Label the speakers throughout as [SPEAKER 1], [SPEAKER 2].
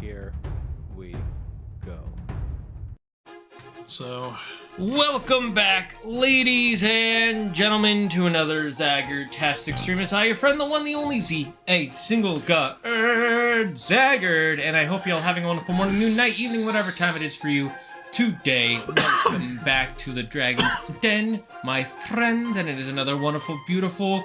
[SPEAKER 1] Here we go.
[SPEAKER 2] So,
[SPEAKER 1] welcome back, ladies and gentlemen, to another Zagard-tastic stream. It's I, your friend, the one, the only Z, a single god, Zagard, and I hope y'all having a wonderful morning, noon, night, evening, whatever time it is for you today. Welcome back to the Dragon's Den, my friends, and it is another wonderful, beautiful,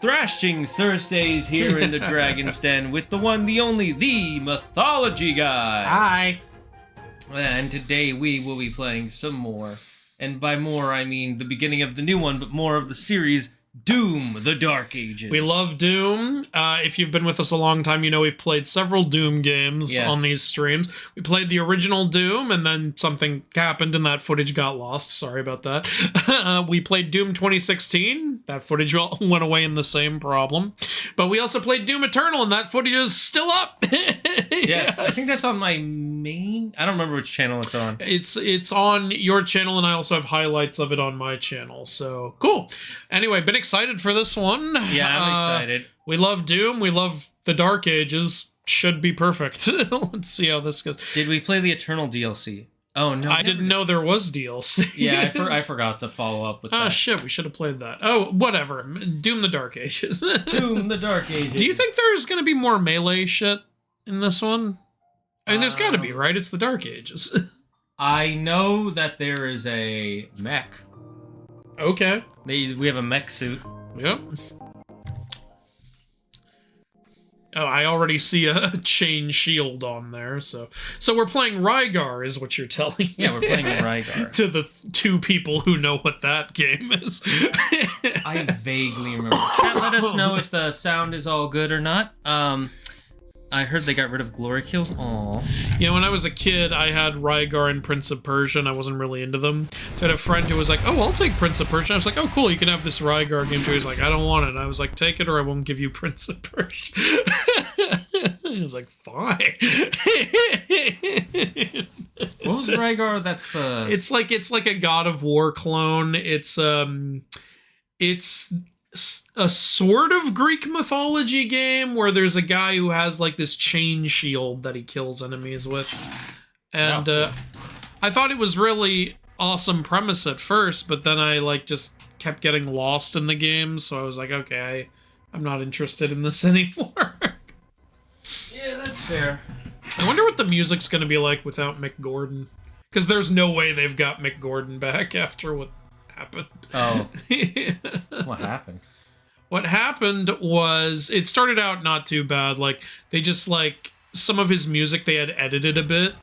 [SPEAKER 1] thrashing Thursdays here in the Dragon's Den with the one, the only, the Mythology guy.
[SPEAKER 2] hi.
[SPEAKER 1] And today we will be playing some more. And by more, I mean the beginning of the new one, but more of the series, Doom, the Dark Ages.
[SPEAKER 2] We love Doom. If you've been with us a long time, you know we've played several Doom games on these streams. We played the original Doom, and then something happened and that footage got lost. Sorry about that. We played Doom 2016. That footage went away in the same problem. But we also played Doom Eternal, and that footage is still up.
[SPEAKER 1] Yes, I think that's on my main... I don't remember which channel it's on.
[SPEAKER 2] It's on your channel, and I also have highlights of it on my channel. So, cool. Anyway, been excited for this one.
[SPEAKER 1] Yeah, I'm excited.
[SPEAKER 2] We love Doom. We love the Dark Ages. Should be perfect. Let's see how this goes.
[SPEAKER 1] Did we play the Eternal DLC? Oh, no.
[SPEAKER 2] I didn't know there was DLC.
[SPEAKER 1] Yeah, I forgot to follow up with that.
[SPEAKER 2] Oh, shit. We should have played that. Oh, whatever. Doom the Dark Ages.
[SPEAKER 1] Doom the Dark Ages.
[SPEAKER 2] Do you think there's going to be more melee shit in this one? I mean, there's got to be, right? It's the Dark Ages.
[SPEAKER 1] I know that there is a mech.
[SPEAKER 2] Okay.
[SPEAKER 1] We have a mech suit.
[SPEAKER 2] Yep. Oh, I already see a chain shield on there, so we're playing Rygar, is what you're telling me.
[SPEAKER 1] Yeah, we're playing Rygar.
[SPEAKER 2] To the two people who know what that game is.
[SPEAKER 1] I vaguely remember. Chat, let us know if the sound is all good or not. I heard they got rid of glory kills. Aww.
[SPEAKER 2] Yeah, when I was a kid, I had Rygar and Prince of Persia, and I wasn't really into them. So I had a friend who was like, oh, I'll take Prince of Persia. I was like, oh, cool, you can have this Rygar game too. He's like, I don't want it. And I was like, take it or I won't give you Prince of Persia. He was like, fine.
[SPEAKER 1] What was Rygar? That's the...
[SPEAKER 2] It's like a God of War clone. It's a sort of Greek mythology game where there's a guy who has like this chain shield that he kills enemies with. And I thought it was really awesome premise at first, but then I like just kept getting lost in the game, so I was like, okay, I'm not interested in this anymore.
[SPEAKER 1] Yeah, that's fair.
[SPEAKER 2] I wonder what the music's gonna be like without Mick Gordon. Because there's no way they've got Mick Gordon back after what happened.
[SPEAKER 1] Oh. What happened?
[SPEAKER 2] What happened was, it started out not too bad. Like, they just, like, some of his music they had edited a bit.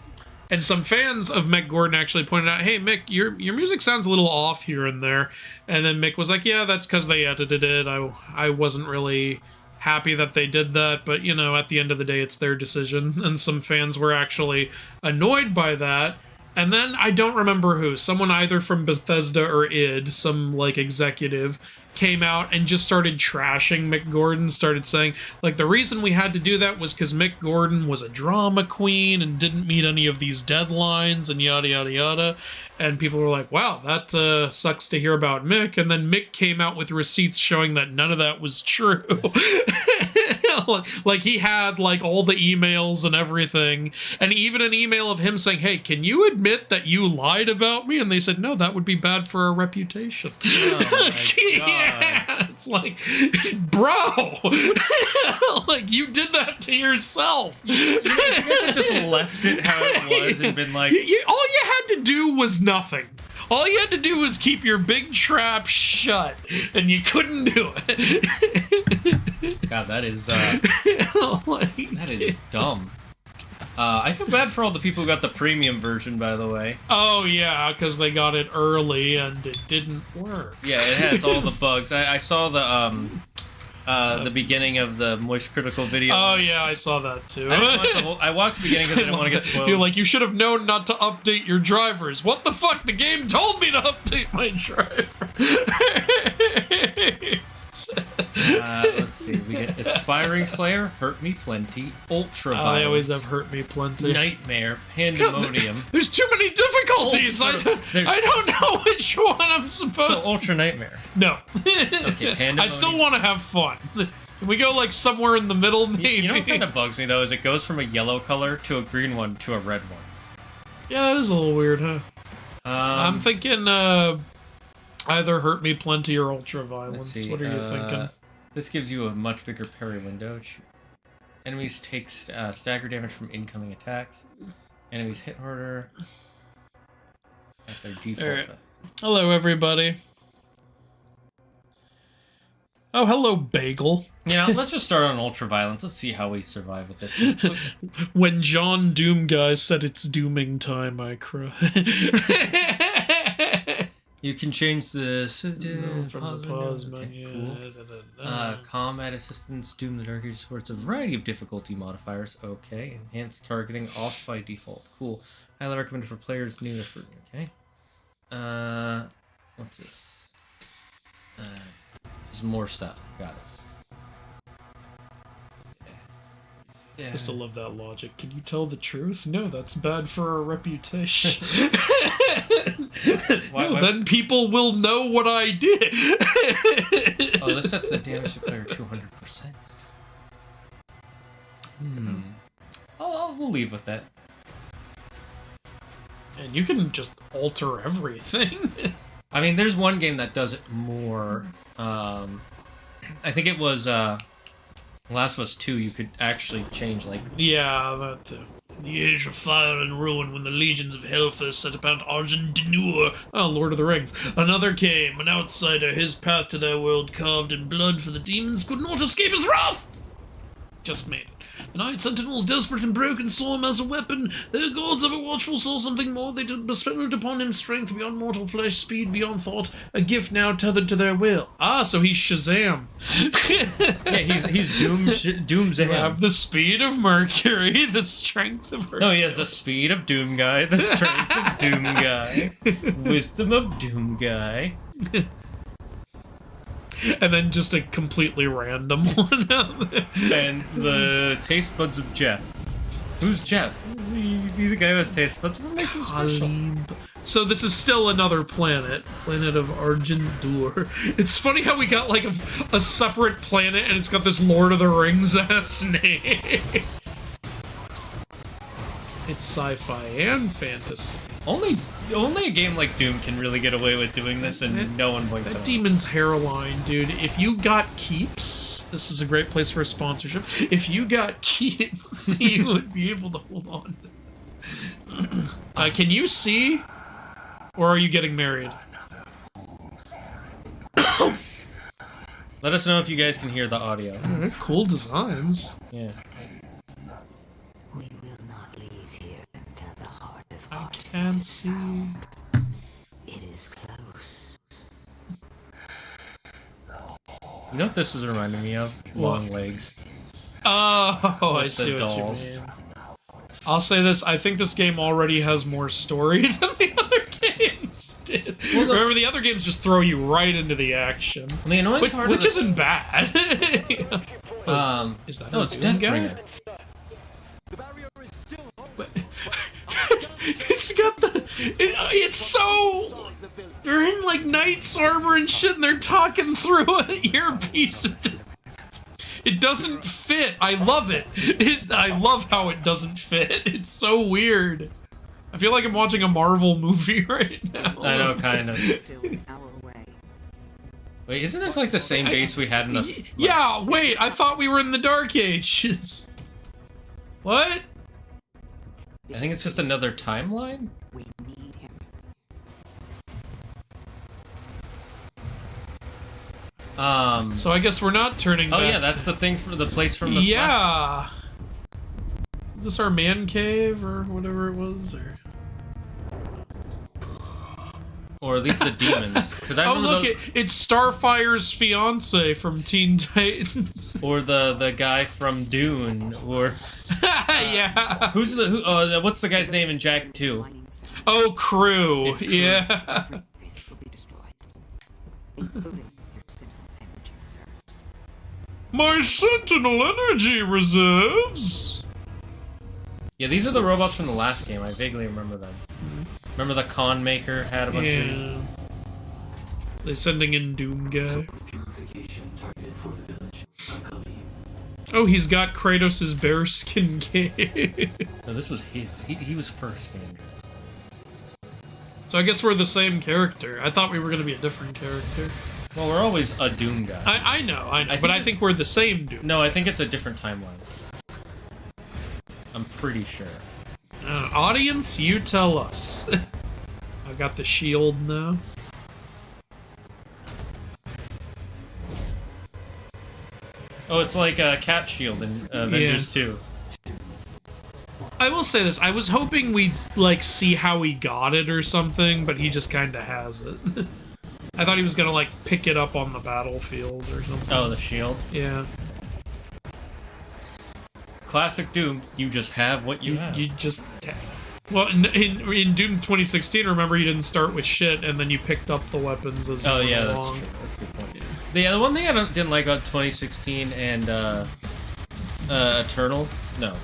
[SPEAKER 2] And some fans of Mick Gordon actually pointed out, hey, Mick, your music sounds a little off here and there. And then Mick was like, yeah, that's because they edited it. I wasn't really happy that they did that. But, you know, at the end of the day, it's their decision. And some fans were actually annoyed by that. And then, I don't remember who, someone either from Bethesda or id, some, like, executive, came out and just started trashing Mick Gordon, started saying, like, the reason we had to do that was because Mick Gordon was a drama queen and didn't meet any of these deadlines and yada, yada, yada. And people were like, wow, that sucks to hear about Mick. And then Mick came out with receipts showing that none of that was true. Like, he had, like, all the emails and everything. And even an email of him saying, hey, can you admit that you lied about me? And they said, no, that would be bad for our reputation.
[SPEAKER 1] Oh, my God.
[SPEAKER 2] Yeah, it's like, bro, like, you did that to yourself.
[SPEAKER 1] You just left it how it was and been like...
[SPEAKER 2] all you had to do was nothing. All you had to do was keep your big trap shut, and you couldn't do it.
[SPEAKER 1] God, that is that is dumb. I feel bad for all the people who got the premium version, by the way.
[SPEAKER 2] Oh yeah, because they got it early and it didn't work.
[SPEAKER 1] Yeah, it has all the bugs. I saw the beginning of the Moist Critical video.
[SPEAKER 2] Oh yeah, I saw that too.
[SPEAKER 1] I watched the beginning because I didn't want to get spoiled.
[SPEAKER 2] You're like, you should have known not to update your drivers. What the fuck? The game told me to update my driver.
[SPEAKER 1] Let's see. We get Aspiring Slayer, Hurt Me Plenty, Ultra Violence.
[SPEAKER 2] They always have Hurt Me Plenty.
[SPEAKER 1] Nightmare, Pandemonium.
[SPEAKER 2] God, there's too many difficulties. I don't know which one I'm supposed to.
[SPEAKER 1] So Ultra Nightmare.
[SPEAKER 2] No.
[SPEAKER 1] Okay, Pandemonium.
[SPEAKER 2] I still want to have fun. Can we go like somewhere in the middle, maybe?
[SPEAKER 1] You know what kind of bugs me though is it goes from a yellow color to a green one to a red one.
[SPEAKER 2] Yeah, that is a little weird, huh? I'm thinking either Hurt Me Plenty or Ultra Violence. What are you thinking?
[SPEAKER 1] This gives you a much bigger parry window. Enemies take stagger damage from incoming attacks. Enemies hit harder at their default.
[SPEAKER 2] Right. Hello, everybody. Oh, hello, Bagel.
[SPEAKER 1] Yeah, let's just start on Ultra Violence. Let's see how we survive with this.
[SPEAKER 2] When John Doom Guy said it's dooming time, I cried.
[SPEAKER 1] You can change the
[SPEAKER 2] from the pause menu.
[SPEAKER 1] Cool. Combat assistance, Doom the Dark Age supports a variety of difficulty modifiers. Okay. Enhanced targeting off by default. Cool. Highly recommended for players new to okay. What's this? There's more stuff. Got it. Yeah.
[SPEAKER 2] I still love that logic. Can you tell the truth? No, that's bad for our reputation.
[SPEAKER 1] Why?
[SPEAKER 2] Then people will know what I did.
[SPEAKER 1] Oh, this sets the damage to player 200%. We'll leave with that.
[SPEAKER 2] And you can just alter everything.
[SPEAKER 1] I mean, there's one game that does it more. I think it was Last of Us 2. You could actually change, like...
[SPEAKER 2] Yeah, that in the age of fire and ruin, when the legions of Hellfire set upon Argent-Denur. Oh, Lord of the Rings. Another came, an outsider, his path to their world carved in blood, for the demons could not escape his wrath! Just made it. The Night Sentinels, desperate and broken, saw him as a weapon. Their gods, ever watchful, saw something more. They bestowed upon him strength beyond mortal flesh, speed beyond thought, a gift now tethered to their will. Ah, so he's Shazam.
[SPEAKER 1] Yeah, he's Doomzam.
[SPEAKER 2] You have the speed of Mercury, the strength of Mercury.
[SPEAKER 1] No, he has the speed of Doom Guy, the strength of Doom Guy, wisdom of Doom Guy.
[SPEAKER 2] And then just a completely random one out there.
[SPEAKER 1] And the taste buds of Jeff. Who's Jeff? He's the guy who has taste buds. What makes him special?
[SPEAKER 2] So this is still another planet. Planet of Argent-Dur. It's funny how we got like a separate planet and it's got this Lord of the Rings-ass name. It's sci-fi and fantasy.
[SPEAKER 1] Only a game like Doom can really get away with doing this, and no one blinks.
[SPEAKER 2] That demon's hairline, dude. If you got keeps, this is a great place for a sponsorship. If you got keeps, you would be able to hold on. Can you see, or are you getting married?
[SPEAKER 1] Let us know if you guys can hear the audio.
[SPEAKER 2] Cool designs.
[SPEAKER 1] Yeah.
[SPEAKER 2] I can't see.
[SPEAKER 3] It is close.
[SPEAKER 1] You know what this is reminding me of? Long Legs.
[SPEAKER 2] Oh, I see what you mean. I'll say this, I think this game already has more story than the other games did. Well, remember, the other games just throw you right into the action.
[SPEAKER 1] The annoying part
[SPEAKER 2] which isn't bad. Is that
[SPEAKER 1] no, it's Deathbringer.
[SPEAKER 2] It's got the... It's so... They're in, like, knight's armor and shit, and they're talking through an earpiece. It doesn't fit. I love it. I love how it doesn't fit. It's so weird. I feel like I'm watching a Marvel movie right now.
[SPEAKER 1] I know, kind of. Wait, isn't this like the same base we had in the...
[SPEAKER 2] Yeah, wait, I thought we were in the Dark Ages. What?
[SPEAKER 1] I think it's just another timeline?
[SPEAKER 3] We need him.
[SPEAKER 2] So I guess we're not turning back.
[SPEAKER 1] Oh yeah, that's the thing for the place from the
[SPEAKER 2] Yeah. Is this our man cave or whatever it was,
[SPEAKER 1] or at least the demons? Because I remember
[SPEAKER 2] look, it's Starfire's fiance from Teen Titans.
[SPEAKER 1] Or the guy from Dune, or
[SPEAKER 2] yeah.
[SPEAKER 1] Who's what's the guy's name in Jack 2?
[SPEAKER 2] Oh, Crew.
[SPEAKER 1] It's Crew.
[SPEAKER 2] Yeah.
[SPEAKER 3] Everything will be destroyed, including your Sentinel energy reserves.
[SPEAKER 2] My Sentinel energy reserves.
[SPEAKER 1] Yeah, these are the robots from the last game. I vaguely remember them. Remember the con maker had a bunch of these?
[SPEAKER 2] They're sending in Doom Guy.
[SPEAKER 4] Purification targeted for the village. I'm coming
[SPEAKER 2] Oh, he's got Kratos' bearskin cape.
[SPEAKER 1] No, this was his. He was first, Andrew.
[SPEAKER 2] So I guess we're the same character. I thought we were gonna be a different character.
[SPEAKER 1] Well, we're always a Doom guy.
[SPEAKER 2] I know, but I think we're the same Doom.
[SPEAKER 1] No, I think it's a different timeline. I'm pretty sure.
[SPEAKER 2] Audience, you tell us. I've got the shield now.
[SPEAKER 1] Oh, it's like a cat shield in Avengers 2.
[SPEAKER 2] I will say this, I was hoping we'd, like, see how he got it or something, but he just kinda has it. I thought he was gonna, like, pick it up on the battlefield or something.
[SPEAKER 1] Oh, the shield?
[SPEAKER 2] Yeah.
[SPEAKER 1] Classic Doom, you just have what you have.
[SPEAKER 2] You just... Well, in Doom 2016, remember, you didn't start with shit, and then you picked up the weapons as you went
[SPEAKER 1] that's
[SPEAKER 2] along.
[SPEAKER 1] true. That's a good point. Yeah, the one thing I didn't like about 2016 and Eternal, no.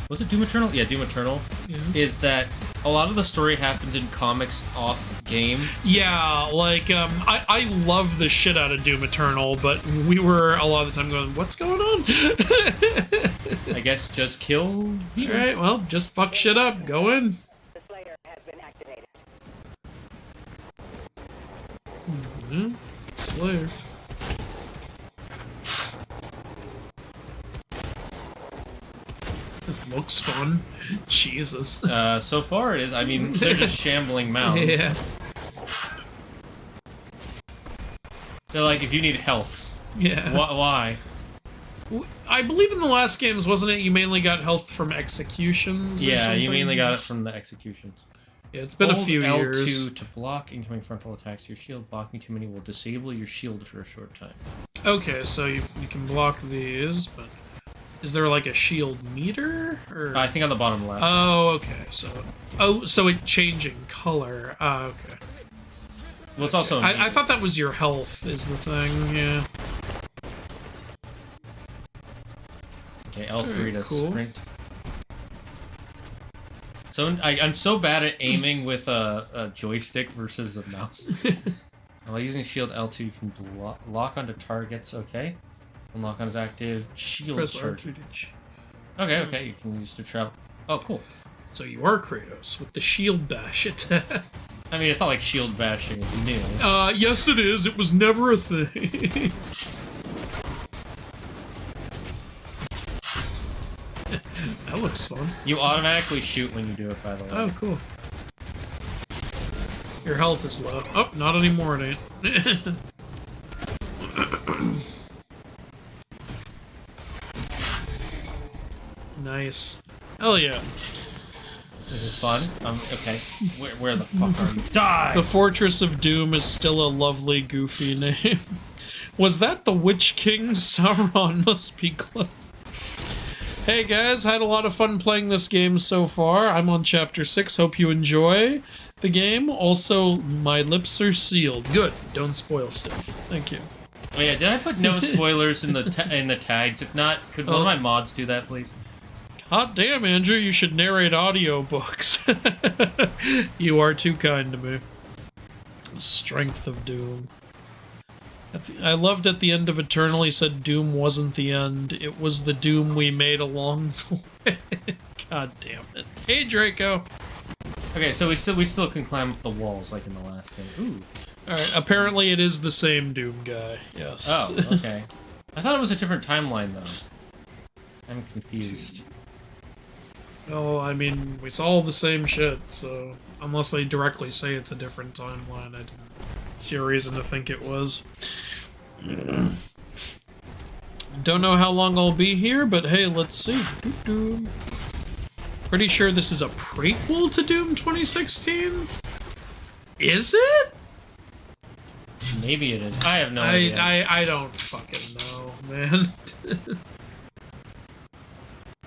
[SPEAKER 1] Was it Doom Eternal? Yeah, Doom Eternal.
[SPEAKER 2] Yeah.
[SPEAKER 1] Is that a lot of the story happens in comics off game.
[SPEAKER 2] Yeah, like, I love the shit out of Doom Eternal, but we were a lot of the time going, what's going on?
[SPEAKER 1] I guess just kill demons.
[SPEAKER 2] Alright, well, just fuck shit up. Go in.
[SPEAKER 4] The Slayer has been activated.
[SPEAKER 2] Slayer. Looks fun. Jesus.
[SPEAKER 1] So far it is. I mean, they're just shambling mounds.
[SPEAKER 2] Yeah.
[SPEAKER 1] They're like, if you need health.
[SPEAKER 2] Yeah.
[SPEAKER 1] Why?
[SPEAKER 2] I believe in the last games, wasn't it, you mainly got health from executions? Or
[SPEAKER 1] Yeah, you
[SPEAKER 2] something?
[SPEAKER 1] mainly got it from the executions.
[SPEAKER 2] Yeah, it's been a few
[SPEAKER 1] Hold
[SPEAKER 2] years.
[SPEAKER 1] L2 to block incoming frontal attacks. Your shield blocking too many will disable your shield for a short time.
[SPEAKER 2] Okay, so you can block these, but is there like a shield meter? Or...
[SPEAKER 1] I think on the bottom left.
[SPEAKER 2] Oh, okay. So it changing color. Okay.
[SPEAKER 1] Well, it's also.
[SPEAKER 2] I thought that was your health is the thing. Yeah.
[SPEAKER 1] Okay, L3 to
[SPEAKER 2] cool.
[SPEAKER 1] sprint. So I'm so bad at aiming with a joystick versus a mouse. While using shield L2, you can lock onto targets. Okay. When lock on is active, shield
[SPEAKER 2] Press
[SPEAKER 1] charge.
[SPEAKER 2] R2 to
[SPEAKER 1] Okay, you can use to travel. Oh, cool.
[SPEAKER 2] So you are Kratos with the shield bash attack.
[SPEAKER 1] I mean, it's not like shield bashing is new.
[SPEAKER 2] Yes it is. It was never a thing. That looks fun.
[SPEAKER 1] You automatically shoot when you do it, by the way.
[SPEAKER 2] Oh, cool. Your health is low. Oh, not anymore, it ain't. Nice. Hell yeah.
[SPEAKER 1] This is fun. Okay. Where the fuck are you? Die!
[SPEAKER 2] The Fortress of Doom is still a lovely, goofy name. Was that the Witch King? Sauron must be close. Hey guys, had a lot of fun playing this game so far. I'm on Chapter 6. Hope you enjoy the game. Also, my lips are sealed. Good. Don't spoil stuff. Thank you.
[SPEAKER 1] Oh yeah, did I put no spoilers in the tags? If not, could one of my mods do that, please?
[SPEAKER 2] Hot damn, Andrew, you should narrate audiobooks. You are too kind to me. Strength of Doom. I loved at the end of Eternal, he said Doom wasn't the end. It was the Doom we made along the way. God damn it. Hey, Draco.
[SPEAKER 1] Okay, so we still can climb up the walls like in the last game. Ooh.
[SPEAKER 2] Alright, apparently it is the same Doom guy. Yes.
[SPEAKER 1] Oh, okay. I thought it was a different timeline, though. I'm confused.
[SPEAKER 2] Oh, I mean, it's all the same shit, so... Unless they directly say it's a different timeline, I didn't see a reason to think it was. Don't know how long I'll be here, but hey, let's see. Doo-doo. Pretty sure this is a prequel to Doom 2016? Is it?
[SPEAKER 1] Maybe it is. I have no idea.
[SPEAKER 2] I don't fucking know, man.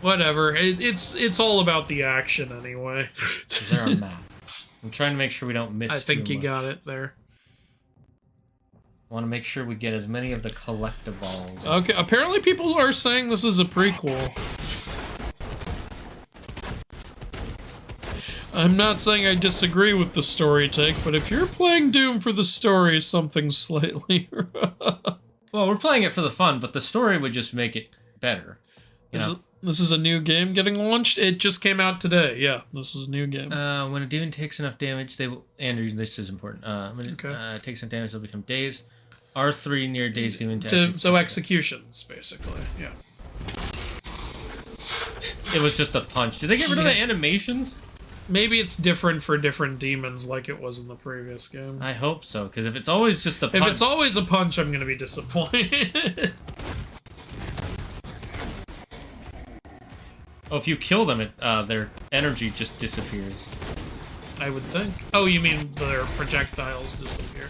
[SPEAKER 2] Whatever. It's all about the action anyway.
[SPEAKER 1] Is there a map? I'm trying to make sure we don't miss
[SPEAKER 2] I think
[SPEAKER 1] too
[SPEAKER 2] you
[SPEAKER 1] much.
[SPEAKER 2] got it there.
[SPEAKER 1] I want to make sure we get as many of the collectibles.
[SPEAKER 2] Okay, apparently people are saying this is a prequel. I'm not saying I disagree with the story take, but if you're playing Doom for the story, something's slightly rough.
[SPEAKER 1] Well, we're playing it for the fun, but the story would just make it better.
[SPEAKER 2] This is a new game getting launched? It just came out today. Yeah, this is a new game.
[SPEAKER 1] When a demon takes enough damage, they will... Andrew, this is important. When it takes enough damage, they'll become dazed. R3 near dazed demon.
[SPEAKER 2] So executions, basically. Yeah.
[SPEAKER 1] It was just a punch. Did they get rid of the animations?
[SPEAKER 2] Maybe it's different for different demons like it was in the previous game.
[SPEAKER 1] I hope so, because if it's always just a punch...
[SPEAKER 2] If it's always a punch, I'm going to be disappointed.
[SPEAKER 1] Oh, if you kill them, their energy just disappears.
[SPEAKER 2] I would think. Oh, you mean their projectiles disappear.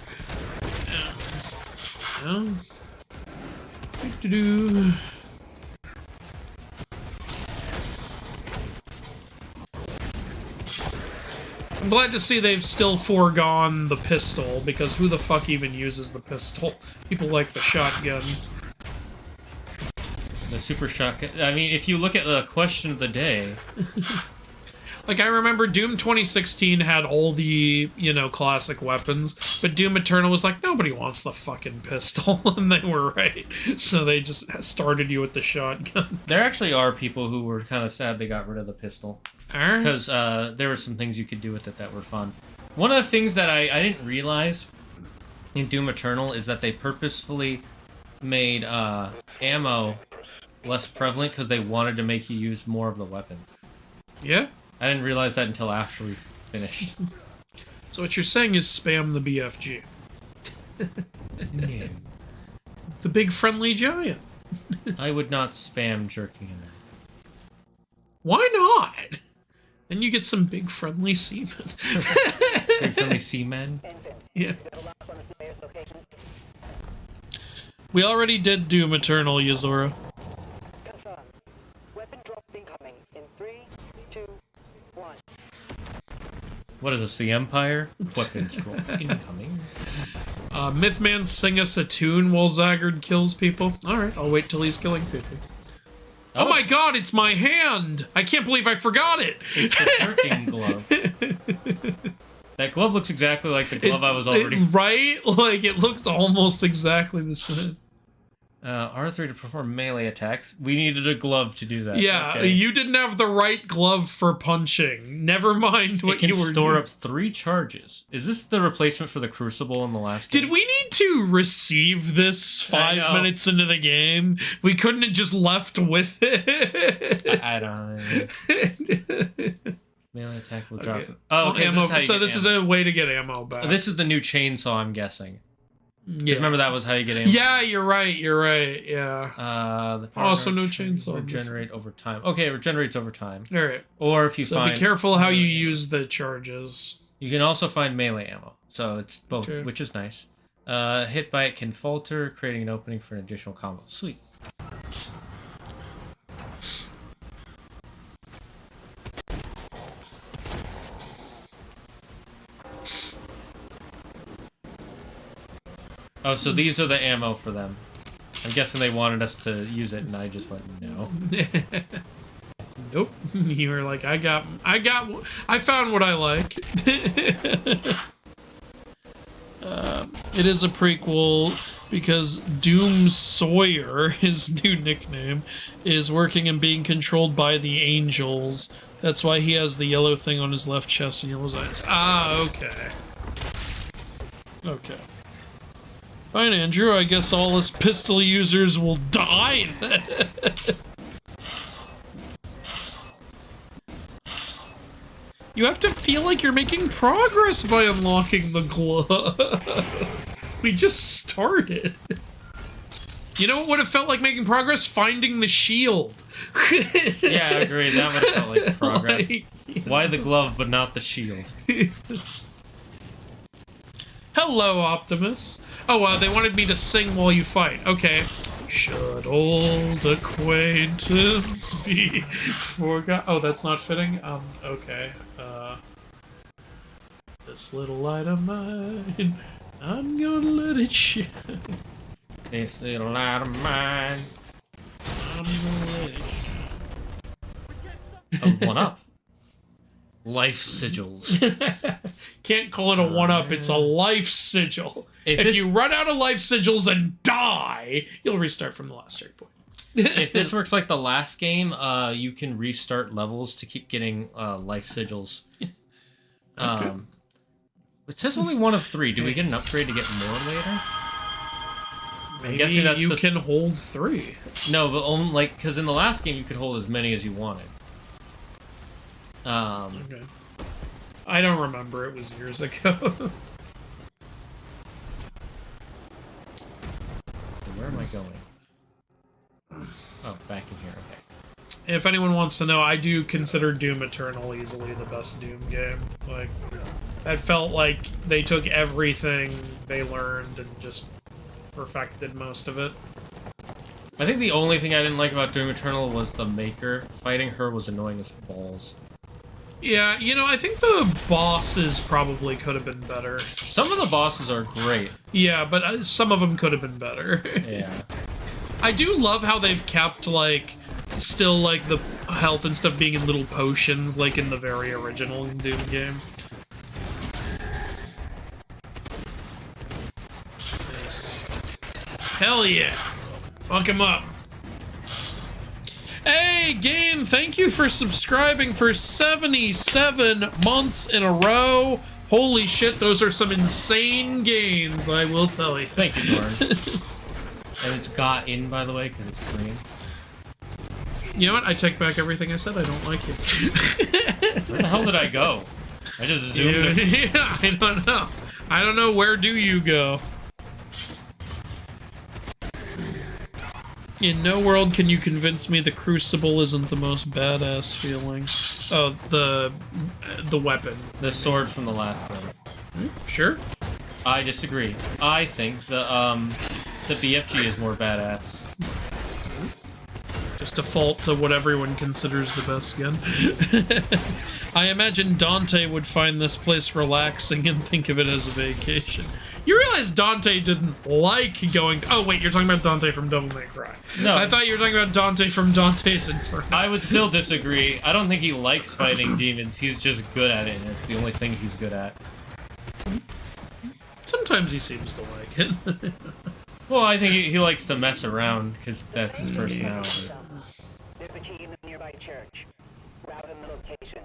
[SPEAKER 2] Yeah. Do-do-do. I'm glad to see they've still foregone the pistol, because who the fuck even uses the pistol? People like the shotgun.
[SPEAKER 1] The super shotgun. I mean, if you look at the question of the day...
[SPEAKER 2] Like, I remember Doom 2016 had all the, classic weapons, but Doom Eternal was like, nobody wants the fucking pistol, and they were right. So they just started you with the shotgun.
[SPEAKER 1] There actually are people who were kind of sad they got rid of the pistol. Because there were some things you could do with it that were fun. One of the things that I didn't realize in Doom Eternal is that they purposefully made ammo less prevalent because they wanted to make you use more of the weapons.
[SPEAKER 2] Yeah?
[SPEAKER 1] I didn't realize that until after we finished.
[SPEAKER 2] So what you're saying is spam the BFG.
[SPEAKER 1] No.
[SPEAKER 2] The big friendly giant.
[SPEAKER 1] I would not spam jerking in that.
[SPEAKER 2] Why not? Then you get some big friendly seamen.
[SPEAKER 1] Big friendly seamen?
[SPEAKER 2] Yeah. We already did Doom Eternal, Yuzora.
[SPEAKER 4] Confirm. Weapon drop incoming in 3, 2, 1.
[SPEAKER 1] What is this, the Empire? Weapons drop incoming.
[SPEAKER 2] Mythman, sing us a tune while Zagard kills people. Alright, I'll wait till he's killing people. Oh my god, it's my hand! I can't believe I forgot it!
[SPEAKER 1] It's the jerking glove. That glove looks exactly like the glove I was already...
[SPEAKER 2] Right? Like, it looks almost exactly the same.
[SPEAKER 1] R3 to perform melee attacks. We needed a glove to do that.
[SPEAKER 2] Yeah,
[SPEAKER 1] okay.
[SPEAKER 2] You didn't have the right glove for punching. Never mind what you were doing.
[SPEAKER 1] It can store up 3 charges. Is this the replacement for the Crucible in the last game?
[SPEAKER 2] Did we need to receive this 5 minutes into the game? We couldn't have just left with it.
[SPEAKER 1] I don't know. Melee attack will drop. Oh, okay.
[SPEAKER 2] Ammo. So this is a way to get ammo back.
[SPEAKER 1] This is the new chainsaw, I'm guessing.
[SPEAKER 2] Yeah.
[SPEAKER 1] Remember that was how you get ammo?
[SPEAKER 2] Yeah, you're right, yeah.
[SPEAKER 1] The power
[SPEAKER 2] also no chainsaw.
[SPEAKER 1] Regenerate over time. Okay, it regenerates over time.
[SPEAKER 2] Alright.
[SPEAKER 1] Or if you find...
[SPEAKER 2] be careful how you use the charges.
[SPEAKER 1] You can also find melee ammo. So it's both,
[SPEAKER 2] okay.
[SPEAKER 1] Which is nice. Hit by it can falter, creating an opening for an additional combo. Sweet. Oh, so these are the ammo for them. I'm guessing they wanted us to use it, and I just went, no.
[SPEAKER 2] Nope. You were like, I found what I like. It is a prequel because Doom Sawyer, his new nickname, is working and being controlled by the angels. That's why he has the yellow thing on his left chest and yellow eyes. Ah, okay. Okay. Fine, Andrew. I guess all us pistol users will die then. You have to feel like you're making progress by unlocking the glove. We just started. You know what would have felt like making progress? Finding the shield.
[SPEAKER 1] Yeah, I agree. That would have felt like progress. Why the glove but not the shield?
[SPEAKER 2] Hello, Optimus. Oh, they wanted me to sing while you fight. Okay. Should old acquaintance be forgot? Oh, that's not fitting? Okay. This little light of mine, I'm gonna let it shine.
[SPEAKER 1] This little light of mine,
[SPEAKER 2] I'm gonna let it shine.
[SPEAKER 1] Oh, 1-up. Life sigils.
[SPEAKER 2] Can't call it a 1-up, it's a life sigil. If you run out of life sigils and die, you'll restart from the last checkpoint.
[SPEAKER 1] If this works like the last game, you can restart levels to keep getting life sigils.
[SPEAKER 2] Okay.
[SPEAKER 1] It says only 1 of 3. Do we get an upgrade to get more later?
[SPEAKER 2] Maybe
[SPEAKER 1] guessing that's
[SPEAKER 2] you
[SPEAKER 1] the-
[SPEAKER 2] can hold 3.
[SPEAKER 1] No, but only like because in the last game you could hold as many as you wanted.
[SPEAKER 2] Okay. I don't remember. It was years ago.
[SPEAKER 1] Where am I going? Oh, back in here. Okay.
[SPEAKER 2] If anyone wants to know, I do consider Doom Eternal easily the best Doom game. Like, I felt like they took everything they learned and just perfected most of it.
[SPEAKER 1] I think the only thing I didn't like about Doom Eternal was the Maker. Fighting her was annoying as balls.
[SPEAKER 2] Yeah, you know, I think the bosses probably could have been better.
[SPEAKER 1] Some of the bosses are great.
[SPEAKER 2] Yeah, but some of them could have been better.
[SPEAKER 1] Yeah.
[SPEAKER 2] I do love how they've kept, like, still, like, the health and stuff being in little potions, like in the very original Doom game. Nice. Hell yeah. Fuck him up. Hey, Gain, thank you for subscribing for 77 months in a row. Holy shit, those are some insane gains, I will tell you.
[SPEAKER 1] Thank you, Doran. And it's got in, by the way, because it's green.
[SPEAKER 2] You know what? I take back everything I said. I don't like you.
[SPEAKER 1] Where the hell did I go? I just zoomed in.
[SPEAKER 2] Yeah, I don't know. I don't know. Where do you go? In no world can you convince me the Crucible isn't the most badass feeling. Oh, the weapon.
[SPEAKER 1] The sword from the last game.
[SPEAKER 2] Sure.
[SPEAKER 1] I disagree. I think the BFG is more badass.
[SPEAKER 2] Just default to what everyone considers the best skin. I imagine Dante would find this place relaxing and think of it as a vacation. You realize Dante didn't like going... Oh, wait, you're talking about Dante from Devil May Cry.
[SPEAKER 1] No.
[SPEAKER 2] I thought you were talking about Dante from Dante's Inferno.
[SPEAKER 1] I would still disagree. I don't think he likes fighting demons. He's just good at it, and it's the only thing he's good at.
[SPEAKER 2] Sometimes he seems to like it.
[SPEAKER 1] Well, I think he likes to mess around, because that's his personality.
[SPEAKER 4] There's a key in the nearby church. Route and the location.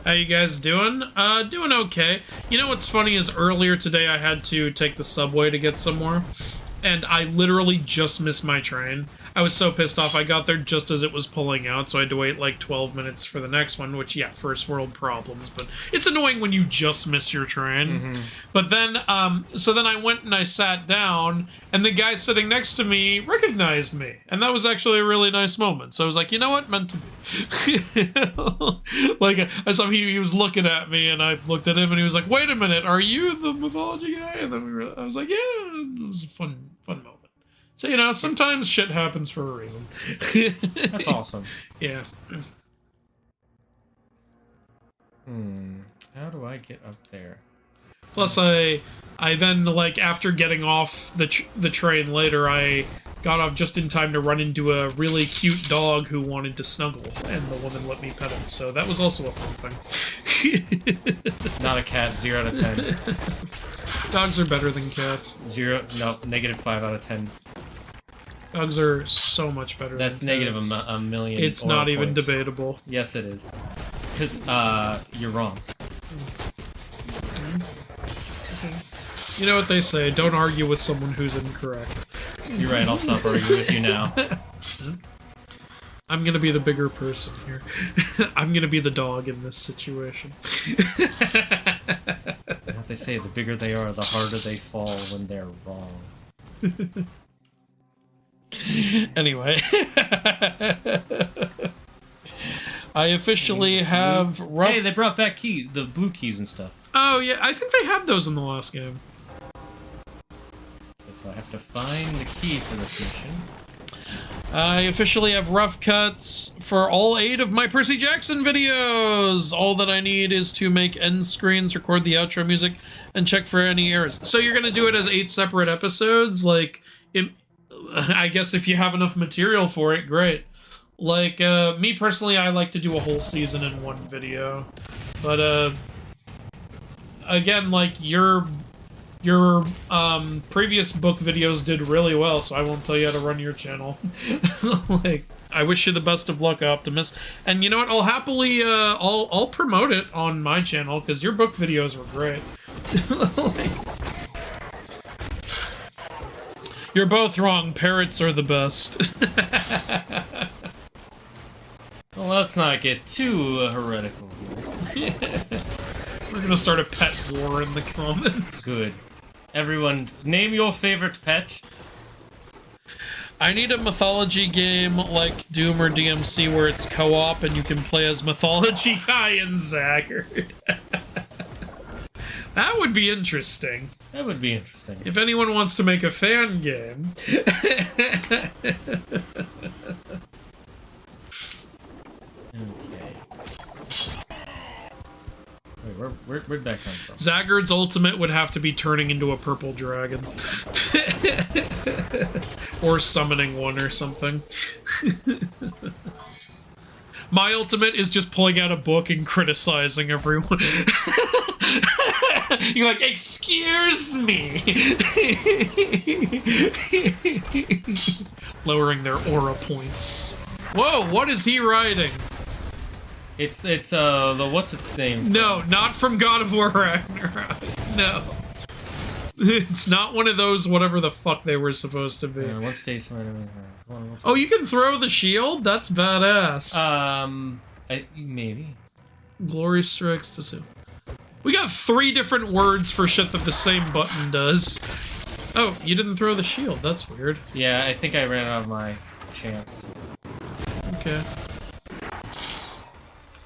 [SPEAKER 2] How you guys doing? Doing okay. You know what's funny is earlier today I had to take the subway to get somewhere, and I literally just missed my train. I was so pissed off. I got there just as it was pulling out, so I had to wait like 12 minutes for the next one, which, yeah, first world problems, but it's annoying when you just miss your train. But then, so then I went and I sat down, and the guy sitting next to me recognized me, and that was actually a really nice moment. So I was like, you know what? Meant to be. Like, I saw he was looking at me, and I looked at him, and he was like, wait a minute, are you the Mythology guy? And then I was like, yeah, it was a fun moment. So, you know, sometimes shit happens for a reason.
[SPEAKER 1] That's awesome.
[SPEAKER 2] Yeah.
[SPEAKER 1] How do I get up there?
[SPEAKER 2] Plus, I then, like, after getting off the train later, I got off just in time to run into a really cute dog who wanted to snuggle, and the woman let me pet him, so that was also a fun thing.
[SPEAKER 1] Not a cat. 0 out of 10.
[SPEAKER 2] Dogs are better than cats.
[SPEAKER 1] -5 out of 10.
[SPEAKER 2] Dogs are so much better
[SPEAKER 1] That's
[SPEAKER 2] than
[SPEAKER 1] negative
[SPEAKER 2] cats.
[SPEAKER 1] a million.
[SPEAKER 2] It's
[SPEAKER 1] oral
[SPEAKER 2] not even
[SPEAKER 1] points.
[SPEAKER 2] debatable.
[SPEAKER 1] Yes, it is. Because, you're wrong.
[SPEAKER 2] You know what they say, don't argue with someone who's incorrect.
[SPEAKER 1] You're right, I'll stop arguing with you now.
[SPEAKER 2] I'm gonna be the bigger person here. I'm gonna be the dog in this situation.
[SPEAKER 1] What they say, the bigger they are, the harder they fall when they're wrong.
[SPEAKER 2] Anyway. I officially have
[SPEAKER 1] Hey, they brought back the blue keys and stuff.
[SPEAKER 2] Oh, yeah, I think they had those in the last game.
[SPEAKER 1] So I have to find the key for this mission.
[SPEAKER 2] I officially have rough cuts for all 8 of my Percy Jackson videos. All that I need is to make end screens, record the outro music, and check for any errors. So you're gonna do it as 8 separate episodes? Like, I guess if you have enough material for it, great. Like, me personally, I like to do a whole season in one video. But, again, like, Your previous book videos did really well, so I won't tell you how to run your channel. Like, I wish you the best of luck, Optimus. And you know what? I'll happily, I'll promote it on my channel, because your book videos were great. Like, you're both wrong. Parrots are the best.
[SPEAKER 1] Well, let's not get too heretical here.
[SPEAKER 2] We're gonna start a pet war in the comments.
[SPEAKER 1] Good. Everyone, name your favorite pet.
[SPEAKER 2] I need a mythology game like Doom or DMC where it's co-op and you can play as Mythology Guy and Zagard. That would be interesting.
[SPEAKER 1] That would be interesting.
[SPEAKER 2] If anyone wants to make a fan game.
[SPEAKER 1] Okay. Wait, where'd that come from?
[SPEAKER 2] Zagard's ultimate would have to be turning into a purple dragon. Or summoning one or something. My ultimate is just pulling out a book and criticizing everyone. You're like, excuse me! Lowering their aura points. Whoa, what is he riding?
[SPEAKER 1] It's the what's its name?
[SPEAKER 2] No, not from God of War Ragnarok. No. It's not one of those whatever the fuck they were supposed to be.
[SPEAKER 1] What's day enemy?
[SPEAKER 2] Oh, you can throw the shield? That's badass.
[SPEAKER 1] Maybe.
[SPEAKER 2] Glory strikes to sue. We got 3 different words for shit that the same button does. Oh, you didn't throw the shield. That's weird.
[SPEAKER 1] Yeah, I think I ran out of my chance.
[SPEAKER 2] Okay.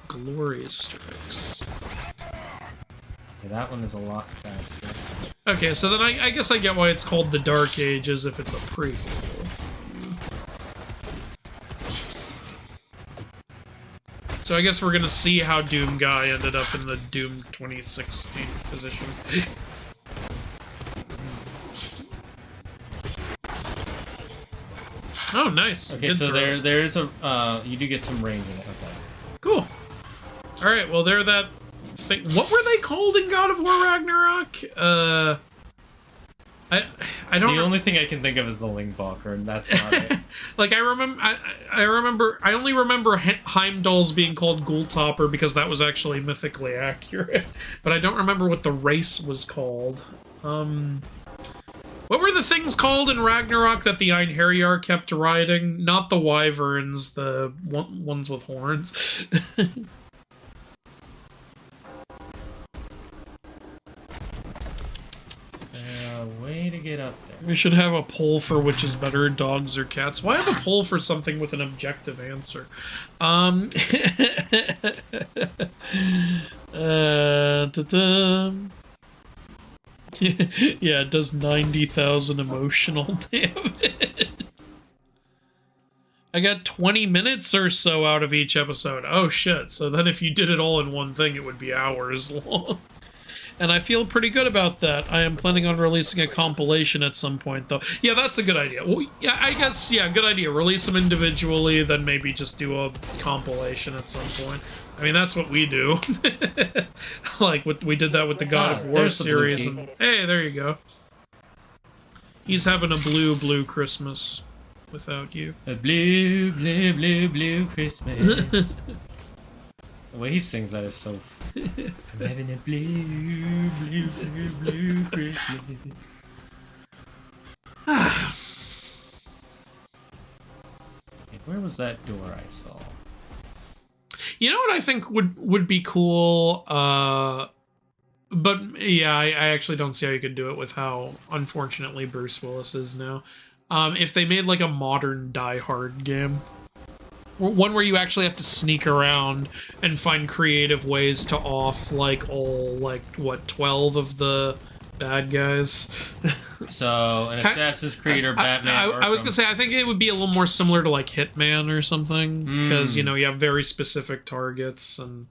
[SPEAKER 2] Glorious strikes.
[SPEAKER 1] Okay, that one is a lot faster.
[SPEAKER 2] Okay, so then I guess I get why it's called the Dark Ages if it's a prequel. So I guess we're gonna see how Doom Guy ended up in the Doom 2016 position. Oh, nice.
[SPEAKER 1] Okay,
[SPEAKER 2] Good
[SPEAKER 1] so
[SPEAKER 2] throw.
[SPEAKER 1] there is a you do get some range in it. Okay.
[SPEAKER 2] Cool. All right, well, they're that thing. What were they called in God of War Ragnarok? I don't.
[SPEAKER 1] The only thing I can think of is the Lingbalker, and that's not it.
[SPEAKER 2] Like I remember. I only remember Heimdall's being called Ghoultopper because that was actually mythically accurate. But I don't remember what the race was called. What were the things called in Ragnarok that the Einherjar kept riding? Not the wyverns, the ones with horns.
[SPEAKER 1] Way to get up there.
[SPEAKER 2] We should have a poll for which is better, dogs or cats. Why have a poll for something with an objective answer? Yeah, it does 90,000 emotional damage. I got 20 minutes or so out of each episode. Oh shit, so then if you did it all in one thing, it would be hours long. And I feel pretty good about that. I am planning on releasing a compilation at some point, though. Yeah, that's a good idea. Well, yeah, I guess, yeah, good idea. Release them individually, then maybe just do a compilation at some point. I mean, that's what we do. Like, we did that with the God of War series. And, hey, there you go. He's having a blue Christmas without you.
[SPEAKER 1] A blue Christmas. The way he sings that is so... I'm having a blue Christmas. Where was that door I saw?
[SPEAKER 2] You know what I think would be cool? But yeah, I actually don't see how you could do it with how, unfortunately, Bruce Willis is now. If they made like a modern Die Hard game. One where you actually have to sneak around and find creative ways to off, like, all, like, what, 12 of the bad guys?
[SPEAKER 1] So, an Assassin's Creed or Batman
[SPEAKER 2] I was gonna say, I think it would be a little more similar to, like, Hitman or something. Because, you know, you have very specific targets and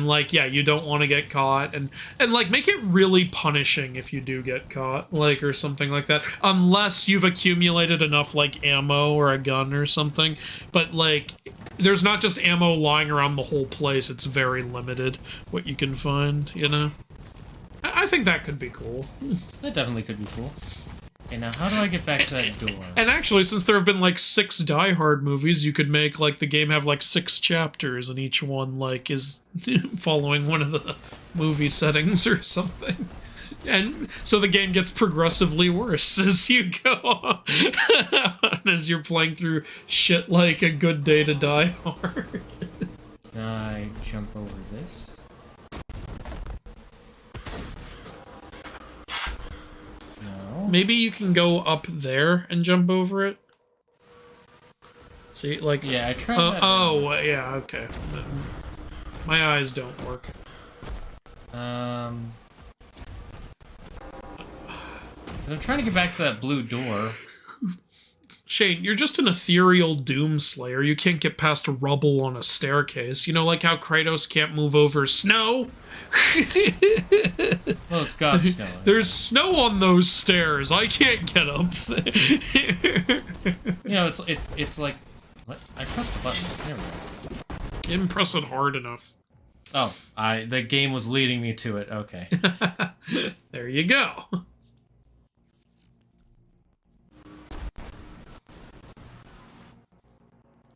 [SPEAKER 2] like, yeah, you don't want to get caught, and like, make it really punishing if you do get caught, like, or something like that, unless you've accumulated enough, like, ammo or a gun or something. But, like, there's not just ammo lying around the whole place, it's very limited what you can find, you know? I think that could be cool.
[SPEAKER 1] That definitely could be cool. Okay, now how do I get back to that door?
[SPEAKER 2] And actually, since there have been like 6 Die Hard movies, you could make like the game have like 6 chapters, and each one like is following one of the movie settings or something. And so the game gets progressively worse as you go on, as you're playing through shit like A Good Day to Die Hard.
[SPEAKER 1] Can I jump over this? No.
[SPEAKER 2] Maybe you can go up there and jump over it. See, like...
[SPEAKER 1] Yeah, I tried that.
[SPEAKER 2] Oh, yeah, okay. My eyes don't work.
[SPEAKER 1] I'm trying to get back to that blue door.
[SPEAKER 2] Shane, you're just an ethereal doom slayer. You can't get past rubble on a staircase. You know, like how Kratos can't move over snow?
[SPEAKER 1] Well, it's got snow.
[SPEAKER 2] There's snow on those stairs. I can't get up there.
[SPEAKER 1] You know, it's like... What? I pressed the button. There we go.
[SPEAKER 2] Didn't press it hard enough.
[SPEAKER 1] Oh, the game was leading me to it. Okay.
[SPEAKER 2] There you go.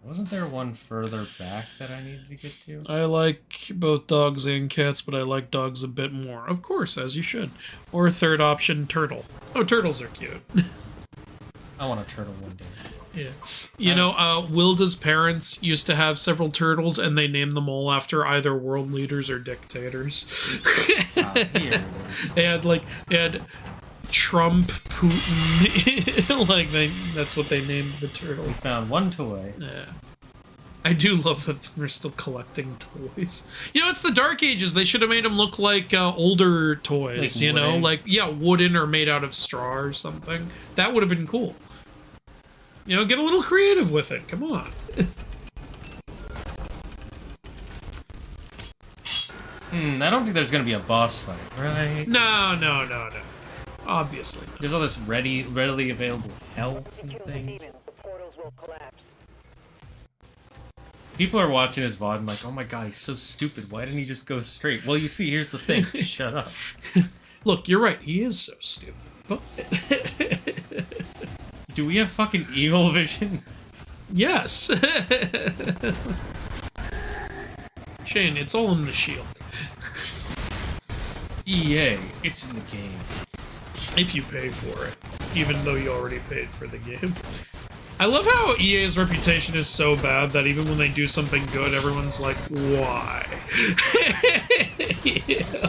[SPEAKER 1] Wasn't there one further back that I needed to get to?
[SPEAKER 2] I like both dogs and cats, but I like dogs a bit more. Of course, as you should. Or third option, turtle. Oh, turtles are cute.
[SPEAKER 1] I want a turtle one day.
[SPEAKER 2] Yeah. You know, Wilda's parents used to have several turtles, and they named them all after either world leaders or dictators.
[SPEAKER 1] Here it is.
[SPEAKER 2] They had Trump, Putin, that's what they named the turtle.
[SPEAKER 1] We found one toy.
[SPEAKER 2] Yeah. I do love that we're still collecting toys. You know, it's the Dark Ages. They should have made them look like older toys,
[SPEAKER 1] Like
[SPEAKER 2] you know?
[SPEAKER 1] wooden?
[SPEAKER 2] Like, yeah, wooden or made out of straw or something. That would have been cool. You know, get a little creative with it. Come on.
[SPEAKER 1] I don't think there's gonna be a boss fight, right?
[SPEAKER 2] No. Obviously not.
[SPEAKER 1] There's all this readily available health and
[SPEAKER 4] Kill the
[SPEAKER 1] things.
[SPEAKER 4] demons, the portals will collapse.
[SPEAKER 1] People are watching this VOD and like, oh my god, he's so stupid. Why didn't he just go straight? Well, you see, here's the thing. Shut up.
[SPEAKER 2] Look, you're right. He is so stupid. But
[SPEAKER 1] Do we have fucking evil vision?
[SPEAKER 2] yes. Shane, it's all in the shield.
[SPEAKER 1] EA, it's in the game.
[SPEAKER 2] If you pay for it, even though you already paid for the game. I love how EA's reputation is so bad that even when they do something good, everyone's like, why? You know,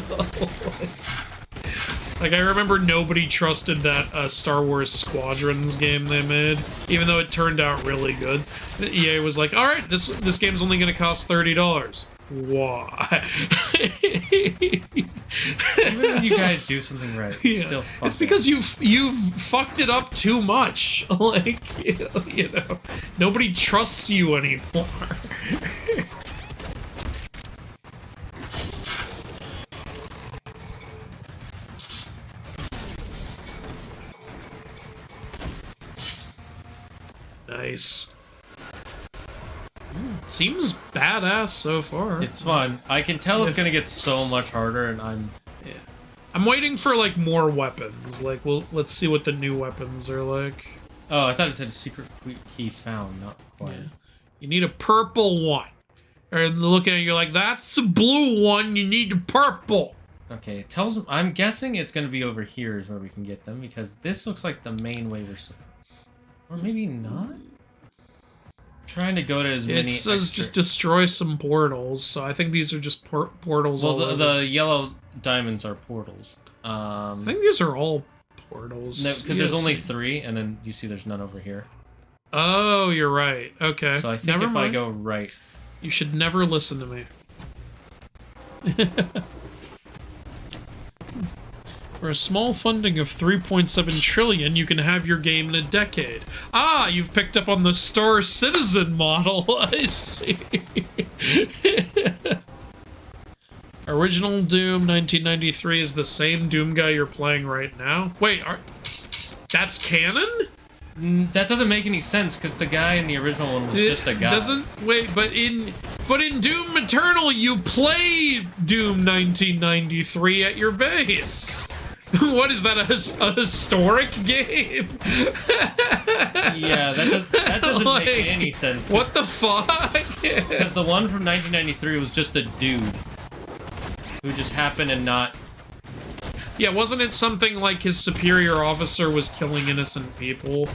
[SPEAKER 2] like, I remember nobody trusted that Star Wars Squadrons game they made, even though it turned out really good. EA was like, alright, this game's only gonna cost $30. Why?
[SPEAKER 1] Even when you guys do something right,
[SPEAKER 2] Yeah.
[SPEAKER 1] still fuck
[SPEAKER 2] It's because you've fucked it up too much. Like, you know, nobody trusts you anymore. Nice. Seems badass so far.
[SPEAKER 1] It's fun. I can tell it's gonna get so much harder, and I'm
[SPEAKER 2] waiting for like more weapons. Like, let's see what the new weapons are like.
[SPEAKER 1] Oh, I thought it said secret key found, not quite.
[SPEAKER 2] Yeah. You need a purple one. Or looking at it, you're like, that's the blue one. You need the purple.
[SPEAKER 1] Okay, it tells. I'm guessing it's gonna be over here is where we can get them because this looks like the main way we're. Or maybe not. Trying to go to as many.
[SPEAKER 2] It says just destroy some portals, so I think these are just portals.
[SPEAKER 1] Well,
[SPEAKER 2] all over.
[SPEAKER 1] the yellow diamonds are portals.
[SPEAKER 2] I think these are all portals.
[SPEAKER 1] No, because there's
[SPEAKER 2] Yes.
[SPEAKER 1] only 3, and then you see there's none over here.
[SPEAKER 2] Oh, you're right. Okay.
[SPEAKER 1] So I think
[SPEAKER 2] Never
[SPEAKER 1] if
[SPEAKER 2] mind.
[SPEAKER 1] I go right,
[SPEAKER 2] You should never listen to me. For a small funding of 3.7 trillion, you can have your game in a decade. Ah, you've picked up on the Star Citizen model. I see. Original Doom 1993 is the same Doom guy you're playing right now. Wait, that's canon?
[SPEAKER 1] that doesn't make any sense because the guy in the original one was just a guy.
[SPEAKER 2] Doesn't wait, but But in Doom Eternal, you play Doom 1993 at your base. What is that, a historic game?
[SPEAKER 1] Yeah, that doesn't
[SPEAKER 2] Like,
[SPEAKER 1] make any sense.
[SPEAKER 2] What the fuck?
[SPEAKER 1] Because the one from 1993 was just a dude who just happened to not.
[SPEAKER 2] Yeah, wasn't it something like his superior officer was killing innocent people?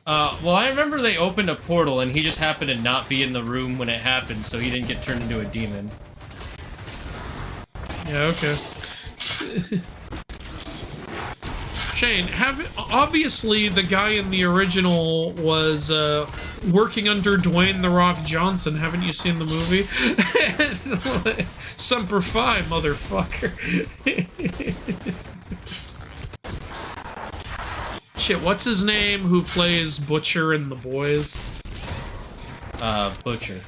[SPEAKER 1] Well, I remember they opened a portal and he just happened to not be in the room when it happened, so he didn't get turned into a demon.
[SPEAKER 2] Yeah, okay. Shane, obviously the guy in the original was working under Dwayne "The Rock" Johnson. Haven't you seen the movie? Semper Fi, motherfucker. Shit, what's his name who plays Butcher in The Boys?
[SPEAKER 1] Butcher.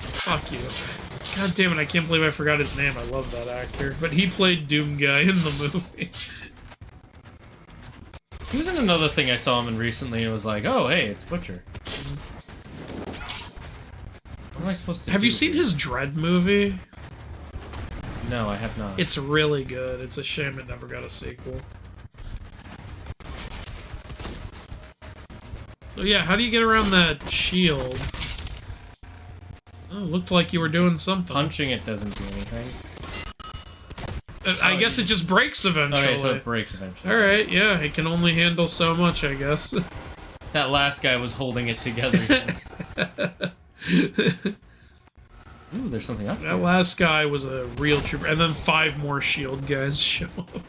[SPEAKER 2] Fuck you. God damn it, I can't believe I forgot his name. I love that actor. But he played Doom Guy in the movie.
[SPEAKER 1] He was in another thing I saw him in recently, and it was like, oh, hey, it's Butcher. What am I supposed to do?
[SPEAKER 2] Have you seen his Dread movie?
[SPEAKER 1] No, I have not.
[SPEAKER 2] It's really good. It's a shame it never got a sequel. So yeah, how do you get around that shield? Oh, looked like you were doing something.
[SPEAKER 1] Punching it doesn't do anything.
[SPEAKER 2] I guess it just breaks eventually.
[SPEAKER 1] Okay, so it breaks eventually.
[SPEAKER 2] Alright, yeah, it can only handle so much, I guess.
[SPEAKER 1] That last guy was holding it together. Ooh, there's something up there.
[SPEAKER 2] That last guy was a real trooper, and then 5 more shield guys show up.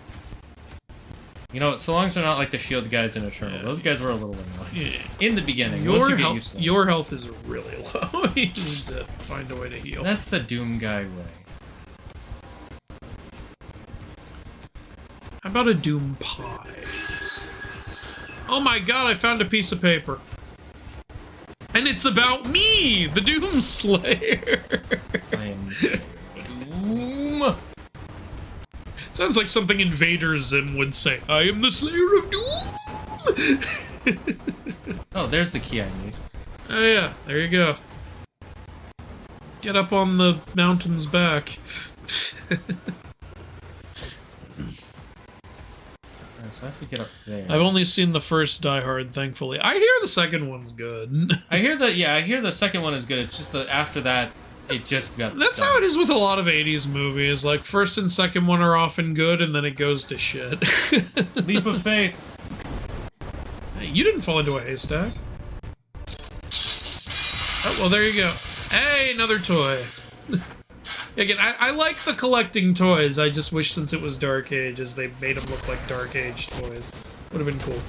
[SPEAKER 1] You know, so long as they're not like the shield guys in Eternal.
[SPEAKER 2] Yeah.
[SPEAKER 1] Those guys were a little annoying.
[SPEAKER 2] Yeah.
[SPEAKER 1] In the beginning, once you get used to them.
[SPEAKER 2] Your health is really low. You need to find a way to heal.
[SPEAKER 1] That's the Doom guy way.
[SPEAKER 2] How about a Doom pie? Oh my god, I found a piece of paper. And it's about me, the Doom Slayer.
[SPEAKER 1] I am Doom.
[SPEAKER 2] Sounds like something Invader Zim would say. I am the Slayer of Doom.
[SPEAKER 1] Oh, there's the key I need.
[SPEAKER 2] Oh yeah, there you go. Get up on the mountain's back.
[SPEAKER 1] So I have to get up there.
[SPEAKER 2] I've only seen the first Die Hard, thankfully. I hear the second one's good.
[SPEAKER 1] I hear the second one is good. It's just that after that, it just got.
[SPEAKER 2] That's
[SPEAKER 1] done.
[SPEAKER 2] how it is with a lot of 80s movies. Like, first and second one are often good, and then it goes to shit.
[SPEAKER 1] Leap of faith.
[SPEAKER 2] Hey, you didn't fall into a haystack. Oh, well, there you go. Hey, another toy. Again, I like the collecting toys. I just wish since it was Dark Ages, they made them look like Dark Age toys. Would have been cool.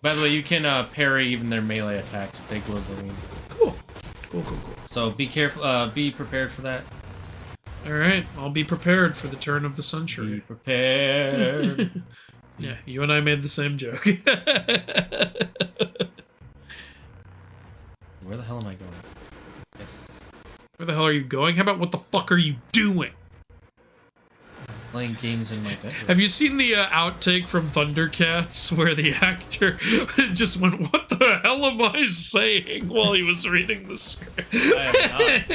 [SPEAKER 1] By the way, you can parry even their melee attacks if they glow green.
[SPEAKER 2] Cool. Cool.
[SPEAKER 1] So be careful. Be prepared for that.
[SPEAKER 2] Alright, I'll be prepared for the turn of the century.
[SPEAKER 1] Be prepared.
[SPEAKER 2] Yeah, you and I made the same joke.
[SPEAKER 1] Where the hell am I going? Yes.
[SPEAKER 2] Where the hell are you going? How about what the fuck are you doing?
[SPEAKER 1] Playing games in my bedroom.
[SPEAKER 2] Have you seen the outtake from Thundercats where the actor just went, "What the hell am I saying?" while he was reading the script?
[SPEAKER 1] I have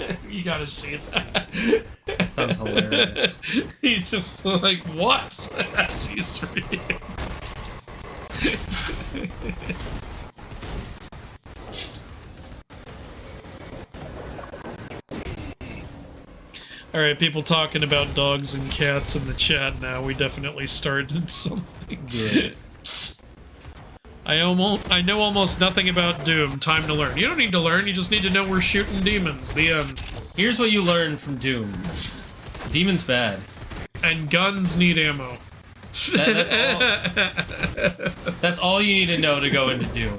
[SPEAKER 1] not.
[SPEAKER 2] You gotta see that.
[SPEAKER 1] That sounds hilarious.
[SPEAKER 2] He's just like, "What?" as he's reading. Alright, people talking about dogs and cats in the chat now. We definitely started something.
[SPEAKER 1] Yeah.
[SPEAKER 2] I know almost nothing about Doom. Time to learn. You don't need to learn, you just need to know we're shooting demons. The end.
[SPEAKER 1] Here's what you learn from Doom. Demon's bad.
[SPEAKER 2] And guns need ammo.
[SPEAKER 1] That's all you need to know to go into Doom.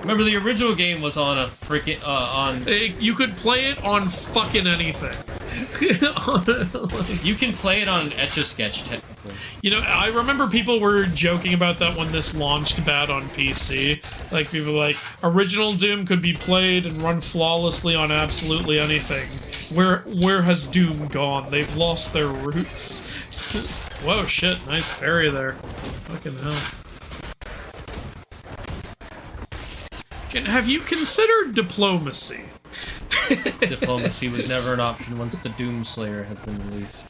[SPEAKER 1] Remember, the original game was on a freaking
[SPEAKER 2] You could play it on fucking anything.
[SPEAKER 1] You can play it on an Etch-a-Sketch, technically.
[SPEAKER 2] You know, I remember people were joking about that when this launched bad on PC. Like, people were like, original Doom could be played and run flawlessly on absolutely anything. Where has Doom gone? They've lost their roots. Whoa, shit, nice fairy there. Fucking hell. Have you considered diplomacy?
[SPEAKER 1] Diplomacy was never an option once the Doomslayer has been released.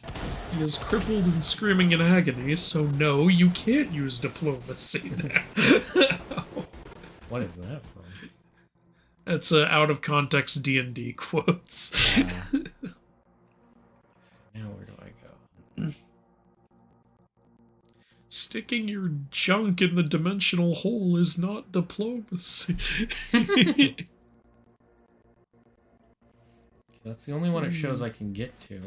[SPEAKER 2] He is crippled and screaming in agony, so no, you can't use diplomacy now.
[SPEAKER 1] What is that from?
[SPEAKER 2] That's out of context D&D quotes.
[SPEAKER 1] Now where do I go?
[SPEAKER 2] Sticking your junk in the dimensional hole is not diplomacy.
[SPEAKER 1] That's the only one it shows I can get to.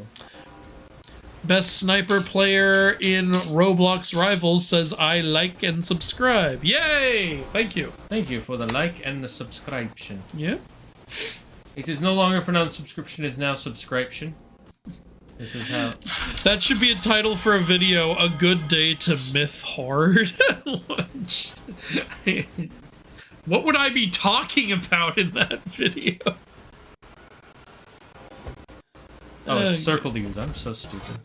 [SPEAKER 2] Best sniper player in Roblox Rivals says, I like and subscribe. Yay! Thank you.
[SPEAKER 1] Thank you for the like and the subscription.
[SPEAKER 2] Yeah.
[SPEAKER 1] It is no longer pronounced subscription, it is now subscription. This is how...
[SPEAKER 2] That should be a title for a video, A Good Day to Myth Hard. What would I be talking about in that video?
[SPEAKER 1] Oh, it's circle to use. I'm so stupid.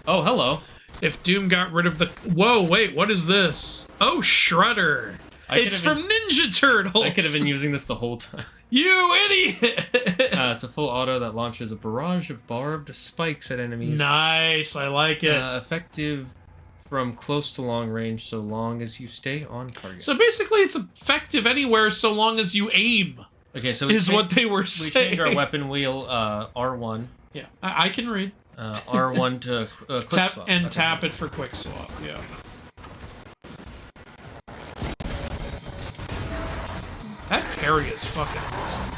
[SPEAKER 1] Oh, hello.
[SPEAKER 2] If Doom got rid of the... Whoa, wait, what is this? Oh, Shredder. It's from Ninja Turtles.
[SPEAKER 1] I could have been using this the whole time.
[SPEAKER 2] You idiot!
[SPEAKER 1] It's a full auto that launches a barrage of barbed spikes at enemies.
[SPEAKER 2] Nice, I like it.
[SPEAKER 1] Effective from close to long range so long as you stay on target.
[SPEAKER 2] So basically it's effective anywhere so long as you aim.
[SPEAKER 1] Okay, so
[SPEAKER 2] is what they were
[SPEAKER 1] we
[SPEAKER 2] saying.
[SPEAKER 1] change our weapon wheel R1.
[SPEAKER 2] Yeah, I can read.
[SPEAKER 1] R1 to quick
[SPEAKER 2] tap
[SPEAKER 1] swap.
[SPEAKER 2] and
[SPEAKER 1] Okay.
[SPEAKER 2] tap it for quick swap. Yeah. That parry is fucking awesome.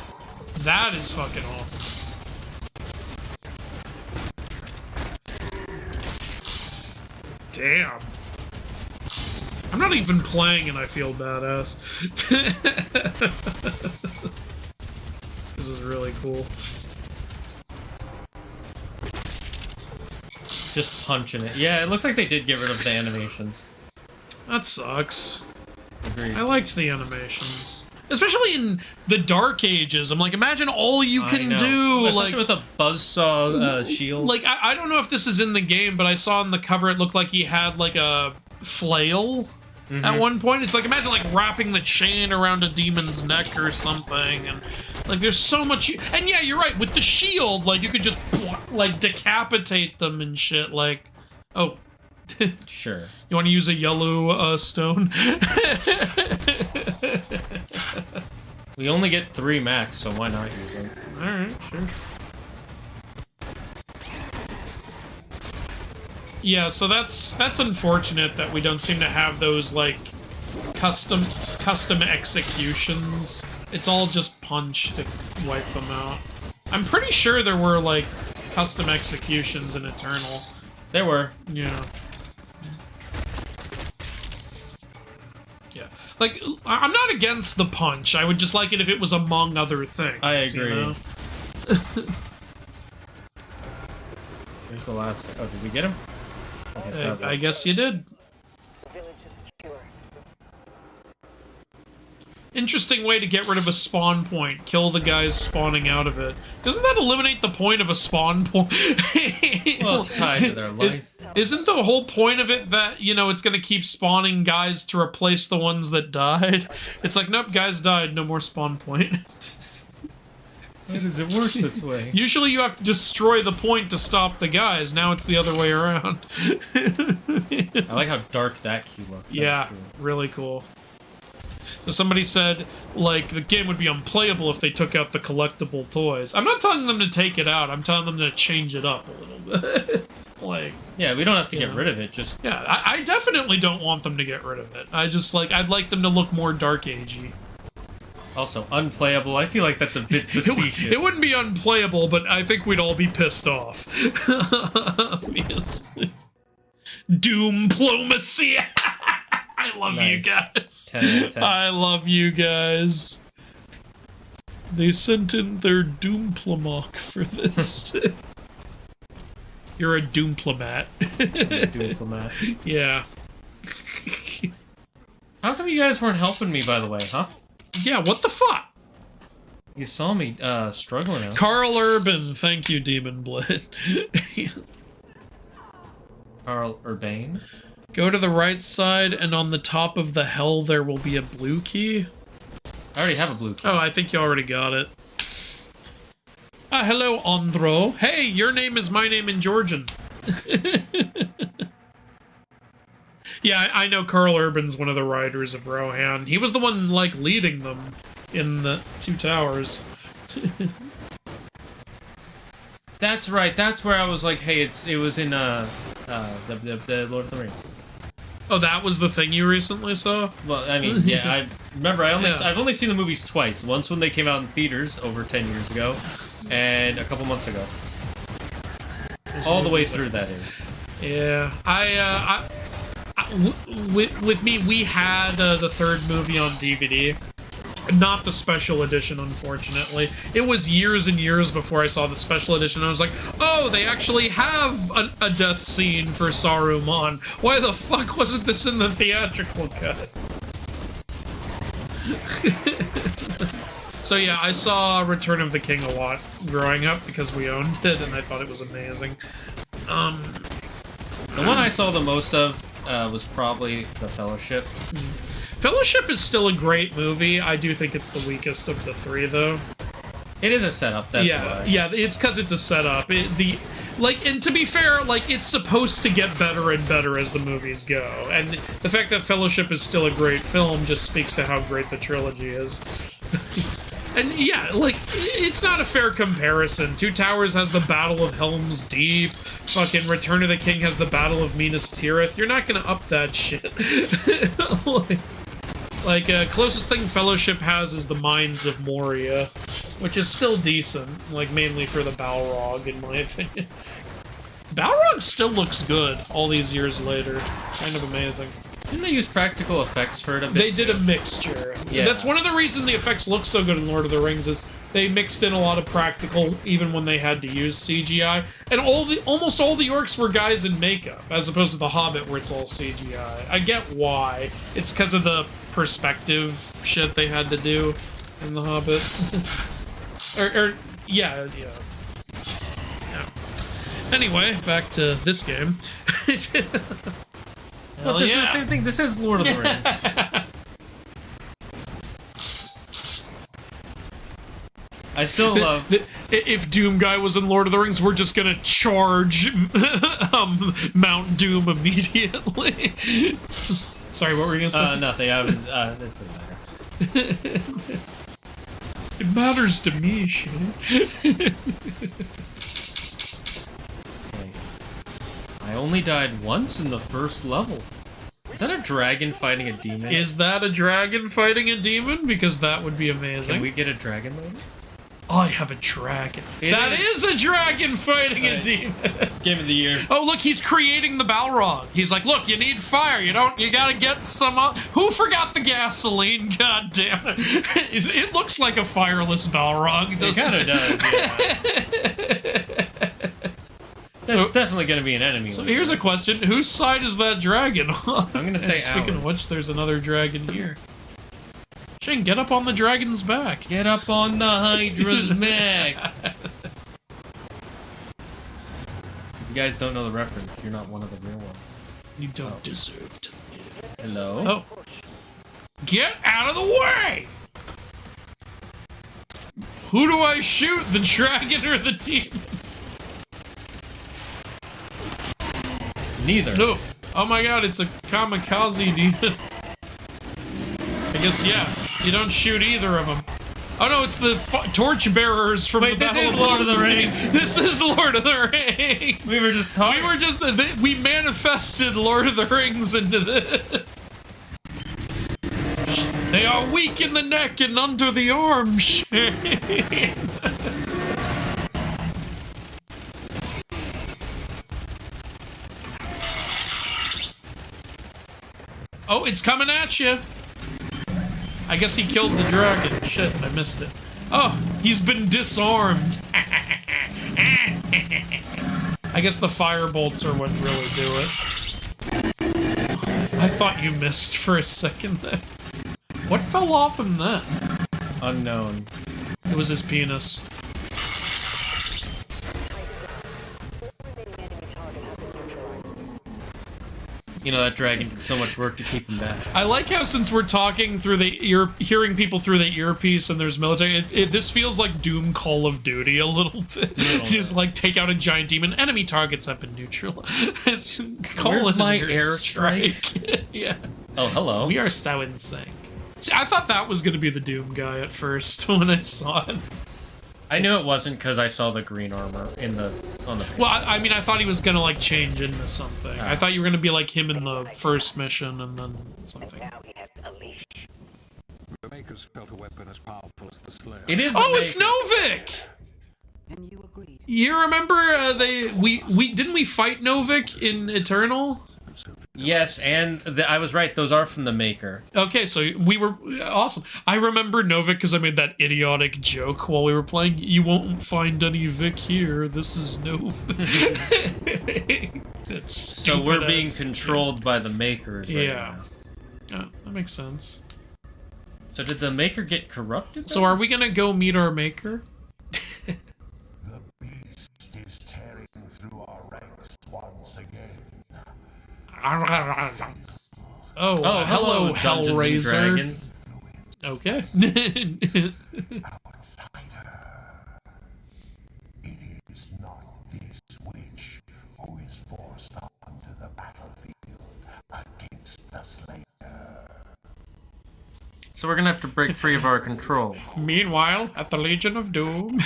[SPEAKER 2] That is fucking awesome. Damn. I'm not even playing and I feel badass. This is really cool.
[SPEAKER 1] Just punching it. Yeah, it looks like they did get rid of the animations.
[SPEAKER 2] That sucks.
[SPEAKER 1] Agreed.
[SPEAKER 2] I liked the animations. Especially in the Dark Ages. I'm like, imagine all you can do.
[SPEAKER 1] Especially with a buzzsaw shield.
[SPEAKER 2] Like, I don't know if this is in the game, but I saw on the cover it looked like he had, like, a flail at one point. It's like, imagine, like, wrapping the chain around a demon's neck or something. And, like, there's so much... And, yeah, you're right. With the shield, like, you could just, like, decapitate them and shit. Like, oh...
[SPEAKER 1] Sure.
[SPEAKER 2] You want to use a yellow stone?
[SPEAKER 1] We only get 3 max, so why not use them?
[SPEAKER 2] Alright, sure. Yeah, so that's unfortunate that we don't seem to have those, like, custom executions. It's all just punch to wipe them out. I'm pretty sure there were, like, custom executions in Eternal.
[SPEAKER 1] There were.
[SPEAKER 2] Yeah. Yeah. Like, I'm not against the punch. I would just like it if it was among other things.
[SPEAKER 1] I agree.
[SPEAKER 2] You know?
[SPEAKER 1] Here's the last... Oh, did we get him? Okay,
[SPEAKER 2] I guess you did.
[SPEAKER 4] The village is secure.
[SPEAKER 2] Interesting way to get rid of a spawn point. Kill the guys spawning out of it. Doesn't that eliminate the point of a spawn point?
[SPEAKER 1] Well, it's tied to their life.
[SPEAKER 2] Isn't the whole point of it that, you know, it's going to keep spawning guys to replace the ones that died? It's like, nope, guys died, no more spawn point.
[SPEAKER 1] Why does it work this way?
[SPEAKER 2] Usually you have to destroy the point to stop the guys. Now it's the other way around.
[SPEAKER 1] I like how dark that key looks.
[SPEAKER 2] Yeah,
[SPEAKER 1] cool.
[SPEAKER 2] really cool. So somebody said, like, the game would be unplayable if they took out the collectible toys. I'm not telling them to take it out. I'm telling them to change it up a little bit. Like...
[SPEAKER 1] Yeah, we don't have to get rid of it, just...
[SPEAKER 2] Yeah, I definitely don't want them to get rid of it. I'd like them to look more Dark Agey.
[SPEAKER 1] Also, unplayable. I feel like that's a bit facetious.
[SPEAKER 2] It wouldn't be unplayable, but I think we'd all be pissed off. Obviously. Doomplomacy! I love you guys.
[SPEAKER 1] 10 out of 10.
[SPEAKER 2] I love you guys. They sent in their Doomplomock for this. You're a Doomplomat.
[SPEAKER 1] Doomplomat.
[SPEAKER 2] Yeah.
[SPEAKER 1] How come you guys weren't helping me, by the way, huh?
[SPEAKER 2] Yeah, what the fuck?
[SPEAKER 1] You saw me struggling out.
[SPEAKER 2] Carl Urban, thank you, Demon Blade.
[SPEAKER 1] Carl Urbane?
[SPEAKER 2] Go to the right side, and on the top of the hell there will be a blue key.
[SPEAKER 1] I already have a blue key.
[SPEAKER 2] Oh, I think you already got it. Hello, Andro. Hey, your name is my name in Georgian. Yeah, I know Carl Urban's one of the riders of Rohan. He was the one, like, leading them in the Two Towers.
[SPEAKER 1] That's right. That's where I was like, hey, it was in the Lord of the Rings.
[SPEAKER 2] Oh, that was the thing you recently saw?
[SPEAKER 1] Well, I mean, yeah, I remember.
[SPEAKER 2] Yeah.
[SPEAKER 1] I've only seen the movies twice. Once when they came out in theaters over 10 years ago, and a couple months ago. All the way through, that is.
[SPEAKER 2] Yeah, with me, we had the third movie on DVD. Not the special edition, unfortunately. It was years and years before I saw the special edition. I was like, oh, they actually have a death scene for Saruman. Why the fuck wasn't this in the theatrical cut? So yeah, I saw Return of the King a lot growing up because we owned it, and I thought it was amazing.
[SPEAKER 1] The one I saw the most of was probably The Fellowship.
[SPEAKER 2] Fellowship is still a great movie. I do think it's the weakest of the three, though.
[SPEAKER 1] It is a setup, that's why.
[SPEAKER 2] Yeah, it's because it's a setup. And to be fair, like, it's supposed to get better and better as the movies go. And the fact that Fellowship is still a great film just speaks to how great the trilogy is. And yeah, like, it's not a fair comparison. Two Towers has the Battle of Helm's Deep. Fucking Return of the King has the Battle of Minas Tirith. You're not gonna up that shit. Closest thing Fellowship has is the Mines of Moria, which is still decent, like, mainly for the Balrog, in my opinion. Balrog still looks good all these years later. Kind of amazing.
[SPEAKER 1] Didn't they use practical effects for it a bit?
[SPEAKER 2] They did a mixture.
[SPEAKER 1] Yeah.
[SPEAKER 2] That's one of the reasons the effects look so good in Lord of the Rings is they mixed in a lot of practical, even when they had to use CGI. And almost all the orcs were guys in makeup, as opposed to The Hobbit, where it's all CGI. I get why. It's because of the perspective shit they had to do in The Hobbit. Yeah. Anyway, back to this game.
[SPEAKER 1] Well, this is the same thing. This is Lord of the Rings. I still love...
[SPEAKER 2] If Doom Guy was in Lord of the Rings, we're just gonna charge Mount Doom immediately. Sorry, what were you gonna say?
[SPEAKER 1] Nothing. I was... That doesn't matter.
[SPEAKER 2] It matters to me, shit.
[SPEAKER 1] I only died once in the first level. Is that a dragon fighting a demon?
[SPEAKER 2] Is that a dragon fighting a demon? Because that would be amazing.
[SPEAKER 1] Can we get a dragon later?
[SPEAKER 2] I have a dragon. That is a dragon fighting a demon.
[SPEAKER 1] Game of the year.
[SPEAKER 2] Oh, look, he's creating the Balrog. He's like, look, you need fire. You gotta get some... Who forgot the gasoline? God damn it. It looks like a fireless Balrog, doesn't it?
[SPEAKER 1] It kind of does, yeah. That's definitely going to be an enemy.
[SPEAKER 2] So here's a question. Whose side is that dragon on?
[SPEAKER 1] I'm going to say
[SPEAKER 2] Speaking of which, there's another dragon here. Shane, get up on the dragon's back.
[SPEAKER 1] Get up on the Hydra's back. You guys don't know the reference. You're not one of the real ones.
[SPEAKER 2] You don't deserve to live.
[SPEAKER 1] Hello?
[SPEAKER 2] Oh. Get out of the way! Who do I shoot, the dragon or the demon?
[SPEAKER 1] Neither.
[SPEAKER 2] No. Oh my god, it's a kamikaze demon. I guess, yeah. You don't shoot either of them. Oh no, it's the torchbearers from the Battle of
[SPEAKER 1] Lord of the Rings.
[SPEAKER 2] This is Lord of the Rings.
[SPEAKER 1] We were just talking.
[SPEAKER 2] We manifested Lord of the Rings into this. They are weak in the neck and under the arm. Oh, it's coming at you. I guess he killed the dragon. Shit, I missed it. Oh, he's been disarmed. I guess the fire bolts are what really do it. I thought you missed for a second there. What fell off him then?
[SPEAKER 1] Unknown.
[SPEAKER 2] It was his penis.
[SPEAKER 1] You know, that dragon did so much work to keep him back.
[SPEAKER 2] I like how since we're talking through the hearing people through the earpiece and there's military, this feels like Doom Call of Duty a little bit. Just like take out a giant demon. Enemy targets have been neutralized.
[SPEAKER 1] Where's my airstrike?
[SPEAKER 2] Yeah.
[SPEAKER 1] Oh, hello.
[SPEAKER 2] We are so in sync. See, I thought that was going to be the Doom guy at first when I saw it.
[SPEAKER 1] I knew it wasn't because I saw the green armor on the.
[SPEAKER 2] Well, I mean, I thought he was gonna like change into something. I thought you were gonna be like him in the first mission and then something.
[SPEAKER 4] Now he has a leash.
[SPEAKER 5] The Makers felt a weapon as powerful as the Slayer.
[SPEAKER 1] It is.
[SPEAKER 2] It's Novik.
[SPEAKER 3] And you agreed.
[SPEAKER 2] You remember we didn't we fight Novik in Eternal?
[SPEAKER 1] Yes, and I was right. Those are from the Maker.
[SPEAKER 2] Okay, so we were awesome. I remember Novik because I made that idiotic joke while we were playing. You won't find any Vic here. This is Novik. That's
[SPEAKER 1] So we're being controlled by the Makers. Right
[SPEAKER 2] Yeah.
[SPEAKER 1] now.
[SPEAKER 2] Yeah, that makes sense.
[SPEAKER 1] So did the Maker get corrupted?
[SPEAKER 2] So are we gonna go meet our Maker?
[SPEAKER 5] The beast is tearing through our ranks once again.
[SPEAKER 2] Oh, hello,
[SPEAKER 1] Dungeons and
[SPEAKER 2] Hellraiser.
[SPEAKER 1] Dragons.
[SPEAKER 2] Okay.
[SPEAKER 5] Outsider. It is not this witch who is forced onto the battlefield against the Slayer.
[SPEAKER 1] So we're gonna have to break free of our control.
[SPEAKER 2] Meanwhile, at the Legion of Doom.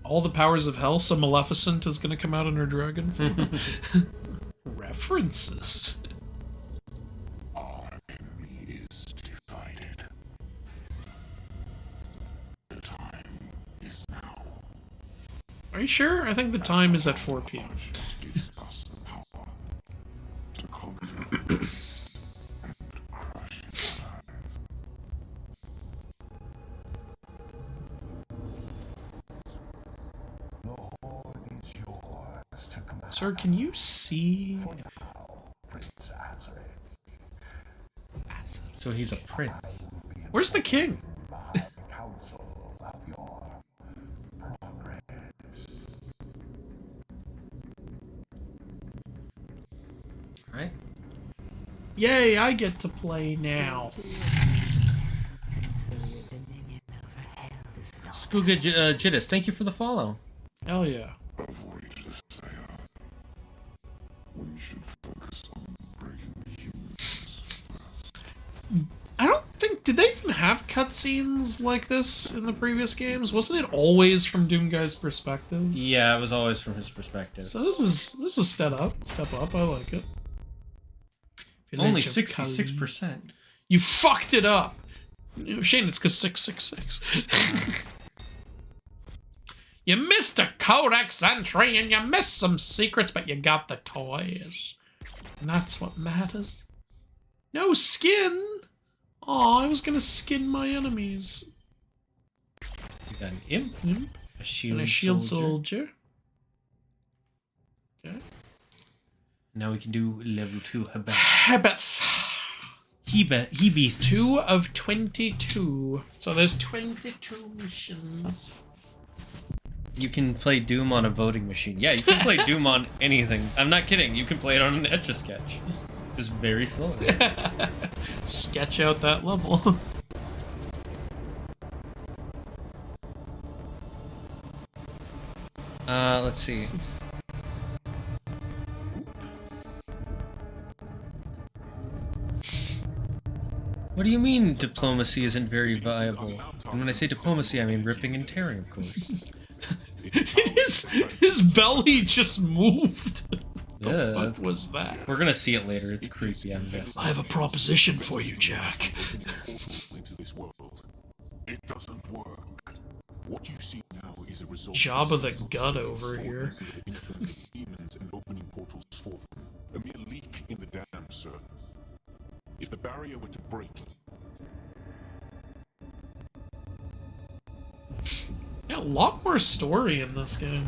[SPEAKER 2] All the powers of hell, so Maleficent is gonna come out in her dragon form. References.
[SPEAKER 5] Our enemy is divided. The time is now.
[SPEAKER 2] Are you sure? I think the time is at 4 p.m.
[SPEAKER 5] Gives us the power to conquer and crush it. The horde is yours to command.
[SPEAKER 2] Sir, can you see?
[SPEAKER 5] For now, Prince Azaric.
[SPEAKER 1] So he's a prince.
[SPEAKER 2] Where's the king?
[SPEAKER 5] My counsel of your progress.
[SPEAKER 1] Right?
[SPEAKER 2] Yay, I get to play now.
[SPEAKER 3] And so your dominion over hell is lost.
[SPEAKER 1] Skooga Jiddis, thank you for the follow.
[SPEAKER 2] Hell yeah.
[SPEAKER 5] Avoid the Slayer. We should focus on breaking the humans.
[SPEAKER 2] I don't think, did they even have cutscenes like this in the previous games? Wasn't it always from Doom Guy's perspective?
[SPEAKER 1] Yeah, it was always from his perspective.
[SPEAKER 2] So this is step up, I like it.
[SPEAKER 1] Only
[SPEAKER 2] Village of
[SPEAKER 1] 66%.
[SPEAKER 2] You fucked it up. Shane, it's because 666. You missed a codex entry and you missed some secrets, but you got the toys. And that's what matters. No skin. Aw, I was gonna skin my enemies.
[SPEAKER 1] You got an imp, a shield,
[SPEAKER 2] And a shield
[SPEAKER 1] soldier.
[SPEAKER 2] soldier. Okay.
[SPEAKER 1] Now we can do level 2 Hebeth.
[SPEAKER 2] Hebeth.
[SPEAKER 1] Hebeth.
[SPEAKER 2] 2 of 22. So there's 22 missions.
[SPEAKER 1] You can play Doom on a voting machine. Yeah, you can play Doom on anything. I'm not kidding. You can play it on an Etch-a-Sketch. Just very slowly.
[SPEAKER 2] Sketch out that level.
[SPEAKER 1] Let's see. What do you mean diplomacy isn't very viable? And when I say diplomacy, I mean ripping and tearing, of course.
[SPEAKER 2] his belly just moved.
[SPEAKER 1] Yeah,
[SPEAKER 2] What was that?
[SPEAKER 1] we're gonna see it later. It's creepy, I'm guessing.
[SPEAKER 2] I have a proposition for you, Jack.
[SPEAKER 5] Into this world. It doesn't work. What you see now is a result
[SPEAKER 2] Jabba the Gut over here.
[SPEAKER 5] demons and opening portals for them. A mere leak in the dam, sir. If the barrier were to break,
[SPEAKER 2] Yeah, a lot more story in this game.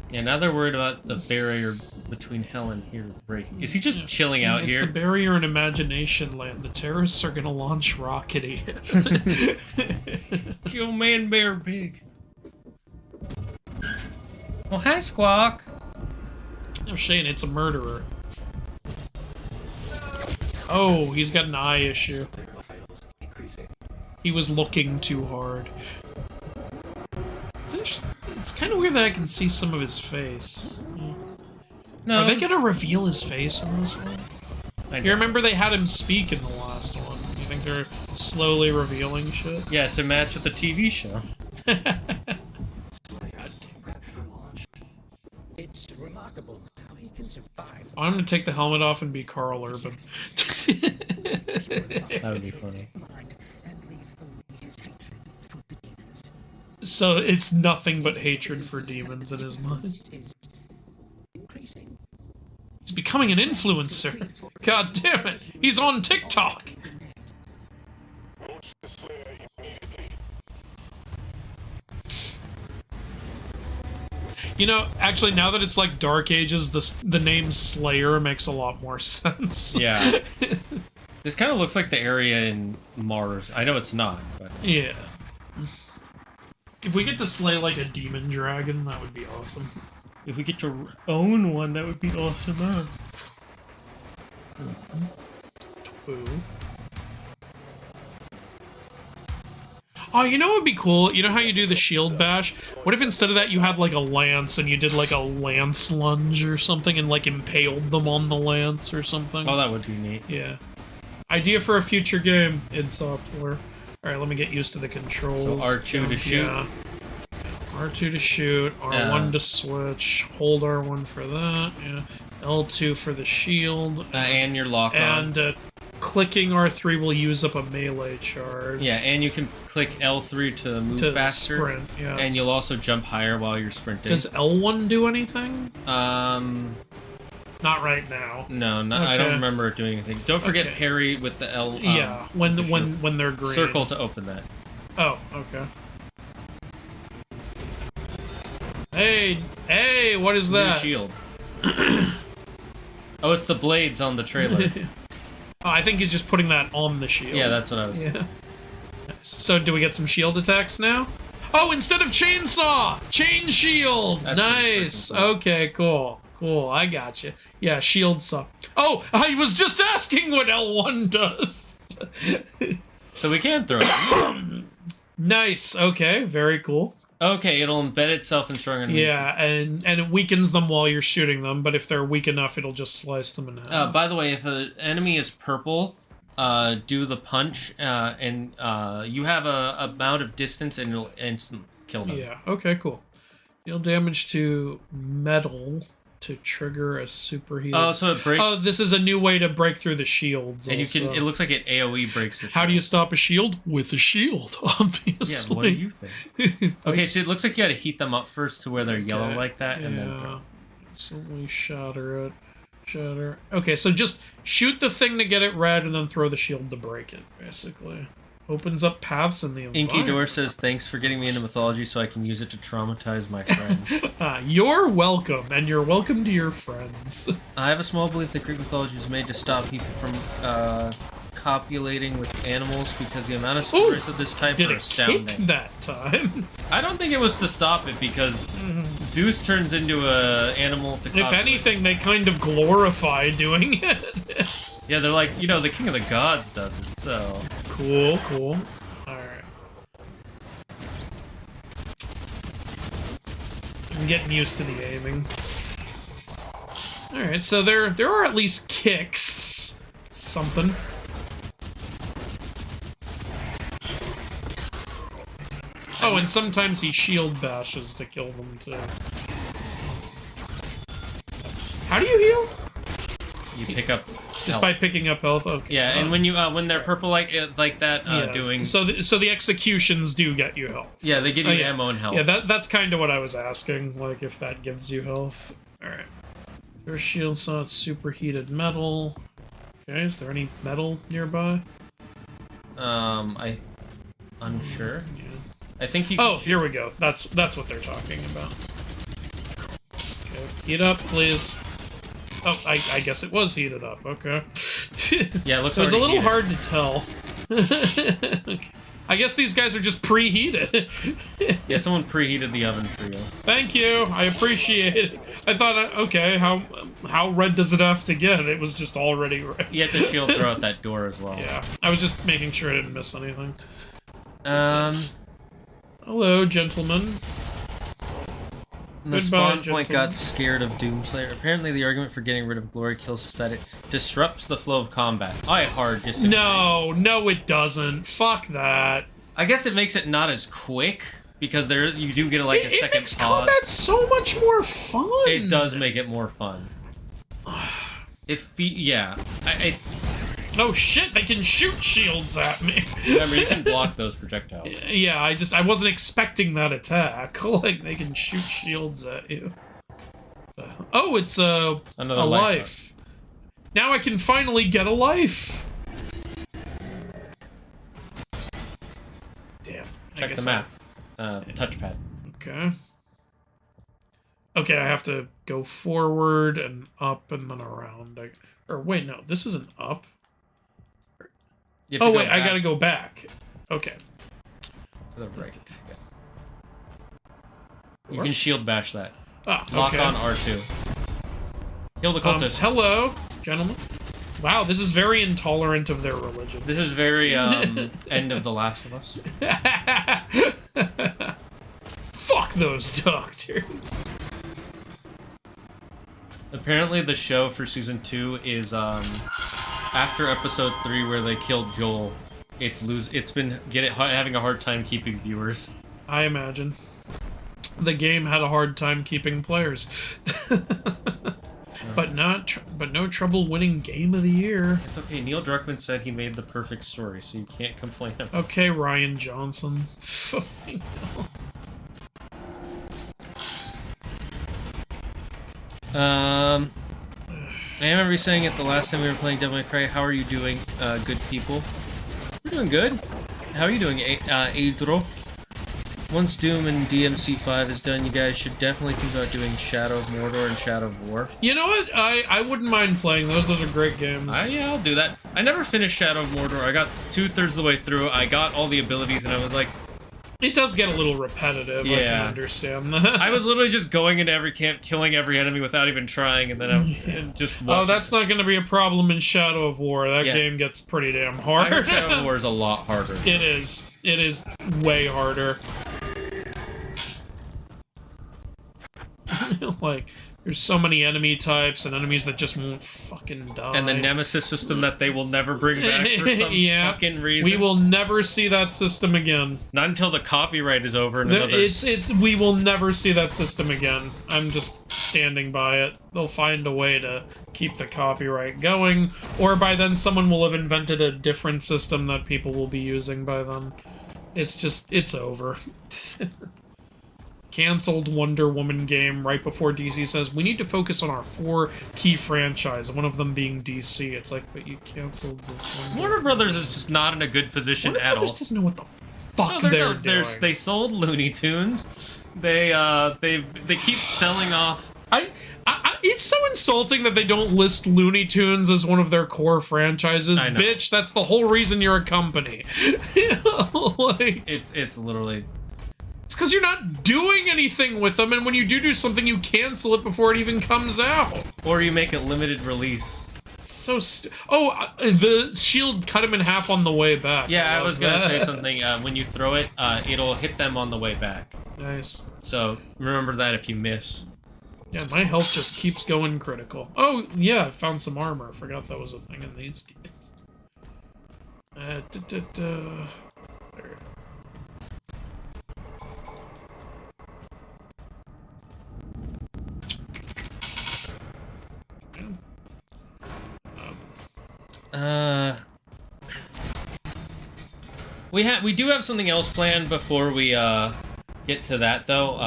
[SPEAKER 1] Yeah, now they're worried about the barrier between hell and here breaking. Is he just chilling out
[SPEAKER 2] It's
[SPEAKER 1] here?
[SPEAKER 2] the barrier in Imagination Land. The terrorists are gonna launch rockety.
[SPEAKER 1] Kill man, bear, pig. Oh, hi, Squawk.
[SPEAKER 2] Oh, Shane, it's a murderer. Oh, he's got an eye issue. He was looking too hard. It's interesting. It's kind of weird that I can see some of his face.
[SPEAKER 1] No.
[SPEAKER 2] Are they gonna reveal his face in this one? You remember they had him speak in the last one. You think they're slowly revealing shit?
[SPEAKER 1] Yeah, to match with the TV show.
[SPEAKER 3] It's remarkable how he can survive.
[SPEAKER 2] I'm gonna take the helmet off and be Carl Urban.
[SPEAKER 1] That would be funny.
[SPEAKER 3] Mind and leave only his hatred for the demons.
[SPEAKER 2] So it's nothing but hatred for demons in his mind.
[SPEAKER 3] Is increasing.
[SPEAKER 2] He's becoming an influencer. God damn it! He's on TikTok! You know, actually, now that it's like Dark Ages, the name Slayer makes a lot more sense.
[SPEAKER 1] Yeah. This kind of looks like the area in Mars. I know it's not, but...
[SPEAKER 2] Yeah. If we get to slay like a demon dragon, that would be awesome.
[SPEAKER 1] If we get to own one, that would be awesome, huh?
[SPEAKER 2] Ooh. Oh, you know what would be cool? You know how you do the shield bash? What if instead of that you had like a lance and you did like a lance lunge or something and like impaled them on the lance or something?
[SPEAKER 1] Oh, that would be neat.
[SPEAKER 2] Yeah. Idea for a future game in software. Alright, let me get used to the controls.
[SPEAKER 1] So R2 to shoot.
[SPEAKER 2] Yeah. R2 to shoot, R1 to switch, hold R1 for that, yeah. L2 for the shield.
[SPEAKER 1] And your lock on.
[SPEAKER 2] And clicking R3 will use up a melee charge.
[SPEAKER 1] Yeah, and you can click L3 to move faster.
[SPEAKER 2] Sprint, yeah.
[SPEAKER 1] And you'll also jump higher while you're sprinting.
[SPEAKER 2] Does L1 do anything?
[SPEAKER 1] Not
[SPEAKER 2] right now.
[SPEAKER 1] No, not,
[SPEAKER 2] Okay.
[SPEAKER 1] I don't remember it doing anything. Don't forget parry with the L.
[SPEAKER 2] Yeah, when they're green.
[SPEAKER 1] Circle to open that.
[SPEAKER 2] Oh, okay. Hey, what is that?
[SPEAKER 1] New shield. Oh, it's the blades on the trailer.
[SPEAKER 2] Oh, I think he's just putting that on the shield.
[SPEAKER 1] Yeah, that's what I was.
[SPEAKER 2] Yeah. So, do we get some shield attacks now? Oh, instead of chainsaw, chain shield.
[SPEAKER 1] That's
[SPEAKER 2] Nice.
[SPEAKER 1] pretty cool.
[SPEAKER 2] Okay, cool. Cool. I got you. Yeah, shield saw. Oh, I was just asking what L1 does.
[SPEAKER 1] So we can throw it.
[SPEAKER 2] Nice. Okay, very cool.
[SPEAKER 1] Okay, it'll embed itself in strong enemies.
[SPEAKER 2] Yeah, and it weakens them while you're shooting them, but if they're weak enough, it'll just slice them in half.
[SPEAKER 1] By the way, if an enemy is purple, do the punch, and you have a amount of distance, and it'll instant kill them.
[SPEAKER 2] Yeah, okay, cool. Deal damage to metal to trigger a superheated...
[SPEAKER 1] Oh, so it breaks...
[SPEAKER 2] Oh, this is a new way to break through the shields.
[SPEAKER 1] And
[SPEAKER 2] also.
[SPEAKER 1] you can... It looks like it AoE breaks the shield.
[SPEAKER 2] How do you stop a shield? With a shield, obviously.
[SPEAKER 1] Yeah, what do you think? Okay, so it looks like you gotta heat them up first to where they're yellow like that, and then throw.
[SPEAKER 2] Instantly shatter it. Shatter. Okay, so just shoot the thing to get it red, and then throw the shield to break it, basically. Opens up paths in the environment.
[SPEAKER 1] Inky Door says, thanks for getting me into mythology so I can use it to traumatize my friends.
[SPEAKER 2] You're welcome, and you're welcome to your friends.
[SPEAKER 1] I have a small belief that Greek mythology was made to stop people from copulating with animals because the amount of stories of this type
[SPEAKER 2] Did
[SPEAKER 1] are
[SPEAKER 2] it
[SPEAKER 1] astounding.
[SPEAKER 2] kick that time?
[SPEAKER 1] I don't think it was to stop it because Zeus turns into a animal to copulate.
[SPEAKER 2] If anything, they kind of glorify doing it.
[SPEAKER 1] Yeah, they're like, you know, the king of the gods does it, so...
[SPEAKER 2] Cool, cool. Alright. I'm getting used to the aiming. Alright, so there are at least kicks. Something. Oh, and sometimes he shield bashes to kill them, too. How do you heal?
[SPEAKER 1] You pick up
[SPEAKER 2] Just
[SPEAKER 1] health.
[SPEAKER 2] by picking up health? Okay.
[SPEAKER 1] Yeah, and when you when they're purple like that,
[SPEAKER 2] Yes.
[SPEAKER 1] doing...
[SPEAKER 2] So the executions do get you health.
[SPEAKER 1] Yeah, they give you
[SPEAKER 2] yeah.
[SPEAKER 1] ammo and health.
[SPEAKER 2] Yeah, that's kind of what I was asking, like, if that gives you health. Alright. First shield saw it's superheated metal. Okay, is there any metal nearby?
[SPEAKER 1] I'm unsure.
[SPEAKER 2] Yeah.
[SPEAKER 1] I think you
[SPEAKER 2] Oh, here we go. That's what they're talking about. Okay, heat up, please. Oh, I guess it was heated up, okay.
[SPEAKER 1] Yeah, it looks
[SPEAKER 2] It was a
[SPEAKER 1] already
[SPEAKER 2] little
[SPEAKER 1] heated.
[SPEAKER 2] hard to tell. Okay. I guess these guys are just preheated.
[SPEAKER 1] Yeah, someone preheated the oven for you.
[SPEAKER 2] Thank you. I appreciate it. I thought, okay, how red does it have to get? It was just already red.
[SPEAKER 1] You have to shield throw out that door as well.
[SPEAKER 2] Yeah, I was just making sure I didn't miss anything.
[SPEAKER 1] Hello,
[SPEAKER 2] gentlemen.
[SPEAKER 1] The
[SPEAKER 2] Goodbye,
[SPEAKER 1] spawn point
[SPEAKER 2] gentlemen.
[SPEAKER 1] got scared of Doomslayer. Apparently, the argument for getting rid of glory kills is that it disrupts the flow of combat. I hard disagree.
[SPEAKER 2] No, it doesn't. Fuck that.
[SPEAKER 1] I guess it makes it not as quick because you do get a
[SPEAKER 2] It
[SPEAKER 1] second
[SPEAKER 2] makes
[SPEAKER 1] pause.
[SPEAKER 2] combat so much more fun.
[SPEAKER 1] It does make it more fun. Yeah,
[SPEAKER 2] Oh shit, they can shoot shields at me.
[SPEAKER 1] remember you can block those projectiles.
[SPEAKER 2] Yeah, I wasn't expecting that attack. Like, they can shoot shields at you. Oh, it's a
[SPEAKER 1] Another
[SPEAKER 2] life. Now I can finally get a life. Damn.
[SPEAKER 1] Check the map. Touchpad.
[SPEAKER 2] Okay. Okay, I have to go forward and up and then around. Or wait, no, this isn't up.
[SPEAKER 1] You have
[SPEAKER 2] Oh
[SPEAKER 1] to
[SPEAKER 2] wait,
[SPEAKER 1] go
[SPEAKER 2] I
[SPEAKER 1] back
[SPEAKER 2] gotta go back. Okay.
[SPEAKER 1] to the right. You can shield bash that.
[SPEAKER 2] Ah,
[SPEAKER 1] Lock
[SPEAKER 2] okay.
[SPEAKER 1] on R2. Kill the cultist.
[SPEAKER 2] Hello, gentlemen. Wow, this is very intolerant of their religion.
[SPEAKER 1] This is very end of The Last of Us.
[SPEAKER 2] Fuck those doctors.
[SPEAKER 1] Apparently, the show for season 2 is after episode 3, where they killed Joel. It's been having a hard time keeping viewers.
[SPEAKER 2] I imagine. The game had a hard time keeping players. but no trouble winning Game of the Year.
[SPEAKER 1] It's okay. Neil Druckmann said he made the perfect story, so you can't complain about it.
[SPEAKER 2] Okay, Ryan Johnson. Fucking hell.
[SPEAKER 1] I remember saying it the last time we were playing Devil May Cry. How are you doing, good people? We're doing good. How are you doing, Adro? Once Doom and DMC5 is done, you guys should definitely think about doing Shadow of Mordor and Shadow of War.
[SPEAKER 2] You know what? I wouldn't mind playing those. Those are great games.
[SPEAKER 1] Yeah, I'll do that. I never finished Shadow of Mordor. I got 2/3 of the way through. I got all the abilities, and I was like...
[SPEAKER 2] It does get a little repetitive. I
[SPEAKER 1] Yeah.
[SPEAKER 2] can understand that.
[SPEAKER 1] I was literally just going into every camp, killing every enemy without even trying, and then I'm just watching.
[SPEAKER 2] Oh, that's not going to be a problem in Shadow of War. That
[SPEAKER 1] Yeah.
[SPEAKER 2] game gets pretty damn
[SPEAKER 1] I
[SPEAKER 2] hard.
[SPEAKER 1] heard Shadow of War is a lot harder.
[SPEAKER 2] It is. It is way harder. Like, there's so many enemy types and enemies that just won't fucking die.
[SPEAKER 1] And the Nemesis system that they will never bring back for some
[SPEAKER 2] Yeah.
[SPEAKER 1] fucking reason.
[SPEAKER 2] We will never see that system again.
[SPEAKER 1] Not until the copyright is over in another...
[SPEAKER 2] We will never see that system again. I'm just standing by it. They'll find a way to keep the copyright going, or by then someone will have invented a different system that people will be using by then. It's over. Cancelled Wonder Woman game right before DC says, we need to focus on our 4 key franchise, one of them being DC. It's like, but you canceled this one.
[SPEAKER 1] Warner Brothers is just not in a good position
[SPEAKER 2] Warner
[SPEAKER 1] at all.
[SPEAKER 2] Brothers doesn't know what the fuck
[SPEAKER 1] No,
[SPEAKER 2] they're doing.
[SPEAKER 1] They sold Looney Tunes. They keep selling off...
[SPEAKER 2] It's so insulting that they don't list Looney Tunes as one of their core franchises.
[SPEAKER 1] I know.
[SPEAKER 2] Bitch, that's the whole reason you're a company. Like,
[SPEAKER 1] It's literally...
[SPEAKER 2] it's because you're not doing anything with them, and when you do something, you cancel it before it even comes out.
[SPEAKER 1] Or you make it limited release.
[SPEAKER 2] It's so the shield cut him in half on the way back.
[SPEAKER 1] Yeah, I was gonna
[SPEAKER 2] that.
[SPEAKER 1] say something. When you throw it, it'll hit them on the way back.
[SPEAKER 2] Nice.
[SPEAKER 1] So remember that if you miss.
[SPEAKER 2] Yeah, my health just keeps going critical. Oh, yeah, I found some armor. I forgot that was a thing in these games. There.
[SPEAKER 1] We do have something else planned before we get to that though.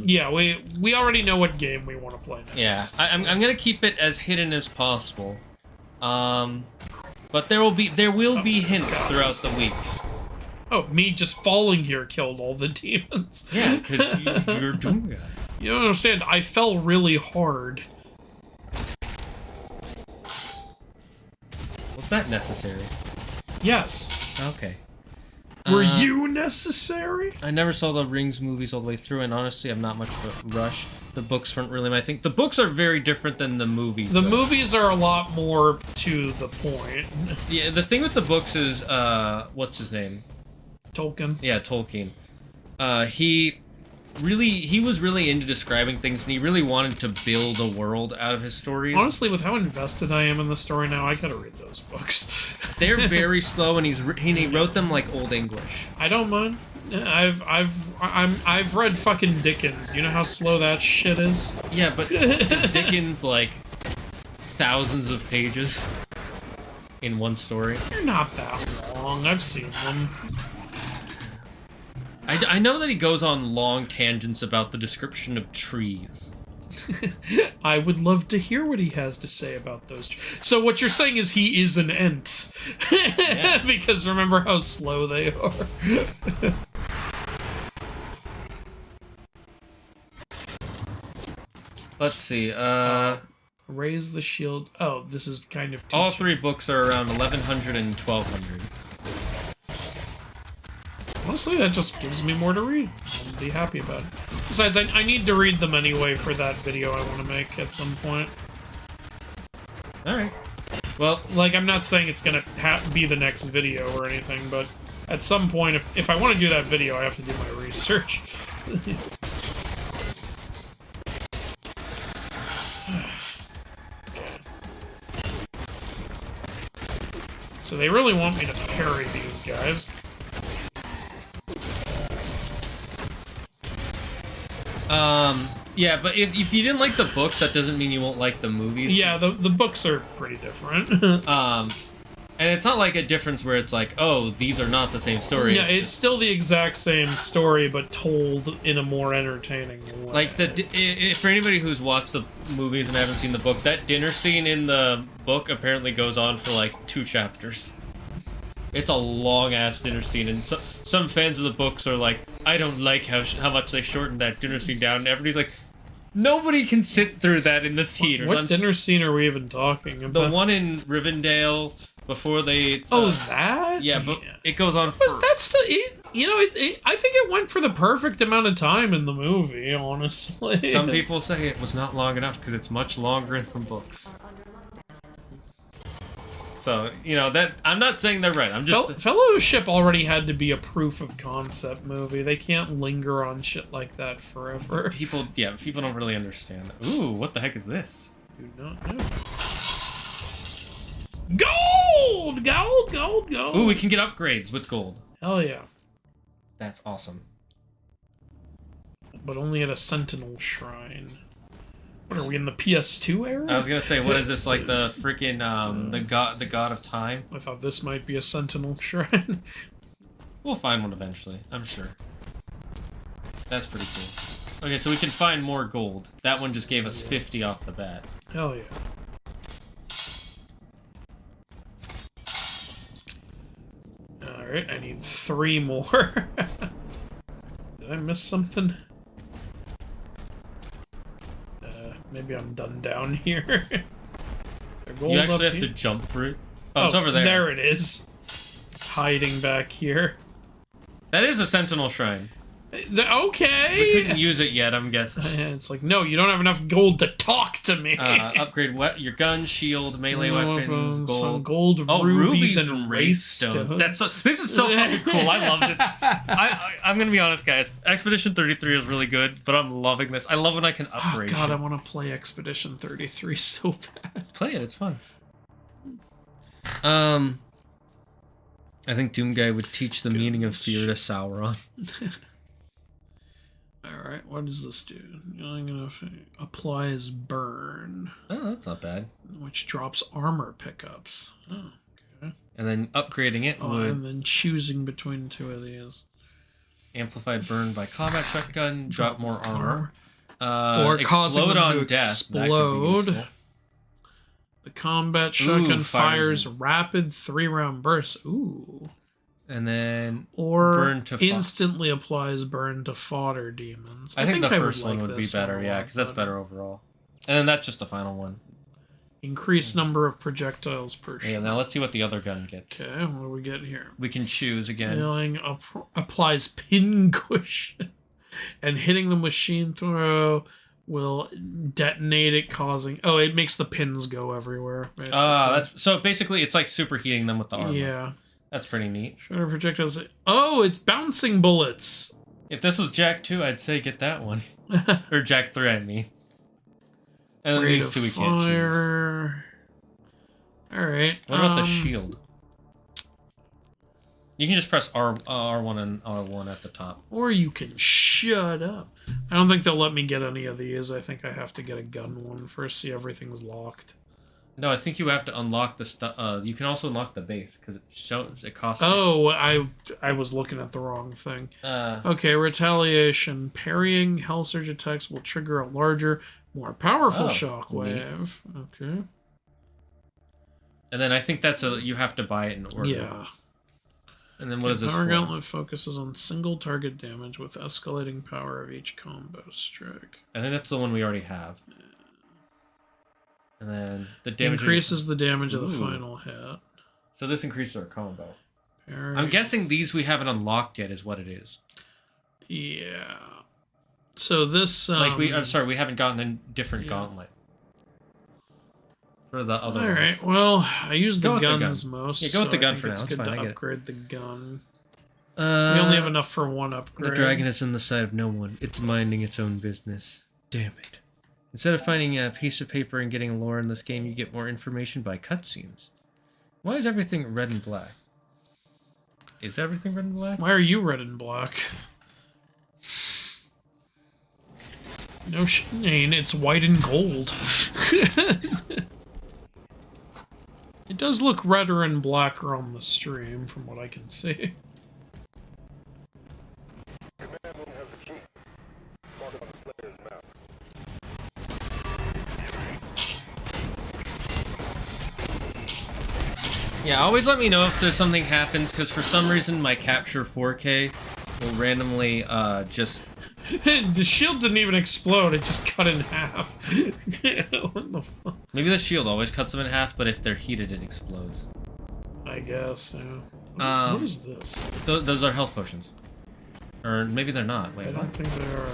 [SPEAKER 2] Yeah, we already know what game we want to play next.
[SPEAKER 1] Yeah, I'm gonna keep it as hidden as possible. But there will be hints throughout the weeks.
[SPEAKER 2] Oh, me just falling here killed all the demons.
[SPEAKER 1] Yeah, because you're doing that.
[SPEAKER 2] You don't understand, I fell really hard.
[SPEAKER 1] Was that necessary?
[SPEAKER 2] Yes.
[SPEAKER 1] Okay.
[SPEAKER 2] Were you necessary?
[SPEAKER 1] I never saw the Rings movies all the way through, and honestly, I'm not much of a rush. The books weren't really my thing. The books are very different than the movies.
[SPEAKER 2] The
[SPEAKER 1] though.
[SPEAKER 2] movies are a lot more to the point.
[SPEAKER 1] Yeah, the thing with the books is, what's his name?
[SPEAKER 2] Tolkien.
[SPEAKER 1] Yeah, Tolkien. He was really into describing things, and he really wanted to build a world out of his stories.
[SPEAKER 2] Honestly, with how invested I am in the story now, I gotta read those books.
[SPEAKER 1] They're very slow, and he wrote them like Old English.
[SPEAKER 2] I don't mind. I've read fucking Dickens. You know how slow that shit is?
[SPEAKER 1] Yeah, but Dickens like thousands of pages in one story.
[SPEAKER 2] They're not that long. I've seen them.
[SPEAKER 1] I know that he goes on long tangents about the description of trees.
[SPEAKER 2] I would love to hear what he has to say about those. So what you're saying is he is an ent.
[SPEAKER 1] Yeah.
[SPEAKER 2] Because remember how slow they are.
[SPEAKER 1] Let's see,
[SPEAKER 2] Raise the shield. Oh, this is kind of
[SPEAKER 1] all
[SPEAKER 2] teaching.
[SPEAKER 1] 3 books are around 1100 and 1200.
[SPEAKER 2] Honestly, that just gives me more to read. I'll be happy about it. Besides, I need to read them anyway for that video I want to make at some point.
[SPEAKER 1] Alright. Well,
[SPEAKER 2] Like, I'm not saying it's gonna be the next video or anything, but at some point, if I want to do that video, I have to do my research. So they really want me to parry these guys.
[SPEAKER 1] yeah, but if you didn't like the books, that doesn't mean you won't like the movies.
[SPEAKER 2] Yeah, the books are pretty different.
[SPEAKER 1] And it's not like a difference where it's like, oh, these are not the same story.
[SPEAKER 2] Yeah, it's still the exact same story, but told in a more entertaining way.
[SPEAKER 1] Like, for anybody who's watched the movies and haven't seen the book, that dinner scene in the book apparently goes on for, like, 2 chapters. It's a long-ass dinner scene, and some fans of the books are like, I don't like how much they shortened that dinner scene down, and everybody's like, nobody can sit through that in the theater.
[SPEAKER 2] What dinner scene are we even talking about?
[SPEAKER 1] The one in Rivendell, before they...
[SPEAKER 2] that?
[SPEAKER 1] Yeah, but it goes on for...
[SPEAKER 2] But that's the... I think it went for the perfect amount of time in the movie, honestly.
[SPEAKER 1] Some people say it was not long enough because it's much longer in the books. So, that I'm not saying they're right. I'm just...
[SPEAKER 2] Fellowship already had to be a proof of concept movie. They can't linger on shit like that forever.
[SPEAKER 1] People don't really understand that. Ooh, what the heck is this?
[SPEAKER 2] Do not know. Gold! Gold, gold, gold!
[SPEAKER 1] Ooh, we can get upgrades with gold.
[SPEAKER 2] Hell yeah.
[SPEAKER 1] That's awesome.
[SPEAKER 2] But only at a Sentinel Shrine. What are we in the PS2 era?
[SPEAKER 1] I was gonna say, what is this, like the freaking the god of time?
[SPEAKER 2] I thought this might be a Sentinel Shrine.
[SPEAKER 1] We'll find one eventually, I'm sure. That's pretty cool. Okay, so we can find more gold. That one just gave us 50 off the bat.
[SPEAKER 2] Hell yeah. Alright, I need 3 more. Did I miss something? Maybe I'm done down here.
[SPEAKER 1] You actually have to jump for it. Oh, it's over there.
[SPEAKER 2] There it is. It's hiding back here.
[SPEAKER 1] That is a Sentinel Shrine.
[SPEAKER 2] Okay.
[SPEAKER 1] We couldn't use it yet, I'm guessing.
[SPEAKER 2] It's like, no, you don't have enough gold to talk to me.
[SPEAKER 1] Upgrade your gun, shield, melee weapons, gold.
[SPEAKER 2] Some gold, rubies, and race stones.
[SPEAKER 1] This is so fucking cool. I love this. I'm gonna be honest, guys. Expedition 33 is really good, but I'm loving this. I love when I can upgrade.
[SPEAKER 2] Oh god, I want to play Expedition 33 so bad.
[SPEAKER 1] Play it. It's fun. I think Doom Guy would teach the meaning of fear to Sauron.
[SPEAKER 2] Alright, what does this do? I'm gonna apply as burn.
[SPEAKER 1] Oh, that's not bad.
[SPEAKER 2] Which drops armor pickups. Oh, okay.
[SPEAKER 1] And then upgrading it would...
[SPEAKER 2] And then choosing between 2 of these.
[SPEAKER 1] Amplified burn by combat shotgun, drop more armor.
[SPEAKER 2] Or causing them to explode. The combat shotgun fires rapid 3-round bursts. Ooh.
[SPEAKER 1] And then
[SPEAKER 2] burn to instantly applies burn to fodder demons.
[SPEAKER 1] I think the first one would be better, yeah, because that's better overall. And then that's just the final one.
[SPEAKER 2] Increase number of projectiles per shot.
[SPEAKER 1] Yeah, now let's see what the other gun gets.
[SPEAKER 2] Okay, what do we get here?
[SPEAKER 1] We can choose again.
[SPEAKER 2] Healing applies pin cushion. And hitting the machine throw will detonate it, causing... Oh, it makes the pins go everywhere.
[SPEAKER 1] So basically it's like superheating them with the armor.
[SPEAKER 2] Yeah.
[SPEAKER 1] That's pretty neat.
[SPEAKER 2] Shredder projectiles... Oh, it's bouncing bullets!
[SPEAKER 1] If this was Jack 2, I'd say get that one. Or Jack 3, I mean. And then
[SPEAKER 2] Rate
[SPEAKER 1] these
[SPEAKER 2] of
[SPEAKER 1] two we can't choose.
[SPEAKER 2] Alright.
[SPEAKER 1] What about the shield? You can just press R1 and R1 at the top.
[SPEAKER 2] Or you can shut up. I don't think they'll let me get any of these. I think I have to get a gun one first, see everything's locked.
[SPEAKER 1] No, I think you have to unlock the stuff. You can also unlock the base, because it costs...
[SPEAKER 2] Oh, I was looking at the wrong thing. Okay, retaliation. Parrying Hell Surge attacks will trigger a larger, more powerful shockwave. Okay.
[SPEAKER 1] And then I think that's you have to buy it in order.
[SPEAKER 2] Yeah.
[SPEAKER 1] And then what is this
[SPEAKER 2] Power
[SPEAKER 1] for?
[SPEAKER 2] Gauntlet focuses on single target damage with escalating power of each combo strike.
[SPEAKER 1] I think that's the one we already have. And then the damage...
[SPEAKER 2] Increases the damage of the final hit.
[SPEAKER 1] So this increases our combo.
[SPEAKER 2] Parry.
[SPEAKER 1] I'm guessing these we haven't unlocked yet is what it is.
[SPEAKER 2] Yeah. So this...
[SPEAKER 1] I'm sorry, we haven't gotten a different gauntlet. For the other ones.
[SPEAKER 2] Alright, well, I use the
[SPEAKER 1] Go with
[SPEAKER 2] guns
[SPEAKER 1] the gun.
[SPEAKER 2] most.
[SPEAKER 1] Yeah, go with the gun for now.
[SPEAKER 2] It's
[SPEAKER 1] It's
[SPEAKER 2] good
[SPEAKER 1] fine, I
[SPEAKER 2] to
[SPEAKER 1] get it.
[SPEAKER 2] upgrade the gun. We
[SPEAKER 1] We
[SPEAKER 2] only have enough for one upgrade.
[SPEAKER 1] The dragon is on the side of no one. It's minding its own business. Damn it. Instead of finding a piece of paper and getting lore in this game, you get more information by cutscenes. Why is everything red and black? Is everything red and black?
[SPEAKER 2] Why are you red and black? No Shane, it's white and gold. It does look redder and blacker on the stream, from what I can see.
[SPEAKER 1] Yeah, always let me know if there's something happens, because for some reason my Capture 4K will randomly just...
[SPEAKER 2] The shield didn't even explode, it just cut in half. What the fuck?
[SPEAKER 1] Maybe the shield always cuts them in half, but if they're heated, it explodes.
[SPEAKER 2] I guess, yeah. What is this?
[SPEAKER 1] Those are health potions. Or maybe they're not. Wait,
[SPEAKER 2] I
[SPEAKER 1] what?
[SPEAKER 2] don't think they are.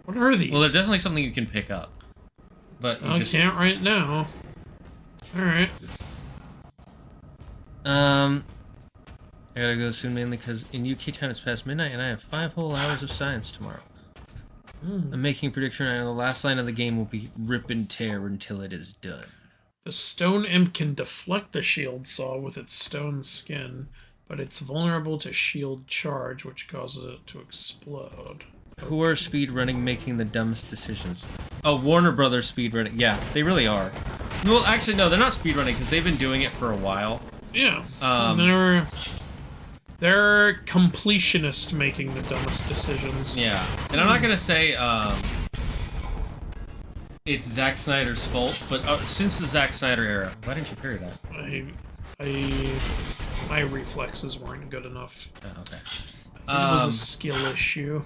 [SPEAKER 2] What are these?
[SPEAKER 1] Well, they're definitely something you can pick up. But you
[SPEAKER 2] I
[SPEAKER 1] just...
[SPEAKER 2] can't right now. Alright.
[SPEAKER 1] I gotta go soon, mainly because in UK time it's past midnight and I have 5 whole hours of science tomorrow. I'm making a prediction right now. The last line of the game will be rip and tear until it is done.
[SPEAKER 2] The stone imp can deflect the shield saw with its stone skin, but it's vulnerable to shield charge, which causes it to explode.
[SPEAKER 1] Who are speedrunning making the dumbest decisions? Oh, Warner Brothers speedrunning. Yeah, they really are. Well, actually, no, they're not speedrunning because they've been doing it for a while.
[SPEAKER 2] Yeah. They're completionist making the dumbest decisions.
[SPEAKER 1] Yeah, and I'm not gonna say it's Zack Snyder's fault, but since the Zack Snyder era, why didn't you parry that?
[SPEAKER 2] My reflexes weren't good enough.
[SPEAKER 1] Oh, okay.
[SPEAKER 2] It was a skill issue.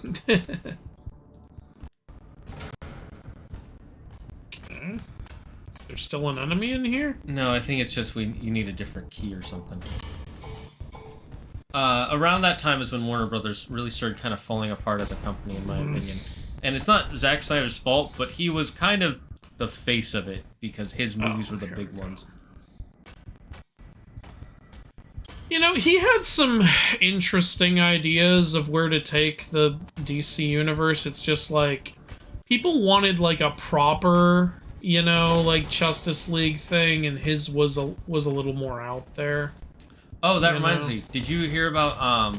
[SPEAKER 2] Okay. There's still an enemy in here?
[SPEAKER 1] No, I think it's just you need a different key or something. Around that time is when Warner Brothers really started kind of falling apart as a company, in my opinion. And it's not Zack Snyder's fault, but he was kind of the face of it, because his movies were the big ones.
[SPEAKER 2] You know, he had some interesting ideas of where to take the DC universe. It's just like, people wanted like a proper, you know, like Justice League thing, and his was a little more out there.
[SPEAKER 1] Oh, that reminds me. Did you hear about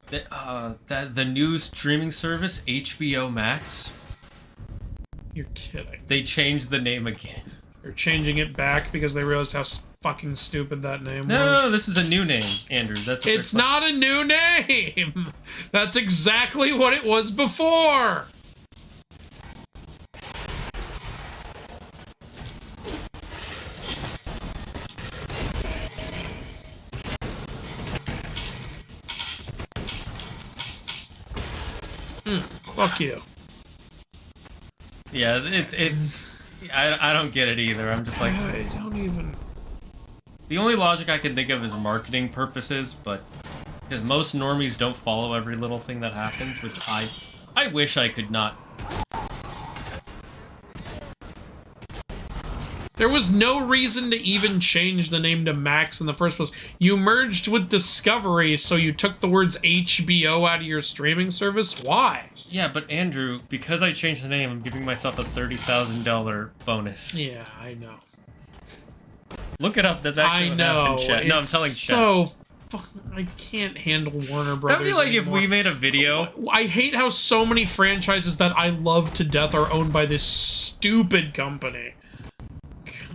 [SPEAKER 1] the new streaming service HBO Max?
[SPEAKER 2] You're kidding.
[SPEAKER 1] They changed the name again.
[SPEAKER 2] They're changing it back because they realized how fucking stupid that name
[SPEAKER 1] No,
[SPEAKER 2] was.
[SPEAKER 1] no, this is a new name, Andrew. That's what
[SPEAKER 2] It's not a new name! That's exactly what it was before!
[SPEAKER 1] Fuck you. Yeah, it's I don't get it either. I'm just like,
[SPEAKER 2] I don't even...
[SPEAKER 1] the only logic I can think of is marketing purposes, but because most normies don't follow every little thing that happens, which I wish I could not.
[SPEAKER 2] There was no reason to even change the name to Max in the first place. You merged with Discovery, so you took the words HBO out of your streaming service? Why?
[SPEAKER 1] Yeah, but Andrew, because I changed the name, I'm giving myself a $30,000 bonus.
[SPEAKER 2] Yeah, I know.
[SPEAKER 1] Look it up. That's actually what happened, chat. No, I'm telling chat.
[SPEAKER 2] So I can't handle Warner Brothers.
[SPEAKER 1] That'd be like
[SPEAKER 2] anymore.
[SPEAKER 1] if we made a video.
[SPEAKER 2] I hate how so many franchises that I love to death are owned by this stupid company.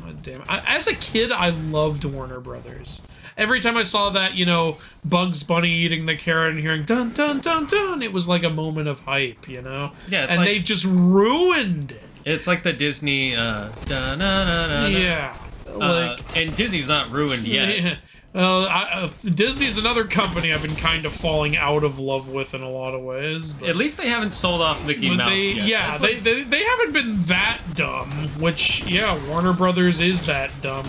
[SPEAKER 2] God damn it. As a kid, I loved Warner Brothers. Every time I saw that, you know, Bugs Bunny eating the carrot and hearing dun dun dun dun, it was like a moment of hype, you know?
[SPEAKER 1] Yeah, it's
[SPEAKER 2] and
[SPEAKER 1] like,
[SPEAKER 2] they've just ruined it.
[SPEAKER 1] It's like the Disney,
[SPEAKER 2] Yeah.
[SPEAKER 1] and Disney's not ruined yet.
[SPEAKER 2] Yeah. Disney's another company I've been kind of falling out of love with in a lot of ways. But,
[SPEAKER 1] At least they haven't sold off Mickey Mouse yet.
[SPEAKER 2] Yeah,
[SPEAKER 1] That's
[SPEAKER 2] they haven't been that dumb, which, yeah, Warner Brothers is that dumb.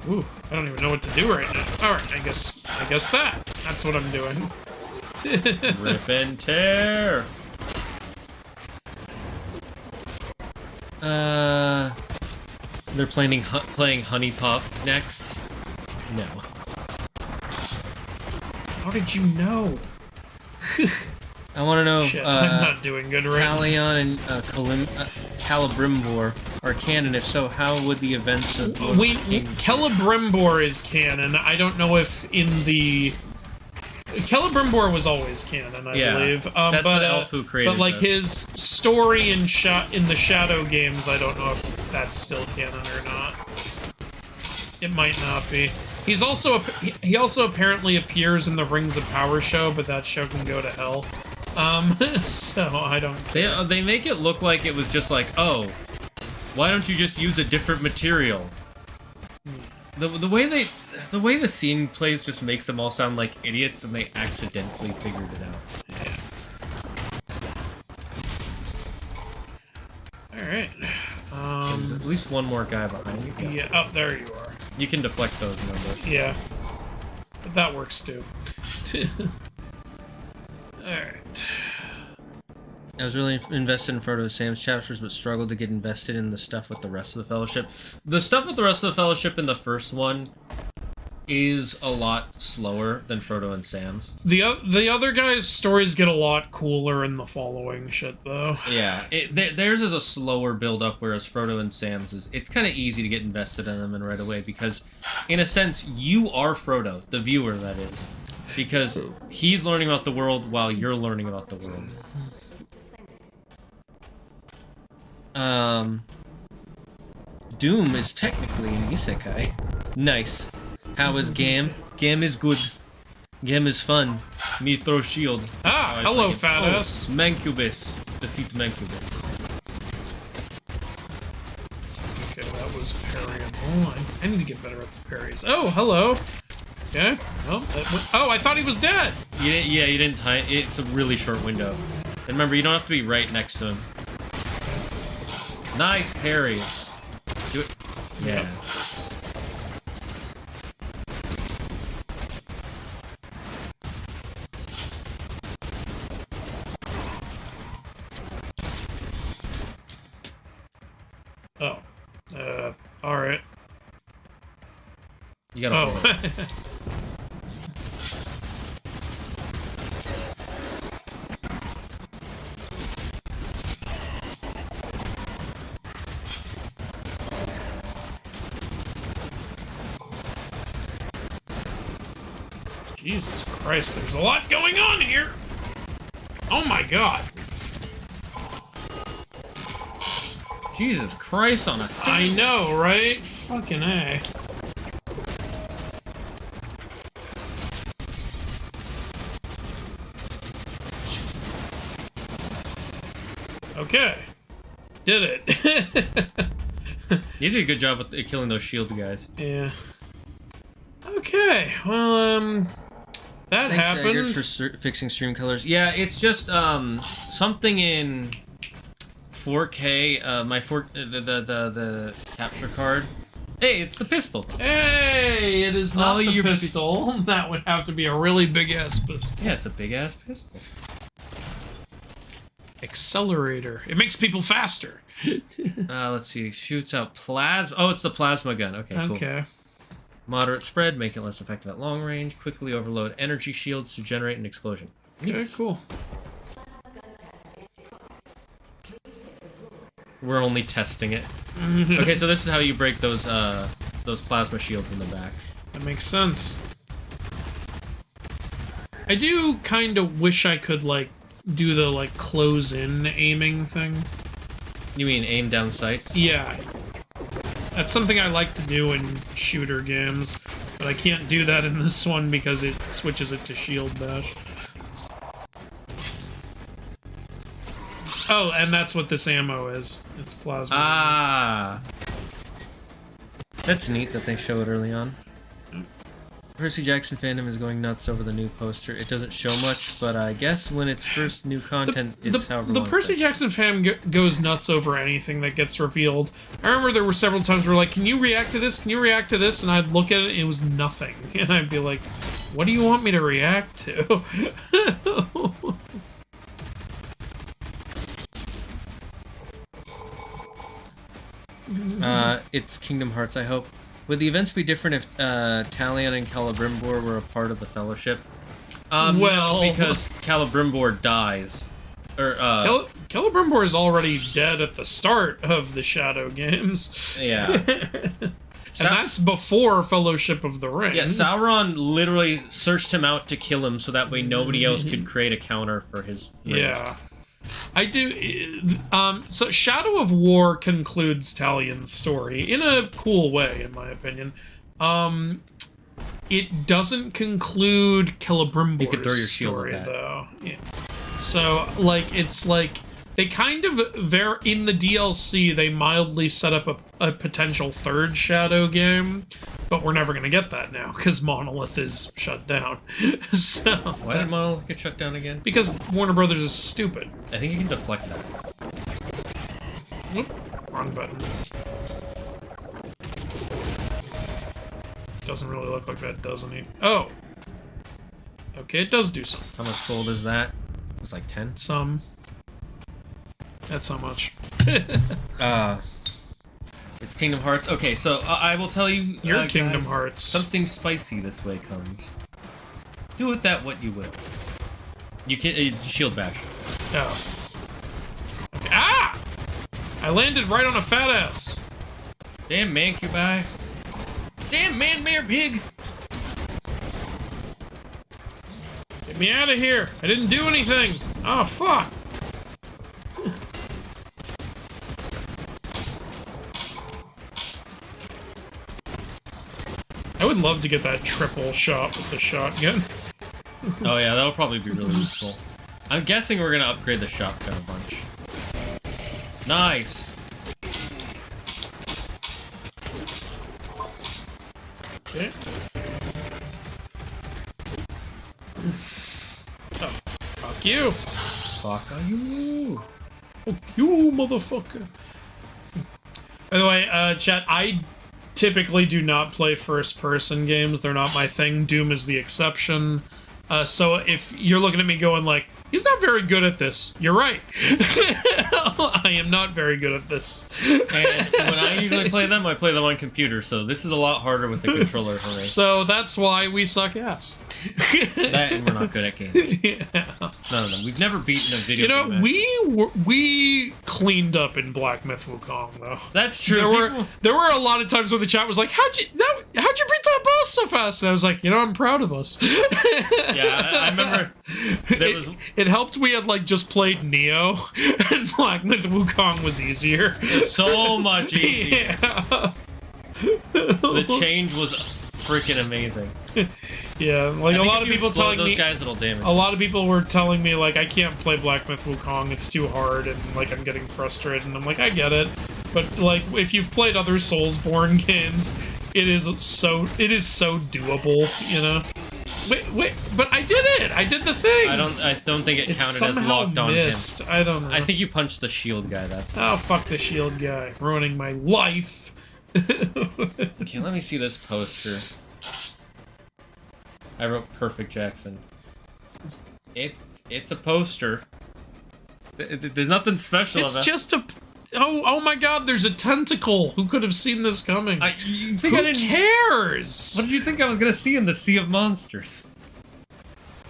[SPEAKER 2] Ooh, I don't even know what to do right now. Alright, I guess that's what I'm doing.
[SPEAKER 1] Rip and tear. They're playing Honey Pop next. No.
[SPEAKER 2] How did you know?
[SPEAKER 1] I want to know.
[SPEAKER 2] Shit, I'm not doing good right now.
[SPEAKER 1] Talion and Celebrimbor are canon. If so, how would the events of
[SPEAKER 2] Celebrimbor is canon. I don't know if in the... Celebrimbor was always canon, I believe.
[SPEAKER 1] That's
[SPEAKER 2] but,
[SPEAKER 1] the elf who created
[SPEAKER 2] but like
[SPEAKER 1] it.
[SPEAKER 2] his story in the Shadow games, I don't know if that's still canon or not. It might not be. He also apparently appears in the Rings of Power show, but that show can go to hell. So I don't.
[SPEAKER 1] They make it look like it was just like, oh, why don't you just use a different material? The way the scene plays just makes them all sound like idiots, and they accidentally figured it out.
[SPEAKER 2] Yeah. All right.
[SPEAKER 1] There's at least one more guy behind you.
[SPEAKER 2] Yeah. Oh, there you are.
[SPEAKER 1] You can deflect those numbers.
[SPEAKER 2] Yeah. But that works too. All right.
[SPEAKER 1] I was really invested in Frodo and Sam's chapters, but struggled to get invested in the stuff with the rest of the Fellowship. The stuff with the rest of the Fellowship in the first one is a lot slower than Frodo and Sam's.
[SPEAKER 2] The other guys' stories get a lot cooler in the following shit, though.
[SPEAKER 1] Yeah, theirs is a slower build-up, whereas Frodo and Sam's it's kind of easy to get invested in them and right away, because, in a sense, you are Frodo, the viewer, that is. Because he's learning about the world while you're learning about the world. Doom is technically an isekai. Nice. How is Gam? Gam is good. Gam is fun. Me throw shield.
[SPEAKER 2] Ah, hello, fat ass.
[SPEAKER 1] Mancubus. Defeat Mancubus.
[SPEAKER 2] Okay, that was parryable. I need to get better at the parries. Oh, hello. Okay. Oh, I thought he was dead.
[SPEAKER 1] You didn't time. It's a really short window. And remember, you don't have to be right next to him. Nice parry. Do it. Yeah.
[SPEAKER 2] Oh. Alright.
[SPEAKER 1] You gotta hold it.
[SPEAKER 2] Jesus Christ, there's a lot going on here! Oh my god.
[SPEAKER 1] Jesus Christ on a
[SPEAKER 2] I know, right? Fucking A. Okay. Did it.
[SPEAKER 1] You did a good job with killing those shield guys.
[SPEAKER 2] Yeah. Okay, well, that
[SPEAKER 1] Thanks,
[SPEAKER 2] happened.
[SPEAKER 1] Zagard, for fixing stream colors. Yeah, it's just something in 4K, the capture card. Hey, it's the pistol.
[SPEAKER 2] Hey, it is not
[SPEAKER 1] Ollie,
[SPEAKER 2] the
[SPEAKER 1] your
[SPEAKER 2] pistol. That would have to be a really big-ass pistol.
[SPEAKER 1] Yeah, it's a big-ass pistol.
[SPEAKER 2] Accelerator. It makes people faster.
[SPEAKER 1] Let's see. Shoots out plasma. Oh, it's the plasma gun. Okay, cool.
[SPEAKER 2] Okay.
[SPEAKER 1] Moderate spread, make it less effective at long range. Quickly overload energy shields to generate an explosion.
[SPEAKER 2] Okay,
[SPEAKER 1] Nice.
[SPEAKER 2] cool.
[SPEAKER 1] We're only testing it. Okay, so this is how you break those plasma shields in the back.
[SPEAKER 2] That makes sense. I do kind of wish I could, like, do the, like, close-in aiming thing.
[SPEAKER 1] You mean aim down sights?
[SPEAKER 2] Yeah. That's something I like to do in shooter games, but I can't do that in this one because it switches it to shield bash. Oh, and that's what this ammo is. It's plasma.
[SPEAKER 1] Ah. That's neat that they show it early on. Percy Jackson fandom is going nuts over the new poster. It doesn't show much, but I guess when it's first new content, it's however
[SPEAKER 2] The
[SPEAKER 1] long
[SPEAKER 2] Percy
[SPEAKER 1] it
[SPEAKER 2] Jackson fan goes nuts over anything that gets revealed. I remember there were several times where like, can you react to this? Can you react to this? And I'd look at it, and it was nothing. And I'd be like, what do you want me to react to?
[SPEAKER 1] It's Kingdom Hearts, I hope. Would the events be different if Talion and Celebrimbor were a part of the Fellowship?
[SPEAKER 2] Well,
[SPEAKER 1] no, because Celebrimbor dies. Or
[SPEAKER 2] Celebrimbor is already dead at the start of the Shadow games.
[SPEAKER 1] Yeah.
[SPEAKER 2] And that's before Fellowship of the Ring.
[SPEAKER 1] Yeah, Sauron literally searched him out to kill him so that way nobody else could create a counter for his rage.
[SPEAKER 2] Yeah. I do. So Shadow of War concludes Talion's story in a cool way, in my opinion. It doesn't conclude Celebrimbor's
[SPEAKER 1] You could throw your shield
[SPEAKER 2] story,
[SPEAKER 1] at that.
[SPEAKER 2] though. Yeah. So, like, it's like they kind of in the DLC they mildly set up a potential third Shadow game, but we're never gonna get that now because Monolith is shut down. So
[SPEAKER 1] Why did Monolith get shut down again?
[SPEAKER 2] because Warner Brothers is stupid.
[SPEAKER 1] I think you can deflect that.
[SPEAKER 2] Whoop, wrong button. Doesn't really look like that, doesn't he? Oh! Okay, it does do something.
[SPEAKER 1] How much gold is that? It was like 10?
[SPEAKER 2] Some. That's how much.
[SPEAKER 1] It's Kingdom Hearts. Okay, so I will tell you...
[SPEAKER 2] Your Kingdom
[SPEAKER 1] guys,
[SPEAKER 2] Hearts.
[SPEAKER 1] Something spicy this way comes. Do with that what you will. You can... shield bash.
[SPEAKER 2] Oh. Okay. Ah! I landed right on a fat ass.
[SPEAKER 1] Damn mancubi. Damn man-mare pig!
[SPEAKER 2] Get me out of here. I didn't do anything. Oh, fuck. I would love to get that triple shot with the shotgun.
[SPEAKER 1] Oh yeah, that'll probably be really useful. I'm guessing we're gonna upgrade the shotgun a bunch. Nice!
[SPEAKER 2] Okay. Oh, fuck you.
[SPEAKER 1] Fuck you!
[SPEAKER 2] Fuck you, motherfucker. By the way, chat, I typically do not play first-person games. They're not my thing. Doom is the exception. So if you're looking at me going like, he's not very good at this, you're right. I am not very good at this.
[SPEAKER 1] And when I usually play them, I play them on computer, so this is a lot harder with the controller, hooray.
[SPEAKER 2] So that's why we suck ass.
[SPEAKER 1] That and we're not good at games.
[SPEAKER 2] Yeah.
[SPEAKER 1] None of them. We've never beaten a video
[SPEAKER 2] You know,
[SPEAKER 1] game.
[SPEAKER 2] we cleaned up in Black Myth Wukong, though.
[SPEAKER 1] That's true.
[SPEAKER 2] There were a lot of times where the chat was like, how'd you beat that boss so fast? And I was like, you know, I'm proud of us.
[SPEAKER 1] Yeah, I remember there was...
[SPEAKER 2] It helped we had, like, just played Neo, and Black Myth Wukong was easier.
[SPEAKER 1] so much easier.
[SPEAKER 2] Yeah.
[SPEAKER 1] The change was freaking amazing.
[SPEAKER 2] Yeah, like, a lot of people telling
[SPEAKER 1] those
[SPEAKER 2] me...
[SPEAKER 1] guys, it'll damage.
[SPEAKER 2] A lot of people were telling me, like, I can't play Black Myth Wukong, it's too hard, and, like, I'm getting frustrated, and I'm like, I get it. But, like, if you've played other Soulsborne games, it is so doable, you know? Wait, but I did it! I did the thing!
[SPEAKER 1] I don't think it counted as
[SPEAKER 2] somehow
[SPEAKER 1] locked on
[SPEAKER 2] missed.
[SPEAKER 1] him.
[SPEAKER 2] I don't know.
[SPEAKER 1] I think you punched the shield guy, that's
[SPEAKER 2] Oh, fuck the shield guy. Ruining my life.
[SPEAKER 1] Okay, let me see this poster. I wrote Perfect Jackson. It's a poster. There's nothing special
[SPEAKER 2] It's
[SPEAKER 1] about it.
[SPEAKER 2] just a... Oh my god, there's a tentacle! Who could have seen this coming?
[SPEAKER 1] You think I
[SPEAKER 2] Who
[SPEAKER 1] didn't...
[SPEAKER 2] cares?
[SPEAKER 1] What did you think I was gonna see in the Sea of Monsters?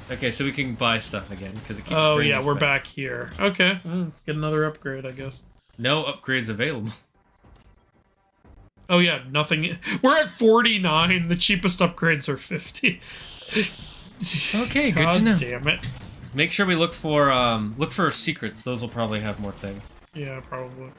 [SPEAKER 1] Okay, so we can buy stuff again, because it keeps
[SPEAKER 2] Oh
[SPEAKER 1] bringing
[SPEAKER 2] yeah,
[SPEAKER 1] us
[SPEAKER 2] we're back here. Okay, let's get another upgrade, I guess.
[SPEAKER 1] No upgrades available.
[SPEAKER 2] Oh yeah, nothing. We're at 49. The cheapest upgrades are 50.
[SPEAKER 1] Okay, good
[SPEAKER 2] God
[SPEAKER 1] to know.
[SPEAKER 2] damn it.
[SPEAKER 1] Make sure we look for secrets. Those will probably have more things.
[SPEAKER 2] Yeah, probably.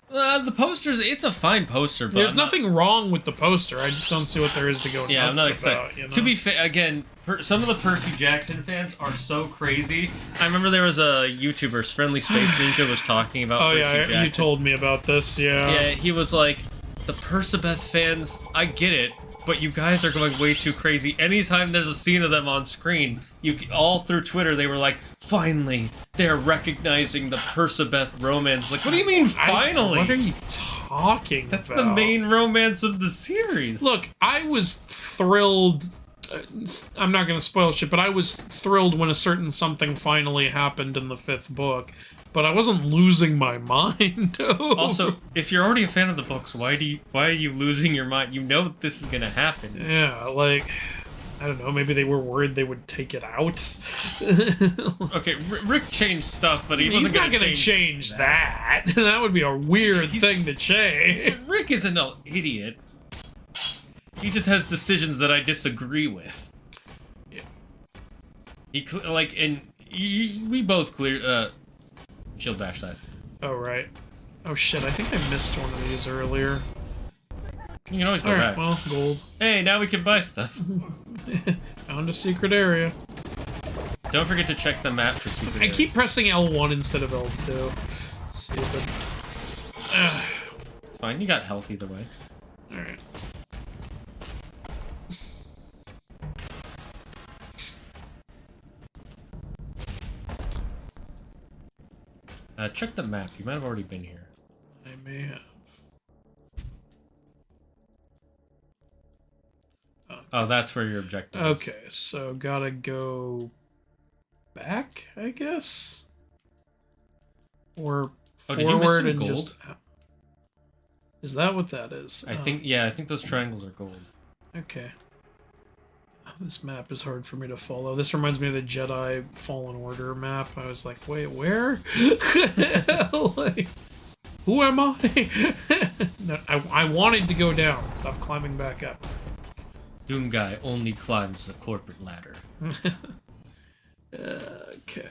[SPEAKER 1] The posters, it's a fine poster, but
[SPEAKER 2] There's
[SPEAKER 1] I'm not-
[SPEAKER 2] nothing wrong with the poster. I just don't see what there is to go nuts
[SPEAKER 1] Yeah, I'm not excited.
[SPEAKER 2] about, you know?
[SPEAKER 1] To be fair, again, some of the Percy Jackson fans are so crazy. I remember there was a YouTuber, Friendly Space Ninja, was talking about
[SPEAKER 2] Oh
[SPEAKER 1] Percy
[SPEAKER 2] yeah,
[SPEAKER 1] Jackson.
[SPEAKER 2] you told me about this, yeah.
[SPEAKER 1] Yeah, he was like, the Percabeth fans, I get it, but you guys are going way too crazy. Anytime there's a scene of them on screen, all through Twitter, they were like, finally, they're recognizing the Percabeth romance. Like, what do you mean, finally?
[SPEAKER 2] What are you talking
[SPEAKER 1] That's
[SPEAKER 2] about?
[SPEAKER 1] the main romance of the series.
[SPEAKER 2] Look, I was thrilled. I'm not going to spoil shit, but I was thrilled when a certain something finally happened in the 5th book. But I wasn't losing my mind.
[SPEAKER 1] Also, if you're already a fan of the books, why are you losing your mind? You know this is gonna happen.
[SPEAKER 2] Yeah, like, I don't know, maybe they were worried they would take it out.
[SPEAKER 1] Okay, Rick changed stuff, but
[SPEAKER 2] He's
[SPEAKER 1] wasn't
[SPEAKER 2] not gonna change that. That would be a weird thing to change.
[SPEAKER 1] Rick isn't an idiot. He just has decisions that I disagree with.
[SPEAKER 2] Yeah.
[SPEAKER 1] We both clear. Shield bash that.
[SPEAKER 2] Oh, right. Oh, shit, I think I missed one of these earlier.
[SPEAKER 1] You can always go
[SPEAKER 2] Alright,
[SPEAKER 1] back.
[SPEAKER 2] well, gold.
[SPEAKER 1] Hey, now we can buy stuff.
[SPEAKER 2] Found a secret area.
[SPEAKER 1] Don't forget to check the map for secret
[SPEAKER 2] I
[SPEAKER 1] areas.
[SPEAKER 2] keep pressing L1 instead of L2. Stupid.
[SPEAKER 1] It's fine, you got health either way.
[SPEAKER 2] Alright.
[SPEAKER 1] Check the map. You might have already been here.
[SPEAKER 2] I may have.
[SPEAKER 1] Oh, that's where your objective is.
[SPEAKER 2] Okay, so gotta go back, I guess? Or
[SPEAKER 1] Oh, did you miss
[SPEAKER 2] forward
[SPEAKER 1] some
[SPEAKER 2] and
[SPEAKER 1] gold?
[SPEAKER 2] just... Is that what that is?
[SPEAKER 1] I think those triangles are gold.
[SPEAKER 2] Okay. This map is hard for me to follow. This reminds me of the Jedi Fallen Order map. I was like, wait, where? Like, who am I? No, I wanted to go down. Stop climbing back up.
[SPEAKER 1] Doomguy only climbs the corporate ladder.
[SPEAKER 2] Okay.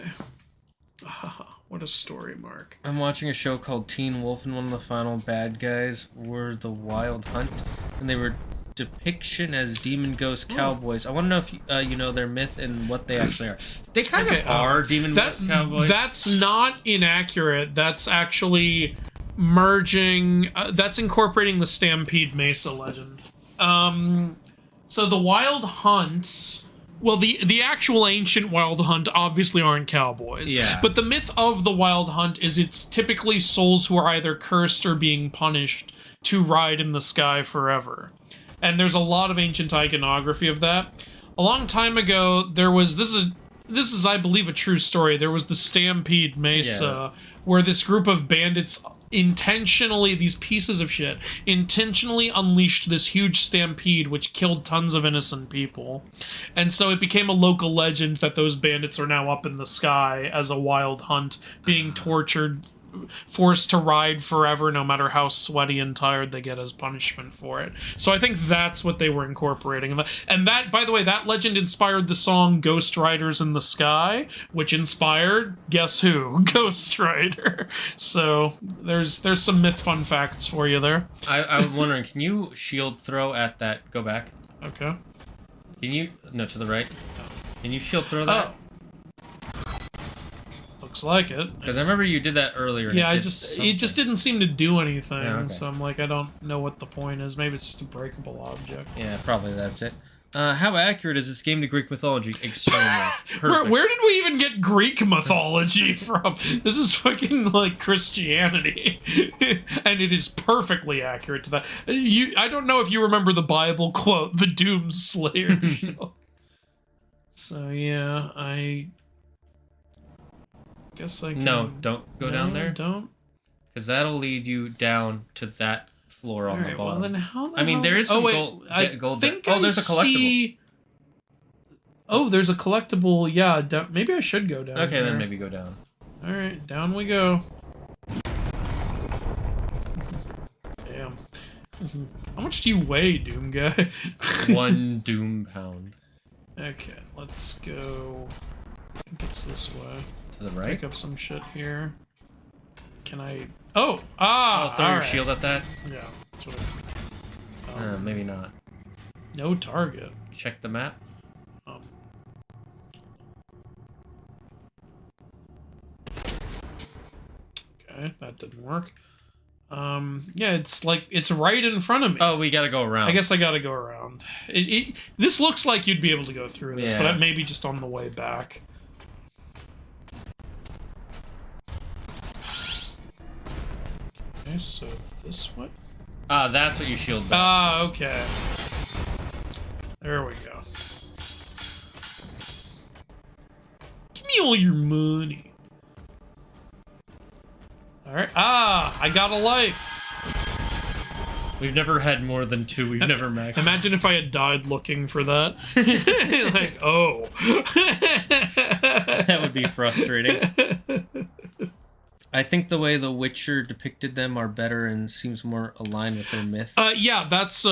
[SPEAKER 2] Ah, what a story, Mark.
[SPEAKER 1] I'm watching a show called Teen Wolf, and one of the final bad guys were the Wild Hunt, and they were depiction as demon ghost cowboys. I want to know if you know their myth and what they actually are. They kind of are demon ghost cowboys.
[SPEAKER 2] That's not inaccurate. That's actually merging. That's incorporating the Stampede Mesa legend. So the Wild Hunt. Well, the actual ancient Wild Hunt obviously aren't cowboys.
[SPEAKER 1] Yeah.
[SPEAKER 2] But the myth of the Wild Hunt is it's typically souls who are either cursed or being punished to ride in the sky forever. And there's a lot of ancient iconography of that. A long time ago, there was... This is, I believe, a true story. There was the Stampede Mesa, where this group of bandits intentionally, these pieces of shit, intentionally unleashed this huge stampede which killed tons of innocent people. And so it became a local legend that those bandits are now up in the sky as a wild hunt, being tortured, forced to ride forever no matter how sweaty and tired they get as punishment for it. So I think that's what they were incorporating. And that, by the way, that legend inspired the song Ghost Riders in the Sky, which inspired, guess who? Ghost Rider. So there's some myth fun facts for you there.
[SPEAKER 1] I was wondering, can you shield throw at that? Go back.
[SPEAKER 2] Okay.
[SPEAKER 1] Can you? No, to the right. Can you shield throw that?
[SPEAKER 2] Looks like it.
[SPEAKER 1] Because I remember you did that earlier. And
[SPEAKER 2] Yeah,
[SPEAKER 1] it
[SPEAKER 2] it
[SPEAKER 1] did
[SPEAKER 2] just
[SPEAKER 1] something.
[SPEAKER 2] didn't seem to do anything.
[SPEAKER 1] Yeah, okay.
[SPEAKER 2] So I'm like, I don't know what the point is. Maybe it's just a breakable object.
[SPEAKER 1] Yeah, probably that's it. How accurate is this game to Greek mythology? Extremely. Perfect.
[SPEAKER 2] Where did we even get Greek mythology from? This is fucking like Christianity, and it is perfectly accurate to that. I don't know if you remember the Bible quote, "The Doom Slayer." So yeah, I guess I can...
[SPEAKER 1] No, don't go down there.
[SPEAKER 2] Don't.
[SPEAKER 1] Because that'll lead you down to that floor on the
[SPEAKER 2] Alright,
[SPEAKER 1] bottom.
[SPEAKER 2] well then how the
[SPEAKER 1] I mean,
[SPEAKER 2] hell-
[SPEAKER 1] there is some gold. Gold there. Oh, there's a collectible.
[SPEAKER 2] Oh, there's a collectible. Yeah, maybe I should go down.
[SPEAKER 1] Okay,
[SPEAKER 2] there.
[SPEAKER 1] then maybe go down.
[SPEAKER 2] All right, down we go. Damn. How much do you weigh, Doom Guy?
[SPEAKER 1] 1 doom pound.
[SPEAKER 2] Okay, let's go. I think it's this way.
[SPEAKER 1] To the right?
[SPEAKER 2] Pick up some shit here. Can I? Oh, ah!
[SPEAKER 1] Throw your
[SPEAKER 2] alright.
[SPEAKER 1] shield at that?
[SPEAKER 2] Yeah, that's what I...
[SPEAKER 1] Maybe not.
[SPEAKER 2] No target.
[SPEAKER 1] Check the map.
[SPEAKER 2] Okay, that didn't work. Yeah, it's like, it's right in front of me.
[SPEAKER 1] Oh, we gotta go around.
[SPEAKER 2] I guess I gotta go around. This looks like you'd be able to go through this,
[SPEAKER 1] Yeah.
[SPEAKER 2] but maybe just on the way back. Okay, so this way?
[SPEAKER 1] Ah, that's what you shield back.
[SPEAKER 2] Ah, okay. There we go. Give me all your money. Alright. Ah, I got a life.
[SPEAKER 1] We've never had more than 2. We've never maxed.
[SPEAKER 2] Imagine if I had died looking for that. Like, oh.
[SPEAKER 1] That would be frustrating. I think the way The Witcher depicted them are better and seems more aligned with their myth.
[SPEAKER 2] Yeah, that's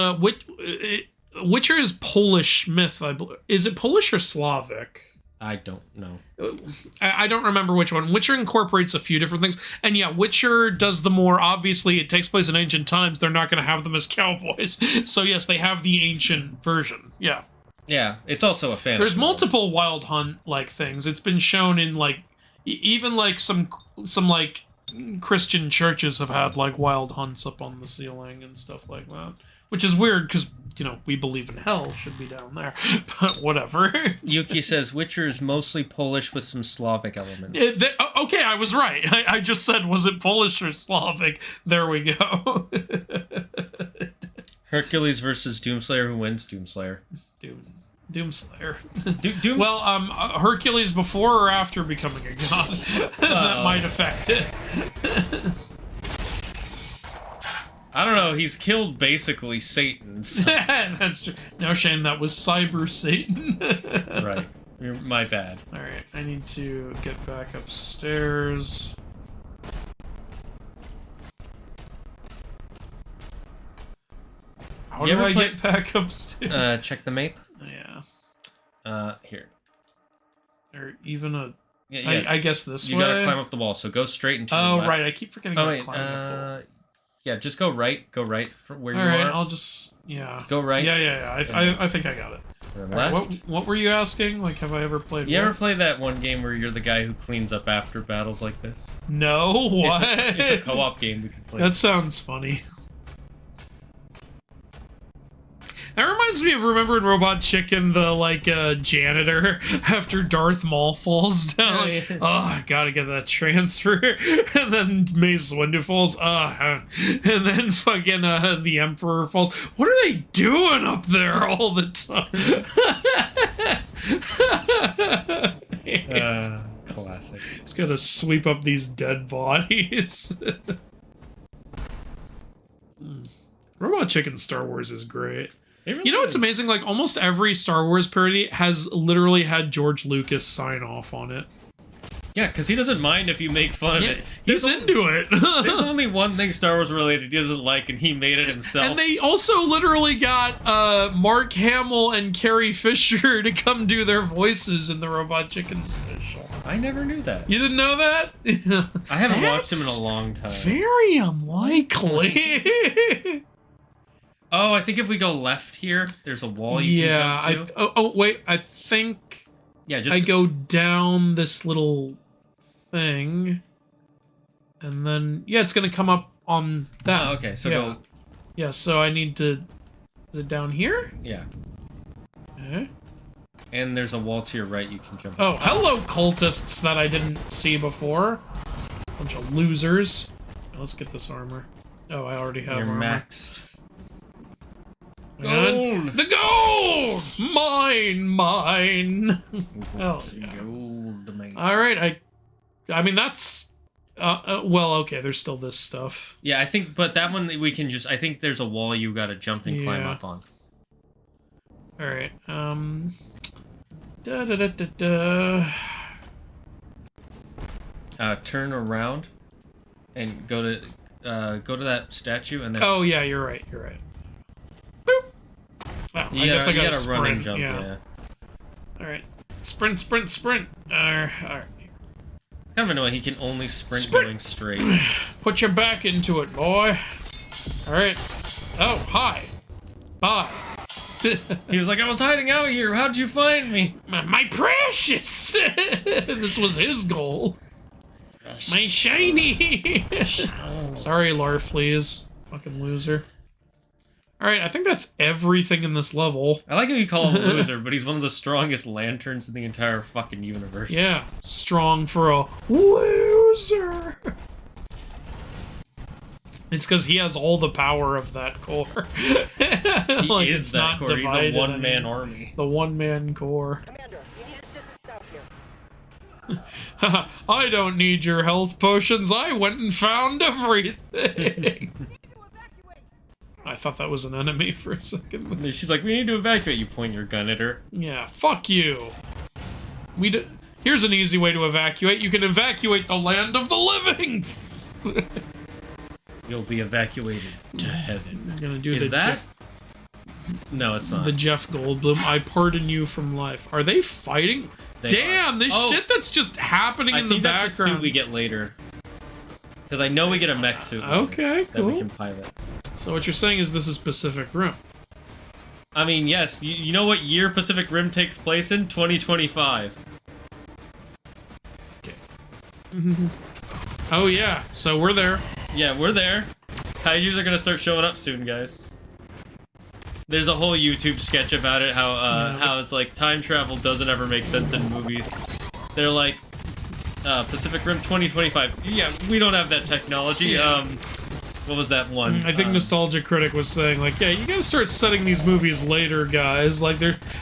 [SPEAKER 2] Witcher is Polish myth. I believe. Is it Polish or Slavic?
[SPEAKER 1] I don't know.
[SPEAKER 2] I don't remember which one. Witcher incorporates a few different things, and yeah, Witcher does the more obviously. It takes place in ancient times. They're not going to have them as cowboys, so yes, they have the ancient version. Yeah,
[SPEAKER 1] Yeah, it's also a fantasy.
[SPEAKER 2] there's multiple Wild Hunt like things. It's been shown in like even like some like Christian churches have had like wild hunts up on the ceiling and stuff like that, which is weird because, you know, we believe in hell should be down there, but whatever.
[SPEAKER 1] Yuki says Witcher is mostly Polish with some Slavic elements.
[SPEAKER 2] Okay, I was right. I just said, was it Polish or Slavic? There we go.
[SPEAKER 1] Hercules versus Doomslayer. Who wins? Doomslayer.
[SPEAKER 2] Doomslayer.
[SPEAKER 1] Doom.
[SPEAKER 2] Well, Hercules before or after becoming a god? That might affect it.
[SPEAKER 1] I don't know. He's killed basically Satan. So.
[SPEAKER 2] That's true. No, Shane, that was Cyber Satan.
[SPEAKER 1] Right. My bad.
[SPEAKER 2] Alright, I need to get back upstairs. How
[SPEAKER 1] You
[SPEAKER 2] do
[SPEAKER 1] ever
[SPEAKER 2] I
[SPEAKER 1] play-
[SPEAKER 2] get back upstairs?
[SPEAKER 1] Check the map.
[SPEAKER 2] Yeah.
[SPEAKER 1] Here.
[SPEAKER 2] Or even a...
[SPEAKER 1] Yeah, yes.
[SPEAKER 2] I guess this
[SPEAKER 1] you
[SPEAKER 2] way?
[SPEAKER 1] gotta climb up the wall, so go straight into the
[SPEAKER 2] Oh,
[SPEAKER 1] left.
[SPEAKER 2] right, I keep forgetting
[SPEAKER 1] Oh,
[SPEAKER 2] to
[SPEAKER 1] wait,
[SPEAKER 2] climb up the wall.
[SPEAKER 1] yeah, just go right from where you
[SPEAKER 2] Alright,
[SPEAKER 1] are.
[SPEAKER 2] I'll just... Yeah.
[SPEAKER 1] Go right.
[SPEAKER 2] Yeah. I think I got it.
[SPEAKER 1] Left.
[SPEAKER 2] What were you asking? Like, have I ever played
[SPEAKER 1] You ever
[SPEAKER 2] Wolf?
[SPEAKER 1] play that one game where you're the guy who cleans up after battles like this?
[SPEAKER 2] No, what?
[SPEAKER 1] It's a co-op game we could play.
[SPEAKER 2] That sounds funny. That reminds me of, remember in Robot Chicken, the, like, janitor after Darth Maul falls down?
[SPEAKER 1] Oh, yeah.
[SPEAKER 2] Oh, I gotta get that transfer. And then Mace Windu falls. And then fucking, the Emperor falls. What are they doing up there all the time?
[SPEAKER 1] Classic.
[SPEAKER 2] It's gotta sweep up these dead bodies. Robot Chicken Star Wars is great. You know what's amazing? Like, almost every Star Wars parody has literally had George Lucas sign off on it.
[SPEAKER 1] Yeah, because he doesn't mind if you make fun of it.
[SPEAKER 2] He's into it.
[SPEAKER 1] There's only one thing Star Wars related he doesn't like, and he made it himself.
[SPEAKER 2] And they also literally got Mark Hamill and Carrie Fisher to come do their voices in the Robot Chicken special.
[SPEAKER 1] I never knew that.
[SPEAKER 2] You didn't know that?
[SPEAKER 1] I haven't watched him in a long time.
[SPEAKER 2] Very unlikely.
[SPEAKER 1] Oh, I think if we go left here, there's a wall you can jump to.
[SPEAKER 2] Wait, I think
[SPEAKER 1] Yeah, just
[SPEAKER 2] I go down this little thing. And then, yeah, it's going to come up on that.
[SPEAKER 1] Oh, okay, so
[SPEAKER 2] yeah.
[SPEAKER 1] go...
[SPEAKER 2] Yeah, so I need to... Is it down here?
[SPEAKER 1] Yeah.
[SPEAKER 2] Okay.
[SPEAKER 1] And there's a wall to your right you can jump
[SPEAKER 2] Oh, hello, cultists that I didn't see before. Bunch of losers. Let's get this armor. Oh, I already have
[SPEAKER 1] You're
[SPEAKER 2] armor.
[SPEAKER 1] maxed.
[SPEAKER 2] And
[SPEAKER 1] Gold!
[SPEAKER 2] the gold! Mine! Oh, yeah.
[SPEAKER 1] Gold, mate.
[SPEAKER 2] Alright, I mean, that's... well, okay, there's still this stuff.
[SPEAKER 1] Yeah, I think, but that one we can just... I think there's a wall you gotta jump and climb
[SPEAKER 2] Yeah.
[SPEAKER 1] up on.
[SPEAKER 2] Alright,
[SPEAKER 1] Turn around and go to that statue and then...
[SPEAKER 2] Oh, yeah, you're right, you're right. Boop! Wow, I guess I
[SPEAKER 1] you
[SPEAKER 2] gotta
[SPEAKER 1] gotta
[SPEAKER 2] sprint,
[SPEAKER 1] run and jump,
[SPEAKER 2] yeah.
[SPEAKER 1] yeah.
[SPEAKER 2] Alright. Sprint, sprint, sprint! Alright.
[SPEAKER 1] It's kind of annoying, he can only sprint going straight.
[SPEAKER 2] Put your back into it, boy. Alright. Oh, hi. Bye.
[SPEAKER 1] He was like, I was hiding out here, how'd you find me?
[SPEAKER 2] My precious! This was his goal. My shiny! Sorry, Larfleas. Fucking loser. Alright, I think that's everything in this level.
[SPEAKER 1] I like how you call him a loser, but he's one of the strongest lanterns in the entire fucking universe.
[SPEAKER 2] Yeah, strong for a loser. It's because he has all the power of that core.
[SPEAKER 1] He
[SPEAKER 2] Like,
[SPEAKER 1] is
[SPEAKER 2] it's
[SPEAKER 1] that
[SPEAKER 2] not
[SPEAKER 1] core, he's a
[SPEAKER 2] divided
[SPEAKER 1] one-man
[SPEAKER 2] anymore.
[SPEAKER 1] army.
[SPEAKER 2] The one-man core.
[SPEAKER 4] Commander, we need assistance out here.
[SPEAKER 2] I don't need your health potions. I went and found everything. I thought that was an enemy for a second.
[SPEAKER 1] And she's like, we need to evacuate. You point your gun at her.
[SPEAKER 2] Yeah, fuck you. Here's an easy way to evacuate. You can evacuate the land of the living.
[SPEAKER 1] You'll be evacuated to heaven.
[SPEAKER 2] I'm gonna do
[SPEAKER 1] Is
[SPEAKER 2] the
[SPEAKER 1] that?
[SPEAKER 2] Jeff,
[SPEAKER 1] No, it's not.
[SPEAKER 2] the Jeff Goldblum. I pardon you from life. Are they fighting?
[SPEAKER 1] They
[SPEAKER 2] Damn,
[SPEAKER 1] are.
[SPEAKER 2] this
[SPEAKER 1] Oh,
[SPEAKER 2] shit that's just happening
[SPEAKER 1] I
[SPEAKER 2] in the
[SPEAKER 1] think that's a suit
[SPEAKER 2] background.
[SPEAKER 1] we get later. Because I know we get a mech suit later
[SPEAKER 2] Okay,
[SPEAKER 1] that we
[SPEAKER 2] cool.
[SPEAKER 1] can pilot.
[SPEAKER 2] So what you're saying is this is Pacific Rim.
[SPEAKER 1] I mean, yes. You know what year Pacific Rim takes place in? 2025.
[SPEAKER 2] Oh yeah, so we're there.
[SPEAKER 1] Yeah, we're there. Kaijus are gonna start showing up soon, guys. There's a whole YouTube sketch about it, how it's like time travel doesn't ever make sense in movies. They're like, Pacific Rim 2025. Yeah, we don't have that technology. What was that one?
[SPEAKER 2] I think Nostalgia Critic was saying, like, yeah, you gotta start setting these movies later, guys. Like,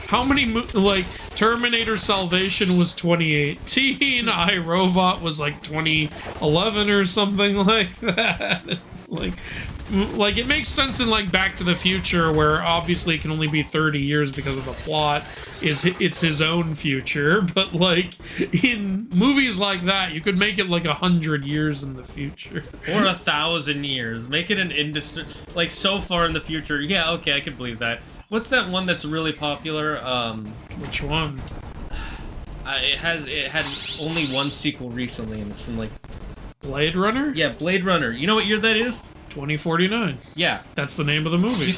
[SPEAKER 2] how many, like, Terminator Salvation was 2018, iRobot was, like, 2011 or something like that. It's like, it makes sense in, like, Back to the Future, where obviously it can only be 30 years because of the plot. It's his own future, but, like, in movies like that, you could make it, like, 100 years in the future.
[SPEAKER 1] Or 1,000 years. Make it an industry, like, so far in the future. Yeah, okay, I could believe that. What's that one that's really popular?
[SPEAKER 2] Which one?
[SPEAKER 1] It had only one sequel recently, and it's from, like...
[SPEAKER 2] Blade Runner?
[SPEAKER 1] Yeah, Blade Runner. You know what year that is?
[SPEAKER 2] 2049.
[SPEAKER 1] Yeah.
[SPEAKER 2] That's the name of the movie.
[SPEAKER 1] You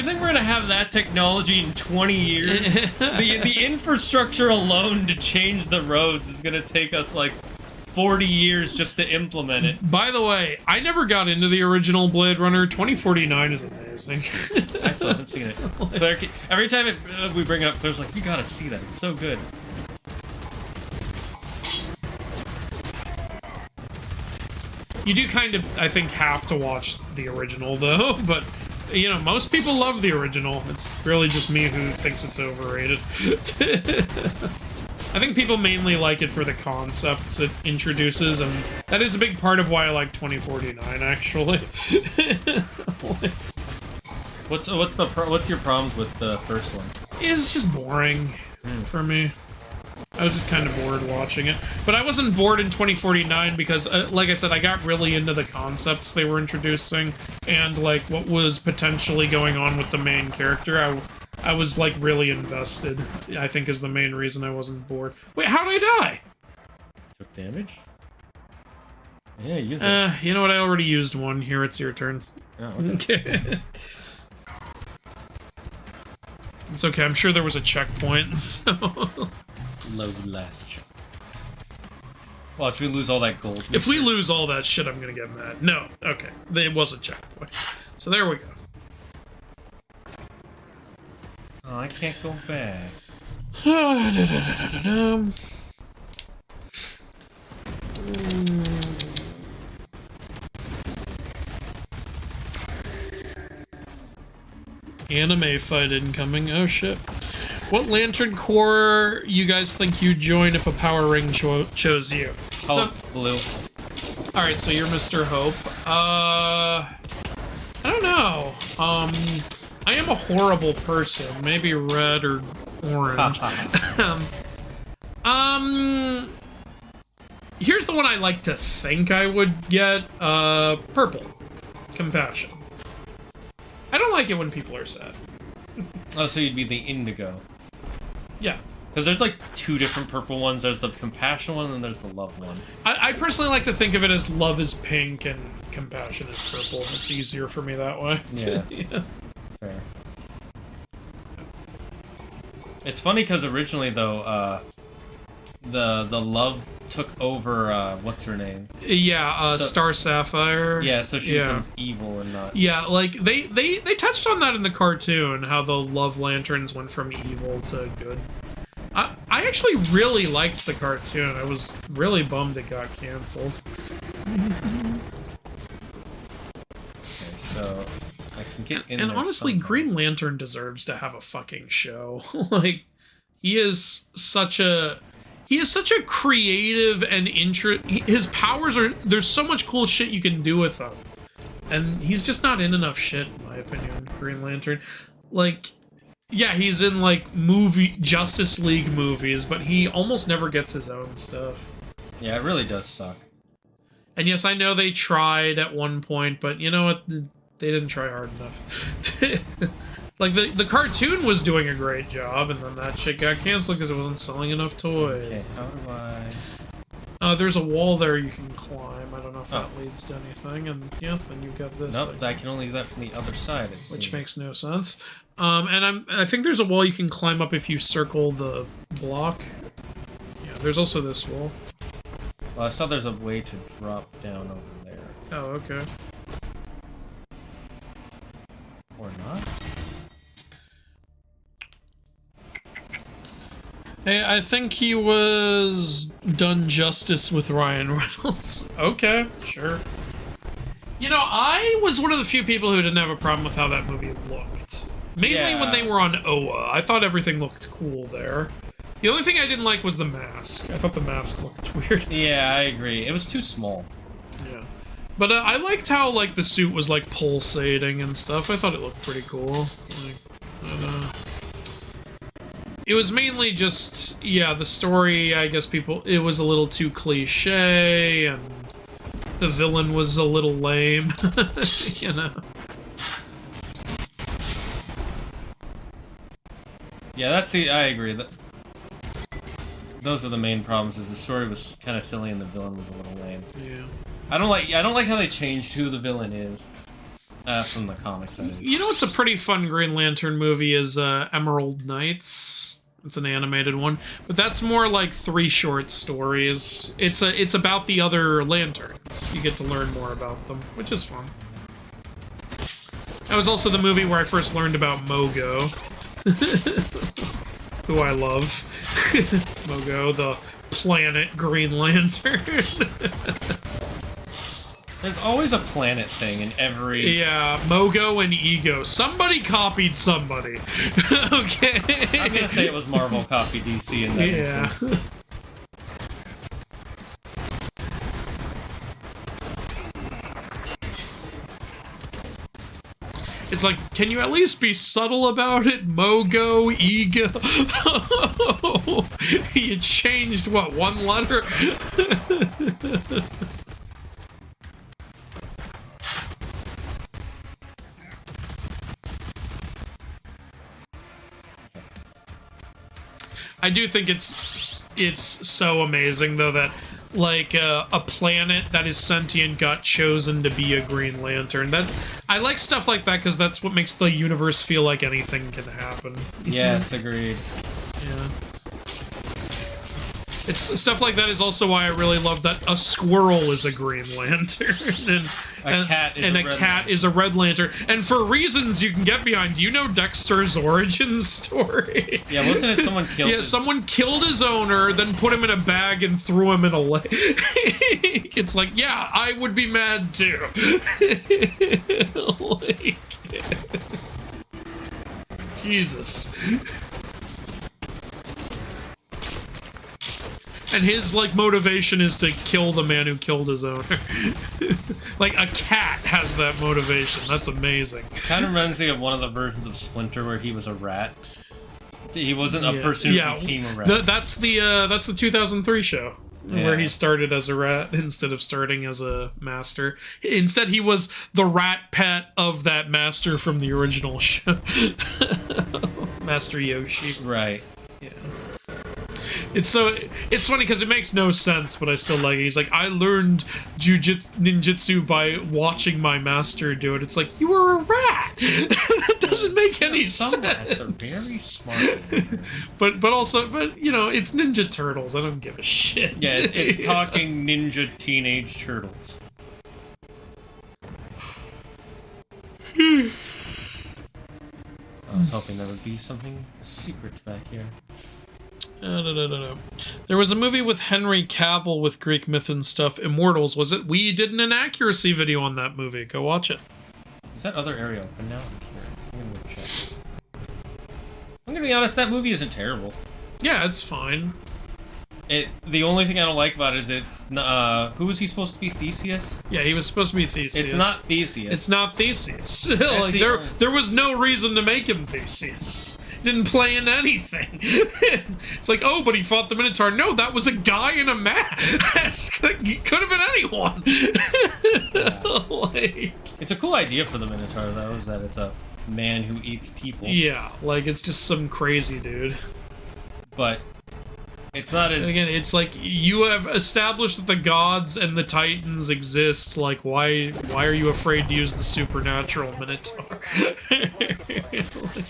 [SPEAKER 1] think we're gonna have that technology in 20 years? the infrastructure alone to change the roads is gonna take us like 40 years just to implement it.
[SPEAKER 2] By the way, I never got into the original Blade Runner. 2049 is amazing.
[SPEAKER 1] I still haven't seen it. Claire, every time we bring it up, Claire's like, "You gotta see that. It's so good."
[SPEAKER 2] You do kind of, I think, have to watch the original, though, but, you know, most people love the original. It's really just me who thinks it's overrated. I think people mainly like it for the concepts it introduces, and that is a big part of why I like 2049, actually.
[SPEAKER 1] What's your problems with the first one?
[SPEAKER 2] It's just boring for me. I was just kind of bored watching it. But I wasn't bored in 2049 because, like I said, I got really into the concepts they were introducing and, like, what was potentially going on with the main character. I was, like, really invested, I think is the main reason I wasn't bored. Wait, how did I die?
[SPEAKER 1] Took damage? Yeah, use it.
[SPEAKER 2] You know what? I already used one. Here, it's your turn.
[SPEAKER 1] Oh, okay.
[SPEAKER 2] It's okay. I'm sure there was a checkpoint, so...
[SPEAKER 1] Load last check. Watch, we lose all that gold.
[SPEAKER 2] If we lose all that shit, I'm gonna get mad. No, okay. It was a checkpoint. So there we go.
[SPEAKER 1] Oh, I can't go back.
[SPEAKER 2] Anime fight incoming. Oh shit. What Lantern Corps you guys think you'd join if a power ring chose you?
[SPEAKER 1] Oh, blue.
[SPEAKER 2] Alright, so you're Mr. Hope. I don't know. I am a horrible person. Maybe red or orange. Here's the one I like to think I would get. Purple. Compassion. I don't like it when people are sad.
[SPEAKER 1] Oh, so you'd be the indigo.
[SPEAKER 2] Yeah.
[SPEAKER 1] Because there's like two different purple ones. There's the compassion one and there's the love one.
[SPEAKER 2] I personally like to think of it as love is pink and compassion is purple. It's easier for me that way.
[SPEAKER 1] Yeah.
[SPEAKER 2] Yeah.
[SPEAKER 1] Fair. It's funny because originally though, the love took over what's her name?
[SPEAKER 2] Yeah, Star Sapphire.
[SPEAKER 1] Yeah, so she becomes evil and not.
[SPEAKER 2] Yeah, like they touched on that in the cartoon, how the Love Lanterns went from evil to good. I actually really liked the cartoon. I was really bummed it got canceled.
[SPEAKER 1] Okay, so I can get in
[SPEAKER 2] and
[SPEAKER 1] there
[SPEAKER 2] honestly,
[SPEAKER 1] somehow.
[SPEAKER 2] Green Lantern deserves to have a fucking show. Like, he is such a creative and his powers are, there's so much cool shit you can do with them. And he's just not in enough shit, in my opinion, Green Lantern. Like, yeah, he's in, like, Justice League movies, but he almost never gets his own stuff.
[SPEAKER 1] Yeah, it really does suck.
[SPEAKER 2] And yes, I know they tried at one point, but you know what? They didn't try hard enough. Like, the cartoon was doing a great job, and then that shit got canceled because it wasn't selling enough toys.
[SPEAKER 1] Okay, how do I...
[SPEAKER 2] There's a wall there you can climb. I don't know if that leads to anything, and yeah, then you've got this.
[SPEAKER 1] Nope, I can only do that from the other side, it
[SPEAKER 2] Which
[SPEAKER 1] seems.
[SPEAKER 2] makes no sense. And I think there's a wall you can climb up if you circle the block. Yeah, there's also this wall.
[SPEAKER 1] Well, I saw there's a way to drop down over there.
[SPEAKER 2] Oh, okay.
[SPEAKER 1] Or not?
[SPEAKER 2] Hey, I think he was done justice with Ryan Reynolds. Okay, sure. You know, I was one of the few people who didn't have a problem with how that movie looked. Mainly when they were on Oa. I thought everything looked cool there. The only thing I didn't like was the mask. I thought the mask looked weird.
[SPEAKER 1] Yeah, I agree. It was too small.
[SPEAKER 2] Yeah. But I liked how, like, the suit was, like, pulsating and stuff. I thought it looked pretty cool. Like, it was mainly just, yeah, the story, I guess it was a little too cliche, and the villain was a little lame, you know?
[SPEAKER 1] Yeah, I agree. Those are the main problems, is the story was kind of silly and the villain was a little lame.
[SPEAKER 2] Yeah.
[SPEAKER 1] I don't like how they changed who the villain is. From the comics, that is.
[SPEAKER 2] You know what's a pretty fun Green Lantern movie is Emerald Knights. It's an animated one, but that's more like 3 short stories. It's about the other lanterns. You get to learn more about them, which is fun. That was also the movie where I first learned about Mogo, who I love. Mogo, the planet Green Lantern.
[SPEAKER 1] There's always a planet thing in every...
[SPEAKER 2] Yeah, Mogo and Ego. Somebody copied somebody. Okay.
[SPEAKER 1] I'm gonna say it was Marvel copy DC in that instance.
[SPEAKER 2] It's like, can you at least be subtle about it? Mogo, Ego. You changed, what, 1 letter? I do think it's so amazing, though, that, like, a planet that is sentient got chosen to be a Green Lantern. I like stuff like that, because that's what makes the universe feel like anything can happen.
[SPEAKER 1] Yes, agreed.
[SPEAKER 2] Yeah. It's stuff like that is also why I really love that a squirrel is a Green Lantern and a cat is a Red Lantern, and for reasons you can get behind. Do you know Dexter's origin story?
[SPEAKER 1] Yeah, wasn't it someone killed?
[SPEAKER 2] Yeah, someone killed his owner, then put him in a bag and threw him in a lake. It's like, yeah, I would be mad too. Like, Jesus. And his, like, motivation is to kill the man who killed his owner. Like, a cat has that motivation. That's amazing.
[SPEAKER 1] Kind of reminds me of one of the versions of Splinter where he was a rat. He wasn't a person who became a rat.
[SPEAKER 2] That's the 2003 show.
[SPEAKER 1] Yeah.
[SPEAKER 2] Where he started as a rat instead of starting as a master. Instead, he was the rat pet of that master from the original show. Master Yoshi.
[SPEAKER 1] Right.
[SPEAKER 2] Yeah. It's funny because it makes no sense, but I still like it. He's like, I learned ninjutsu by watching my master do it. It's like, you were a rat. That doesn't make any sense.
[SPEAKER 1] Some rats are very smart.
[SPEAKER 2] but you know, it's Ninja Turtles. I don't give a shit.
[SPEAKER 1] Yeah, it's talking Ninja Teenage Turtles. I was hoping there would be something secret back here.
[SPEAKER 2] There was a movie with Henry Cavill with Greek myth and stuff. Immortals, was it? We did an inaccuracy video on that movie. Go watch it.
[SPEAKER 1] Is that other area open now? I'm curious. I'm gonna go check. I'm gonna be honest, that movie isn't terrible.
[SPEAKER 2] Yeah, it's fine.
[SPEAKER 1] The only thing I don't like about it is it's who was he supposed to be? Theseus?
[SPEAKER 2] Yeah, he was supposed to be Theseus.
[SPEAKER 1] It's not Theseus.
[SPEAKER 2] It's not Theseus. Like there was no reason to make him Theseus. Didn't play in anything. It's like, oh, but he fought the Minotaur. No, that was a guy in a mask. He could have been anyone.
[SPEAKER 1] Yeah.
[SPEAKER 2] Like,
[SPEAKER 1] it's a cool idea for the Minotaur, though, is that it's a man who eats people.
[SPEAKER 2] Yeah, like it's just some crazy dude.
[SPEAKER 1] But it's not as...
[SPEAKER 2] And again, it's like, you have established that the gods and the titans exist. Like, why are you afraid to use the supernatural Minotaur? Like,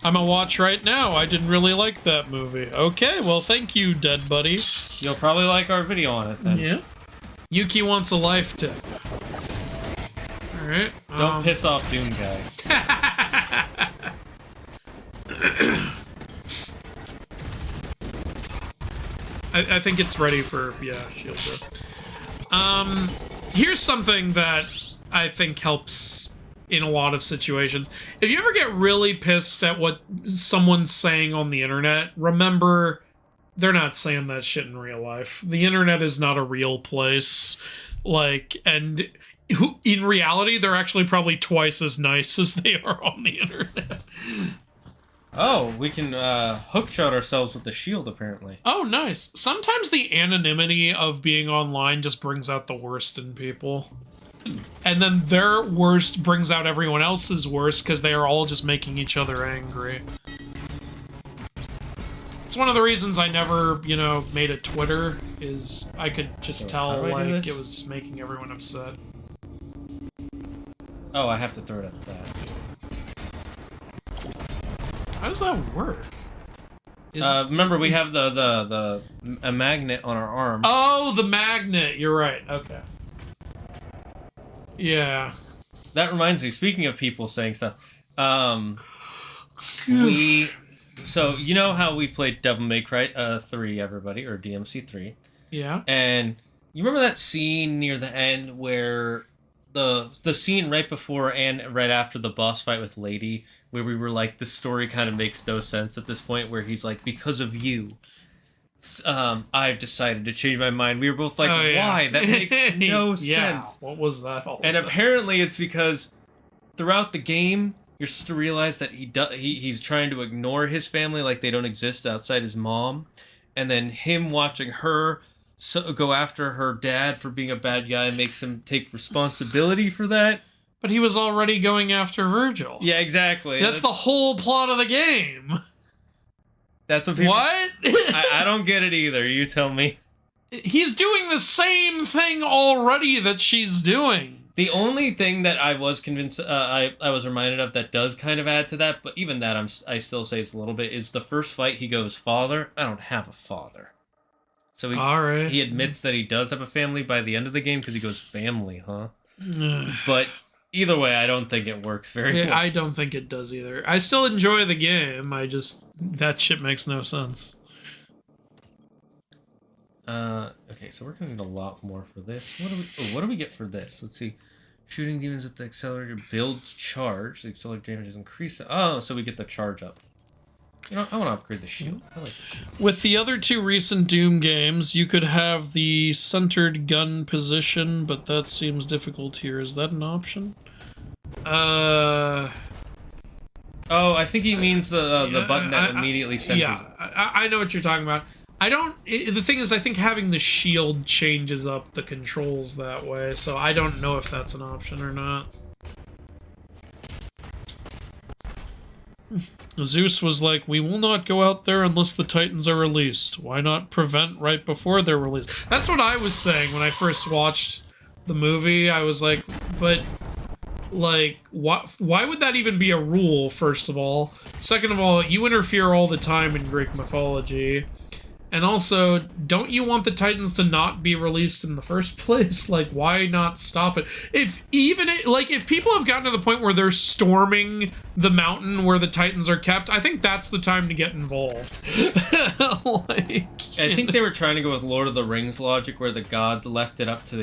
[SPEAKER 2] I'm gonna watch right now. I didn't really like that movie. Okay, well, thank you, dead buddy.
[SPEAKER 1] You'll probably like our video on it, then.
[SPEAKER 2] Yeah. Yuki wants a life tip. Alright.
[SPEAKER 1] Don't piss off Doom Guy.
[SPEAKER 2] I think it's ready for, yeah, shield throw. Here's something that I think helps in a lot of situations. If you ever get really pissed at what someone's saying on the internet, remember, they're not saying that shit in real life. The internet is not a real place. Like, and in reality, they're actually probably twice as nice as they are on the internet.
[SPEAKER 1] Oh, we can hookshot ourselves with the shield, apparently.
[SPEAKER 2] Oh, nice. Sometimes the anonymity of being online just brings out the worst in people. And then their worst brings out everyone else's worst because they are all just making each other angry. It's one of the reasons I never, you know, made a Twitter, is I could just tell, like, it was just making everyone upset.
[SPEAKER 1] Oh, I have to throw it at that.
[SPEAKER 2] How does that work?
[SPEAKER 1] Remember, we have a magnet on our arm.
[SPEAKER 2] Oh, the magnet! You're right, okay. Yeah.
[SPEAKER 1] That reminds me, speaking of people saying stuff, so you know how we played Devil May Cry 3, everybody, or DMC 3?
[SPEAKER 2] Yeah.
[SPEAKER 1] And you remember that scene near the end where the scene right before and right after the boss fight with Lady, where we were like, this story kind of makes no sense at this point, where he's like, because of you, I've decided to change my mind. We were both like, why? That makes no sense.
[SPEAKER 2] What was that all
[SPEAKER 1] And
[SPEAKER 2] about?
[SPEAKER 1] apparently it's because throughout the game, you're supposed to realize that he's trying to ignore his family like they don't exist outside his mom. And then him watching her go after her dad for being a bad guy makes him take responsibility for that.
[SPEAKER 2] But he was already going after Virgil.
[SPEAKER 1] Yeah, exactly.
[SPEAKER 2] That's the whole plot of the game.
[SPEAKER 1] That's what people...
[SPEAKER 2] What?
[SPEAKER 1] I don't get it either. You tell me.
[SPEAKER 2] He's doing the same thing already that she's doing.
[SPEAKER 1] The only thing that I was convinced, I was reminded of that does kind of add to that, but even that I still say it's a little bit, is the first fight he goes, "Father, I don't have a father." So he admits that he does have a family by the end of the game because he goes, "Family, huh?" But either way, I don't think it works very well.
[SPEAKER 2] I don't think it does either. I still enjoy the game. That shit makes no sense.
[SPEAKER 1] Okay, so we're gonna need a lot more for this. What do we get for this? Let's see. Shooting demons with the accelerator builds charge. The accelerator damage is increased. Oh, so we get the charge up. You know, I want to upgrade the shield. I like the shield.
[SPEAKER 2] With the other 2 recent Doom games, you could have the centered gun position, but that seems difficult here. Is that an option?
[SPEAKER 1] Oh, I think he means the button that immediately centers.
[SPEAKER 2] Yeah, I know what you're talking about. The thing is, I think having the shield changes up the controls that way, so I don't know if that's an option or not. Zeus was like, "We will not go out there unless the Titans are released. Why not prevent right before they're released?" That's what I was saying when I first watched the movie. I was like, but, like, why would that even be a rule, first of all? Second of all, you interfere all the time in Greek mythology. And also, don't you want the Titans to not be released in the first place? Like, why not stop it? If people have gotten to the point where they're storming the mountain where the Titans are kept, I think that's the time to get involved.
[SPEAKER 1] I think they were trying to go with Lord of the Rings logic, where the gods left it up to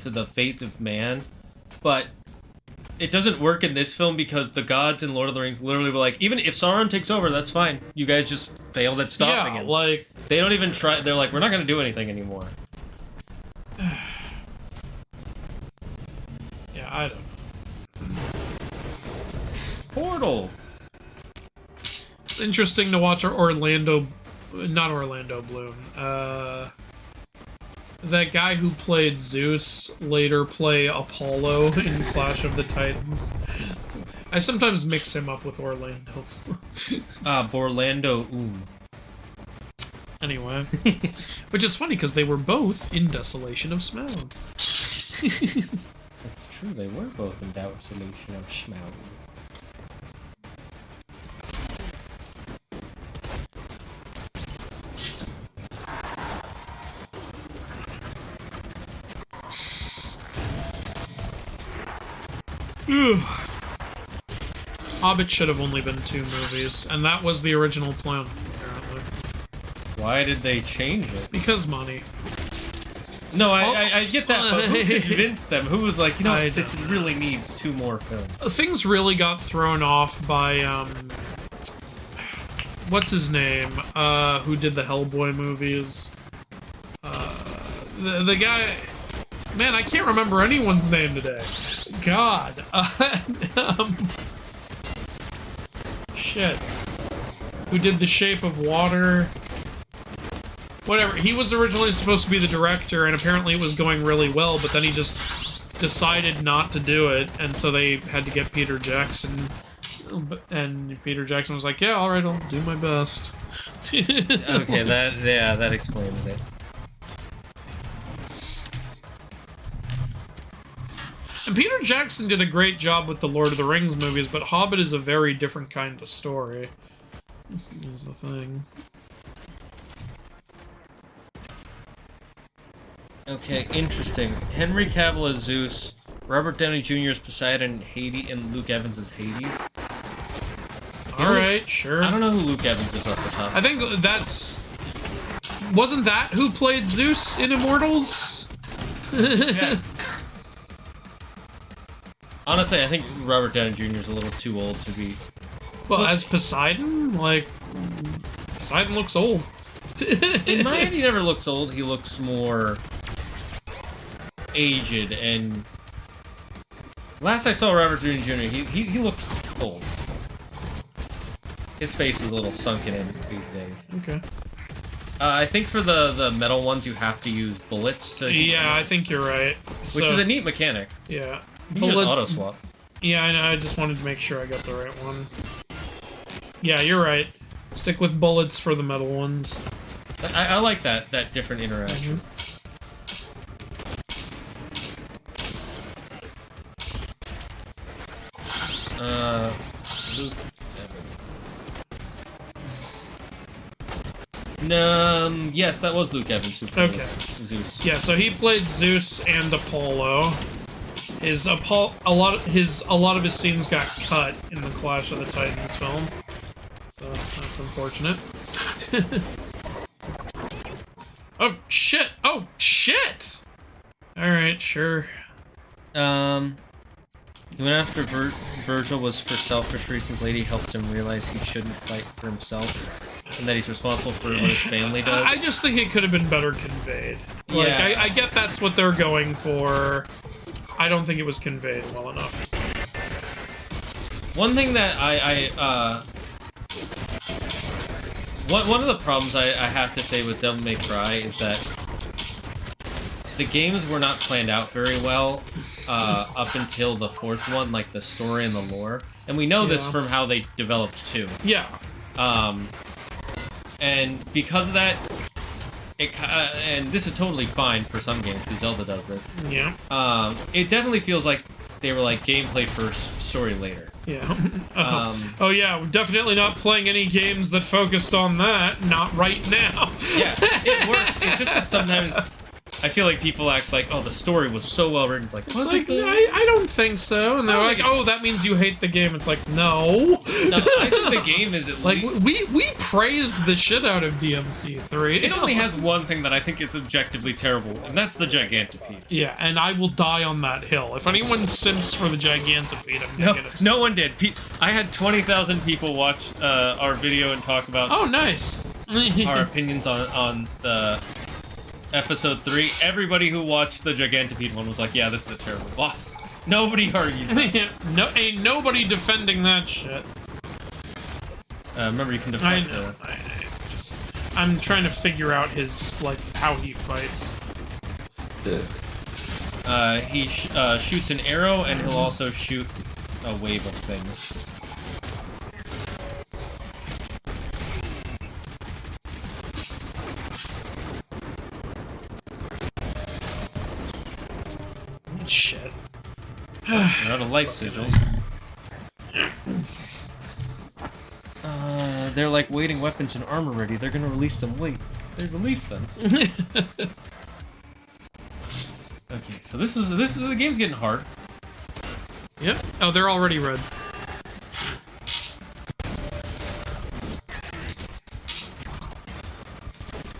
[SPEAKER 1] the fate of man, but it doesn't work in this film because the gods in Lord of the Rings literally were like, even if Sauron takes over, that's fine. You guys just failed at stopping him.
[SPEAKER 2] Like,
[SPEAKER 1] they don't even try. They're like, we're not going to do anything anymore.
[SPEAKER 2] Yeah, I don't.
[SPEAKER 1] Portal.
[SPEAKER 2] It's interesting to watch not Orlando Bloom. That guy who played Zeus later play Apollo in Clash of the Titans. I sometimes mix him up with Orlando.
[SPEAKER 1] Borlando, ooh.
[SPEAKER 2] Anyway. Which is funny, because they were both in Desolation of Smaug.
[SPEAKER 1] That's true, they were both in Desolation of Smaug.
[SPEAKER 2] Hobbit should have only been 2 movies, and that was the original plan, apparently.
[SPEAKER 1] Why did they change it?
[SPEAKER 2] Because money.
[SPEAKER 1] No, I get that, but who convinced them? Who was like, this really needs 2 more films?
[SPEAKER 2] Things really got thrown off by, what's his name? Who did the Hellboy movies? The guy... Man, I can't remember anyone's name today. God. Shit. Who did The Shape of Water? Whatever. He was originally supposed to be the director, and apparently it was going really well, but then he just decided not to do it, and so they had to get Peter Jackson. And Peter Jackson was like, "Yeah, alright, I'll do my best."
[SPEAKER 1] Okay, that explains it.
[SPEAKER 2] And Peter Jackson did a great job with the Lord of the Rings movies, but Hobbit is a very different kind of story. Is the thing.
[SPEAKER 1] Okay, interesting. Henry Cavill as Zeus, Robert Downey Jr. as Poseidon, and Luke Evans as Hades.
[SPEAKER 2] Alright, sure.
[SPEAKER 1] I don't know who Luke Evans is off the top.
[SPEAKER 2] I think that's... Wasn't that who played Zeus in Immortals?
[SPEAKER 1] Yeah. Honestly, I think Robert Downey Jr. is a little too old to be...
[SPEAKER 2] Well, as Poseidon? Like, Poseidon looks old.
[SPEAKER 1] In my head, he never looks old. He looks more... aged, and... Last I saw Robert Downey Jr., he looks old. His face is a little sunken in these days.
[SPEAKER 2] Okay.
[SPEAKER 1] I think for the metal ones, you have to use bullets to...
[SPEAKER 2] Yeah, I think you're right.
[SPEAKER 1] Which is a neat mechanic.
[SPEAKER 2] Yeah.
[SPEAKER 1] You can just auto-swap.
[SPEAKER 2] Yeah, I know, I just wanted to make sure I got the right one. Yeah, you're right. Stick with bullets for the metal ones.
[SPEAKER 1] I like that different interaction. Luke Evans. Yes, that was Luke Evans who played Zeus.
[SPEAKER 2] Yeah, so he played Zeus and Apollo. A lot of his scenes got cut in the Clash of the Titans film. So that's unfortunate. Oh shit! Oh shit! Alright, sure.
[SPEAKER 1] He went after Virgil was for selfish reasons. Lady helped him realize he shouldn't fight for himself, and that he's responsible for what his family does.
[SPEAKER 2] I just think it could have been better conveyed. Like,
[SPEAKER 1] Yeah.
[SPEAKER 2] I get that's what they're going for. I don't think it was conveyed well enough.
[SPEAKER 1] One thing that one of the problems I have to say with Devil May Cry is that the games were not planned out very well up until the fourth one, like the story and the lore. And we know this from how they developed 2.
[SPEAKER 2] Yeah.
[SPEAKER 1] And because of that, and this is totally fine for some games, because Zelda does this.
[SPEAKER 2] Yeah.
[SPEAKER 1] It definitely feels like they were like gameplay first, story later.
[SPEAKER 2] Yeah. Oh yeah, we're definitely not playing any games that focused on that. Not right now.
[SPEAKER 1] Yeah, it works. It's just that sometimes I feel like people act like, oh, the story was so well written. It's like,
[SPEAKER 2] It's like, I don't think so. And they're like, oh, that means you hate the game. It's like, no.
[SPEAKER 1] No, I think the game is at
[SPEAKER 2] Like,
[SPEAKER 1] least...
[SPEAKER 2] we praised the shit out of DMC3.
[SPEAKER 1] It only has one thing that I think is objectively terrible, and that's the Gigantopede.
[SPEAKER 2] Yeah, and I will die on that hill. If anyone simps for the Gigantopede, I'm gonna get upset.
[SPEAKER 1] No one did. I had 20,000 people watch our video and talk about
[SPEAKER 2] Oh, nice.
[SPEAKER 1] our opinions on the episode 3. Everybody who watched the Gigantopede one was like, yeah, this is a terrible boss. Nobody argued that.
[SPEAKER 2] No, ain't nobody defending that shit.
[SPEAKER 1] Remember, you can
[SPEAKER 2] I
[SPEAKER 1] defend
[SPEAKER 2] know. I'm trying to figure out his, like, how he fights.
[SPEAKER 1] He shoots an arrow, and he'll also shoot a wave of things.
[SPEAKER 2] Shit.
[SPEAKER 1] They're out of life sigils. They're like waiting weapons and armor ready. They're gonna release them. Wait, they released them. Okay, so this is the game's getting hard.
[SPEAKER 2] Yep. Oh, they're already red.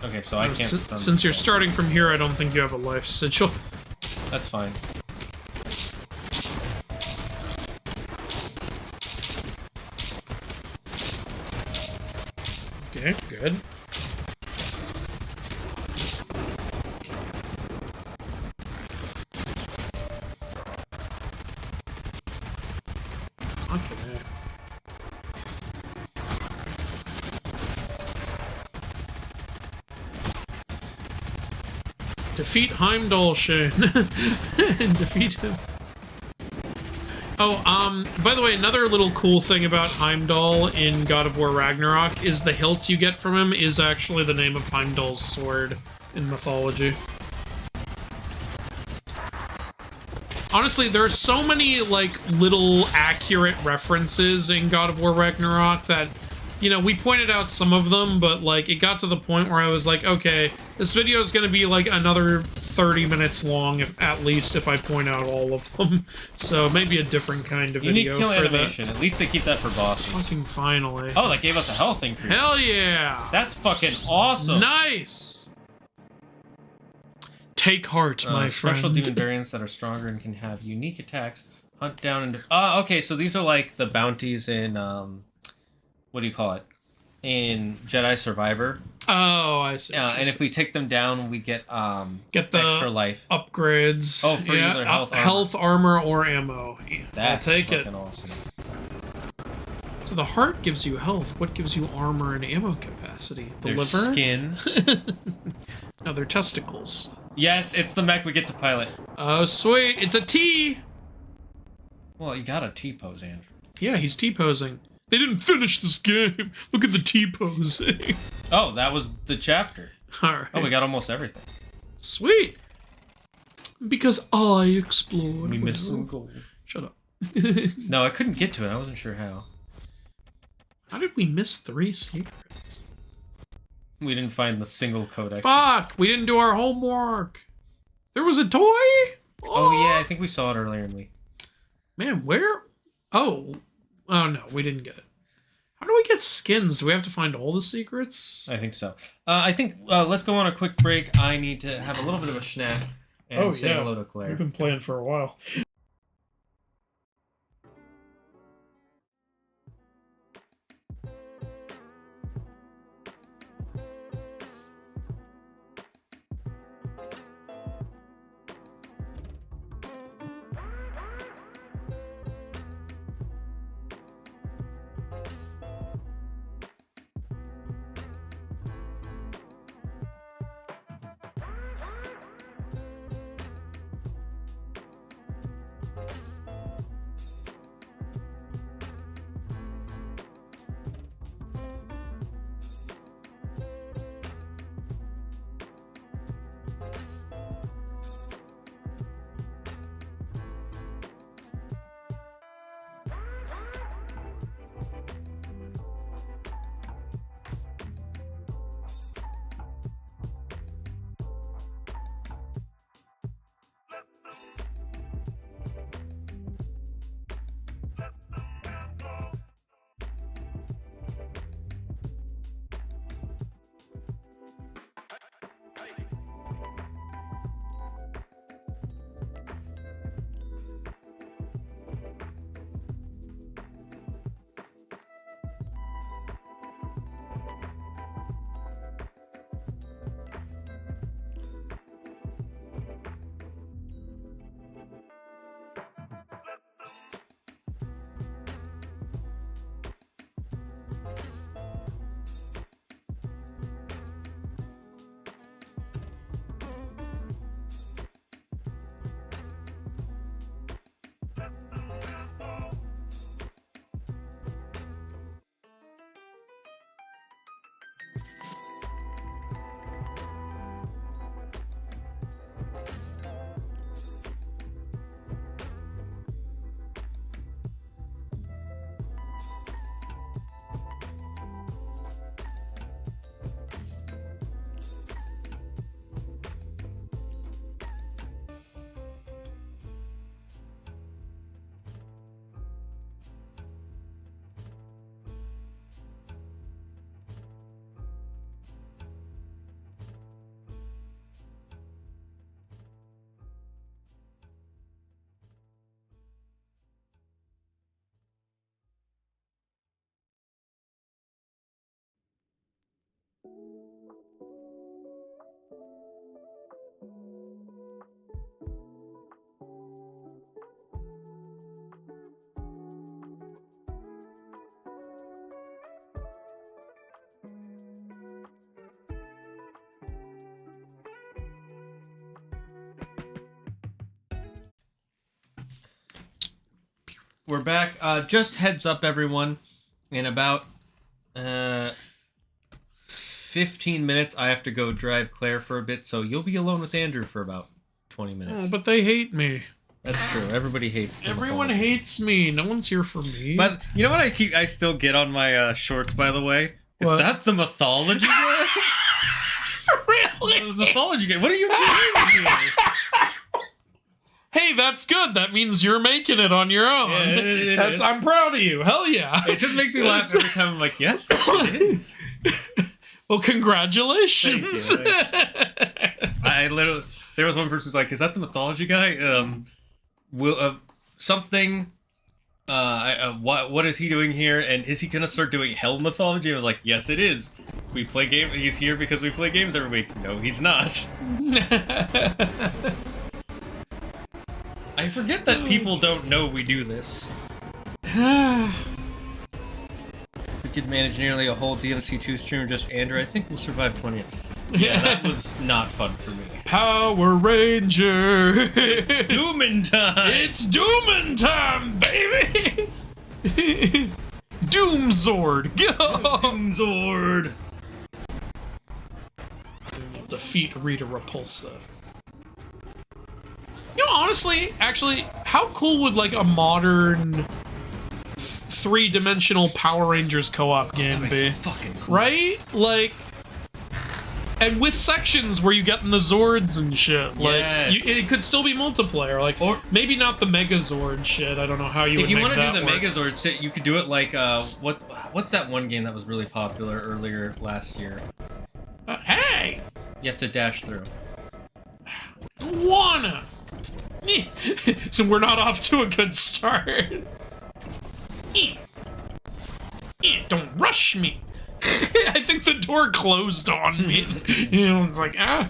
[SPEAKER 1] Okay, so I can't stun
[SPEAKER 2] Since you're
[SPEAKER 1] them.
[SPEAKER 2] starting from here, I don't think you have a life sigil.
[SPEAKER 1] That's fine.
[SPEAKER 2] Okay, good. Okay. Defeat Heimdall, Shane. Defeat him. Oh, by the way, another little cool thing about Heimdall in God of War Ragnarok is the hilt you get from him is actually the name of Heimdall's sword in mythology. Honestly, there are so many, like, little accurate references in God of War Ragnarok that, you know, we pointed out some of them, but, like, it got to the point where I was like, okay, this video is gonna be, like, another 30 minutes long, at least, if I point out all of them. So, maybe a different kind of video
[SPEAKER 1] Unique kill
[SPEAKER 2] for
[SPEAKER 1] animation. At least they keep that for bosses.
[SPEAKER 2] Fucking finally.
[SPEAKER 1] Oh, that gave us a health increase.
[SPEAKER 2] Hell yeah!
[SPEAKER 1] That's fucking awesome.
[SPEAKER 2] Nice! Take heart, my friend.
[SPEAKER 1] Special demon variants that are stronger and can have unique attacks. Hunt down and... okay, so these are like the bounties in, what do you call it? In Jedi Survivor.
[SPEAKER 2] Oh, I see.
[SPEAKER 1] And if we take them down, we get
[SPEAKER 2] the
[SPEAKER 1] extra life.
[SPEAKER 2] Upgrades.
[SPEAKER 1] Oh, for either health,
[SPEAKER 2] armor, or ammo.
[SPEAKER 1] That's
[SPEAKER 2] I'll take
[SPEAKER 1] fucking
[SPEAKER 2] it.
[SPEAKER 1] awesome.
[SPEAKER 2] So the heart gives you health. What gives you armor and ammo capacity? The
[SPEAKER 1] Their
[SPEAKER 2] liver?
[SPEAKER 1] skin.
[SPEAKER 2] No, they're testicles.
[SPEAKER 1] Yes, it's the mech we get to pilot.
[SPEAKER 2] Oh, sweet. It's a T!
[SPEAKER 1] Well, you got a T-pose, Andrew.
[SPEAKER 2] Yeah, he's T-posing. They didn't finish this game. Look at the T-posing.
[SPEAKER 1] Oh, that was the chapter.
[SPEAKER 2] All right.
[SPEAKER 1] Oh, we got almost everything.
[SPEAKER 2] Sweet. Because I explored.
[SPEAKER 1] We missed some gold.
[SPEAKER 2] Shut up.
[SPEAKER 1] No, I couldn't get to it. I wasn't sure how.
[SPEAKER 2] How did we miss 3 secrets?
[SPEAKER 1] We didn't find the single codex.
[SPEAKER 2] Fuck! We didn't do our homework. There was a toy?
[SPEAKER 1] Oh, yeah, I think we saw it earlier in the...
[SPEAKER 2] Man, where? Oh. Oh, no, we didn't get it. How do we get skins? Do we have to find all the secrets?
[SPEAKER 1] I think so. I think let's go on a quick break. I need to have a little bit of a snack and say hello to Claire.
[SPEAKER 2] We've been playing for a while.
[SPEAKER 1] We're back. Just heads up, everyone. In about 15 minutes, I have to go drive Claire for a bit, so you'll be alone with Andrew for about 20 minutes.
[SPEAKER 2] Oh, but they hate me.
[SPEAKER 1] That's true. Everybody hates them.
[SPEAKER 2] Everyone hates me. No one's here for me.
[SPEAKER 1] But you know what I still get on my shorts, by the way? Is
[SPEAKER 2] What?
[SPEAKER 1] that the mythology guy?
[SPEAKER 2] Really?
[SPEAKER 1] The mythology guy. What are you doing here?
[SPEAKER 2] Hey, that's good. That means you're making it on your own.
[SPEAKER 1] Yeah, it is.
[SPEAKER 2] I'm proud of you. Hell yeah.
[SPEAKER 1] It just makes me laugh every time. I'm like, yes, it is.
[SPEAKER 2] Well, congratulations.
[SPEAKER 1] Thank you. I literally, there was one person who's like, is that the mythology guy? Something, what is he doing here? And is he gonna start doing hell mythology? I was like, yes, it is. We play games. He's here because we play games every week. No, he's not. I forget that people don't know we do this. We could manage nearly a whole DMC2 stream just Andrew. I think we'll survive 20. Yeah, that was not fun for me.
[SPEAKER 2] Power Ranger.
[SPEAKER 1] It's Doomin' time.
[SPEAKER 2] It's Doomin' time, baby. Doomzord, go!
[SPEAKER 1] Zord.
[SPEAKER 2] Defeat Rita Repulsa. You know, honestly, actually, how cool would like a modern three-dimensional Power Rangers co-op game be?
[SPEAKER 1] Fucking cool.
[SPEAKER 2] Right? Like, and with sections where you get in the Zords and shit. Like,
[SPEAKER 1] Yes.
[SPEAKER 2] it could still be multiplayer. Like, or maybe not the Megazord shit. I don't know how you would
[SPEAKER 1] If you
[SPEAKER 2] make
[SPEAKER 1] want to
[SPEAKER 2] that
[SPEAKER 1] do the
[SPEAKER 2] work.
[SPEAKER 1] Megazord shit, you could do it like what's that one game that was really popular earlier last year?
[SPEAKER 2] Hey!
[SPEAKER 1] You have to dash through.
[SPEAKER 2] Wanna! So we're not off to a good start. Don't rush me. I think the door closed on me. You know, it's like, all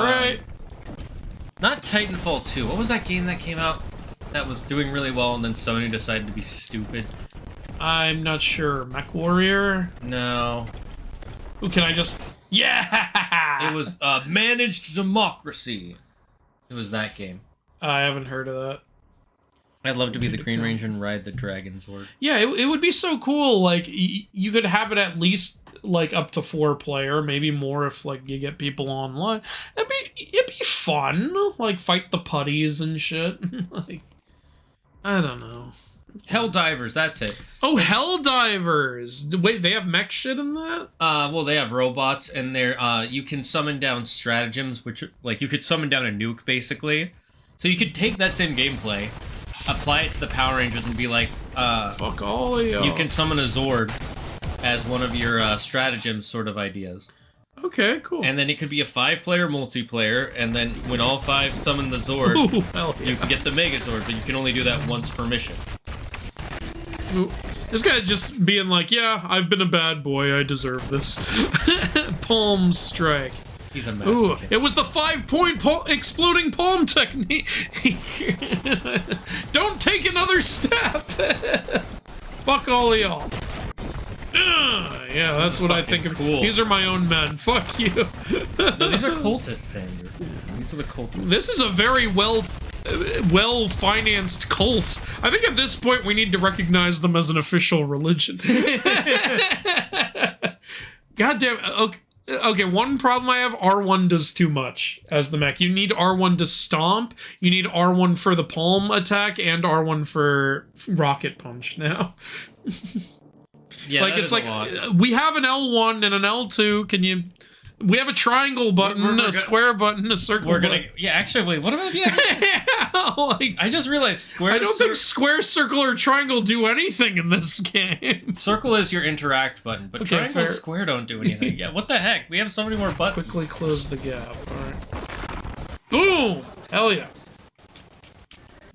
[SPEAKER 2] right.
[SPEAKER 1] Not Titanfall 2. What was that game that came out that was doing really well and then Sony decided to be stupid?
[SPEAKER 2] I'm not sure. Mech Warrior?
[SPEAKER 1] No.
[SPEAKER 2] Ooh, can I just... Yeah!
[SPEAKER 1] It was Managed Democracy. It was that game.
[SPEAKER 2] I haven't heard of that.
[SPEAKER 1] I'd love to be the Green Ranger and ride the Dragon Sword.
[SPEAKER 2] Yeah, it would be so cool. Like, you could have it at least, like, up to 4-player, maybe more if, like, you get people online. It'd be fun. Like, fight the putties and shit. Like, I don't know.
[SPEAKER 1] Helldivers, that's it.
[SPEAKER 2] Oh, Helldivers! Wait, they have mech shit in that?
[SPEAKER 1] Well, they have robots, and they're, you can summon down stratagems, which, like, you could summon down a nuke, basically. So you could take that same gameplay, apply it to the Power Rangers, and be like,
[SPEAKER 2] Fuck all of y'all.
[SPEAKER 1] you can summon a Zord as one of your, stratagems sort of ideas.
[SPEAKER 2] Okay, cool.
[SPEAKER 1] And then it could be a 5-player multiplayer, and then when all 5 summon the Zord,
[SPEAKER 2] Ooh, hell yeah.
[SPEAKER 1] you can get the Megazord, but you can only do that once per mission.
[SPEAKER 2] Ooh. This guy just being like, yeah, I've been a bad boy, I deserve this. Palm strike.
[SPEAKER 1] He's a
[SPEAKER 2] Ooh,
[SPEAKER 1] masochist.
[SPEAKER 2] it was the 5-point exploding palm technique. Don't take another step. Fuck all of y'all. Yeah, that's what I think of.
[SPEAKER 1] cool.
[SPEAKER 2] These are my own men. Fuck you.
[SPEAKER 1] No, these are cultists, Andrew. These are the cultists.
[SPEAKER 2] This is a very well-financed cult. I think at this point we need to recognize them as an official religion. God damn. Okay, one problem I have, R1 does too much as the mech. You need R1 to stomp, you need R1 for the palm attack, and R1 for rocket punch now.
[SPEAKER 1] Yeah,
[SPEAKER 2] Like,
[SPEAKER 1] that
[SPEAKER 2] it's
[SPEAKER 1] is a
[SPEAKER 2] like,
[SPEAKER 1] lot.
[SPEAKER 2] we have an L1 and an L2, can you... We have a triangle button,
[SPEAKER 1] we're
[SPEAKER 2] a square button, a circle
[SPEAKER 1] We're
[SPEAKER 2] button.
[SPEAKER 1] gonna... Yeah, actually, wait, what about... Yeah,
[SPEAKER 2] Like,
[SPEAKER 1] I just realized square...
[SPEAKER 2] I don't think square, circle, or triangle do anything in this game.
[SPEAKER 1] Circle is your interact button, but
[SPEAKER 2] Okay,
[SPEAKER 1] triangle
[SPEAKER 2] fair.
[SPEAKER 1] and square don't do anything. Yeah, what the heck? We have so many more buttons.
[SPEAKER 2] Quickly close the gap. Alright. Boom! Hell yeah.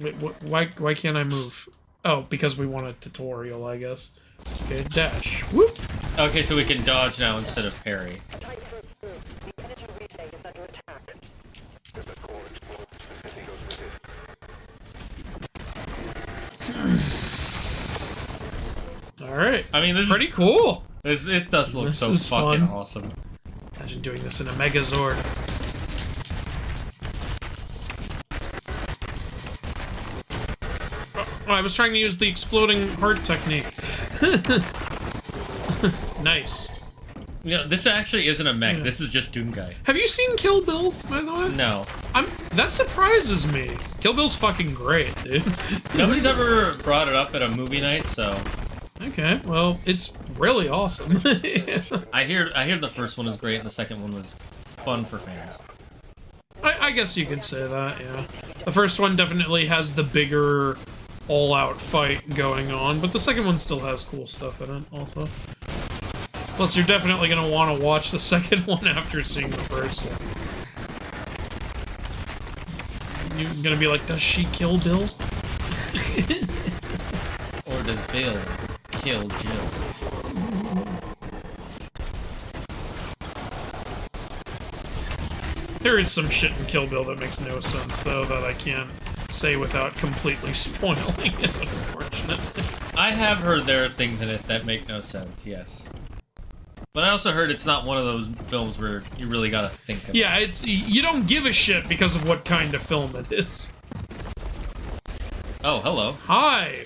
[SPEAKER 2] Wait, why can't I move? Oh, because we want a tutorial, I guess. Okay, dash. Whoop!
[SPEAKER 1] Okay, so we can dodge now instead of parry.
[SPEAKER 4] Tight through. The energy relay is under attack.
[SPEAKER 2] Alright.
[SPEAKER 1] I mean, this
[SPEAKER 2] Pretty cool.
[SPEAKER 1] This does look
[SPEAKER 2] This
[SPEAKER 1] so
[SPEAKER 2] is
[SPEAKER 1] fucking
[SPEAKER 2] fun.
[SPEAKER 1] awesome.
[SPEAKER 2] Imagine doing this in a Megazord. Oh, I was trying to use the exploding heart technique. Nice.
[SPEAKER 1] You know, this actually isn't a mech.
[SPEAKER 2] Yeah.
[SPEAKER 1] This is just Doom Guy.
[SPEAKER 2] Have you seen Kill Bill, by the way?
[SPEAKER 1] No.
[SPEAKER 2] That surprises me. Kill Bill's fucking great, dude.
[SPEAKER 1] Nobody's ever brought it up at a movie night, so...
[SPEAKER 2] Okay, well, it's really awesome.
[SPEAKER 1] I hear the first one is great and the second one was fun for fans.
[SPEAKER 2] I guess you could say that, yeah. The first one definitely has the bigger all-out fight going on, but the second one still has cool stuff in it, also. Plus, you're definitely going to want to watch the second one after seeing the first one. You're going to be like, does she kill Bill?
[SPEAKER 1] Or does Bill kill Jill?
[SPEAKER 2] There is some shit in Kill Bill that makes no sense, though, that I can't say without completely spoiling it, unfortunately.
[SPEAKER 1] I have heard there are things in it that make no sense, yes. But I also heard it's not one of those films where you really gotta think about it.
[SPEAKER 2] Yeah, you don't give a shit because of what kind of film it is.
[SPEAKER 1] Oh, hello.
[SPEAKER 2] Hi!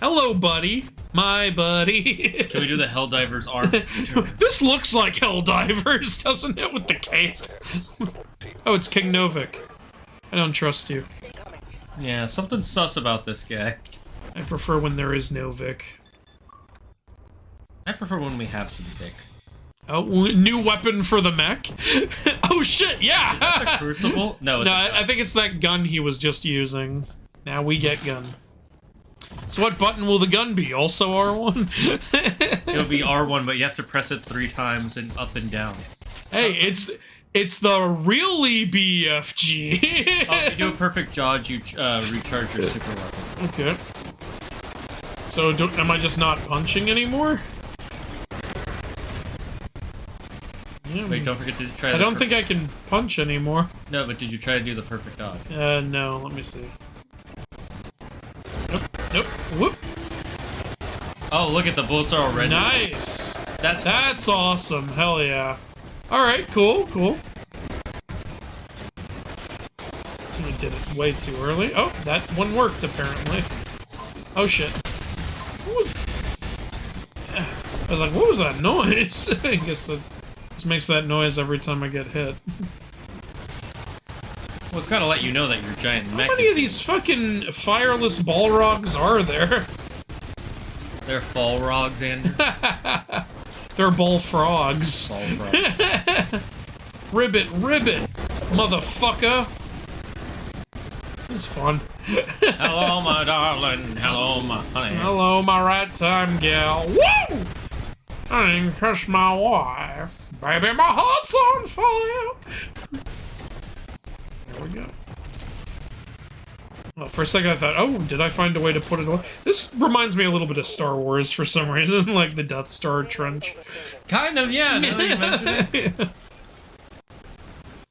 [SPEAKER 2] Hello, buddy! my buddy.
[SPEAKER 1] Can we do the Helldiver's arm?
[SPEAKER 2] This looks like Helldivers, doesn't it, with the cape? Oh, it's King Novik. I don't trust you.
[SPEAKER 1] Yeah, something sus about this guy.
[SPEAKER 2] I prefer when there is Novik.
[SPEAKER 1] I prefer when we have some dick.
[SPEAKER 2] Oh, new weapon for the mech? Oh shit, yeah!
[SPEAKER 1] Is that the Crucible? No, it's
[SPEAKER 2] No,
[SPEAKER 1] a gun.
[SPEAKER 2] I think it's that gun he was just using. Now we get gun. So what button will the gun be? Also R1?
[SPEAKER 1] It'll be R1, but you have to press it 3 times and up and down.
[SPEAKER 2] Hey, it's the really BFG.
[SPEAKER 1] Oh, if you do a perfect dodge, you recharge your super weapon.
[SPEAKER 2] Okay. So am I just not punching anymore? Yeah,
[SPEAKER 1] Wait, don't forget to try
[SPEAKER 2] I don't think I can punch anymore.
[SPEAKER 1] No, but did you try to do the perfect dodge?
[SPEAKER 2] No, let me see. Nope, whoop.
[SPEAKER 1] Oh, look at the bullets are already.
[SPEAKER 2] Nice!
[SPEAKER 1] That's
[SPEAKER 2] awesome, hell yeah. Alright, cool. I did it way too early. Oh, that one worked, apparently. Oh, shit. Ooh. I was like, what was that noise? I guess that just makes that noise every time I get hit.
[SPEAKER 1] Well, it's gotta let you know that you're a giant mech.
[SPEAKER 2] How many of these fucking fireless Balrogs are there?
[SPEAKER 1] They're fall rogs, Andrew.
[SPEAKER 2] They're bullfrogs.
[SPEAKER 1] Fall frogs.
[SPEAKER 2] Ribbit, motherfucker. This is fun.
[SPEAKER 1] Hello, my darling. Hello, my honey.
[SPEAKER 2] Hello, my right time gal. Woo! I didn't kiss my wife. Baby, my heart's on fire. There we go. Well, for a second I thought, oh, did I find a way to put it away? This reminds me a little bit of Star Wars for some reason, like the Death Star trench.
[SPEAKER 1] Kind of, yeah, now that you mention it.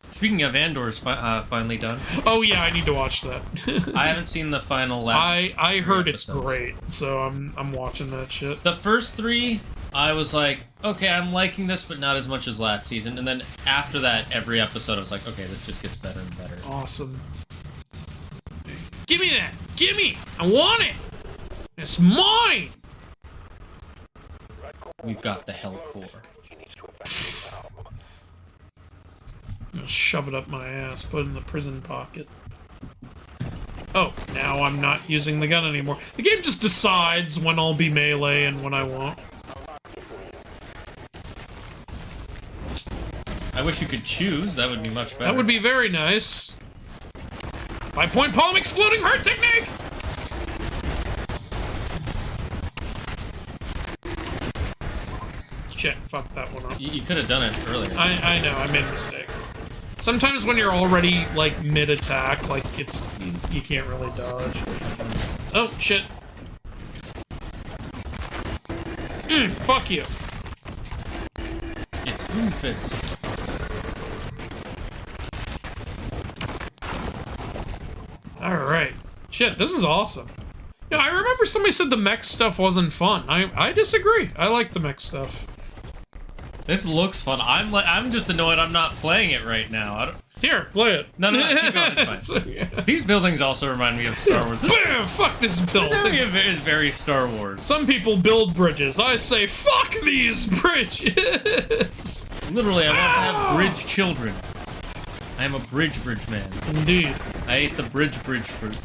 [SPEAKER 1] Speaking of, Andor's finally done.
[SPEAKER 2] Oh yeah, I need to watch that.
[SPEAKER 1] I haven't seen the final last
[SPEAKER 2] I heard it's
[SPEAKER 1] episodes.
[SPEAKER 2] great, so I'm watching that shit.
[SPEAKER 1] The first 3, I was like, okay, I'm liking this, but not as much as last season. And then after that, every episode, I was like, okay, this just gets better and better.
[SPEAKER 2] Awesome. Give me that! Give me! I want it! It's mine!
[SPEAKER 1] We've got the Hell Core.
[SPEAKER 2] I'm gonna shove it up my ass, put it in the prison pocket. Oh, now I'm not using the gun anymore. The game just decides when I'll be melee and when I won't.
[SPEAKER 1] I wish you could choose. That would be much better.
[SPEAKER 2] That would be very nice. 5-point palm exploding heart technique! Shit, fuck that one up.
[SPEAKER 1] You could have done it earlier.
[SPEAKER 2] I know, I made a mistake. Sometimes when you're already, like, mid-attack, like, you can't really dodge. Oh, shit. Fuck you.
[SPEAKER 1] It's Oomfist.
[SPEAKER 2] Alright. Shit, this is awesome. Yeah, I remember somebody said the mech stuff wasn't fun. I disagree. I like the mech stuff.
[SPEAKER 1] This looks fun. I'm just annoyed I'm not playing it right now. I don't...
[SPEAKER 2] Here, play it.
[SPEAKER 1] No, keep going. It's fine.
[SPEAKER 2] Yeah.
[SPEAKER 1] These buildings also remind me of Star Wars.
[SPEAKER 2] Bam! Fuck this building.
[SPEAKER 1] It's very Star Wars.
[SPEAKER 2] Some people build bridges. I say, fuck these bridges!
[SPEAKER 1] Literally, I want to have bridge children. I am a bridge man.
[SPEAKER 2] Indeed.
[SPEAKER 1] I ate the bridge fruit.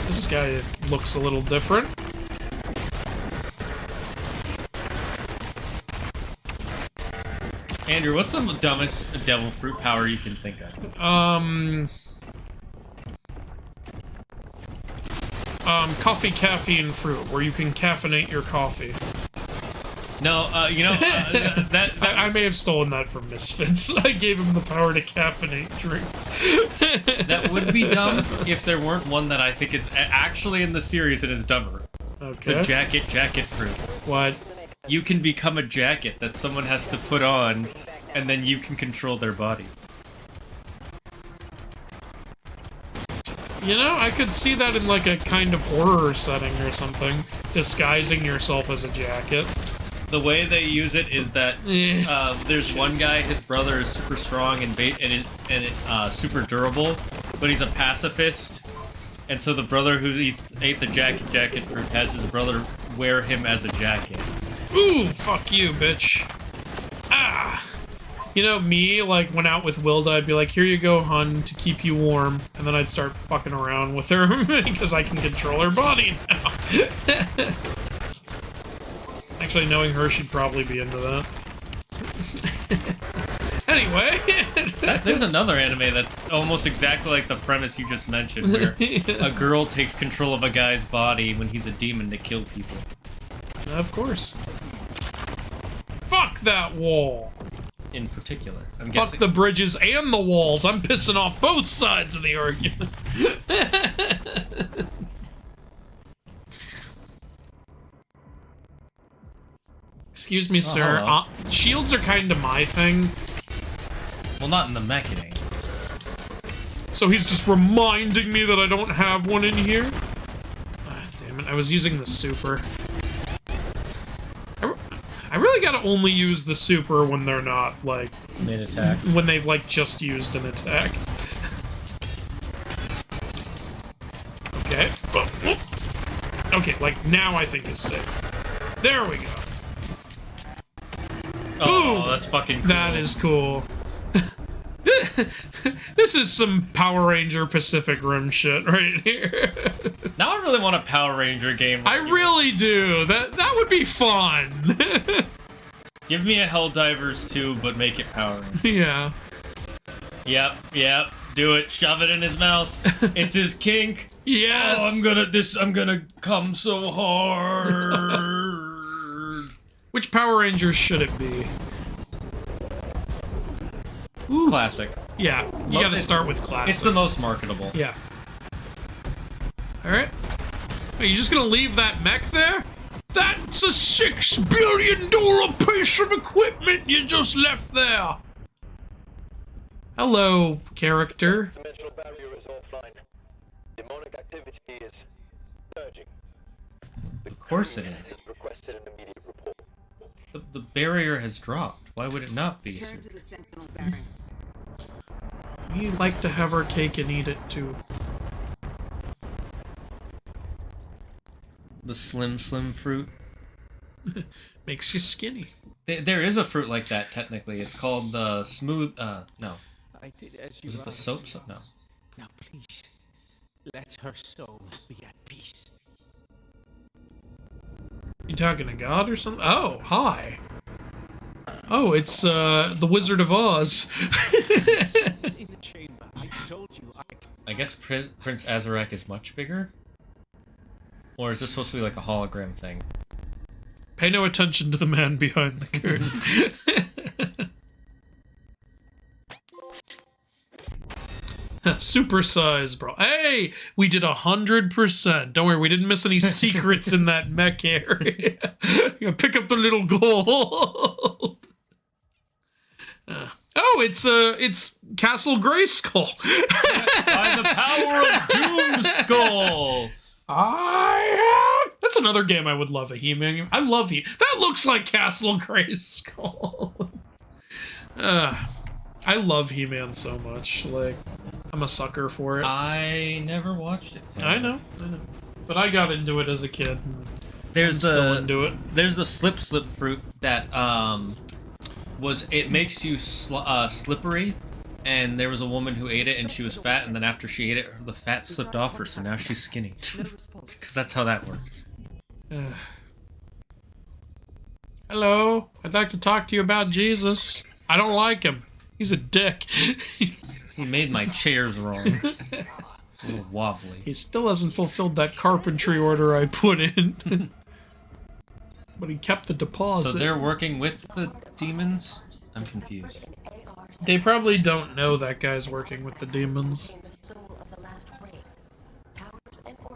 [SPEAKER 2] This guy looks a little different.
[SPEAKER 1] Andrew, what's the dumbest devil fruit power you can think of?
[SPEAKER 2] Coffee caffeine fruit, where you can caffeinate your coffee.
[SPEAKER 1] No, you know,
[SPEAKER 2] I may have stolen that from Misfits. I gave him the power to caffeinate drinks.
[SPEAKER 1] that would be dumb if there weren't one that I think is actually in the series and is dumber.
[SPEAKER 2] Okay.
[SPEAKER 1] The jacket fruit.
[SPEAKER 2] What?
[SPEAKER 1] You can become a jacket that someone has to put on, and then you can control their body.
[SPEAKER 2] You know, I could see that in like a kind of horror setting or something. Disguising yourself as a jacket.
[SPEAKER 1] The way they use it is that there's one guy, his brother is super strong and super durable, but he's a pacifist, And so the brother who ate the jacket fruit has his brother wear him as a jacket.
[SPEAKER 2] Ooh, fuck you, bitch. Ah! You know, me, like, went out with Wilda, I'd be like, here you go, hun, to keep you warm. And then I'd start fucking around with her, because I can control her body now. Actually, knowing her, she'd probably be into that. Anyway.
[SPEAKER 1] There's another anime that's almost exactly like the premise you just mentioned, where a girl takes control of a guy's body when he's a demon to kill people.
[SPEAKER 2] Of course. Fuck that wall.
[SPEAKER 1] In particular. I'm
[SPEAKER 2] Fuck
[SPEAKER 1] guessing...
[SPEAKER 2] the bridges and the walls. I'm pissing off both sides of the argument. Excuse me, sir.
[SPEAKER 1] Hello.
[SPEAKER 2] Shields are kind of my thing.
[SPEAKER 1] Well, not in the mech it ain't.
[SPEAKER 2] So he's just reminding me that I don't have one in here? Ah, damn it, I was using the super. I really gotta only use the super when they're not, like...
[SPEAKER 1] Mid attack.
[SPEAKER 2] When they've, like, just used an attack. Okay. Okay, like, now I think is safe. There we go.
[SPEAKER 1] Oh,
[SPEAKER 2] Boom!
[SPEAKER 1] that's fucking cool.
[SPEAKER 2] That is cool. This is some Power Ranger Pacific Rim shit right here.
[SPEAKER 1] Now I really want a Power Ranger game.
[SPEAKER 2] I really do. That would be fun.
[SPEAKER 1] Give me a Helldivers 2, but make it Power Ranger.
[SPEAKER 2] Yeah.
[SPEAKER 1] Yep. Do it. Shove it in his mouth. It's his kink.
[SPEAKER 2] Yes.
[SPEAKER 1] Oh, I'm gonna come so hard.
[SPEAKER 2] Which Power Rangers should it be?
[SPEAKER 1] Ooh. Classic.
[SPEAKER 2] Yeah, you gotta start with classic.
[SPEAKER 1] It's the most marketable.
[SPEAKER 2] Yeah. Alright. Are you just gonna leave that mech there? That's a $6 billion piece of equipment you just left there! Hello, character.
[SPEAKER 4] Dimensional barrier is offline. Demonic activity is surging.
[SPEAKER 1] Of course it is.
[SPEAKER 4] Requested an immediate report.
[SPEAKER 1] The barrier has dropped. Why would it not be?
[SPEAKER 3] Turn to the Sentinel barracks.
[SPEAKER 2] We like to have our cake and eat it, too.
[SPEAKER 1] The slim fruit.
[SPEAKER 2] Makes you skinny.
[SPEAKER 1] There is a fruit like that, technically. It's called the smooth... no.
[SPEAKER 6] I did as you
[SPEAKER 1] Is it the
[SPEAKER 6] asked.
[SPEAKER 1] soap? No.
[SPEAKER 6] Now please, let her soul be at peace.
[SPEAKER 2] You talking to God or something? Oh, hi. Oh, it's, the Wizard of Oz.
[SPEAKER 6] In the chamber, I told you
[SPEAKER 1] I guess Prince Azarek is much bigger? Or is this supposed to be like a hologram thing?
[SPEAKER 2] Pay no attention to the man behind the curtain. Super size, bro. Hey, we did 100%. Don't worry, we didn't miss any secrets in that mech area. You pick up the little gold. Oh, it's Castle Grayskull.
[SPEAKER 1] By the power of Doomskull!
[SPEAKER 2] That's another game I would love, a He-Man game. I love That looks like Castle Grayskull. I love He-Man so much. Like, I'm a sucker for it.
[SPEAKER 1] I never watched it. So.
[SPEAKER 2] I know. But I got into it as a kid.
[SPEAKER 1] There's
[SPEAKER 2] still into it.
[SPEAKER 1] There's the slip fruit that it makes you slippery, and there was a woman who ate it and she was fat, and then after she ate it, the fat slipped off her, so now she's skinny. Because that's how that works.
[SPEAKER 2] Hello, I'd like to talk to you about Jesus. I don't like him. He's a dick.
[SPEAKER 1] He made my chairs wrong. It's a little wobbly.
[SPEAKER 2] He still hasn't fulfilled that carpentry order I put in. But he kept the deposit.
[SPEAKER 1] So they're working with the demons? I'm confused.
[SPEAKER 2] They probably don't know that guy's working with the demons.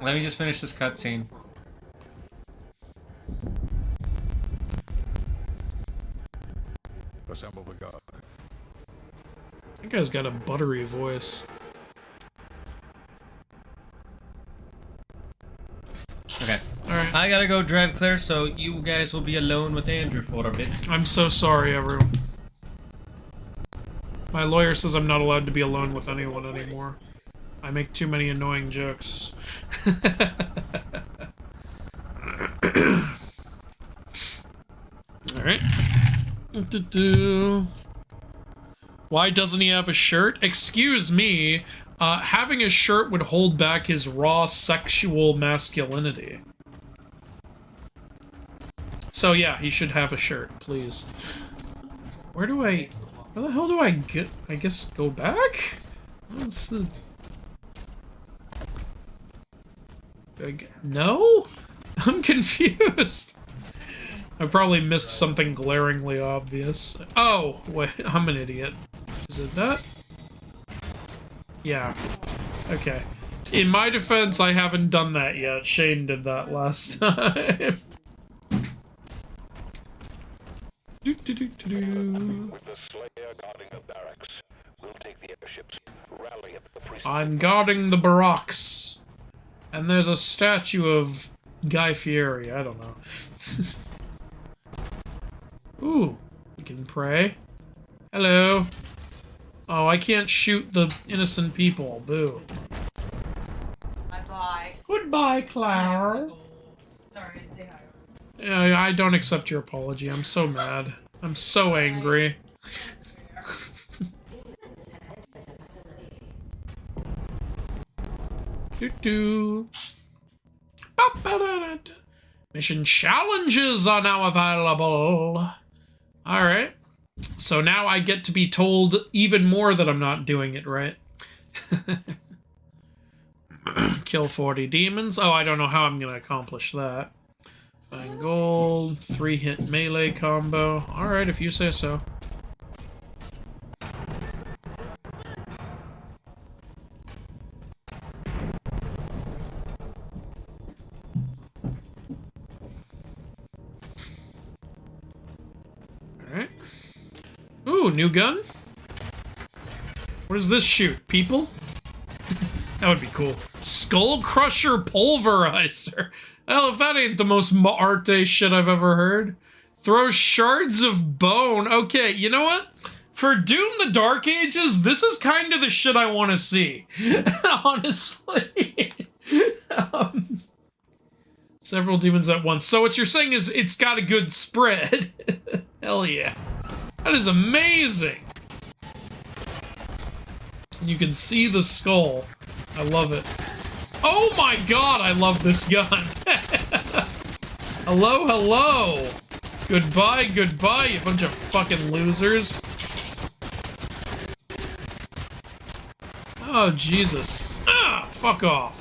[SPEAKER 1] Let me just finish this cutscene.
[SPEAKER 5] Assemble the guard.
[SPEAKER 2] That guy's got a buttery voice.
[SPEAKER 1] Okay.
[SPEAKER 2] Alright.
[SPEAKER 1] I gotta go drive Claire, so you guys will be alone with Andrew for a bit.
[SPEAKER 2] I'm so sorry, everyone. My lawyer says I'm not allowed to be alone with anyone anymore. I make too many annoying jokes. Alright. Why doesn't he have a shirt? Excuse me, having a shirt would hold back his raw sexual masculinity. So yeah, he should have a shirt, please. Where the hell do I get? I guess go back? What's the... No? I'm confused. I probably missed something glaringly obvious. Oh, wait, I'm an idiot. Is it that? Yeah. Okay. In my defense, I haven't done that yet. Shane did that last time.
[SPEAKER 7] With the Slayer guarding the barracks, we'll take the airships, rally at the precinct.
[SPEAKER 2] I'm guarding the barracks. And there's a statue of Guy Fieri. I don't know. Ooh, you can pray. Hello. Oh, I can't shoot the innocent people. Boo.
[SPEAKER 8] Bye-bye.
[SPEAKER 2] Goodbye, Clara.
[SPEAKER 8] Sorry, I didn't say hi.
[SPEAKER 2] Yeah, I don't accept your apology. I'm so mad. I'm so angry. Doo-doo. Mission challenges are now available. Alright. So now I get to be told even more that I'm not doing it right. Kill 40 demons. Oh, I don't know how I'm going to accomplish that. Find gold. 3-hit melee combo. Alright, if you say so. Alright. Ooh, new gun? What does this shoot? People? That would be cool. Skull Crusher Pulverizer. Well, if that ain't the most arte shit I've ever heard. Throw shards of bone. Okay, you know what? For Doom the Dark Ages, this is kind of the shit I want to see. Honestly. Several demons at once. So what you're saying is it's got a good spread. Hell yeah. That is amazing. You can see the skull. I love it. Oh my god, I love this gun. Hello, hello. Goodbye, goodbye, you bunch of fucking losers. Oh, Jesus. Ah, fuck off.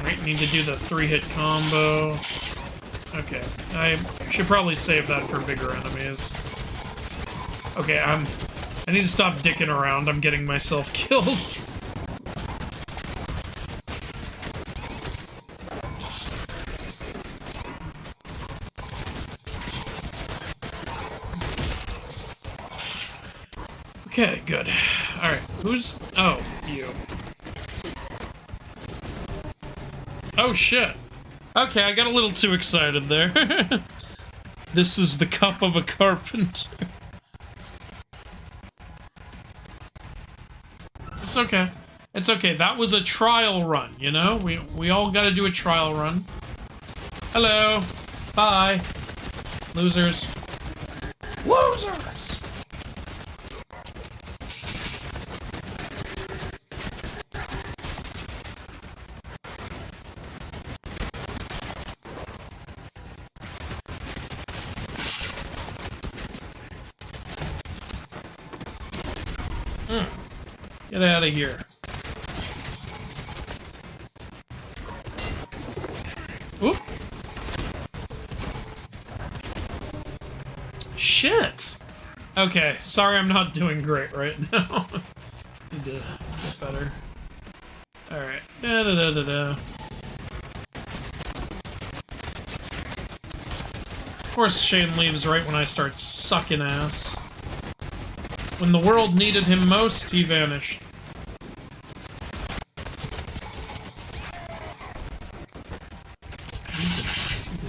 [SPEAKER 2] Alright, need to do the 3-hit combo. Okay, I should probably save that for bigger enemies. Okay, I need to stop dicking around. I'm getting myself killed. Okay, good. Alright, who's... Oh, you. Oh, shit. Okay, I got a little too excited there. This is the cup of a carpenter. It's okay. It's okay. That was a trial run, you know? We all gotta do a trial run. Hello. Bye. Losers. Losers! Get out of here. Oop. Shit. Okay, sorry I'm not doing great right now. Need to get better. Alright. Da-da-da-da-da. Of course Shane leaves right when I start sucking ass. When the world needed him most, he vanished.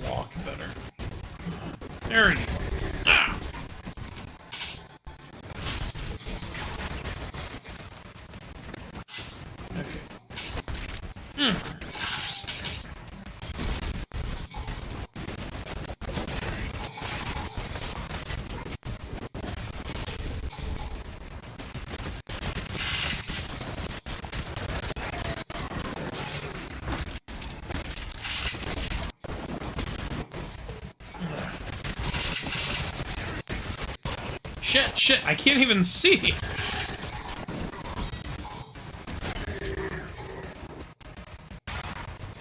[SPEAKER 2] Block better. There you go. Shit, I can't even see.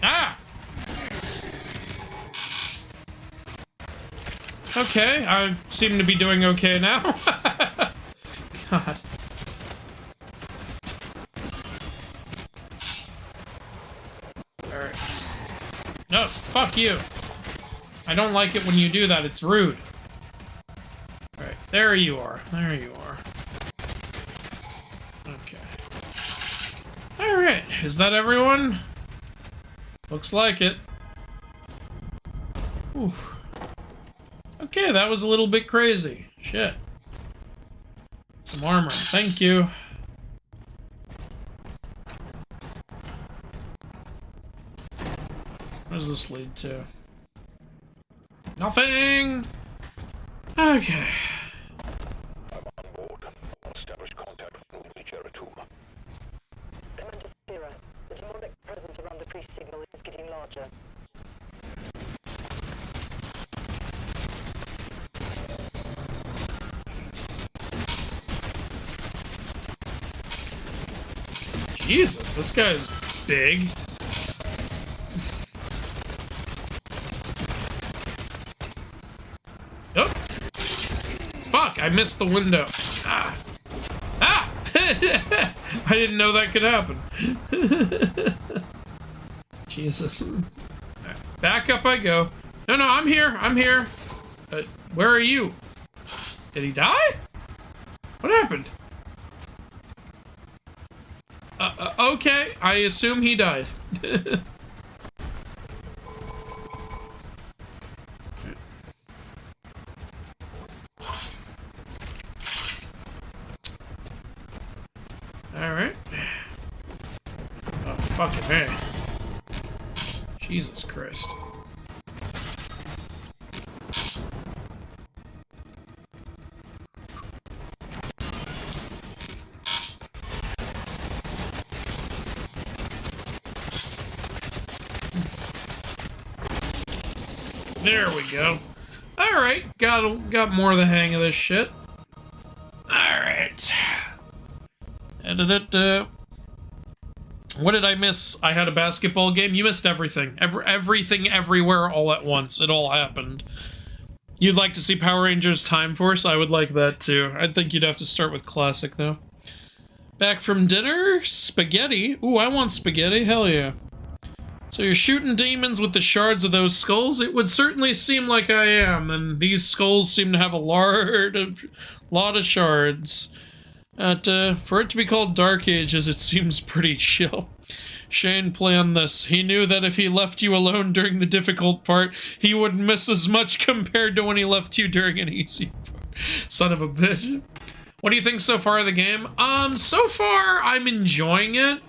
[SPEAKER 2] Ah! Okay, I seem to be doing okay now. God. Alright. No, fuck you. I don't like it when you do that, it's rude. Alright, there you are. There you are. Okay. Alright, is that everyone? Looks like it. Whew. Okay, that was a little bit crazy. Shit. Some armor. Thank you. What does this lead to? Nothing! Okay.
[SPEAKER 7] I'm on board. I'll establish contact with the Jeratum.
[SPEAKER 4] Commander Sierra, the demonic presence around the priest signal is getting larger.
[SPEAKER 2] Jesus, this guy's big. Oh! Fuck, I missed the window. Ah! Ah! I didn't know that could happen. Jesus. Right, back up I go. No, no, I'm here. I'm here. Where are you? Did he die? What happened? Okay, I assume he died. Alright. Oh, fucking hey. Jesus Christ. There we go. Alright, got more of the hang of this shit. Alright. What did I miss? I had a basketball game. You missed everything. Everything everywhere all at once. It all happened. You'd like to see Power Rangers Time Force? I would like that too. I think you'd have to start with Classic though. Back from dinner? Spaghetti? Ooh, I want spaghetti. Hell yeah. So you're shooting demons with the shards of those skulls? It would certainly seem like I am, and these skulls seem to have a lot of shards. For it to be called Dark Ages, it seems pretty chill. Shane planned this. He knew that if he left you alone during the difficult part, he wouldn't miss as much compared to when he left you during an easy part. Son of a bitch. What do you think so far of the game? So far, I'm enjoying it.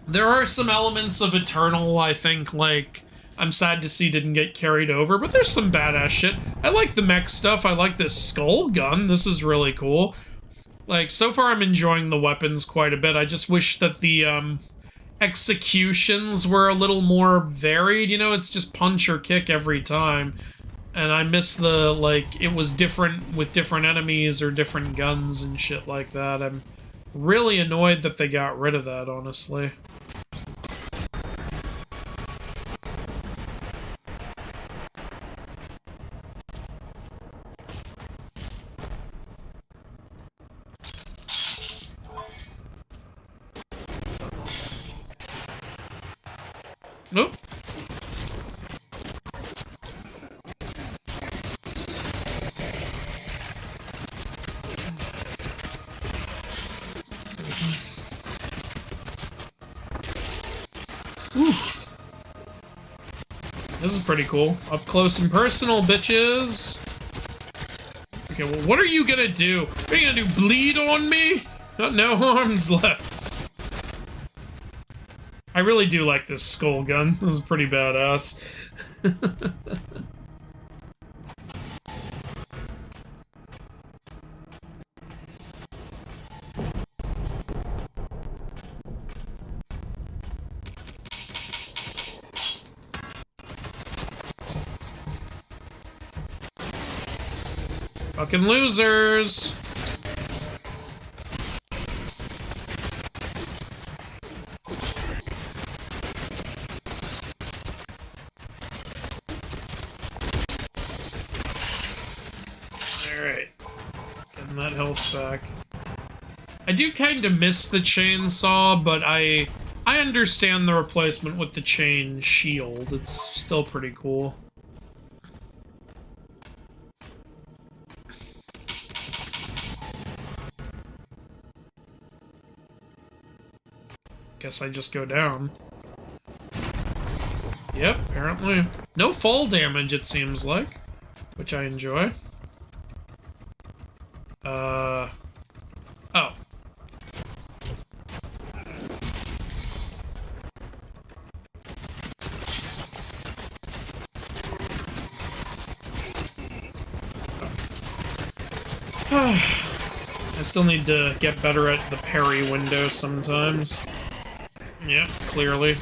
[SPEAKER 2] There are some elements of Eternal, I think, like, I'm sad to see didn't get carried over, but there's some badass shit. I like the mech stuff. I like this skull gun. This is really cool. Like, so far I'm enjoying the weapons quite a bit. I just wish that the, executions were a little more varied. You know, it's just punch or kick every time. And I miss the, like, it was different with different enemies or different guns and shit like that. I'm really annoyed that they got rid of that, honestly. Nope. Ooh. This is pretty cool. Up close and personal, bitches. Okay, well, what are you gonna do? Are you gonna do bleed on me? Got no arms left. I really do like this skull gun. This is pretty badass. Fucking losers! Alright. Getting that health back. I do kind of miss the chainsaw, but I understand the replacement with the chain shield. It's still pretty cool. Guess I just go down. Yep, apparently. No fall damage, it seems like. Which I enjoy. Oh. I still need to get better at the parry window sometimes. Yep, clearly.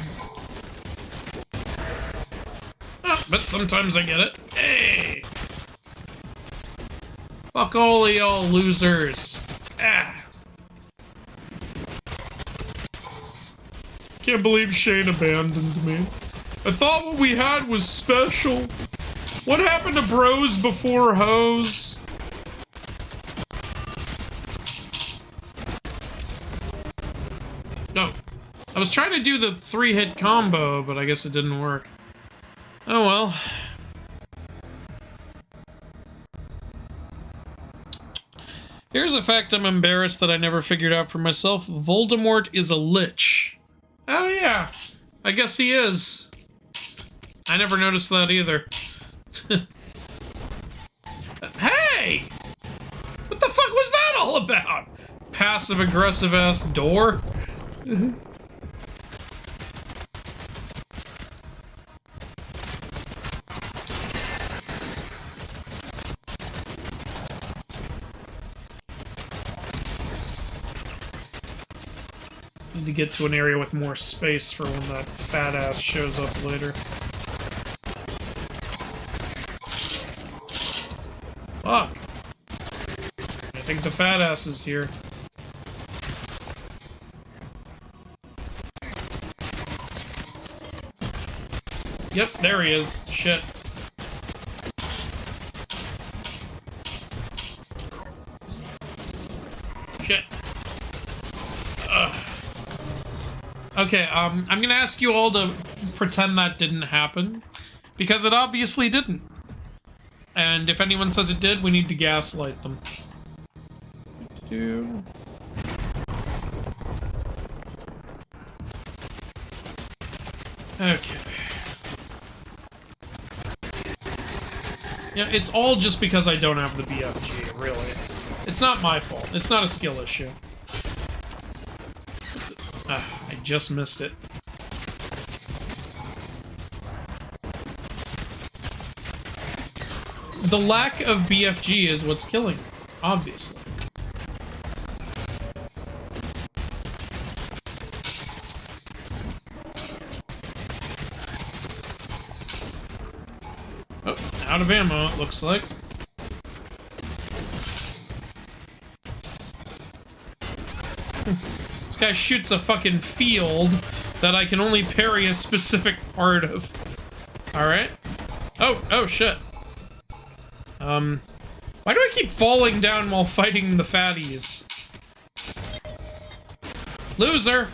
[SPEAKER 2] Oh, but sometimes I get it. Hey! Fuck all of y'all losers. Ah! Can't believe Shane abandoned me. I thought what we had was special. What happened to bros before hoes? No. I was trying to do the 3-hit combo, but I guess it didn't work. Oh well. Here's a fact I'm embarrassed that I never figured out for myself. Voldemort is a lich. Oh yeah, I guess he is. I never noticed that either. Hey! What the fuck was that all about? Passive-aggressive ass door? Need to get to an area with more space for when that fat ass shows up later. Fuck. I think the fat ass is here. Yep, there he is. Shit. Shit. Ugh. Okay, I'm gonna ask you all to pretend that didn't happen, because it obviously didn't. And if anyone says it did, we need to gaslight them. Okay. Yeah, it's all just because I don't have the BFG, really. It's not my fault. It's not a skill issue. I just missed it. The lack of BFG is what's killing me, obviously. Oh, out of ammo, it looks like. This guy shoots a fucking field that I can only parry a specific part of. Alright. Oh shit. Why do I keep falling down while fighting the fatties? Loser!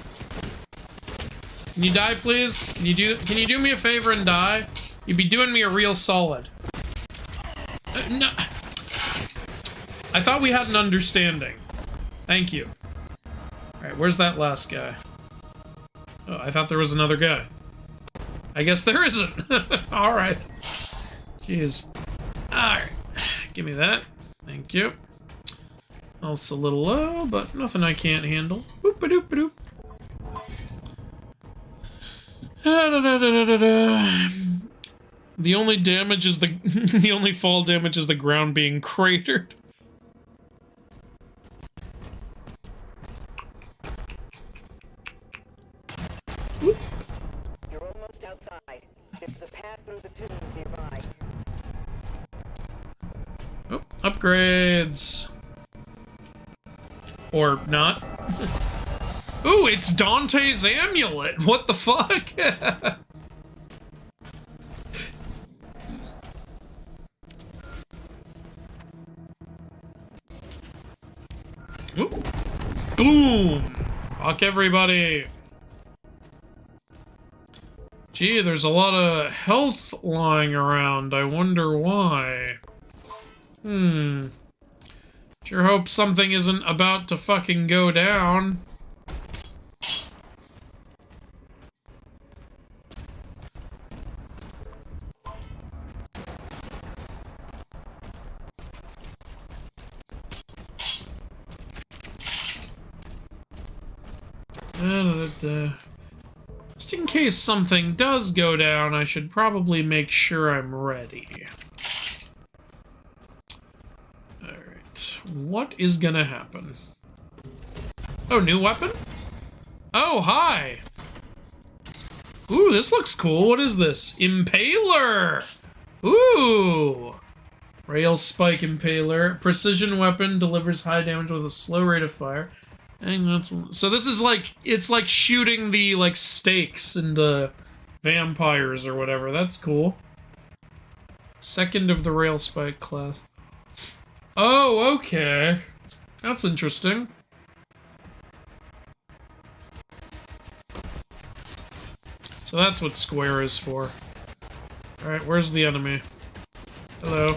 [SPEAKER 2] Can you die, please? Can you do me a favor and die? You'd be doing me a real solid. No. I thought we had an understanding. Thank you. Alright, where's that last guy? Oh, I thought there was another guy. I guess there isn't. Alright. Jeez. Alright. Give me that. Thank you. Health's a little low, but nothing I can't handle. Boop-a-doop-a-doop. The only damage is the the only fall damage is the ground being cratered.
[SPEAKER 4] You're almost outside. There's a path through the tombs nearby.
[SPEAKER 2] Oh, upgrades. Or not. Ooh, it's Dante's amulet. What the fuck? Ooh. Boom. Fuck everybody. Gee, there's a lot of health lying around. I wonder why. Sure hope something isn't about to fucking go down. Just in case something does go down, I should probably make sure I'm ready. Alright, what is gonna happen? Oh, new weapon? Oh, hi! Ooh, this looks cool. What is this? Impaler! Ooh! Rail Spike Impaler. Precision weapon, delivers high damage with a slow rate of fire. So this is like, it's like shooting the, like, stakes into vampires or whatever. That's cool. Second of the Rail Spike class. Oh, okay. That's interesting. So that's what square is for. Alright, where's the enemy? Hello.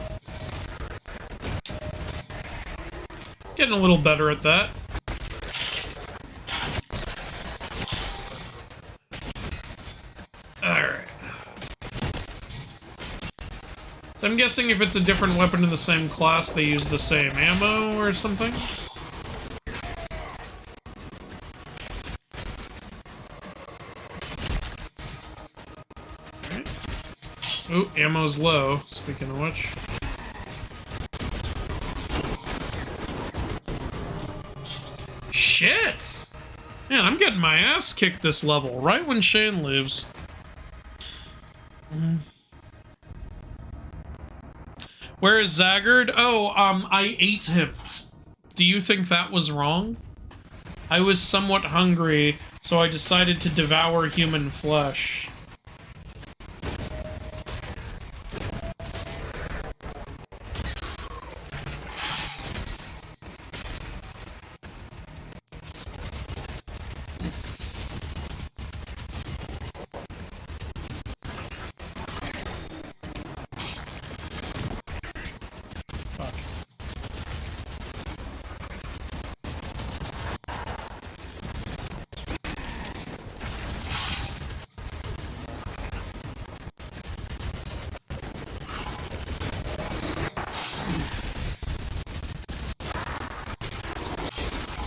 [SPEAKER 2] Getting a little better at that. Alright. So I'm guessing if it's a different weapon in the same class, they use the same ammo or something? Alright. Ooh, ammo's low, speaking of which. Shit! Man, I'm getting my ass kicked this level, right when Shane leaves. Where is Zagard? Oh, I ate him. Do you think that was wrong? I was somewhat hungry, so I decided to devour human flesh.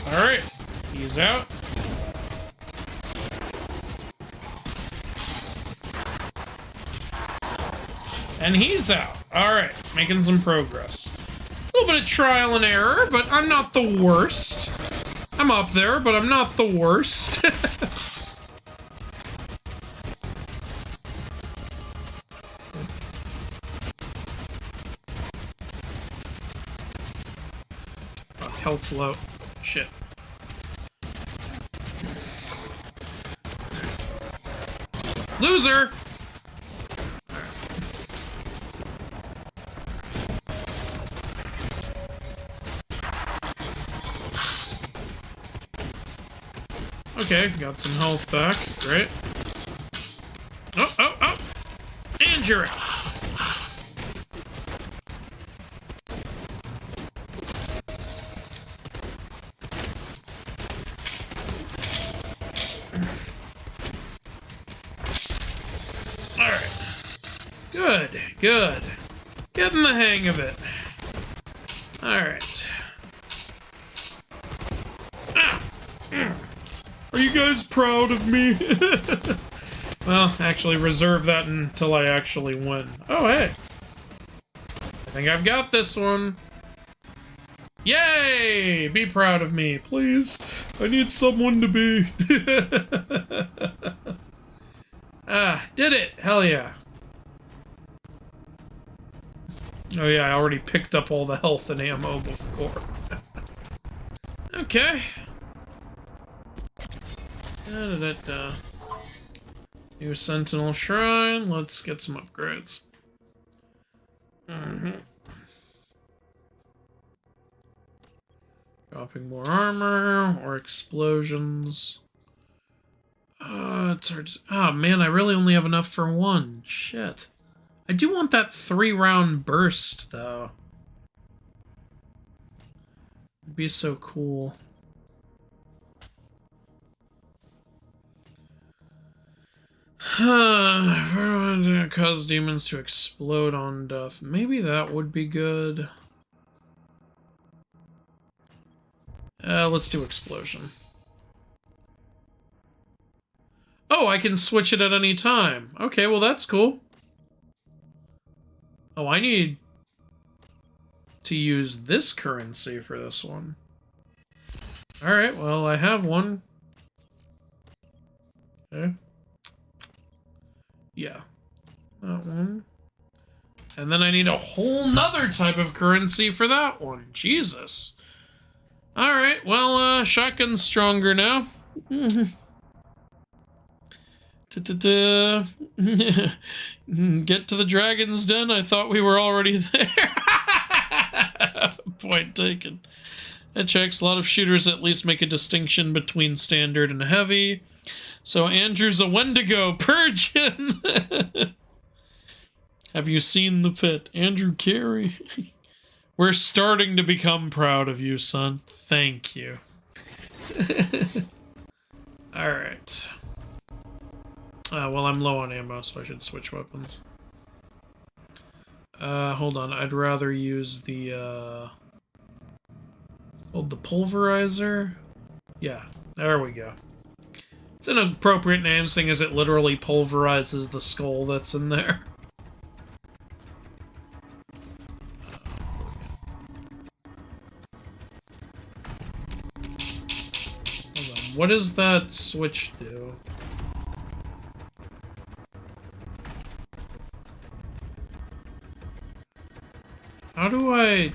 [SPEAKER 2] Alright, he's out. And he's out. Alright, making some progress. A little bit of trial and error, but I'm not the worst. I'm up there, but I'm not the worst. Oh, health's low. Shit. Loser! Okay, got some health back. Great. Oh, oh, oh! And you're out. Alright. Good, good. Getting the hang of it. Alright. Ah! Are you guys proud of me? Well, actually reserve that until I actually win. Oh, hey! I think I've got this one. Yay! Be proud of me, please. I need someone to be. Did it! Hell yeah. Oh yeah, I already picked up all the health and ammo before. Okay. Da-da-da-da. New Sentinel Shrine. Let's get some upgrades. Dropping more armor or explosions. It's hard to... Oh man, I really only have enough for one. Shit. I do want that 3-round burst, though. It'd be so cool. Cause demons to explode on death. Maybe that would be good. Let's do explosion. Oh, I can switch it at any time. Okay, well that's cool. Oh, I need to use this currency for this one. Alright, well, I have one. Okay. Yeah. That one. And then I need a whole nother type of currency for that one. Jesus. Alright, well, shotgun's stronger now. Get to the dragon's den? I thought we were already there. Point taken. That checks. A lot of shooters at least make a distinction between standard and heavy. So Andrew's a Wendigo. Purge him! Have you seen the pit? Andrew Carey. We're starting to become proud of you, son. Thank you. Alright. Well, I'm low on ammo, so I should switch weapons. Hold on. I'd rather use the, it's called the pulverizer? Yeah, there we go. It's an appropriate name, seeing as it literally pulverizes the skull that's in there. Hold on. What does that switch do? How do I...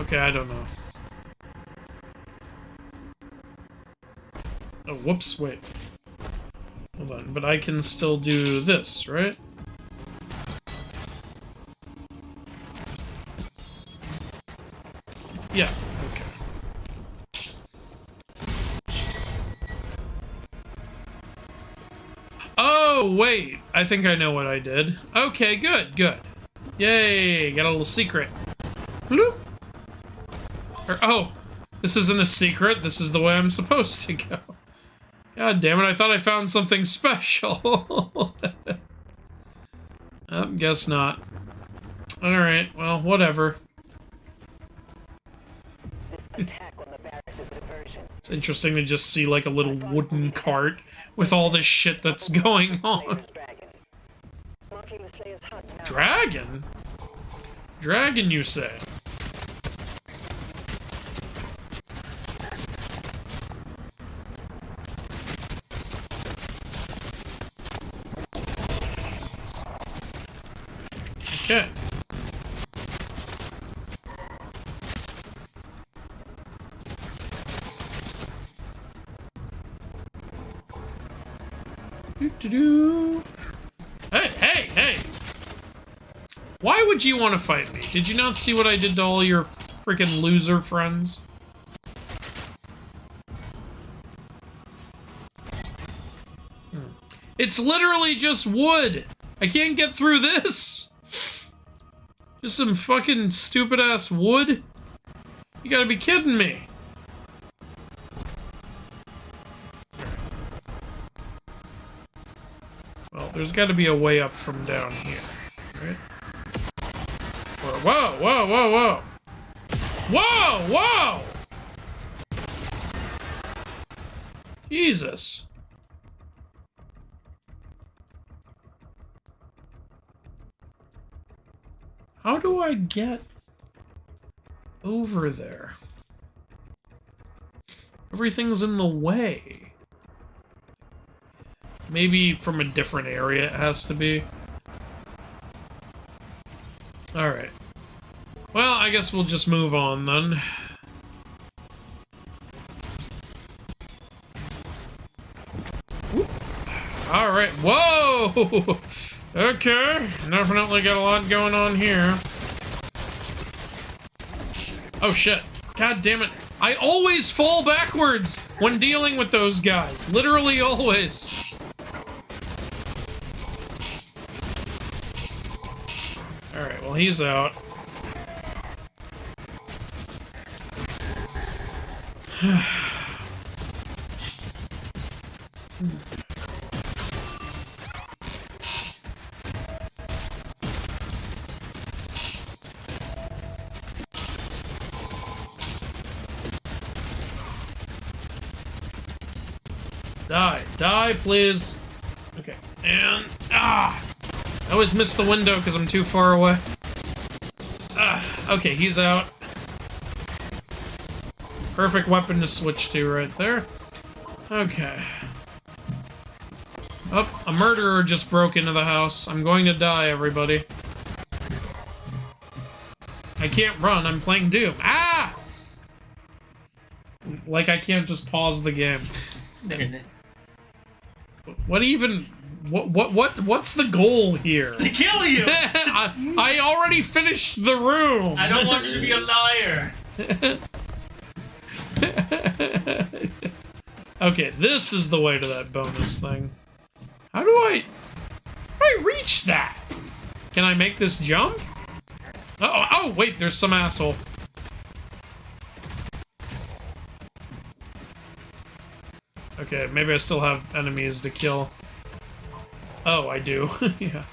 [SPEAKER 2] Okay, I don't know. Oh, whoops, wait. Hold on, but I can still do this, right? Yeah, okay. Oh, wait! I think I know what I did. Okay, good, good. Yay, got a little secret. Bloop. Oh, this isn't a secret. This is the way I'm supposed to go. God damn it, I thought I found something special. Guess not. Alright, well, whatever. It's interesting to just see like a little wooden cart with all this shit that's going on. Dragon? Dragon, you say? Okay. Doo-doo-doo. Hey, hey, hey! Why would you want to fight me? Did you not see what I did to all your freaking loser friends? It's literally just wood! I can't get through this! Just some fucking stupid-ass wood? You gotta be kidding me! Well, there's gotta be a way up from down here, right? Whoa, whoa, whoa, whoa! Whoa, whoa! Jesus. How do I get over there? Everything's in the way. Maybe from a different area it has to be. Alright. Well, I guess we'll just move on then. Alright, whoa! Okay, definitely got a lot going on here. Oh shit. God damn it. I always fall backwards when dealing with those guys. Literally always. Alright, well he's out. Die, please. Okay, and I always miss the window because I'm too far away. Okay, he's out. Perfect weapon to switch to right there. Okay. Oh, a murderer just broke into the house. I'm going to die, everybody. I can't run, I'm playing Doom. Ah! Like I can't just pause the game. What even... What's the goal here?
[SPEAKER 1] To kill you!
[SPEAKER 2] I already finished the room!
[SPEAKER 1] I don't want you to be a liar!
[SPEAKER 2] Okay, this is the way to that bonus thing. How do I reach that? Can I make this jump? Oh, wait, there's some asshole. Okay, maybe I still have enemies to kill. Oh, I do. Yeah.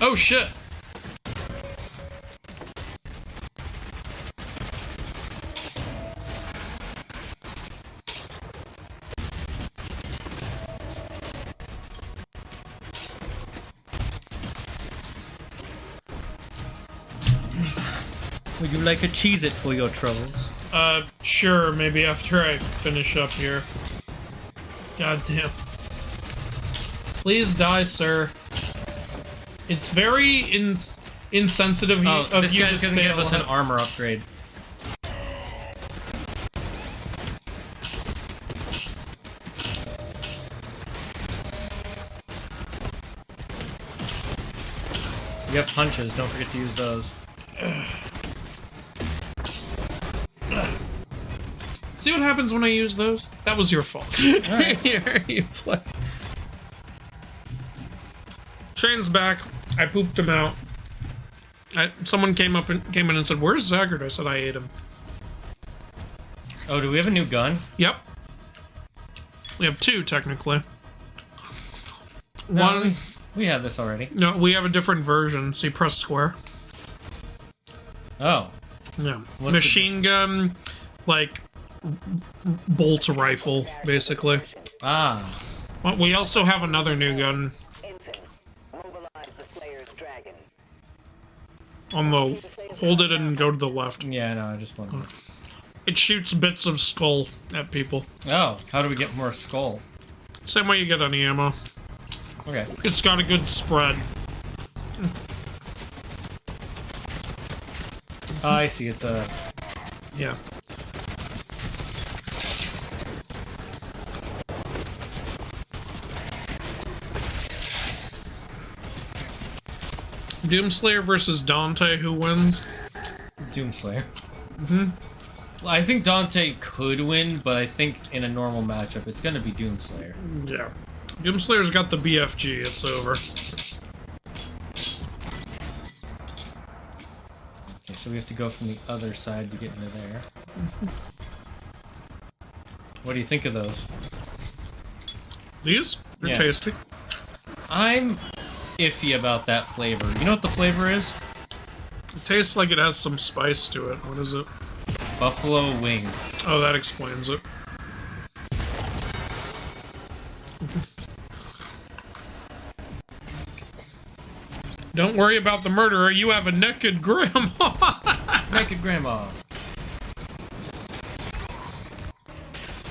[SPEAKER 2] Oh shit!
[SPEAKER 1] Would you like a Cheez-It for your troubles?
[SPEAKER 2] Sure, maybe after I finish up here. God damn. Please die, sir. It's very insensitive of
[SPEAKER 1] this
[SPEAKER 2] you
[SPEAKER 1] guy's
[SPEAKER 2] to
[SPEAKER 1] gonna
[SPEAKER 2] stay
[SPEAKER 1] give us an
[SPEAKER 2] alive.
[SPEAKER 1] armor upgrade. You have punches, don't forget to use those.
[SPEAKER 2] See what happens when I use those? That was your fault. Here, you play. Shane's back. I pooped him out. Someone came in and said, "Where's Zagard?" I said, "I ate him."
[SPEAKER 1] Oh, do we have a new gun?
[SPEAKER 2] Yep. We have two, technically.
[SPEAKER 1] No,
[SPEAKER 2] One...
[SPEAKER 1] we have this already.
[SPEAKER 2] No, we have a different version. See, press square.
[SPEAKER 1] Oh.
[SPEAKER 2] Yeah.
[SPEAKER 1] What's
[SPEAKER 2] Machine gun, like, bolt rifle, basically.
[SPEAKER 1] Ah.
[SPEAKER 2] Well, we also have another new gun.
[SPEAKER 4] Ensign, mobilize the Slayer's dragon.
[SPEAKER 2] On the... Hold it and go to the left.
[SPEAKER 1] Yeah, no, I just wanted...
[SPEAKER 2] It shoots bits of skull at people.
[SPEAKER 1] Oh, how do we get more skull?
[SPEAKER 2] Same way you get any ammo.
[SPEAKER 1] Okay.
[SPEAKER 2] It's got a good spread.
[SPEAKER 1] Oh, I see, it's a...
[SPEAKER 2] Yeah. Doomslayer versus Dante, who wins?
[SPEAKER 1] Doomslayer. Well, I think Dante could win, but I think in a normal matchup, it's gonna be Doomslayer.
[SPEAKER 2] Yeah. Doomslayer's got the BFG, it's over.
[SPEAKER 1] Okay, so we have to go from the other side to get into there. What do you think of those?
[SPEAKER 2] These? They're
[SPEAKER 1] Yeah.
[SPEAKER 2] tasty.
[SPEAKER 1] I'm iffy about that flavor. You know what the flavor is?
[SPEAKER 2] It tastes like it has some spice to it. What is it?
[SPEAKER 1] Buffalo wings.
[SPEAKER 2] Oh, that explains it. Don't worry about the murderer, you have a naked grandma!
[SPEAKER 1] Naked grandma.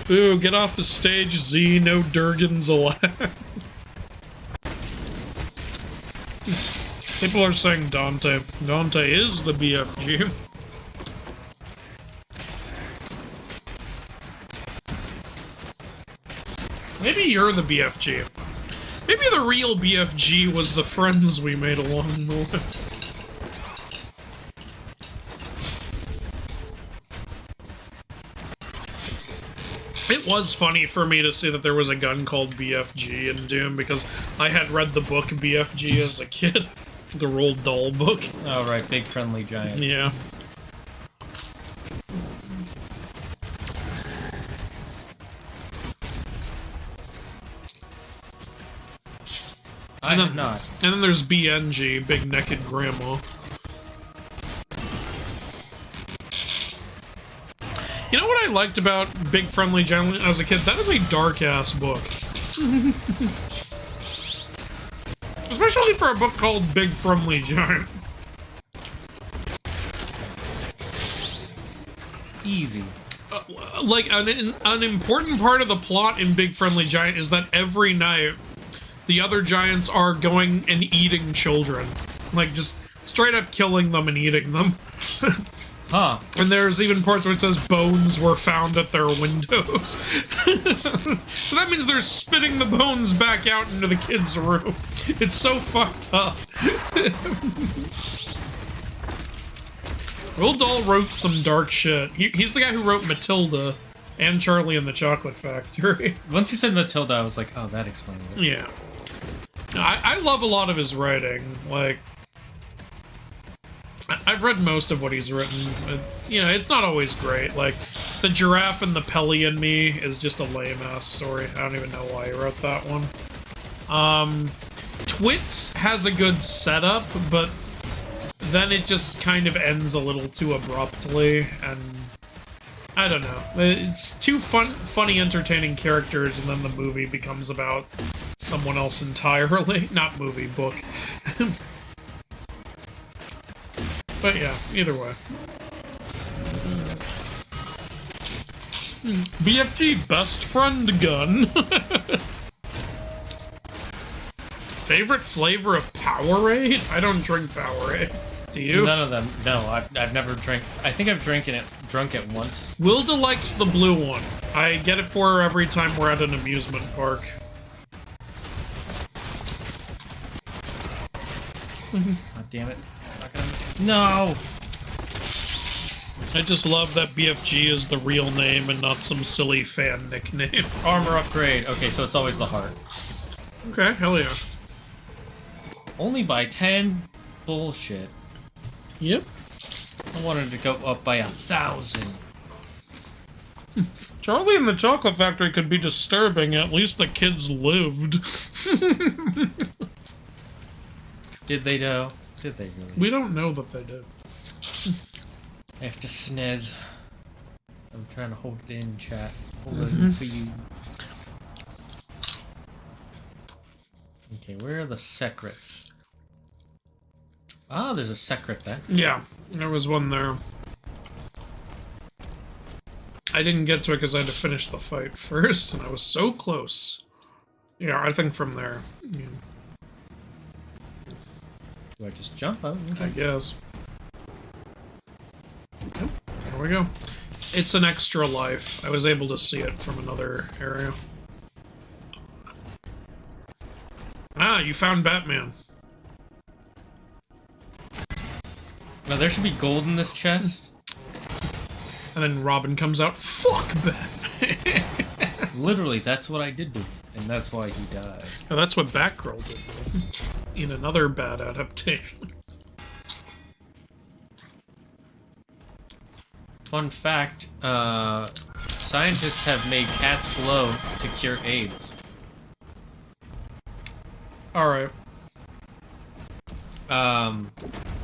[SPEAKER 2] Ooh, get off the stage, Z, no Durgans allowed. People are saying Dante. Dante is the BFG. Maybe you're the BFG. Maybe the real BFG was the friends we made along the way. It was funny for me to see that there was a gun called BFG in Doom because I had read the book BFG as a kid. The Roald Dahl book.
[SPEAKER 1] Oh, right. Big friendly giant.
[SPEAKER 2] Yeah.
[SPEAKER 1] I have not.
[SPEAKER 2] And then there's BNG, Big Naked Grandma. You know what I liked about Big Friendly Giant as a kid? That is a dark-ass book. Especially for a book called Big Friendly Giant.
[SPEAKER 1] Easy.
[SPEAKER 2] Like, an important part of the plot in Big Friendly Giant is that every night, the other giants are going and eating children. Like, just straight up killing them and eating them.
[SPEAKER 1] Huh.
[SPEAKER 2] And there's even parts where it says bones were found at their windows. So that means they're spitting the bones back out into the kids' room. It's so fucked up. Roald Dahl wrote some dark shit. He's the guy who wrote Matilda and Charlie and the Chocolate Factory.
[SPEAKER 1] Once you said Matilda, I was like, oh, that explains it.
[SPEAKER 2] Yeah. I love a lot of his writing. Like, I've read most of what he's written. You know, it's not always great. Like, The Giraffe and the Pelly and Me is just a lame-ass story. I don't even know why he wrote that one. Twits has a good setup, but then it just kind of ends a little too abruptly, and I don't know. It's too funny, entertaining characters, and then the movie becomes about someone else entirely. Not movie, book. But yeah, either way. BFG best friend gun. Favorite flavor of Powerade? I don't drink Powerade. Do you?
[SPEAKER 1] None of them. No, I've never drank. I think I've drunk it once.
[SPEAKER 2] Wilda likes the blue one. I get it for her every time we're at an amusement park.
[SPEAKER 1] God damn it. No!
[SPEAKER 2] I just love that BFG is the real name and not some silly fan nickname.
[SPEAKER 1] Armor upgrade. Okay, so it's always the heart.
[SPEAKER 2] Okay, hell yeah.
[SPEAKER 1] Only by 10? Bullshit.
[SPEAKER 2] Yep.
[SPEAKER 1] I wanted to go up by 1,000.
[SPEAKER 2] Charlie and the Chocolate Factory could be disturbing. At least the kids lived.
[SPEAKER 1] Did they though? Did they really?
[SPEAKER 2] We don't know that they did.
[SPEAKER 1] I have to sneeze. I'm trying to hold it in, chat. Hold it in for you. Okay, where are the secrets? Ah, there's a secret there.
[SPEAKER 2] Yeah, there was one there. I didn't get to it because I had to finish the fight first, and I was so close. Yeah, I think from there. Yeah.
[SPEAKER 1] Do I just jump? Oh, okay.
[SPEAKER 2] I guess. Yep, there we go. It's an extra life. I was able to see it from another area. Ah, you found Batman.
[SPEAKER 1] Now there should be gold in this chest.
[SPEAKER 2] And then Robin comes out, fuck Batman!
[SPEAKER 1] Literally, that's what I did do. And that's why he died.
[SPEAKER 2] Oh, that's what Batgirl did, though. In another bad adaptation.
[SPEAKER 1] Fun fact, scientists have made cats glow to cure AIDS.
[SPEAKER 2] Alright.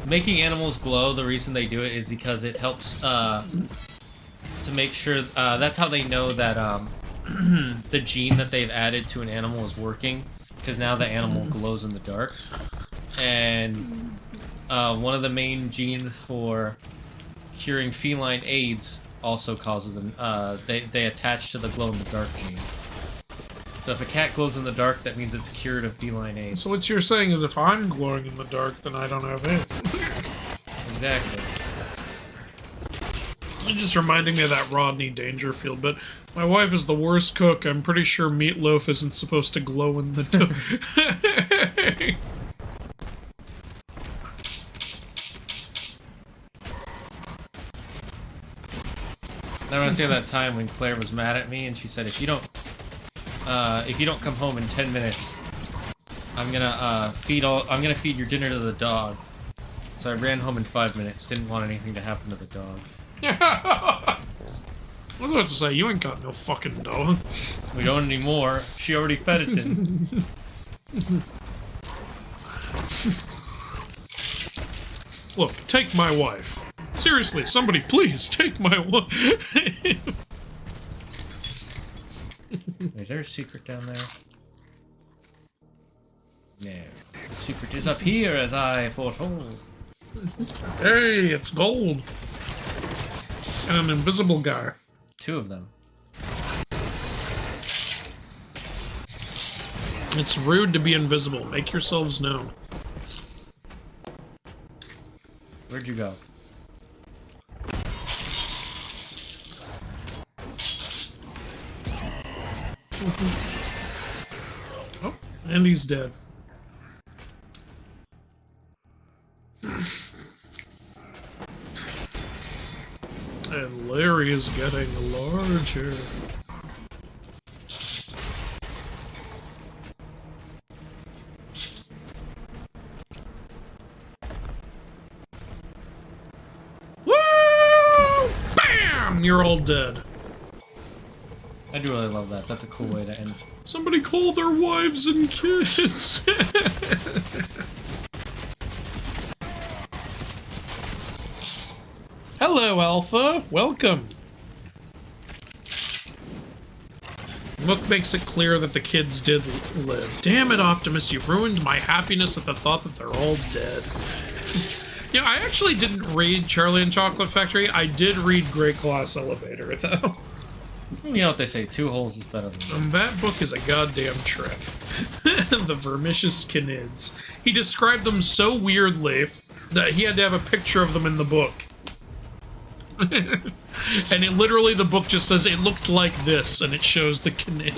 [SPEAKER 1] Making animals glow, the reason they do it is because it helps to make sure that's how they know that the gene that they've added to an animal is working, because now the animal glows in the dark. And one of the main genes for curing feline AIDS also causes them, they attach to the glow in the dark gene. So if a cat glows in the dark, that means it's cured of feline AIDS.
[SPEAKER 2] So what you're saying is if I'm glowing in the dark, then I don't have AIDS.
[SPEAKER 1] Exactly.
[SPEAKER 2] You're just reminding me of that Rodney Dangerfield, but my wife is the worst cook. I'm pretty sure meatloaf isn't supposed to glow in the dark.
[SPEAKER 1] I reminds me of that time when Claire was mad at me and she said, if you don't come home in 10 minutes, I'm gonna feed your dinner to the dog. So I ran home in 5 minutes, didn't want anything to happen to the dog.
[SPEAKER 2] I was about to say, you ain't got no fucking dog.
[SPEAKER 1] We don't anymore. She already fed it in.
[SPEAKER 2] Look, take my wife. Seriously, somebody please take my wife.
[SPEAKER 1] Is there a secret down there? No. The secret is up here, as I foretold.
[SPEAKER 2] Hey, it's gold. And an invisible guy.
[SPEAKER 1] 2 of them.
[SPEAKER 2] It's rude to be invisible. Make yourselves known.
[SPEAKER 1] Where'd you go?
[SPEAKER 2] Oh, and he's dead. And Larry is getting larger. Woo! Bam! You're all dead.
[SPEAKER 1] I do really love that. That's a cool way to end.
[SPEAKER 2] Somebody call their wives and kids. Hello, Alpha. Welcome. The book makes it clear that the kids did live. Damn it, Optimus, you ruined my happiness at the thought that they're all dead. You know, I actually didn't read Charlie and Chocolate Factory. I did read Great Glass Elevator, though.
[SPEAKER 1] You know what they say, 2 holes is better than 1.
[SPEAKER 2] That book is a goddamn trip. The vermicious canids. He described them so weirdly that he had to have a picture of them in the book. And it literally, the book just says it looked like this, and it shows the canid.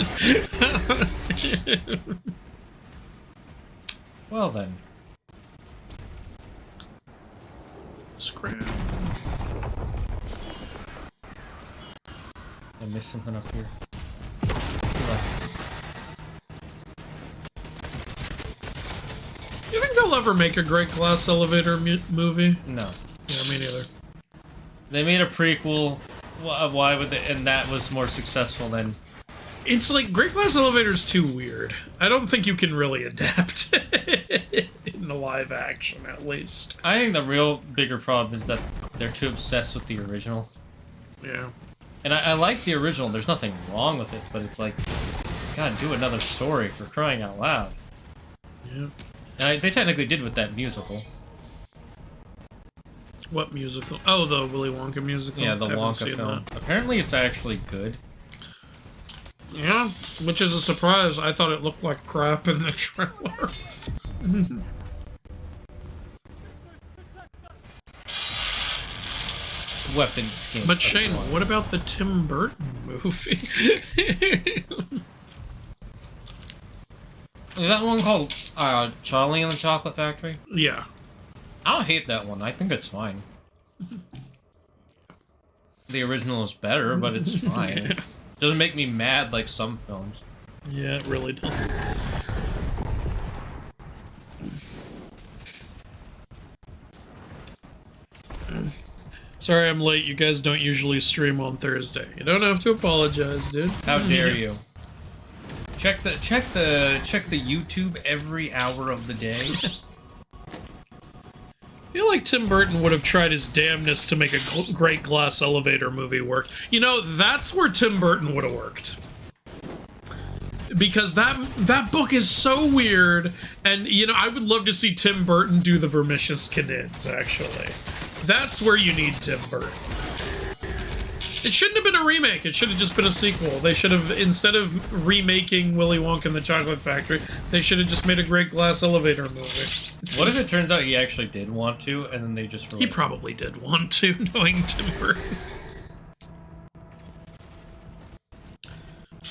[SPEAKER 1] Well then.
[SPEAKER 2] Scram.
[SPEAKER 1] I missed something up here.
[SPEAKER 2] You think they'll ever make a Great Glass Elevator movie?
[SPEAKER 1] No.
[SPEAKER 2] Yeah, me neither.
[SPEAKER 1] They made a prequel. Why would they? And that was more successful than.
[SPEAKER 2] It's like Great Glass Elevator's too weird. I don't think you can really adapt in the live action, at least.
[SPEAKER 1] I think the real bigger problem is that they're too obsessed with the original.
[SPEAKER 2] Yeah.
[SPEAKER 1] And I like the original. There's nothing wrong with it, but it's like, God, do another story for crying out loud.
[SPEAKER 2] Yeah.
[SPEAKER 1] And they technically did with that musical.
[SPEAKER 2] What musical? Oh, the Willy Wonka musical?
[SPEAKER 1] Yeah, the
[SPEAKER 2] I haven't
[SPEAKER 1] Wonka
[SPEAKER 2] seen
[SPEAKER 1] film.
[SPEAKER 2] that.
[SPEAKER 1] Apparently it's actually good.
[SPEAKER 2] Yeah, which is a surprise. I thought it looked like crap in the trailer.
[SPEAKER 1] Weapon skin.
[SPEAKER 2] But Shane, what about the Tim Burton movie?
[SPEAKER 1] Is that one called Charlie and the Chocolate Factory?
[SPEAKER 2] Yeah.
[SPEAKER 1] I don't hate that one. I think it's fine. The original is better, but it's fine. It doesn't make me mad like some films.
[SPEAKER 2] Yeah, it really doesn't. Sorry I'm late. You guys don't usually stream on Thursday. You don't have to apologize, dude.
[SPEAKER 1] How dare you? Check the YouTube every hour of the day.
[SPEAKER 2] I feel like Tim Burton would have tried his damnedest to make a great glass elevator movie work. You know, that's where Tim Burton would have worked. Because that book is so weird, and, you know, I would love to see Tim Burton do the Vermicious Canids, actually. That's where you need Tim Burton. It shouldn't have been a remake, it should have just been a sequel. They should have, instead of remaking Willy Wonka and the Chocolate Factory, they should have just made a great glass elevator movie.
[SPEAKER 1] What if it turns out he actually did want to, and then they just were
[SPEAKER 2] He
[SPEAKER 1] like,
[SPEAKER 2] probably did want to, knowing Tim Burton.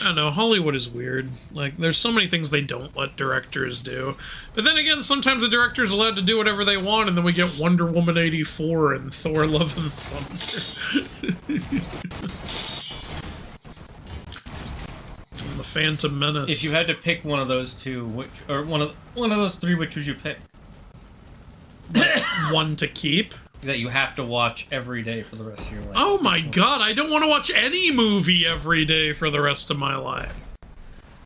[SPEAKER 2] I don't know, Hollywood is weird. Like, there's so many things they don't let directors do. But then again, sometimes the director's allowed to do whatever they want, and then we get Wonder Woman 84 and Thor Love and Thunder. And the Phantom Menace.
[SPEAKER 1] if you had to pick one of those two, one of those three, which would you pick?
[SPEAKER 2] One to keep.
[SPEAKER 1] That you have to watch every day for the rest of your life.
[SPEAKER 2] Oh my god, I don't want to watch any movie every day for the rest of my life.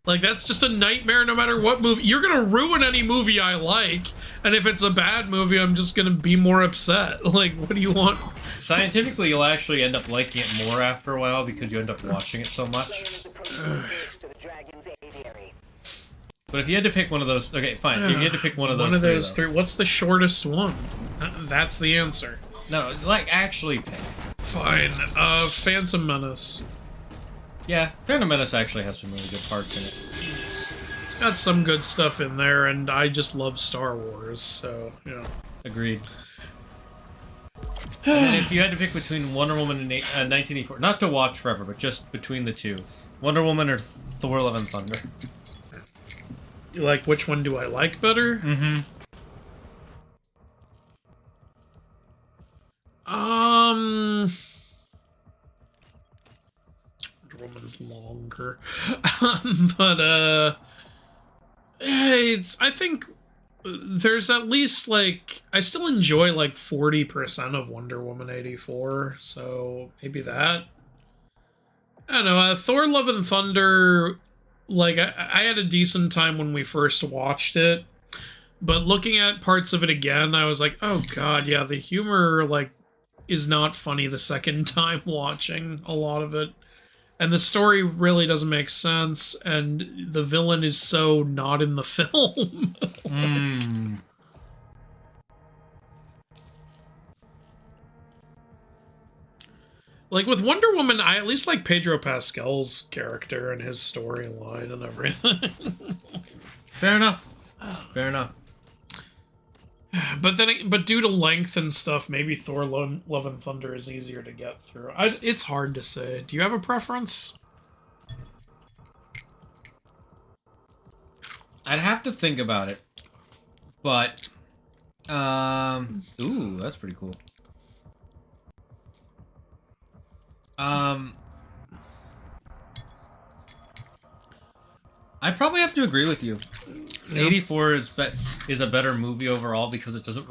[SPEAKER 2] Like, that's just a nightmare no matter what movie. You're gonna ruin any movie I like, and if it's a bad movie, I'm just gonna be more upset. Like, what do you want?
[SPEAKER 1] Scientifically, you'll actually end up liking it more after a while because you end up watching it so much. But if you had to pick one of those... Okay, fine. If you had to pick one of those
[SPEAKER 2] three, what's the shortest one? That's the answer.
[SPEAKER 1] No, like, actually pick.
[SPEAKER 2] Fine. Phantom Menace.
[SPEAKER 1] Yeah, Phantom Menace actually has some really good parts in it.
[SPEAKER 2] It's got some good stuff in there, and I just love Star Wars, so, you know.
[SPEAKER 1] Agreed. And then if you had to pick between Wonder Woman and 1984... Not to watch forever, but just between the two. Wonder Woman or Thor Love and Thunder?
[SPEAKER 2] You like, which one do I like better?
[SPEAKER 1] Mm-hmm.
[SPEAKER 2] Wonder Woman's longer. But, I think there's at least, like, I still enjoy, like, 40% of Wonder Woman 84, so maybe that. I don't know, Thor Love and Thunder... Like, I had a decent time when we first watched it, but looking at parts of it again, I was like, oh god, yeah, the humor, like, is not funny the second time watching a lot of it. And the story really doesn't make sense, and the villain is so not in the film. Like, with Wonder Woman, I at least like Pedro Pascal's character and his storyline and everything.
[SPEAKER 1] Fair enough. Fair enough.
[SPEAKER 2] But due to length and stuff, maybe Thor Love and Thunder is easier to get through. It's hard to say. Do you have a preference?
[SPEAKER 1] I'd have to think about it. But, ooh, that's pretty cool. I probably have to agree with you. Yeah. 84 is a better movie overall because it doesn't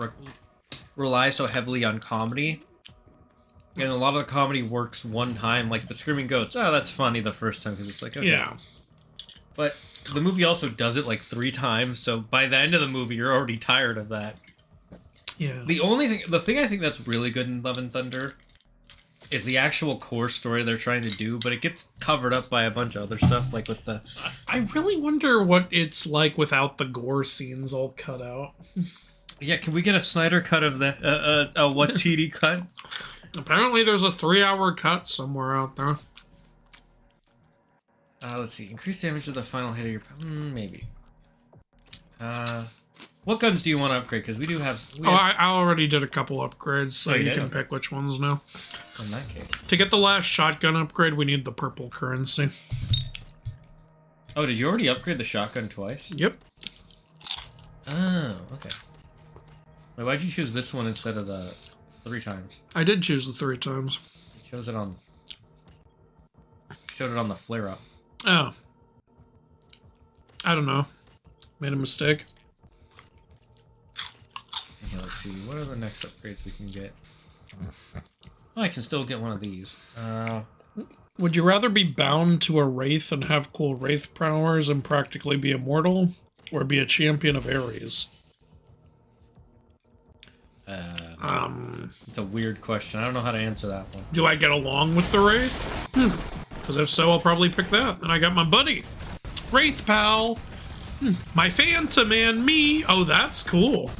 [SPEAKER 1] rely so heavily on comedy. And a lot of the comedy works one time, like the Screaming Goats. Oh, that's funny the first time because it's like, okay.
[SPEAKER 2] Yeah.
[SPEAKER 1] But the movie also does it like 3 times, so by the end of the movie, you're already tired of that.
[SPEAKER 2] Yeah.
[SPEAKER 1] The thing I think that's really good in Love and Thunder is the actual core story they're trying to do, but it gets covered up by a bunch of other stuff, like with the...
[SPEAKER 2] I really wonder what it's like without the gore scenes all cut out.
[SPEAKER 1] Yeah, can we get a Snyder cut of that? A qotd cut?
[SPEAKER 2] Apparently there's a 3-hour cut somewhere out there.
[SPEAKER 1] Let's see. Increase damage to the final hit of your... maybe. What guns do you want to upgrade? Because we do have...
[SPEAKER 2] I already did a couple upgrades, so you can pick which ones now.
[SPEAKER 1] In that case.
[SPEAKER 2] To get the last shotgun upgrade, we need the purple currency.
[SPEAKER 1] Oh, did you already upgrade the shotgun twice?
[SPEAKER 2] Yep.
[SPEAKER 1] Oh, okay. Wait, why'd you choose this one instead of the 3 times?
[SPEAKER 2] I did choose the 3 times.
[SPEAKER 1] It shows it on... Showed it on the flare-up.
[SPEAKER 2] Oh. I don't know. Made a mistake.
[SPEAKER 1] Okay, let's see. What are the next upgrades we can get? Oh, I can still get one of these.
[SPEAKER 2] Would you rather be bound to a wraith and have cool wraith powers and practically be immortal, or be a champion of Ares?
[SPEAKER 1] It's a weird question. I don't know how to answer that one.
[SPEAKER 2] Do I get along with the wraith? Because if so, I'll probably pick that. And I got my buddy, Wraith Pal. My Phantom and me. Oh, that's cool.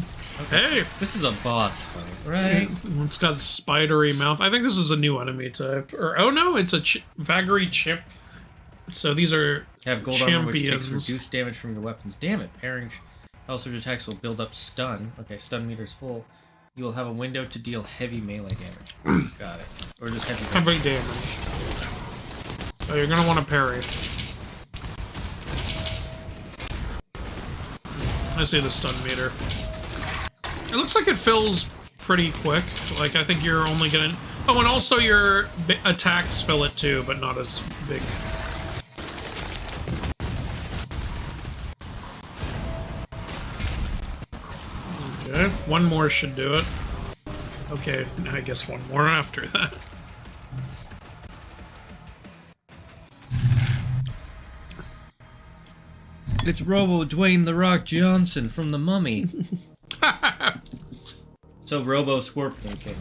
[SPEAKER 2] Hey.
[SPEAKER 1] This is a boss fight, right?
[SPEAKER 2] It's got a spidery mouth. I think this is a new enemy type. Or, oh no, it's a vagary chip. So these are
[SPEAKER 1] Have gold armor, which takes
[SPEAKER 2] champions.
[SPEAKER 1] reduced damage from your weapons. Damn it. Parrying Hell Surge attacks will build up stun. Okay, stun meter's full. You will have a window to deal heavy melee damage. Got it. Or just heavy damage.
[SPEAKER 2] Heavy damage. So you're gonna want to parry. I see the stun meter. It looks like it fills pretty quick. Like, I think you're only gonna... Oh, and also your attacks fill it too, but not as big. Okay, one more should do it. Okay, I guess one more after that.
[SPEAKER 1] It's Robo Dwayne The Rock Johnson from The Mummy. So Robo Scorpion King.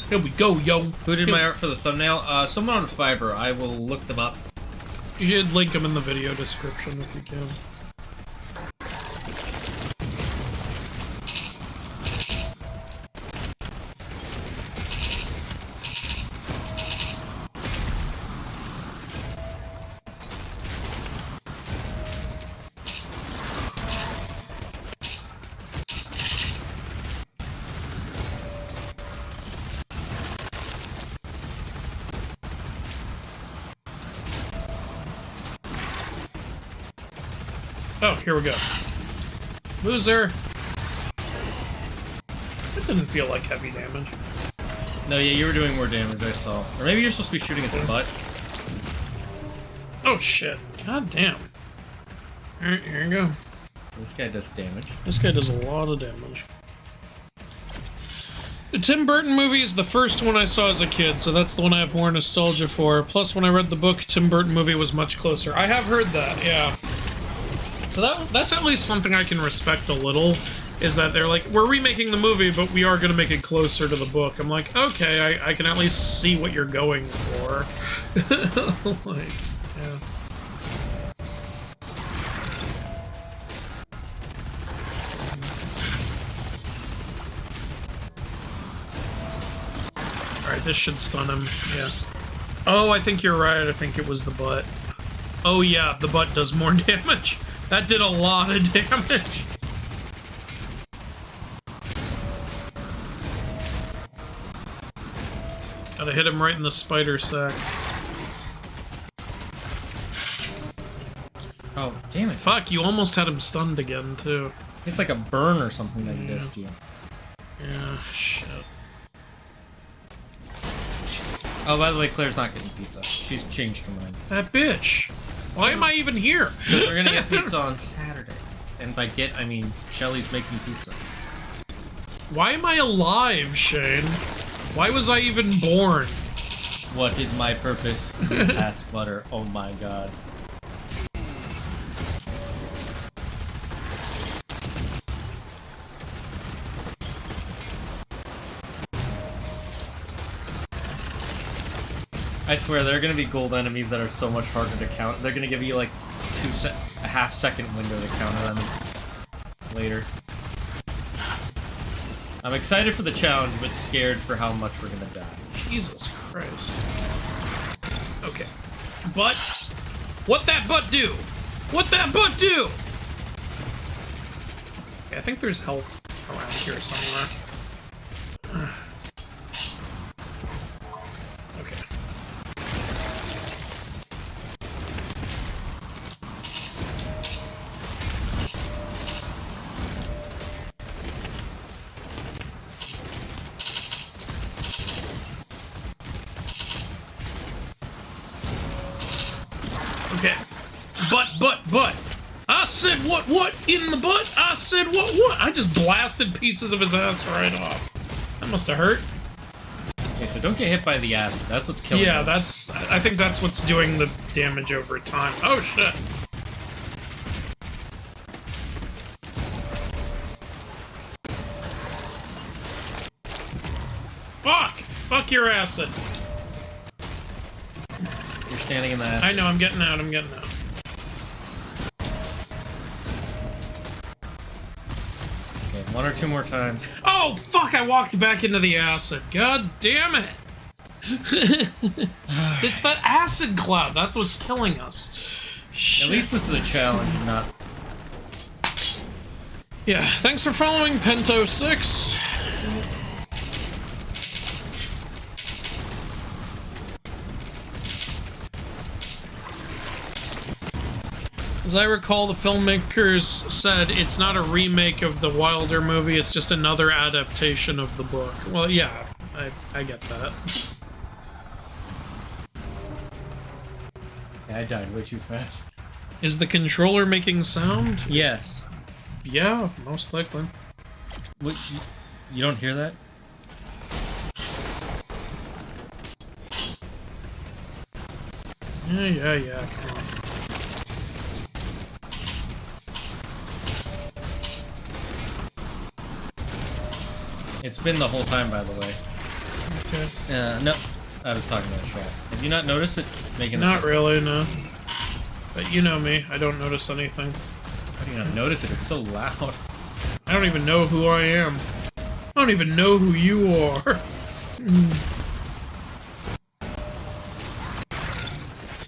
[SPEAKER 2] Here we go, yo.
[SPEAKER 1] Who did my art for the thumbnail? Someone on Fiverr. I will look them up.
[SPEAKER 2] You should link them in the video description if you can. Oh, here we go. Loser. That didn't feel like heavy damage.
[SPEAKER 1] No, yeah, you were doing more damage, I saw. Or maybe you're supposed to be shooting at the butt.
[SPEAKER 2] Oh shit. God damn. Alright, here you go.
[SPEAKER 1] This guy does damage.
[SPEAKER 2] This guy does a lot of damage. The Tim Burton movie is the first one I saw as a kid, so that's the one I have more nostalgia for. Plus, when I read the book, Tim Burton movie was much closer. I have heard that, yeah. So that's at least something I can respect a little, is that they're like, we're remaking the movie, but we are going to make it closer to the book. I'm like, okay, I can at least see what you're going for. Like, yeah. Alright, this should stun him, yeah. Oh, I think you're right, I think it was the butt. Oh yeah, the butt does more damage. That did a lot of damage. Gotta hit him right in the spider sack.
[SPEAKER 1] Oh, damn it.
[SPEAKER 2] Fuck, you almost had him stunned again, too.
[SPEAKER 1] It's like a burn or something that he does to you.
[SPEAKER 2] Yeah, shit.
[SPEAKER 1] Oh, by the way, Claire's not getting pizza. She's changed her mind.
[SPEAKER 2] That bitch. Why am I even here?
[SPEAKER 1] We're gonna get pizza on Saturday. And by get, I mean Shelly's making pizza.
[SPEAKER 2] Why am I alive, Shane? Why was I even born?
[SPEAKER 1] What is my purpose? Ass butter. Oh my god. I swear, there are going to be gold enemies that are so much harder to count. They're going to give you like a half-second window to counter them later. I'm excited for the challenge, but scared for how much we're going to die.
[SPEAKER 2] Jesus Christ. Okay. Butt. What that butt do? What that butt do? Okay, I think there's health around here somewhere. Okay. Okay. But. I said what in the butt? I said what? I just blasted pieces of his ass right off. That must have hurt.
[SPEAKER 1] Okay, so don't get hit by the acid. That's what's killing
[SPEAKER 2] Yeah,
[SPEAKER 1] us.
[SPEAKER 2] I think that's what's doing the damage over time. Oh shit. Fuck your acid.
[SPEAKER 1] You're standing in the acid.
[SPEAKER 2] I know, I'm getting out.
[SPEAKER 1] Okay, one or two more times.
[SPEAKER 2] Oh, fuck, I walked back into the acid. God damn it. It's that acid cloud. That's what's killing us. Shit.
[SPEAKER 1] At least this is a challenge, not...
[SPEAKER 2] Yeah, thanks for following Pento 6. As I recall, the filmmakers said it's not a remake of the Wilder movie, it's just another adaptation of the book. Well, yeah, I get that.
[SPEAKER 1] Yeah, I died way too fast.
[SPEAKER 2] Is the controller making sound?
[SPEAKER 1] Yes.
[SPEAKER 2] Yeah, most likely.
[SPEAKER 1] What, you don't hear that?
[SPEAKER 2] Yeah, come on.
[SPEAKER 1] It's been the whole time, by the way.
[SPEAKER 2] Okay.
[SPEAKER 1] No. I was talking about Shrek. Have you not noticed it making a
[SPEAKER 2] Not
[SPEAKER 1] sound?
[SPEAKER 2] really, no. But you know me, I don't notice anything.
[SPEAKER 1] How do you not notice it? It's so loud.
[SPEAKER 2] I don't even know who I am. I don't even know who you are.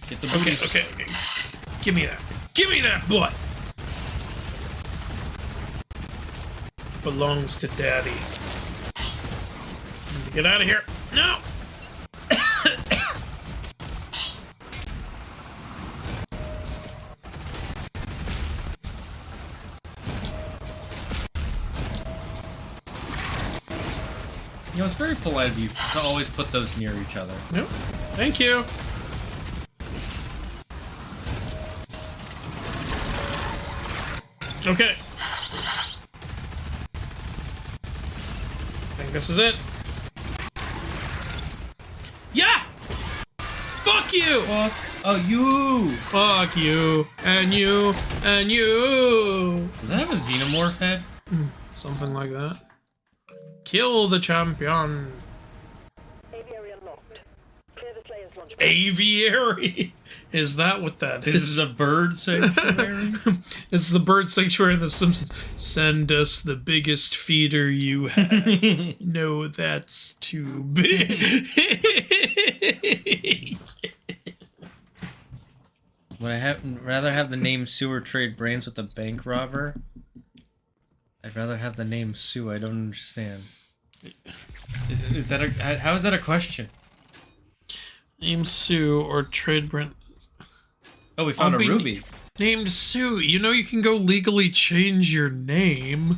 [SPEAKER 1] Get the booty.
[SPEAKER 2] Okay. Give me that. Give me that butt! Belongs to Daddy. Get out of here. No!
[SPEAKER 1] You know, it's very polite of you to always put those near each other.
[SPEAKER 2] Nope. Thank you. Okay. I think this is it. Yeah! Fuck you!
[SPEAKER 1] Fuck. Oh, you!
[SPEAKER 2] Fuck you. And you. And you.
[SPEAKER 1] Does that have a xenomorph head?
[SPEAKER 2] Something like that. Kill the champion.
[SPEAKER 4] Aviary unlocked. Clear the Slayer's launch.
[SPEAKER 2] Aviary? Is that what that
[SPEAKER 1] This is a bird sanctuary?
[SPEAKER 2] It's the bird sanctuary in The Simpsons. Send us the biggest feeder you have. No, that's too big.
[SPEAKER 1] Would I rather have the name Sue or trade brains with a bank robber? I'd rather have the name Sue. I don't understand. Is that how is that a question?
[SPEAKER 2] Name Sue or trade Brent.
[SPEAKER 1] Oh, we found a ruby.
[SPEAKER 2] Named Sue. You know you can go legally change your name.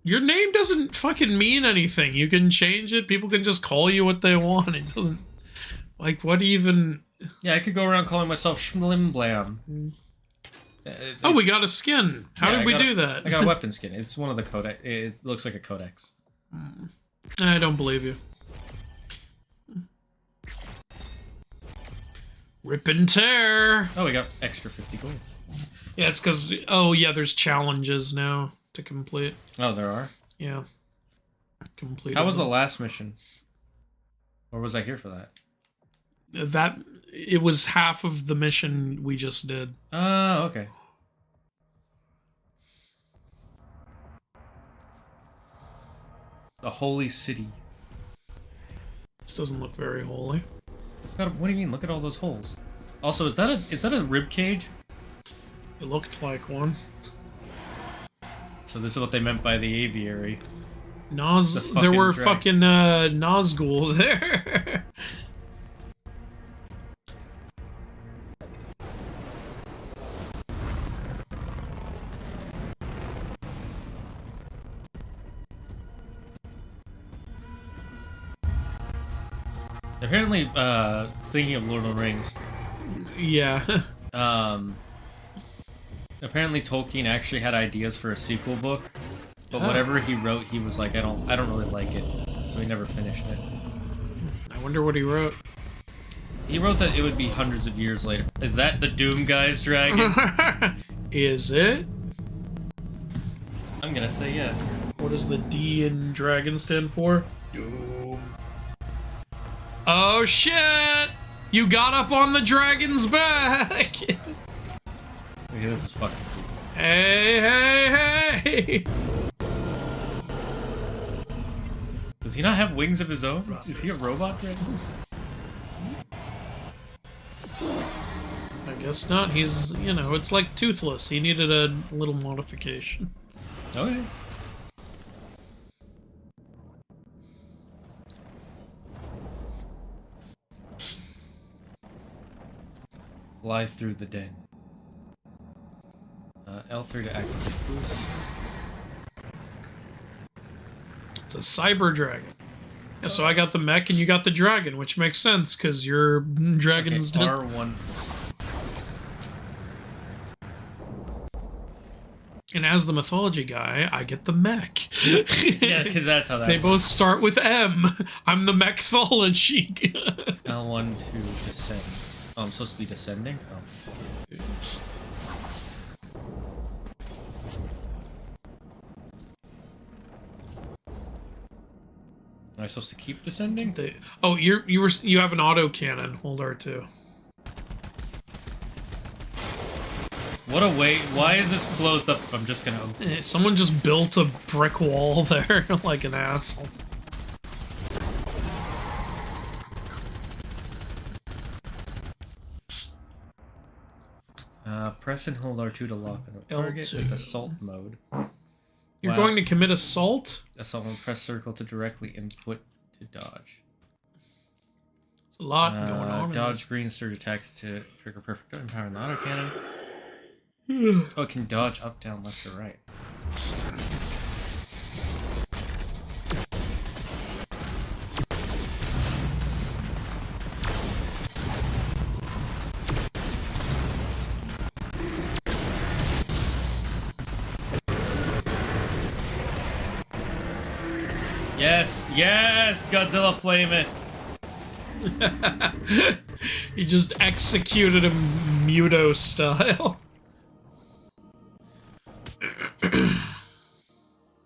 [SPEAKER 2] Your name doesn't fucking mean anything. You can change it. People can just call you what they want. It doesn't... Like, what even...
[SPEAKER 1] Yeah, I could go around calling myself Schlimblam.
[SPEAKER 2] Oh, we got a skin. How did we do that?
[SPEAKER 1] I got a weapon skin. It's one of the codex. It looks like a codex.
[SPEAKER 2] I don't believe you. Rip and tear.
[SPEAKER 1] Oh, we got extra 50 gold.
[SPEAKER 2] Yeah, it's because... Oh, yeah, there's challenges now to complete.
[SPEAKER 1] Oh, there are?
[SPEAKER 2] Yeah. Complete.
[SPEAKER 1] How was the last mission? Or was I here for that?
[SPEAKER 2] That... It was half of the mission we just did.
[SPEAKER 1] Oh, okay. The holy city.
[SPEAKER 2] This doesn't look very holy.
[SPEAKER 1] It's got. What do you mean? Look at all those holes. Also, is that a rib cage?
[SPEAKER 2] It looked like one.
[SPEAKER 1] So this is what they meant by the aviary.
[SPEAKER 2] There were fucking Nazgul there.
[SPEAKER 1] Apparently, thinking of Lord of the Rings.
[SPEAKER 2] Yeah.
[SPEAKER 1] Apparently Tolkien actually had ideas for a sequel book, but
[SPEAKER 2] Oh.
[SPEAKER 1] whatever he wrote, he was like, I don't really like it, so he never finished it.
[SPEAKER 2] I wonder what he wrote.
[SPEAKER 1] He wrote that it would be hundreds of years later. Is that the Doom guy's dragon?
[SPEAKER 2] Is it?
[SPEAKER 1] I'm gonna say yes.
[SPEAKER 2] What does the D in dragon stand for? Doom. Oh shit! You got up on the dragon's back!
[SPEAKER 1] Okay, this is fucking cool.
[SPEAKER 2] Hey!
[SPEAKER 1] Does he not have wings of his own? Is he a robot dragon?
[SPEAKER 2] I guess not. He's, you know, it's like Toothless. He needed a little modification.
[SPEAKER 1] Okay. Fly through the den. L3 to activate boost.
[SPEAKER 2] It's a cyber dragon. Yeah, so I got the mech and you got the dragon, which makes sense because your dragon's
[SPEAKER 1] Okay,
[SPEAKER 2] dead.
[SPEAKER 1] R1.
[SPEAKER 2] And as the mythology guy, I get the mech.
[SPEAKER 1] Yeah, because that's how that
[SPEAKER 2] They both start with M. I'm the mechthology.
[SPEAKER 1] L1 to descend. Oh, I'm supposed to be descending? Oh. Am I supposed to keep descending?
[SPEAKER 2] Oh, you have an auto cannon. Hold R2.
[SPEAKER 1] What a way. Why is this closed up if I'm just gonna open?
[SPEAKER 2] Someone just built a brick wall there like an asshole.
[SPEAKER 1] Press and hold R2 to lock on a target
[SPEAKER 2] L2.
[SPEAKER 1] with assault mode.
[SPEAKER 2] You're
[SPEAKER 1] Wow.
[SPEAKER 2] going to commit assault?
[SPEAKER 1] Assault mode, press circle to directly input to dodge.
[SPEAKER 2] There's a lot going on. in
[SPEAKER 1] Dodge
[SPEAKER 2] this.
[SPEAKER 1] green surge attacks to trigger perfect empower the autocannon. Oh, it can dodge up, down, left, or right. Yes, yes, Godzilla flame it.
[SPEAKER 2] He just executed him Muto style.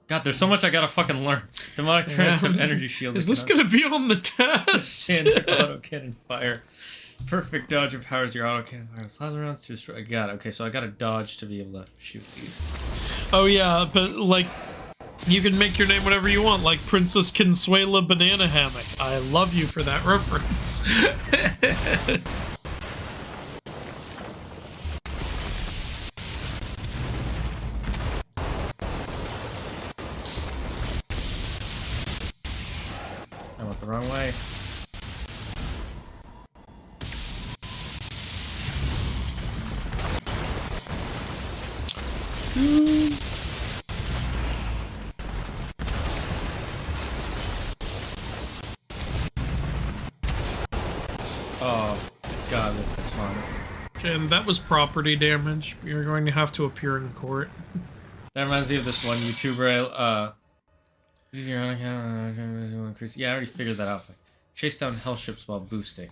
[SPEAKER 1] God, there's so much I gotta fucking learn. Demonic turrets have energy shields.
[SPEAKER 2] Is this gonna be on the test?
[SPEAKER 1] Standard autocannon fire. Perfect dodge empowers your autocannon fire with plasma rounds to destroy. Got it. Okay, so I gotta dodge to be able to shoot these.
[SPEAKER 2] Oh yeah, but like, you can make your name whatever you want, like Princess Consuela Banana Hammock. I love you for that reference.
[SPEAKER 1] I went the wrong way. Oh, God, this is fun.
[SPEAKER 2] And that was property damage. You're going to have to appear in court.
[SPEAKER 1] That reminds me of this one YouTuber. Use your autocannon increase. Yeah, I already figured that out. Chase down hell ships while boosting.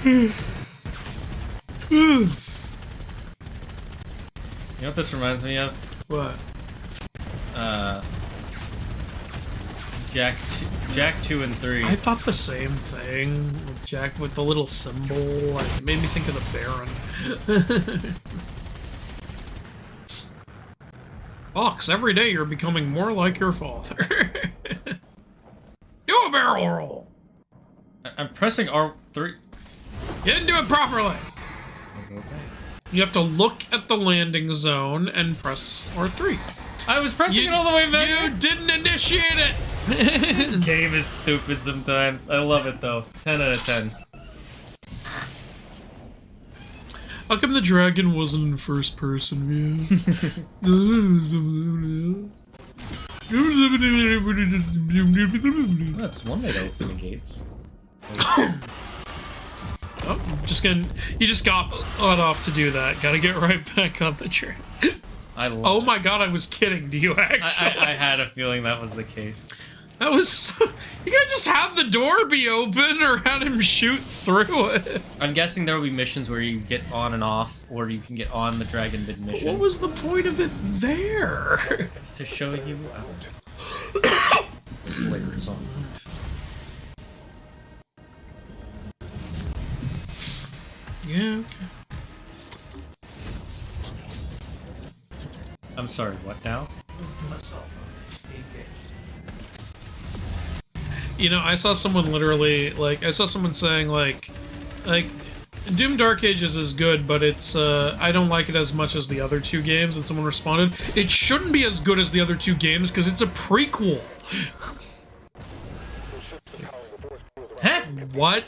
[SPEAKER 1] You know what this reminds me of?
[SPEAKER 2] What?
[SPEAKER 1] Jack 2 and 3.
[SPEAKER 2] I thought the same thing. With Jack with the little symbol. Like, it made me think of the Baron. Fox, every day you're becoming more like your father. Do a barrel roll.
[SPEAKER 1] I'm pressing R3.
[SPEAKER 2] You didn't do it properly.
[SPEAKER 1] Okay.
[SPEAKER 2] You have to look at the landing zone and press R3.
[SPEAKER 1] I was pressing it all the way back.
[SPEAKER 2] You didn't initiate it.
[SPEAKER 1] This game is stupid sometimes. I love it though. 10 out of 10.
[SPEAKER 2] How come the dragon wasn't in first person view?
[SPEAKER 1] That's one way to open the gates.
[SPEAKER 2] Oh, you just got off to do that. Gotta get right back on the train. Oh my god, I was kidding. Do you actually?
[SPEAKER 1] I had a feeling that was the case.
[SPEAKER 2] That was so... You could just have the door be open or had him shoot through it.
[SPEAKER 1] I'm guessing there will be missions where you get on and off, or you can get on the dragon mid-mission.
[SPEAKER 2] What was the point of it there?
[SPEAKER 1] To show you out. The Slayer is on.
[SPEAKER 2] Yeah, okay.
[SPEAKER 1] I'm sorry, what now?
[SPEAKER 2] You know, I saw someone literally, like, I saw someone saying, like, Doom Dark Ages is good, but it's, I don't like it as much as the other two games, and someone responded, it shouldn't be as good as the other two games, because it's a prequel.
[SPEAKER 1] Huh?
[SPEAKER 2] What?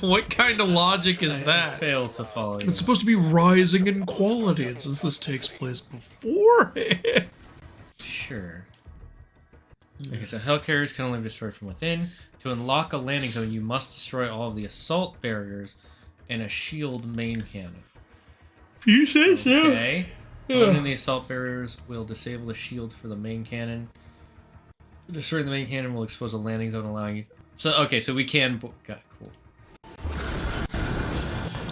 [SPEAKER 2] What kind of logic is
[SPEAKER 1] I
[SPEAKER 2] that?
[SPEAKER 1] failed to follow you.
[SPEAKER 2] It's supposed to be rising in quality, and since this takes place before it...
[SPEAKER 1] Sure. Okay, so hell carriers can only be destroyed from within. To unlock a landing zone, you must destroy all of the assault barriers and a shield main cannon.
[SPEAKER 2] You say so.
[SPEAKER 1] Okay. Eliminating the assault barriers will disable the shield for the main cannon. Destroying the main cannon will expose a landing zone, allowing you... So, okay, so we can... Got it, cool.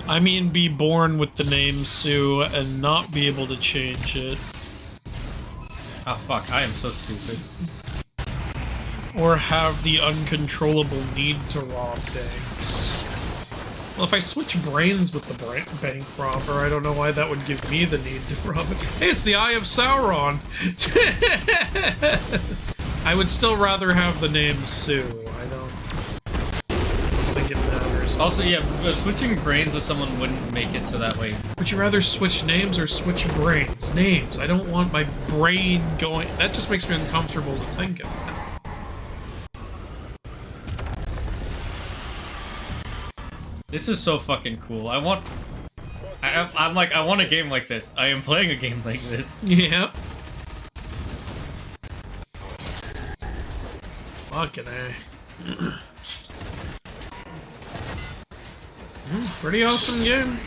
[SPEAKER 2] I mean, be born with the name Sue and not be able to change it.
[SPEAKER 1] Oh, fuck, I am so stupid.
[SPEAKER 2] Or have the uncontrollable need to rob banks. Well, if I switch brains with the bank robber, I don't know why that would give me the need to rob it. Hey, it's the Eye of Sauron! I would still rather have the name Sue. I don't think it matters.
[SPEAKER 1] Also, yeah, switching brains with someone wouldn't make it so that way.
[SPEAKER 2] Would you rather switch names or switch brains? Names. I don't want my brain going... That just makes me uncomfortable to think of.
[SPEAKER 1] This is so fucking cool. I'm like, I want a game like this. I am playing a game like this.
[SPEAKER 2] Yep. Fucking A. Pretty awesome game.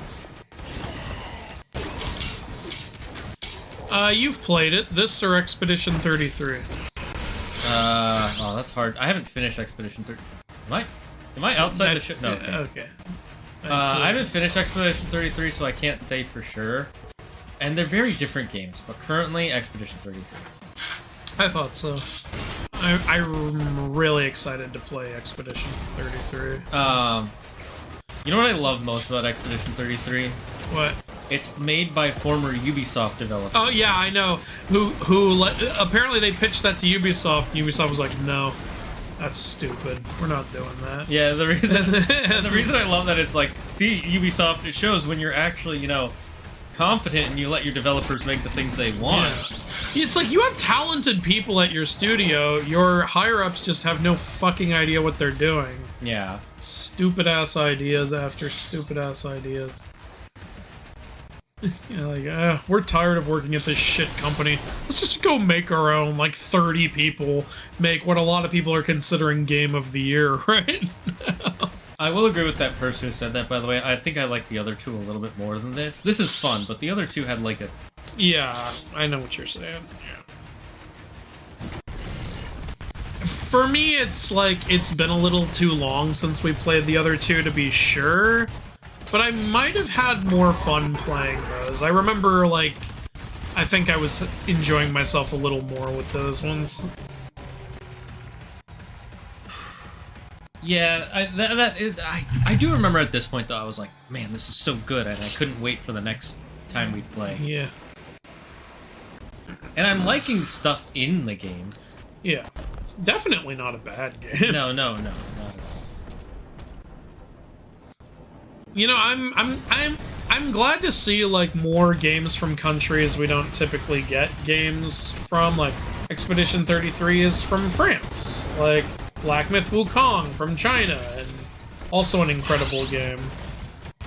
[SPEAKER 2] You've played it. This or Expedition 33?
[SPEAKER 1] Oh, that's hard. I haven't finished Expedition 30. Am I outside the ship? No, okay.
[SPEAKER 2] Okay.
[SPEAKER 1] I haven't finished Expedition 33, so I can't say for sure. And they're very different games, but currently, Expedition 33.
[SPEAKER 2] I thought so. I'm really excited to play Expedition 33.
[SPEAKER 1] You know what I love most about Expedition 33?
[SPEAKER 2] What?
[SPEAKER 1] It's made by former Ubisoft developers.
[SPEAKER 2] Oh yeah, I know. Apparently they pitched that to Ubisoft. Ubisoft was like, no, that's stupid. We're not doing that.
[SPEAKER 1] Yeah, the reason I love that, it's like, see, Ubisoft, it shows when you're actually, you know, competent and you let your developers make the things they want.
[SPEAKER 2] Yeah. It's like you have talented people at your studio. Your higher-ups just have no fucking idea what they're doing.
[SPEAKER 1] Yeah.
[SPEAKER 2] Stupid-ass ideas after stupid-ass ideas. Yeah, like, we're tired of working at this shit company. Let's just go make our own, like, 30 people make what a lot of people are considering Game of the Year right now.
[SPEAKER 1] I will agree with that person who said that, by the way. I think I like the other two a little bit more than this. This is fun, but the other two had, like, a...
[SPEAKER 2] Yeah, I know what you're saying. Yeah. For me, it's like, it's been a little too long since we played the other two to be sure. But I might have had more fun playing those. I remember, like, I think I was enjoying myself a little more with those ones.
[SPEAKER 1] Yeah, I do remember at this point, though, I was like, man, this is so good, and I couldn't wait for the next time we'd play.
[SPEAKER 2] Yeah.
[SPEAKER 1] And I'm liking stuff in the game.
[SPEAKER 2] Yeah. It's definitely not a bad game.
[SPEAKER 1] No, not at all.
[SPEAKER 2] You know, I'm glad to see, like, more games from countries we don't typically get games from. Like, Expedition 33 is from France. Like, Black Myth Wukong from China, and also an incredible game.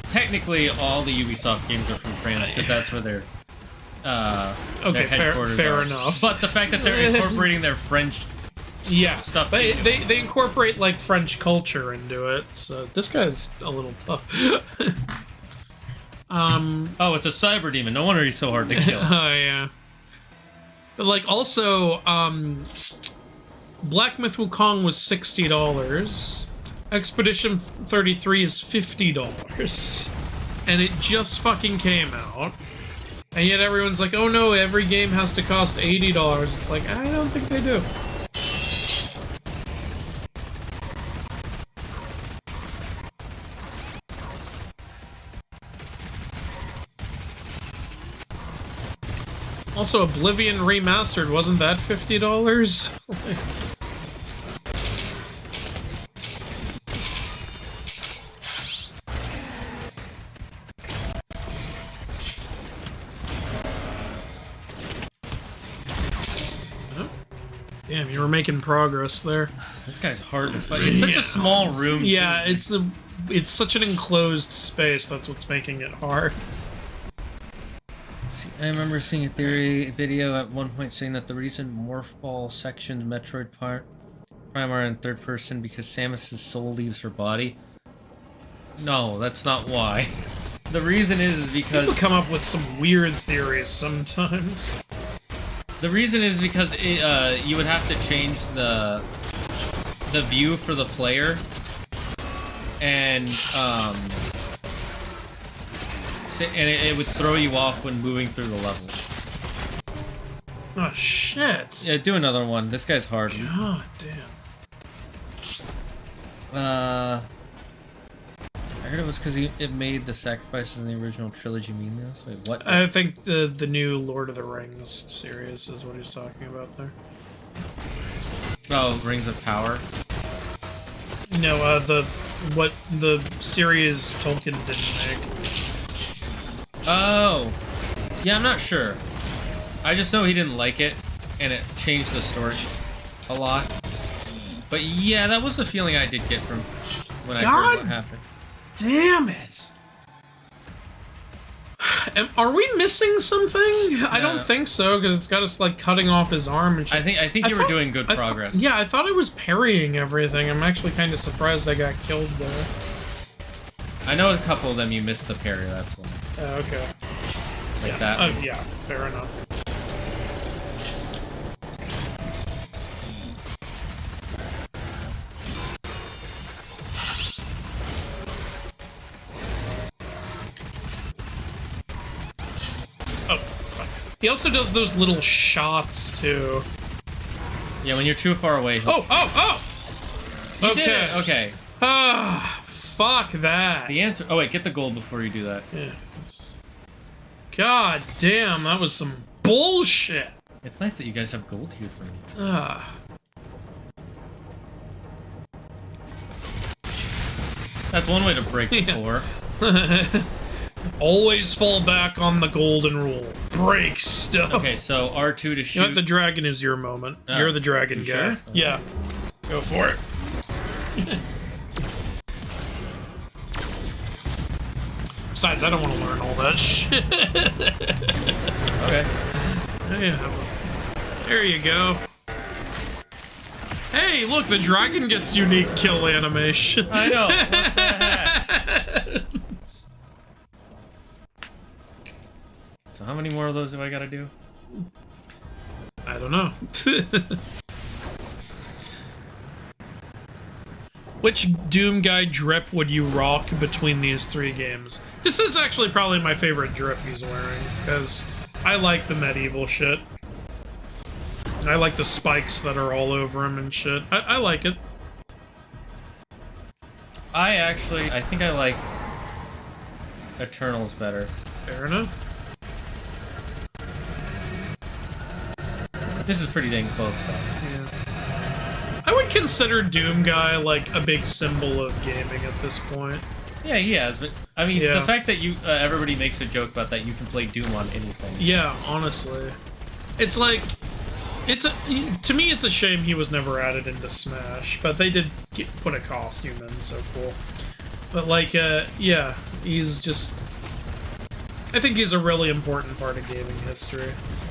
[SPEAKER 1] Technically, all the Ubisoft games are from France, because that's where their
[SPEAKER 2] okay,
[SPEAKER 1] headquarters
[SPEAKER 2] fair
[SPEAKER 1] are.
[SPEAKER 2] enough.
[SPEAKER 1] But the fact that they're incorporating their French
[SPEAKER 2] Yeah,
[SPEAKER 1] stuff.
[SPEAKER 2] they incorporate like French culture into it. So this guy's a little tough.
[SPEAKER 1] Oh, it's a cyber demon. No wonder he's so hard to kill.
[SPEAKER 2] Oh yeah. But like also, Black Myth Wukong was $60. Expedition 33 is $50. And it just fucking came out. And yet everyone's like, oh no, every game has to cost $80. It's like, I don't think they do. Also, Oblivion Remastered, wasn't that $50? Damn, you were making progress there.
[SPEAKER 1] This guy's hard to fight. It's such a small room.
[SPEAKER 2] Yeah,
[SPEAKER 1] too.
[SPEAKER 2] it's such an enclosed space. That's what's making it hard.
[SPEAKER 1] See, I remember seeing a theory video at one point saying that the reason Morph Ball sections Metroid Prime are in third person because Samus's soul leaves her body. No, that's not why. The reason is because
[SPEAKER 2] People come up with some weird theories sometimes.
[SPEAKER 1] the reason is because you would have to change the view for the player, and it would throw you off when moving through the level.
[SPEAKER 2] Oh shit!
[SPEAKER 1] Yeah, do another one. This guy's hard.
[SPEAKER 2] God damn.
[SPEAKER 1] I heard it was because it made the sacrifices in the original trilogy meaningless. Wait, what?
[SPEAKER 2] I think the new Lord of the Rings series is what he's talking about there.
[SPEAKER 1] Oh, Rings of Power.
[SPEAKER 2] You know, what the series Tolkien didn't make.
[SPEAKER 1] Oh, yeah, I'm not sure. I just know he didn't like it, and it changed the story a lot. But yeah, that was the feeling I did get from when I heard what happened.
[SPEAKER 2] Damn it! Are we missing something? I don't think so, because it's got us like cutting off his arm and shit.
[SPEAKER 1] I think you were doing good progress.
[SPEAKER 2] Yeah, I thought I was parrying everything. I'm actually kind of surprised I got killed there.
[SPEAKER 1] I know a couple of them you missed the parry. That's one.
[SPEAKER 2] Okay.
[SPEAKER 1] Like that.
[SPEAKER 2] Yeah, fair enough. Oh, fuck. He also does those little shots too.
[SPEAKER 1] Yeah, when you're too far away.
[SPEAKER 2] Oh!
[SPEAKER 1] You did it. Okay.
[SPEAKER 2] Ah, fuck that.
[SPEAKER 1] The answer. Oh wait, get the gold before you do that.
[SPEAKER 2] Yeah. God damn, that was some bullshit.
[SPEAKER 1] It's nice that you guys have gold here for me.
[SPEAKER 2] Ah.
[SPEAKER 1] That's one way to break the core.
[SPEAKER 2] Always fall back on the golden rule. Break stuff.
[SPEAKER 1] Okay, so R2 to shoot.
[SPEAKER 2] You know what, the dragon is your moment. You're the dragon guy.
[SPEAKER 1] Sure?
[SPEAKER 2] Yeah. Go for it. Besides, I don't want to learn all that shit.
[SPEAKER 1] Okay.
[SPEAKER 2] Yeah. There you go. Hey, look, the dragon gets unique kill animation.
[SPEAKER 1] I know. What the heck? So how many more of those have I got to do?
[SPEAKER 2] I don't know. Which Doom guy drip would you rock between these three games? This is actually probably my favorite drip he's wearing, because I like the medieval shit. I like the spikes that are all over him and shit. I like it.
[SPEAKER 1] I think I like Eternals better.
[SPEAKER 2] Fair enough.
[SPEAKER 1] This is pretty dang close, though.
[SPEAKER 2] Yeah. I would consider Doom guy like a big symbol of gaming at this point.
[SPEAKER 1] Yeah, he has, but I mean,
[SPEAKER 2] Yeah.
[SPEAKER 1] the fact that you everybody makes a joke about that you can play Doom on anything.
[SPEAKER 2] Yeah, honestly. It's like, to me it's a shame he was never added into Smash, but they did put a costume in, so cool. But like, yeah, he's just, I think he's a really important part of gaming history. So.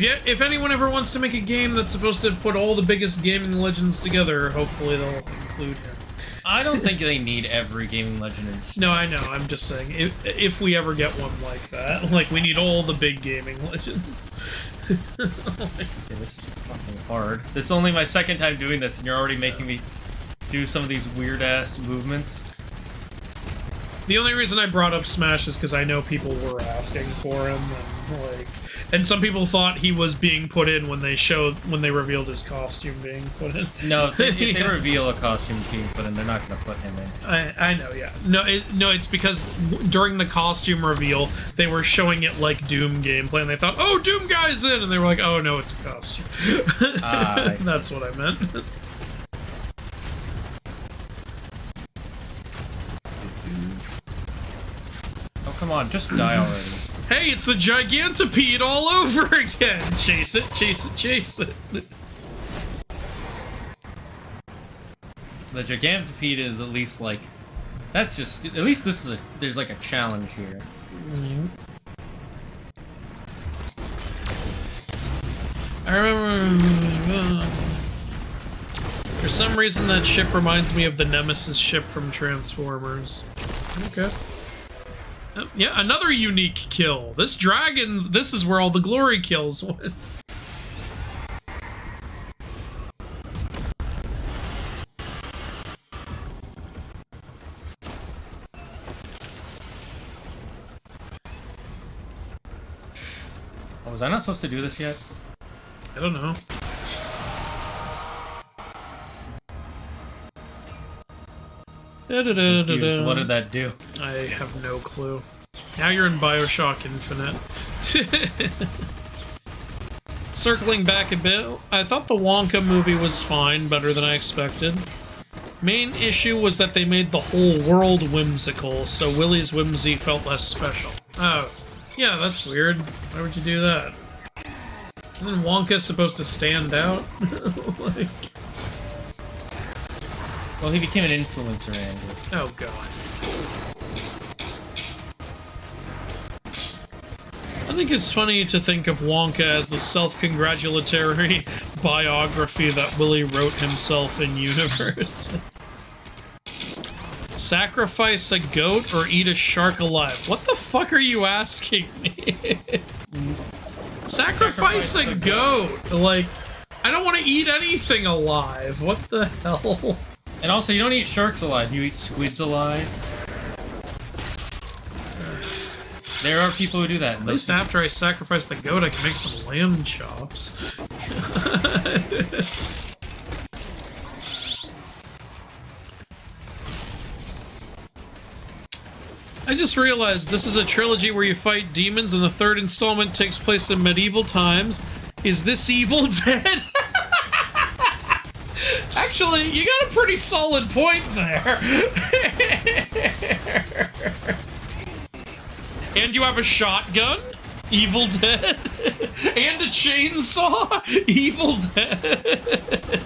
[SPEAKER 2] If anyone ever wants to make a game that's supposed to put all the biggest gaming legends together, hopefully they'll include him.
[SPEAKER 1] I don't think they need every gaming legend in Steam.
[SPEAKER 2] No, I know. I'm just saying, if we ever get one like that, like we need all the big gaming legends.
[SPEAKER 1] Okay, this is fucking hard. This is only my second time doing this, and you're already making me do some of these weird-ass movements.
[SPEAKER 2] The only reason I brought up Smash is because I know people were asking for him, and some people thought he was being put in when they revealed his costume being put in.
[SPEAKER 1] No, if they reveal a costume being put in, they're not going to put him in.
[SPEAKER 2] I know, yeah. No, it's because during the costume reveal, they were showing it like Doom gameplay, and they thought, oh, Doom Guy's in! And they were like, oh, no, it's a costume. That's what I meant.
[SPEAKER 1] Oh, come on, just die already.
[SPEAKER 2] Hey, it's the Gigantopede all over again! Chase it, chase it, chase it.
[SPEAKER 1] The Gigantopede is at least like... That's just... At least this is a... There's like a challenge here.
[SPEAKER 2] I remember... For some reason that ship reminds me of the Nemesis ship from Transformers. Okay. Yeah, another unique kill. This is where all the glory kills went.
[SPEAKER 1] Oh, was I not supposed to do this yet?
[SPEAKER 2] I don't know.
[SPEAKER 1] Confused. What did that do?
[SPEAKER 2] I have no clue. Now you're in BioShock Infinite. Circling back a bit, I thought the Wonka movie was fine, better than I expected. Main issue was that they made the whole world whimsical, so Willy's whimsy felt less special. Oh, yeah, that's weird. Why would you do that? Isn't Wonka supposed to stand out? Like...
[SPEAKER 1] Well, he became an influencer, Andrew.
[SPEAKER 2] Oh, God. I think it's funny to think of Wonka as the self-congratulatory biography that Willy wrote himself in universe. Sacrifice a goat or eat a shark alive? What the fuck are you asking me? Sacrifice a goat! Like, I don't want to eat anything alive. What the hell?
[SPEAKER 1] And also, you don't eat sharks alive, you eat squids alive. There are people who do that.
[SPEAKER 2] At least after I sacrifice the goat, I can make some lamb chops. I just realized this is a trilogy where you fight demons, and the third installment takes place in medieval times. Is this Evil Dead? Actually, you got a pretty solid point there. And you have a shotgun? Evil Dead? And a chainsaw? Evil Dead?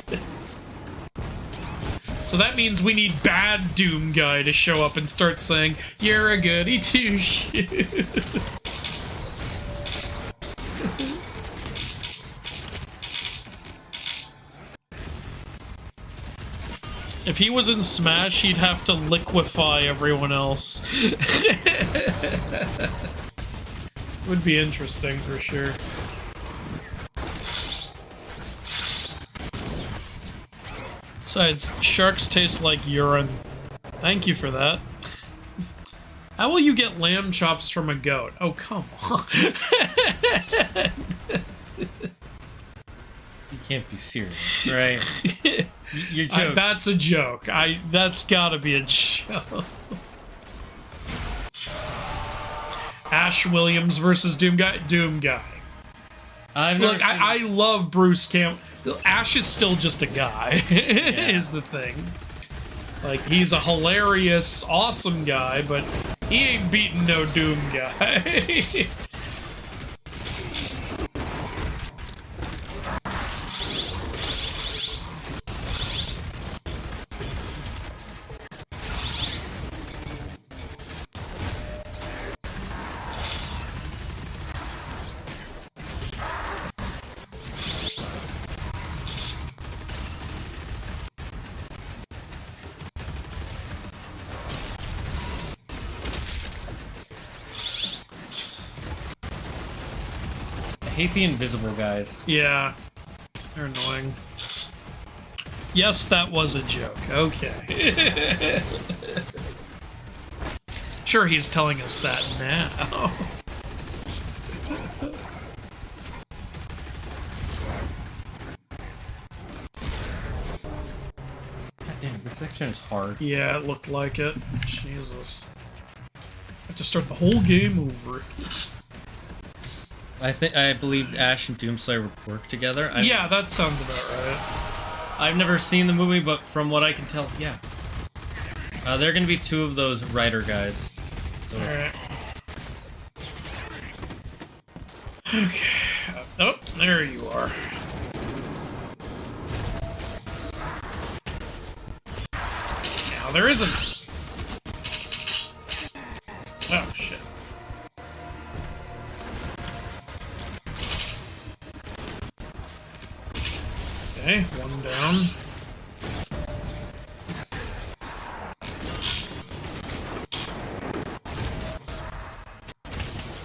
[SPEAKER 2] So that means we need bad Doom Guy to show up and start saying, you're a goody two-shoes. If he was in Smash, he'd have to liquefy everyone else. Would be interesting for sure. Besides, sharks taste like urine. Thank you for that. How will you get lamb chops from a goat? Oh, come on.
[SPEAKER 1] You can't be serious, right? You're joking.
[SPEAKER 2] That's a joke. That's gotta be a joke. Ash Williams versus Doom Guy. Doom Guy. Look, I love Bruce Campbell. Ash is still just a guy, is the thing. Like, he's a hilarious, awesome guy, but he ain't beating no Doom Guy.
[SPEAKER 1] hate the invisible guys.
[SPEAKER 2] Yeah. They're annoying. Yes, that was a joke. Okay. Sure, he's telling us that now.
[SPEAKER 1] God damn, this section is hard.
[SPEAKER 2] Yeah, it looked like it. Jesus. I have to start the whole game over.
[SPEAKER 1] I believe Ash and Doomslayer would work together.
[SPEAKER 2] Yeah, that sounds about right.
[SPEAKER 1] I've never seen the movie, but from what I can tell, yeah. There are gonna be two of those writer guys. So.
[SPEAKER 2] Alright. Okay. Oh, there you are. Now there isn't. Oh, shit. Okay, one down.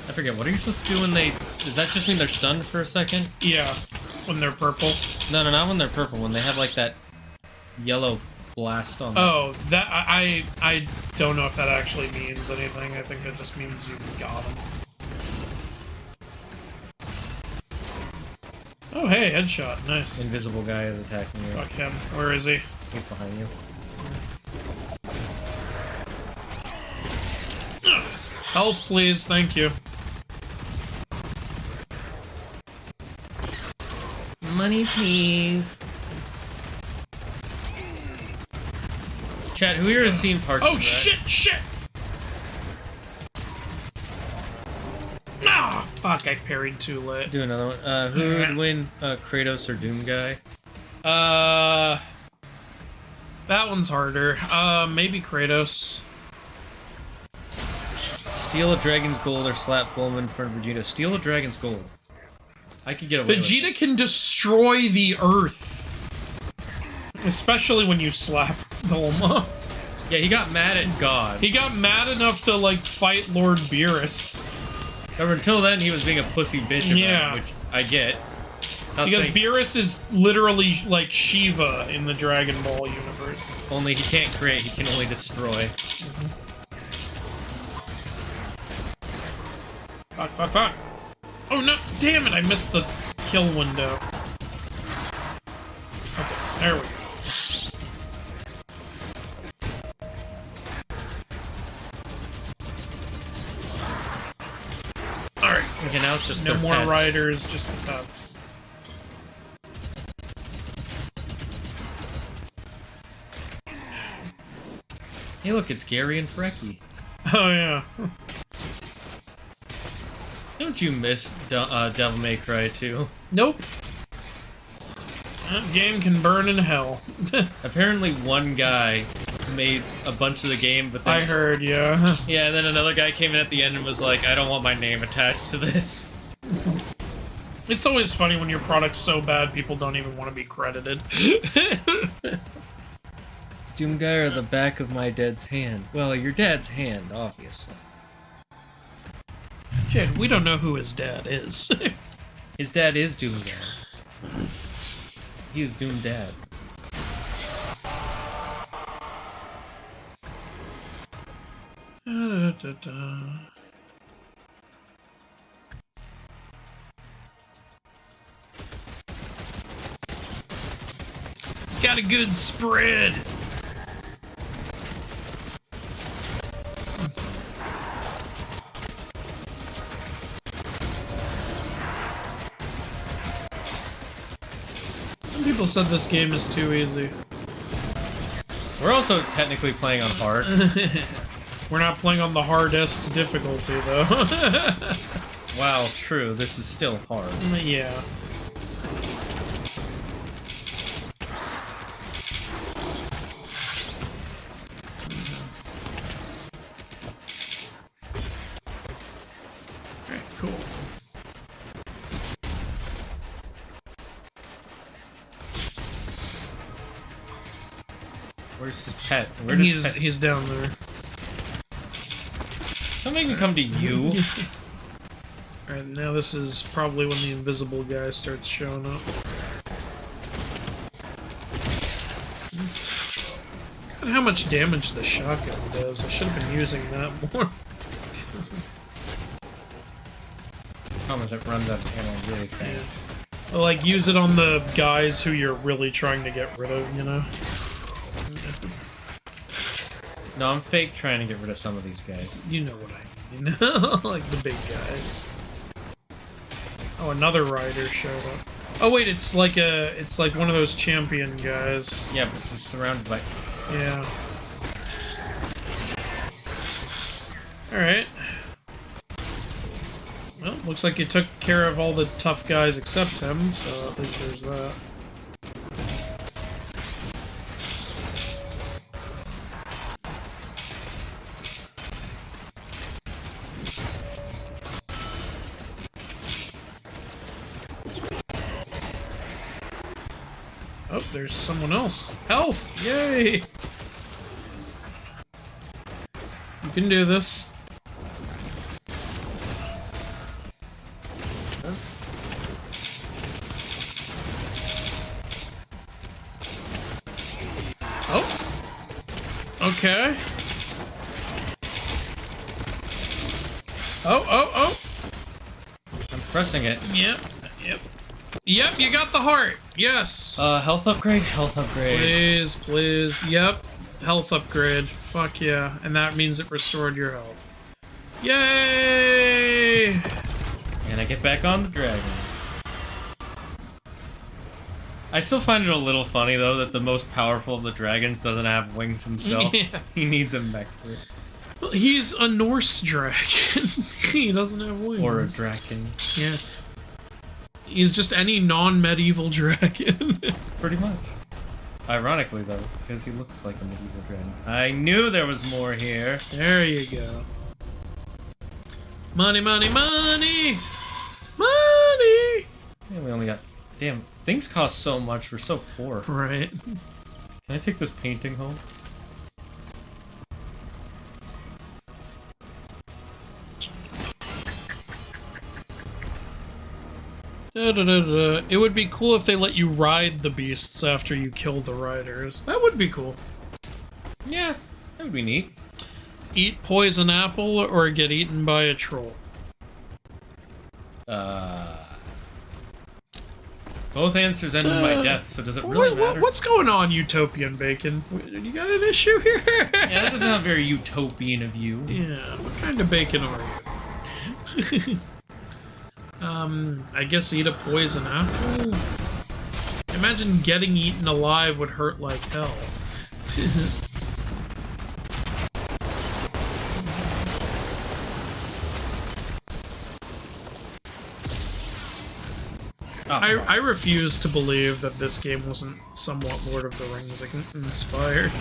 [SPEAKER 1] I forget, what are you supposed to do when they... Does that just mean they're stunned for a second?
[SPEAKER 2] Yeah, when they're purple.
[SPEAKER 1] No, not when they're purple, when they have like that yellow blast on them.
[SPEAKER 2] Oh, that I don't know if that actually means anything. I think it just means you got them. Oh, hey, headshot. Nice.
[SPEAKER 1] Invisible guy is attacking you.
[SPEAKER 2] Fuck him. Where is he?
[SPEAKER 1] He's behind you.
[SPEAKER 2] Health, please. Thank you.
[SPEAKER 1] Money, please. Chat, who here has seen parts
[SPEAKER 2] Oh,
[SPEAKER 1] of that?
[SPEAKER 2] shit! Ah, fuck, I parried too late.
[SPEAKER 1] Do another one. Who would win, Kratos or Doom guy?
[SPEAKER 2] That one's harder. Maybe Kratos.
[SPEAKER 1] Steal a dragon's gold or slap Bulma in front of Vegeta. Steal a dragon's gold. I could get away with
[SPEAKER 2] Vegeta
[SPEAKER 1] it.
[SPEAKER 2] can destroy the Earth. Especially when you slap Bulma.
[SPEAKER 1] Yeah, he got mad at God.
[SPEAKER 2] He got mad enough to, like, fight Lord Beerus.
[SPEAKER 1] However, until then, he was being a pussy bitch about
[SPEAKER 2] Yeah.
[SPEAKER 1] it, which I get. Not
[SPEAKER 2] Because
[SPEAKER 1] saying-
[SPEAKER 2] Beerus is literally like Shiva in the Dragon Ball universe.
[SPEAKER 1] Only he can't create, he can only destroy.
[SPEAKER 2] Fuck, fuck, fuck. Oh no, damn it, I missed the kill window. Okay, there we go. Alright,
[SPEAKER 1] Okay, now it's just
[SPEAKER 2] no
[SPEAKER 1] their
[SPEAKER 2] more
[SPEAKER 1] pets.
[SPEAKER 2] riders, just the pets.
[SPEAKER 1] Hey look, it's Gary and Frecky.
[SPEAKER 2] Oh yeah.
[SPEAKER 1] Don't you miss Devil May Cry 2?
[SPEAKER 2] Nope. That game can burn in hell.
[SPEAKER 1] Apparently one guy made a bunch of the game, but then...
[SPEAKER 2] I heard, yeah.
[SPEAKER 1] Yeah, and then another guy came in at the end and was like, I don't want my name attached to this.
[SPEAKER 2] It's always funny when your product's so bad people don't even want to be credited.
[SPEAKER 1] Doom guy or the back of my dad's hand? Well, your dad's hand, obviously.
[SPEAKER 2] Shit, we don't know who his dad is.
[SPEAKER 1] His dad is Doom guy. He is Doom dad.
[SPEAKER 2] It's got a good spread. Some people said this game is too easy.
[SPEAKER 1] We're also technically playing on hard.
[SPEAKER 2] We're not playing on the hardest difficulty, though.
[SPEAKER 1] Wow, true. This is still hard.
[SPEAKER 2] Yeah. Alright, cool.
[SPEAKER 1] Where's his pet? Where does pet...
[SPEAKER 2] He's down there.
[SPEAKER 1] Don't make me come to you.
[SPEAKER 2] Alright, now this is probably when the invisible guy starts showing up. God, how much damage the shotgun does. I should have been using that more.
[SPEAKER 1] Problem is it runs out of ammo really fast.
[SPEAKER 2] Well, like, use it on the guys who you're really trying to get rid of, you know?
[SPEAKER 1] No, I'm fake trying to get rid of some of these guys.
[SPEAKER 2] You know what I mean. Like the big guys. Oh, another rider showed up. Oh wait, it's like one of those champion guys.
[SPEAKER 1] Yeah, but it's surrounded by...
[SPEAKER 2] Yeah. Alright. Well, looks like you took care of all the tough guys except him, so at least there's that. Oh, there's someone else. Health! Yay! You can do this. Oh. Okay. Oh.
[SPEAKER 1] I'm pressing it.
[SPEAKER 2] Yep. Yep, you got the heart. Yes.
[SPEAKER 1] Health upgrade? Health upgrade.
[SPEAKER 2] Please. Yep. Health upgrade. Fuck yeah. And that means it restored your health. Yay!
[SPEAKER 1] And I get back on the dragon. I still find it a little funny, though, that the most powerful of the dragons doesn't have wings himself.
[SPEAKER 2] Yeah.
[SPEAKER 1] He needs a mech for it.
[SPEAKER 2] Well, he's a Norse dragon. He doesn't have wings.
[SPEAKER 1] Or a draken.
[SPEAKER 2] Yeah. He's just any non-medieval dragon.
[SPEAKER 1] Pretty much. Ironically, though, because he looks like a medieval dragon. I knew there was more here.
[SPEAKER 2] There you go. Money!
[SPEAKER 1] Yeah, we only got... Damn, things cost so much. We're so poor.
[SPEAKER 2] Right.
[SPEAKER 1] Can I take this painting home?
[SPEAKER 2] It would be cool if they let you ride the beasts after you kill the riders. That would be cool.
[SPEAKER 1] Yeah, that would be neat.
[SPEAKER 2] Eat poison apple or get eaten by a troll.
[SPEAKER 1] Both answers end in my death, so does it really matter?
[SPEAKER 2] What's going on, Utopian Bacon? You got an issue here?
[SPEAKER 1] Yeah, that doesn't sound very utopian of you.
[SPEAKER 2] Yeah, what kind of bacon are you? I guess eat a poison apple? Imagine getting eaten alive would hurt like hell. I refuse to believe that this game wasn't somewhat Lord of the Rings inspired.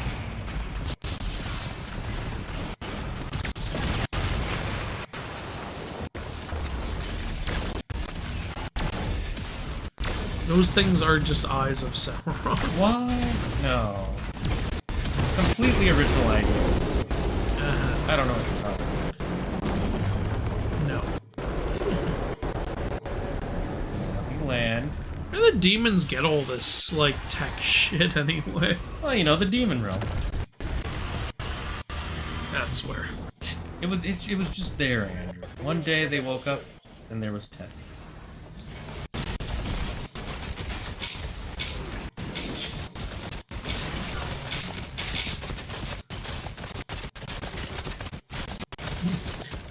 [SPEAKER 2] Those things are just eyes of Sauron.
[SPEAKER 1] What? No. Completely original idea. I don't know what you're talking about.
[SPEAKER 2] No.
[SPEAKER 1] We land.
[SPEAKER 2] Where do the demons get all this, like, tech shit anyway?
[SPEAKER 1] Well, you know, the demon realm.
[SPEAKER 2] That's where.
[SPEAKER 1] It was just there, Andrew. One day they woke up and there was tech.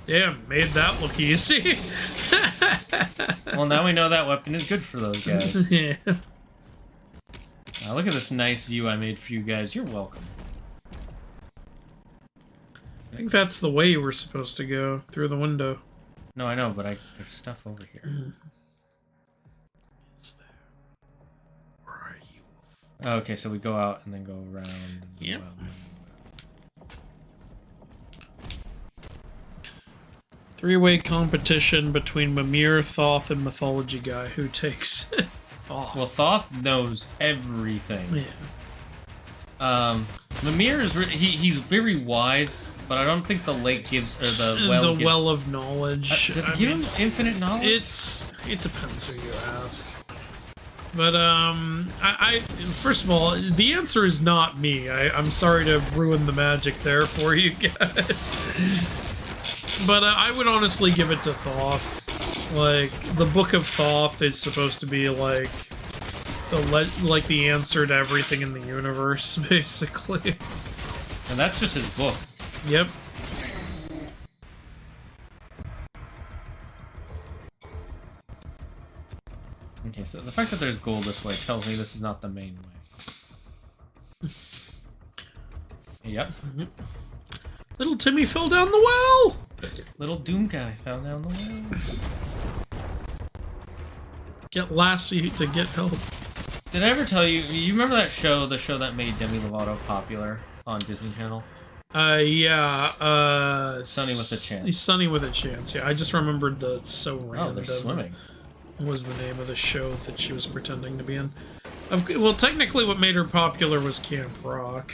[SPEAKER 2] Damn, made that look easy.
[SPEAKER 1] Well, now we know that weapon is good for those guys.
[SPEAKER 2] Yeah.
[SPEAKER 1] Now, look at this nice view I made for you guys. You're welcome.
[SPEAKER 2] I think that's the way we're supposed to go, through the window.
[SPEAKER 1] No, I know, but there's stuff over here.
[SPEAKER 2] Is there? Where are you?
[SPEAKER 1] Oh, okay, so we go out and then go around. And
[SPEAKER 2] Yep.
[SPEAKER 1] go out.
[SPEAKER 2] Three-way competition between Mimir, Thoth, and Mythology guy. Who takes Thoth?
[SPEAKER 1] Well, Thoth knows everything.
[SPEAKER 2] Yeah.
[SPEAKER 1] Mimir is he's very wise, but I don't think the lake gives, or the well gives...
[SPEAKER 2] well of knowledge.
[SPEAKER 1] Does it give him infinite knowledge?
[SPEAKER 2] It depends who you ask. But, first of all, the answer is not me. I'm sorry to ruin the magic there for you guys. But I would honestly give it to Thoth. Like, the Book of Thoth is supposed to be, like, the answer to everything in the universe, basically.
[SPEAKER 1] And that's just his book.
[SPEAKER 2] Yep.
[SPEAKER 1] Okay, so the fact that there's gold this way tells me this is not the main way. Yep.
[SPEAKER 2] Little Timmy fell down the well!
[SPEAKER 1] Little Doom guy fell down the well.
[SPEAKER 2] Get Lassie to get help.
[SPEAKER 1] Did I ever tell you, you remember that show, the show that made Demi Lovato popular on Disney Channel?
[SPEAKER 2] Yeah,
[SPEAKER 1] Sunny with a Chance.
[SPEAKER 2] Sunny with a Chance, yeah. I just remembered the So Random.
[SPEAKER 1] Oh, they're swimming.
[SPEAKER 2] Was the name of the show that she was pretending to be in. Well, technically what made her popular was Camp Rock.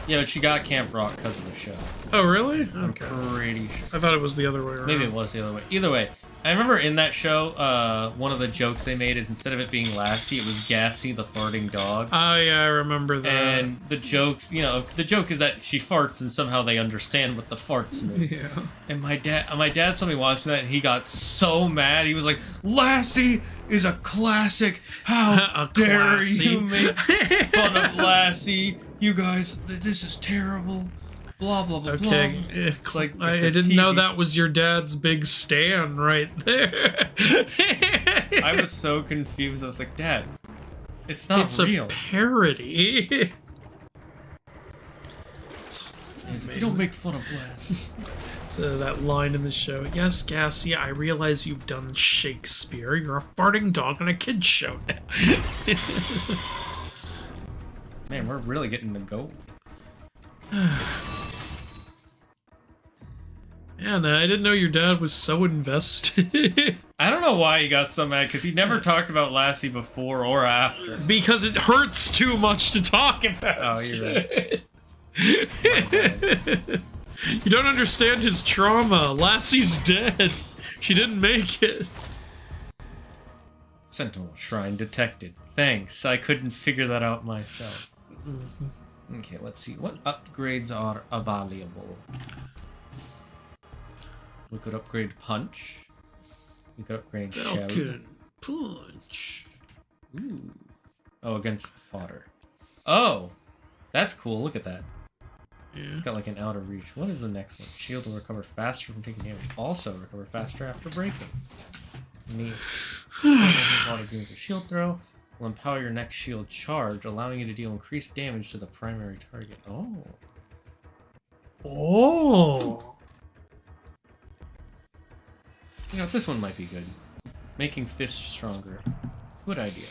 [SPEAKER 1] Yeah, but she got Camp Rock because of the show.
[SPEAKER 2] Oh, really?
[SPEAKER 1] I'm
[SPEAKER 2] Okay.
[SPEAKER 1] pretty sure.
[SPEAKER 2] I thought it was the other way around.
[SPEAKER 1] Maybe it was the other way. Either way, I remember in that show, one of the jokes they made is instead of it being Lassie, it was Gassy, the farting dog.
[SPEAKER 2] Oh, yeah, I remember that.
[SPEAKER 1] And the jokes, you know, the joke is that she farts and somehow they understand what the farts mean.
[SPEAKER 2] Yeah.
[SPEAKER 1] And my dad saw me watching that and he got so mad. He was like, Lassie is a classic. How dare you make fun of Lassie? You guys, this is terrible. Blah, blah, blah,
[SPEAKER 2] okay.
[SPEAKER 1] blah. It's like,
[SPEAKER 2] I
[SPEAKER 1] it's a
[SPEAKER 2] didn't know
[SPEAKER 1] TV.
[SPEAKER 2] that was your dad's big stan right there.
[SPEAKER 1] I was so confused. I was like, Dad, it's not real.
[SPEAKER 2] It's a parody.
[SPEAKER 1] He's like, you don't make fun of Lassie.
[SPEAKER 2] So that line in the show, yes, Gassy, I realize you've done Shakespeare. You're a farting dog on a kid's show now.
[SPEAKER 1] Man, we're really getting the gold.
[SPEAKER 2] Man, I didn't know your dad was so invested.
[SPEAKER 1] I don't know why he got so mad, because he never talked about Lassie before or after.
[SPEAKER 2] Because it hurts too much to talk about.
[SPEAKER 1] Oh, you're right.
[SPEAKER 2] You don't understand his trauma. Lassie's dead. She didn't make it.
[SPEAKER 1] Sentinel Shrine detected. Thanks, I couldn't figure that out myself. Okay, let's see. What upgrades are available? We could upgrade Punch. We could upgrade Shell.
[SPEAKER 2] Falcon Punch.
[SPEAKER 1] Ooh. Oh, against fodder. Oh! That's cool, look at that.
[SPEAKER 2] Yeah.
[SPEAKER 1] It's got like an outer reach. What is the next one? Shield will recover faster from taking damage. Also recover faster after breaking. Neat. Water deals a shield throw. Will empower your next shield charge, allowing you to deal increased damage to the primary target. Oh.
[SPEAKER 2] Oh.
[SPEAKER 1] You know, this one might be good. Making fists stronger. Good idea.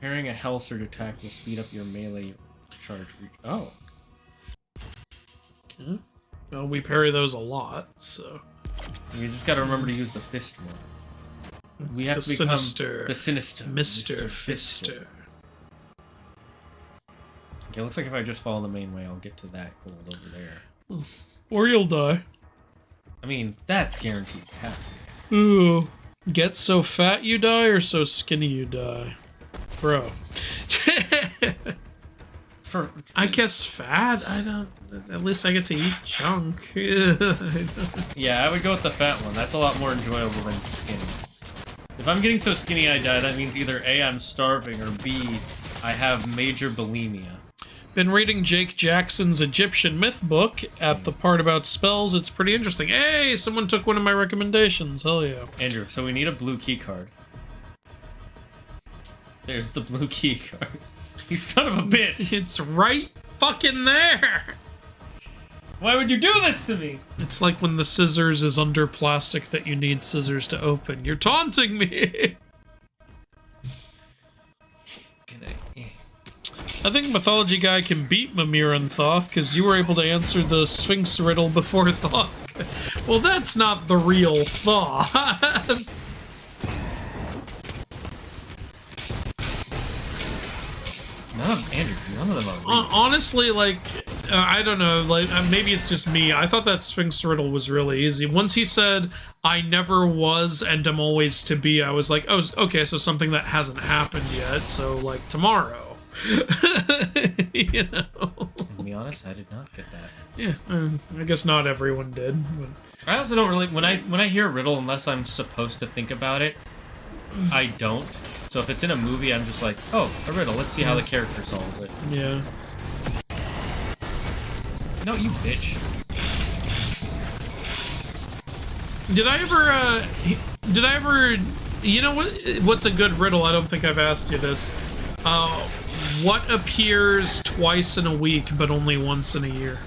[SPEAKER 1] Pairing a Hell Surge attack will speed up your melee charge reach. Oh.
[SPEAKER 2] Okay. Well, we parry those a lot, so.
[SPEAKER 1] You just gotta remember to use the fist more. We have to become the sinister
[SPEAKER 2] Mr. Fister.
[SPEAKER 1] Okay, looks like if I just follow the main way, I'll get to that gold over there.
[SPEAKER 2] Or you'll die.
[SPEAKER 1] I mean, that's guaranteed to happen.
[SPEAKER 2] Ooh. Get so fat you die or so skinny you die? Bro. I guess fat. I don't. At least I get to eat junk.
[SPEAKER 1] Yeah, I would go with the fat one. That's a lot more enjoyable than skinny. If I'm getting so skinny I die, that means either A, I'm starving, or B, I have major bulimia.
[SPEAKER 2] Been reading Jake Jackson's Egyptian myth book. At the part about spells, it's pretty interesting. Hey, someone took one of my recommendations. Hell yeah.
[SPEAKER 1] Andrew, so we need a blue key card. There's the blue key card. You son of a bitch!
[SPEAKER 2] It's right fucking there!
[SPEAKER 1] Why would you do this to me?
[SPEAKER 2] It's like when the scissors is under plastic that you need scissors to open. You're taunting me! I think Mythology Guy can beat Mimir and Thoth, because you were able to answer the Sphinx riddle before Thoth. Well, that's not the real Thoth.
[SPEAKER 1] Andrew, none of them are real.
[SPEAKER 2] Honestly, like, I don't know, like, maybe it's just me. I thought that Sphinx riddle was really easy. Once he said, I never was and am always to be, I was like, oh, okay, so something that hasn't happened yet, so, like, tomorrow. You know?
[SPEAKER 1] To be honest, I did not get that.
[SPEAKER 2] Yeah, I guess not everyone did, but...
[SPEAKER 1] I also don't really, when I hear a riddle, unless I'm supposed to think about it, I don't. So if it's in a movie, I'm just like, oh, a riddle, let's see how the character solves it.
[SPEAKER 2] Yeah.
[SPEAKER 1] No, you bitch.
[SPEAKER 2] Did I ever, you know what's a good riddle? I don't think I've asked you this. What appears twice in a week, but only once in a year?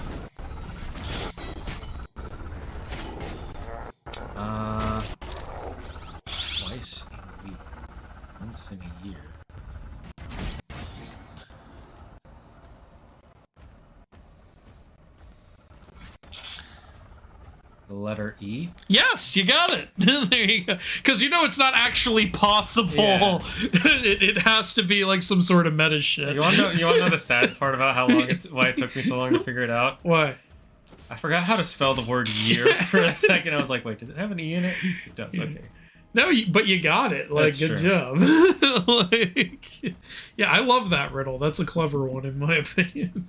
[SPEAKER 1] Twice in a week, once in a year. The letter E?
[SPEAKER 2] Yes, you got it. There you go. Because you know it's not actually possible.
[SPEAKER 1] Yeah.
[SPEAKER 2] It has to be like some sort of meta shit.
[SPEAKER 1] You want to know the sad part about why it took me so long to figure it out?
[SPEAKER 2] Why?
[SPEAKER 1] I forgot how to spell the word year for a second. I was like, wait, does it have an E in it? It does, okay.
[SPEAKER 2] No, but you got it. Like,
[SPEAKER 1] That's
[SPEAKER 2] good
[SPEAKER 1] true.
[SPEAKER 2] job. Like, yeah, I love that riddle. That's a clever one, in my opinion.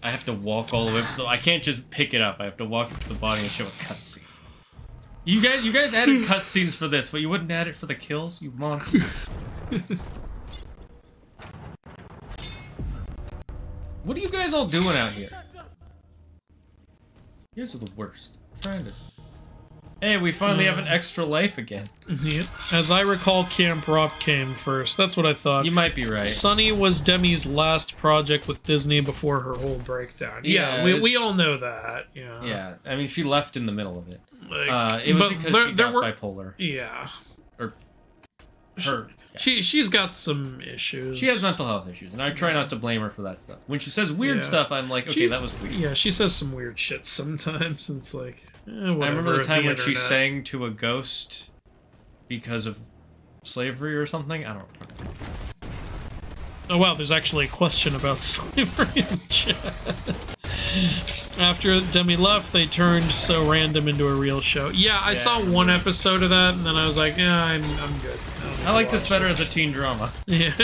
[SPEAKER 1] I have to walk all the way. So I can't just pick it up. I have to walk up to the body and show a cutscene. You guys added cutscenes for this, but you wouldn't add it for the kills, you monsters. What are you guys all doing out here? You guys are the worst. I'm trying to... Hey, we finally have an extra life again.
[SPEAKER 2] Yep. As I recall, Camp Rock came first. That's what I thought.
[SPEAKER 1] You might be right.
[SPEAKER 2] Sunny was Demi's last project with Disney before her whole breakdown. Yeah, we all know that. Yeah.
[SPEAKER 1] Yeah, I mean, she left in the middle of it.
[SPEAKER 2] Like,
[SPEAKER 1] It was because she got bipolar.
[SPEAKER 2] Yeah.
[SPEAKER 1] Or... her.
[SPEAKER 2] She's got some issues.
[SPEAKER 1] She has mental health issues, and I try not to blame her for that stuff. When she says weird stuff, I'm like, okay, that was weird.
[SPEAKER 2] Yeah, she says some weird shit sometimes. It's like, whatever.
[SPEAKER 1] I remember the time when she
[SPEAKER 2] internet.
[SPEAKER 1] sang to a ghost because of slavery or something. I don't know.
[SPEAKER 2] Oh wow, there's actually a question about slavery in chat. After Demi left, they turned So Random into a real show. Yeah, I saw one episode of that, and then I was like, yeah, I'm good.
[SPEAKER 1] I like this better as a teen drama.
[SPEAKER 2] Yeah.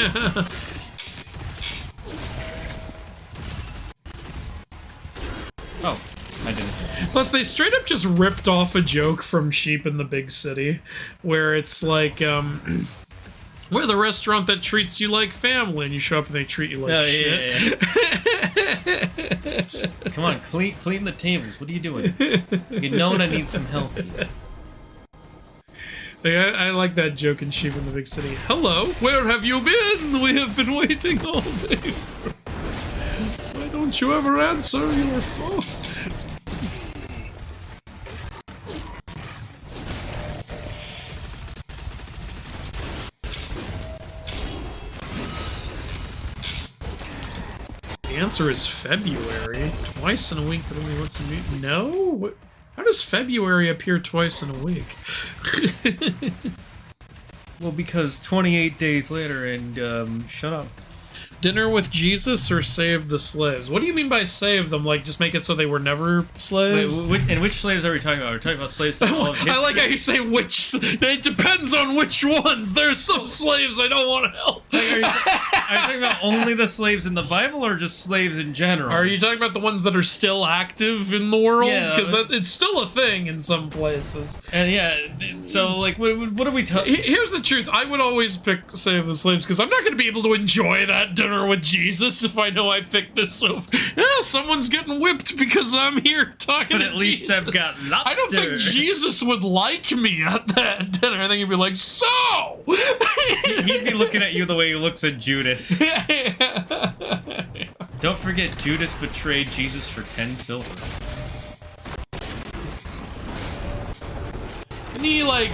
[SPEAKER 1] Oh, I didn't.
[SPEAKER 2] Plus, they straight up just ripped off a joke from Sheep in the Big City, where it's like, we're the restaurant that treats you like family, and you show up and they treat you like shit.
[SPEAKER 1] Yeah. Come on, clean the tables. What are you doing? You know I need some help here.
[SPEAKER 2] I like that joke in Sheep in the Big City. Hello, where have you been? We have been waiting all day. Why don't you ever answer your phone? The answer is February. Twice in a week, but only once a week. No? What? How does February appear twice in a week?
[SPEAKER 1] Well, because 28 days later, and shut up.
[SPEAKER 2] Dinner with Jesus or save the slaves? What do you mean by save them? Like, just make it so they were never slaves?
[SPEAKER 1] Wait, and which slaves are we talking about? Are we talking about slaves that all of history?
[SPEAKER 2] I like how you say which. It depends on which ones. There's some slaves I don't want to help.
[SPEAKER 1] Like, are you talking about only the slaves in the Bible, or just slaves in general?
[SPEAKER 2] Are you talking about the ones that are still active in the world?
[SPEAKER 1] Yeah,
[SPEAKER 2] because it's still a thing in some places.
[SPEAKER 1] And yeah, so like, what are we talking?
[SPEAKER 2] Here's the truth. I would always pick save the slaves because I'm not going to be able to enjoy that dinner with Jesus if I know I picked this over. Yeah, someone's getting whipped because I'm here talking
[SPEAKER 1] But
[SPEAKER 2] to
[SPEAKER 1] at least
[SPEAKER 2] Jesus.
[SPEAKER 1] I've got lobster.
[SPEAKER 2] I don't think Jesus would like me at that dinner. I think he'd be like, so?
[SPEAKER 1] He'd be looking at you the way he looks at Judas. Don't forget, Judas betrayed Jesus for 10 silver.
[SPEAKER 2] And he, like,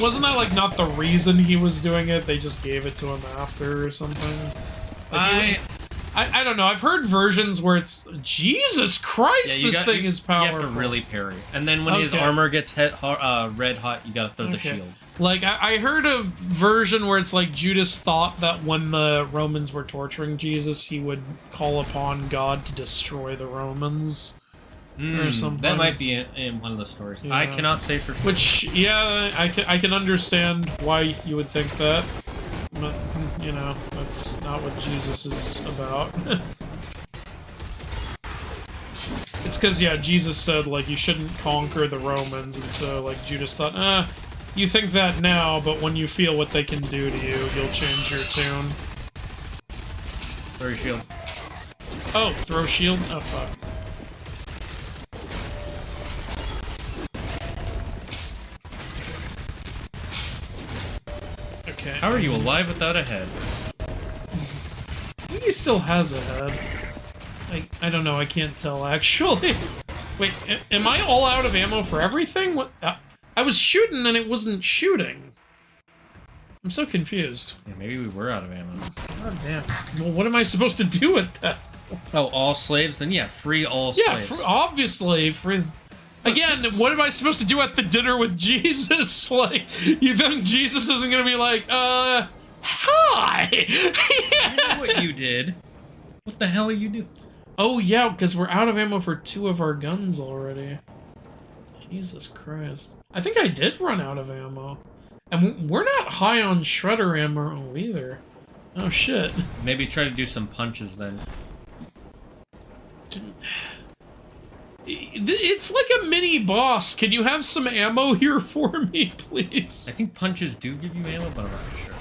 [SPEAKER 2] wasn't that, like, not the reason he was doing it? They just gave it to him after or something? Like,
[SPEAKER 1] I
[SPEAKER 2] I don't know. I've heard versions where it's Jesus Christ. This thing is powerful.
[SPEAKER 1] You have to really parry, and then when his
[SPEAKER 2] Okay.
[SPEAKER 1] armor gets red hot, you gotta throw the shield.
[SPEAKER 2] Like I heard a version where it's like Judas thought that when the Romans were torturing Jesus, he would call upon God to destroy the Romans. Or something.
[SPEAKER 1] That might be in one of the stories.
[SPEAKER 2] Yeah.
[SPEAKER 1] I cannot say for sure.
[SPEAKER 2] Which, yeah, I can understand why you would think that. But, you know, that's not what Jesus is about. It's because, yeah, Jesus said, like, you shouldn't conquer the Romans, and so, like, Judas thought, you think that now, but when you feel what they can do to you, you'll change your tune.
[SPEAKER 1] Throw your shield.
[SPEAKER 2] Oh, throw shield? Oh, fuck. Okay.
[SPEAKER 1] How are you alive without a head?
[SPEAKER 2] I think he still has a head. I don't know, I can't tell, actually. Wait, am I all out of ammo for everything? What? I was shooting and it wasn't shooting. I'm so confused.
[SPEAKER 1] Yeah, maybe we were out of ammo.
[SPEAKER 2] God damn. Well, what am I supposed to do with that?
[SPEAKER 1] Oh, all slaves? Then yeah, free all slaves.
[SPEAKER 2] Yeah, obviously, free... Again, what am I supposed to do at the dinner with Jesus? Like, you think Jesus isn't gonna be like, hi!
[SPEAKER 1] I know what you did. What the hell are you doing?
[SPEAKER 2] Oh, yeah, because we're out of ammo for 2 of our guns already. Jesus Christ. I think I did run out of ammo. And we're not high on shredder ammo either. Oh, shit.
[SPEAKER 1] Maybe try to do some punches then.
[SPEAKER 2] It's like a mini boss. Can you have some ammo here for me, please?
[SPEAKER 1] I think punches do give you ammo, but I'm not sure.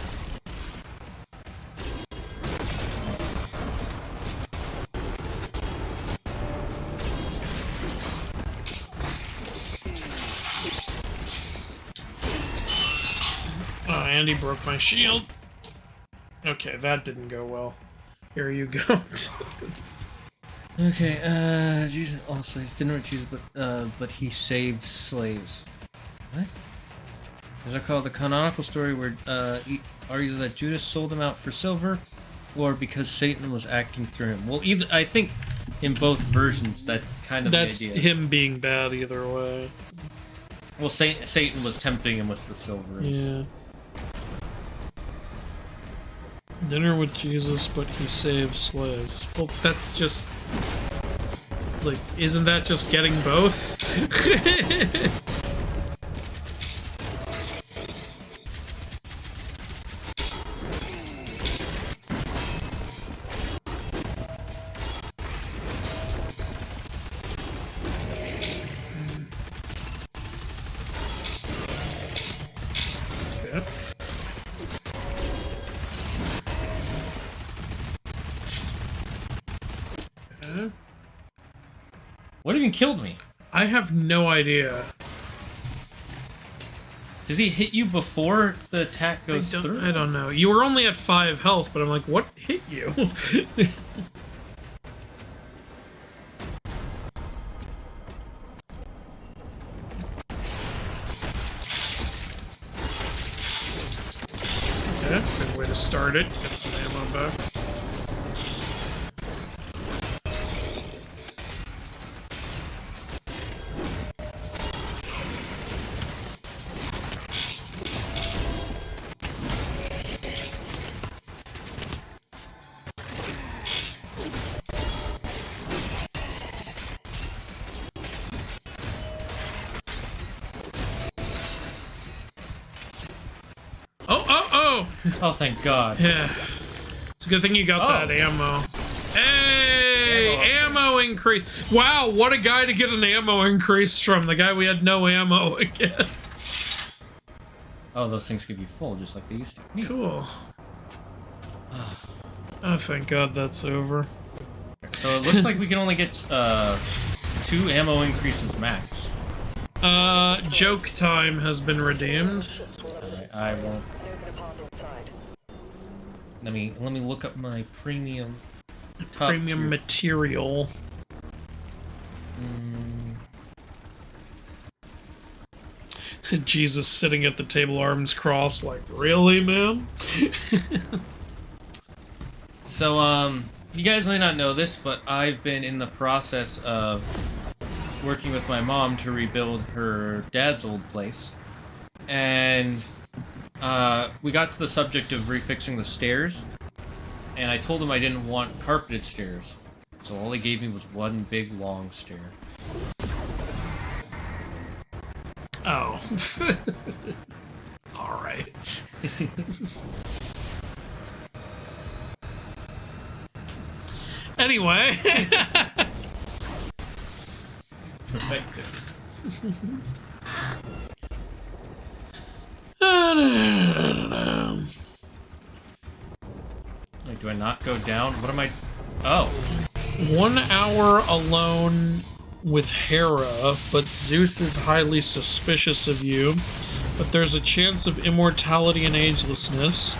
[SPEAKER 2] Oh, Andy broke my shield. Okay, that didn't go well. Here you go.
[SPEAKER 1] Okay, Jesus, all slaves didn't hurt Jesus, but he saved slaves. What? Is that called the canonical story where argues that Judas sold them out for silver, or because Satan was acting through him? Well, either I think in both versions that's kind of
[SPEAKER 2] That's
[SPEAKER 1] the idea.
[SPEAKER 2] him being bad either way.
[SPEAKER 1] Well, Satan was tempting him with the silver.
[SPEAKER 2] Yeah. Dinner with Jesus, but he saves slaves. Well, that's just... like, isn't that just getting both? Okay.
[SPEAKER 1] What even killed me?
[SPEAKER 2] I have no idea.
[SPEAKER 1] Does he hit you before the attack goes through?
[SPEAKER 2] I don't know. You were only at 5 health, but I'm like, what hit you? Okay, good way to start it. Get some ammo back.
[SPEAKER 1] Oh, thank God.
[SPEAKER 2] Yeah. It's a good thing you got that ammo. Hey! Ammo increase! Wow, what a guy to get an ammo increase from. The guy we had no ammo against.
[SPEAKER 1] Oh, those things give you full, just like they used to.
[SPEAKER 2] Cool. Oh, thank God that's over.
[SPEAKER 1] So it looks like we can only get 2 ammo increases max.
[SPEAKER 2] Joke time has been redeemed.
[SPEAKER 1] I won't. Let me look up my premium top
[SPEAKER 2] Premium
[SPEAKER 1] tier.
[SPEAKER 2] material. Jesus sitting at the table, arms crossed, like, really, man?
[SPEAKER 1] So, You guys may not know this, but I've been in the process of working with my mom to rebuild her dad's old place. And we got to the subject of refixing the stairs, and I told him I didn't want carpeted stairs. So all he gave me was one big long stair.
[SPEAKER 2] Oh. Alright. Anyway.
[SPEAKER 1] Perfecto. Wait, do I not go down? What am I... Oh.
[SPEAKER 2] 1 hour alone with Hera, but Zeus is highly suspicious of you. But there's a chance of immortality and agelessness.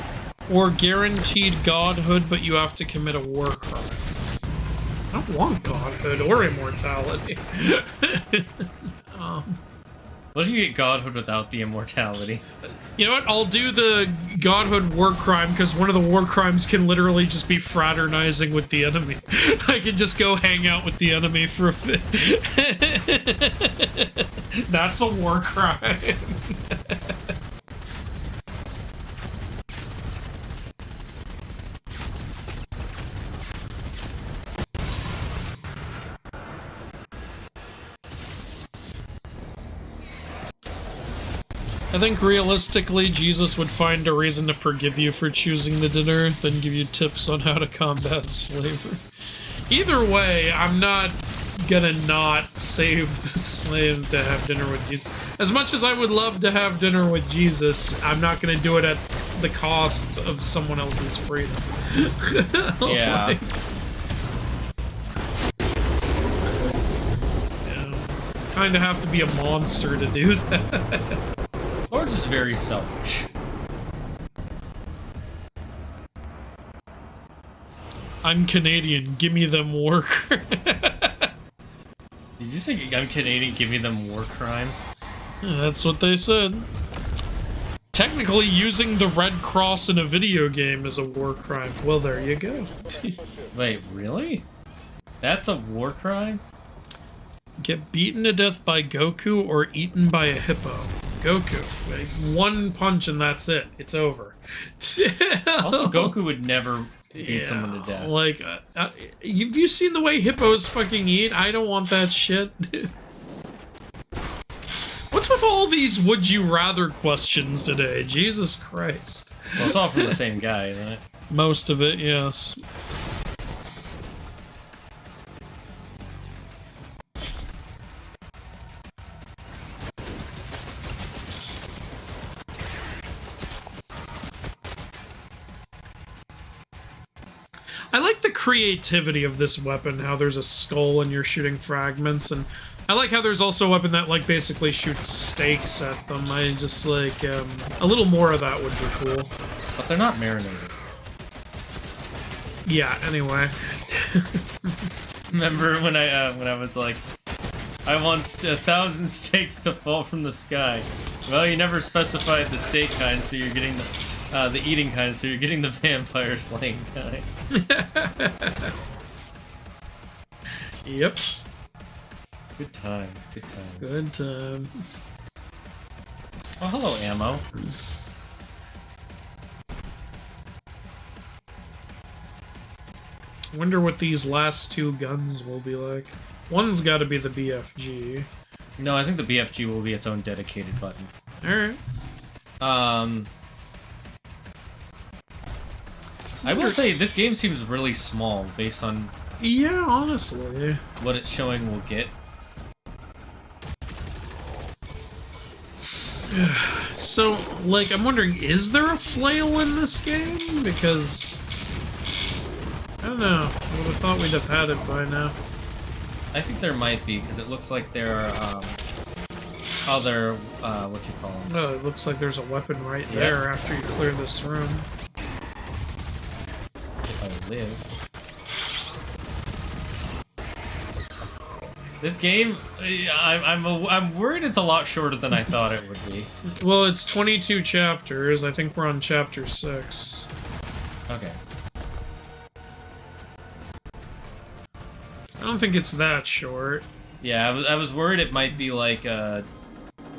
[SPEAKER 2] Or guaranteed godhood, but you have to commit a war crime. I don't want godhood or immortality.
[SPEAKER 1] What if you get godhood without the immortality?
[SPEAKER 2] You know what? I'll do the godhood war crime, because one of the war crimes can literally just be fraternizing with the enemy. I can just go hang out with the enemy for a bit. That's a war crime. I think realistically, Jesus would find a reason to forgive you for choosing the dinner, then give you tips on how to combat slavery. Either way, I'm not gonna not save the slave to have dinner with Jesus. As much as I would love to have dinner with Jesus, I'm not gonna do it at the cost of someone else's freedom.
[SPEAKER 1] Yeah.
[SPEAKER 2] Like, kinda have to be a monster to do that.
[SPEAKER 1] Or just very selfish.
[SPEAKER 2] I'm Canadian, give me them work.
[SPEAKER 1] Did you say I'm Canadian, give me them war crimes?
[SPEAKER 2] Yeah, that's what they said. Technically, using the Red Cross in a video game is a war crime. Well, there you go.
[SPEAKER 1] Wait, really? That's a war crime?
[SPEAKER 2] Get beaten to death by Goku or eaten by a hippo. Goku. Like, one punch and that's it. It's over.
[SPEAKER 1] Also, Goku would never beat someone to death.
[SPEAKER 2] Like, have you seen the way hippos fucking eat? I don't want that shit. What's with all these would you rather questions today? Jesus Christ.
[SPEAKER 1] Well, it's all from the same guy, isn't it?
[SPEAKER 2] Most of it, yes. I like the creativity of this weapon, how there's a skull and you're shooting fragments, and I like how there's also a weapon that, like, basically shoots stakes at them. I just, like, a little more of that would be cool.
[SPEAKER 1] But they're not marinated.
[SPEAKER 2] Yeah, anyway.
[SPEAKER 1] Remember when I was like, I want 1,000 steaks to fall from the sky. Well, you never specified the steak kind, so you're getting the eating kind, so you're getting the vampire slaying kind.
[SPEAKER 2] Yep.
[SPEAKER 1] Good times, good times.
[SPEAKER 2] Good time.
[SPEAKER 1] Oh, hello, ammo.
[SPEAKER 2] Wonder what these last two guns will be like. One's got to be the BFG.
[SPEAKER 1] No, I think the BFG will be its own dedicated button.
[SPEAKER 2] Alright.
[SPEAKER 1] I will say, this game seems really small based on
[SPEAKER 2] Yeah, honestly.
[SPEAKER 1] what it's showing we'll get.
[SPEAKER 2] So, like, I'm wondering, is there a flail in this game? Because I don't know. I would have thought we'd have had it by now.
[SPEAKER 1] I think there might be, because it looks like there are, other, what you call them?
[SPEAKER 2] Oh, it looks like there's a weapon right there after you clear this room.
[SPEAKER 1] If I live. This game, I'm worried it's a lot shorter than I thought it would be.
[SPEAKER 2] Well, it's 22 chapters. I think we're on chapter 6.
[SPEAKER 1] Okay.
[SPEAKER 2] don't think it's that short.
[SPEAKER 1] Yeah, I was worried it might be like a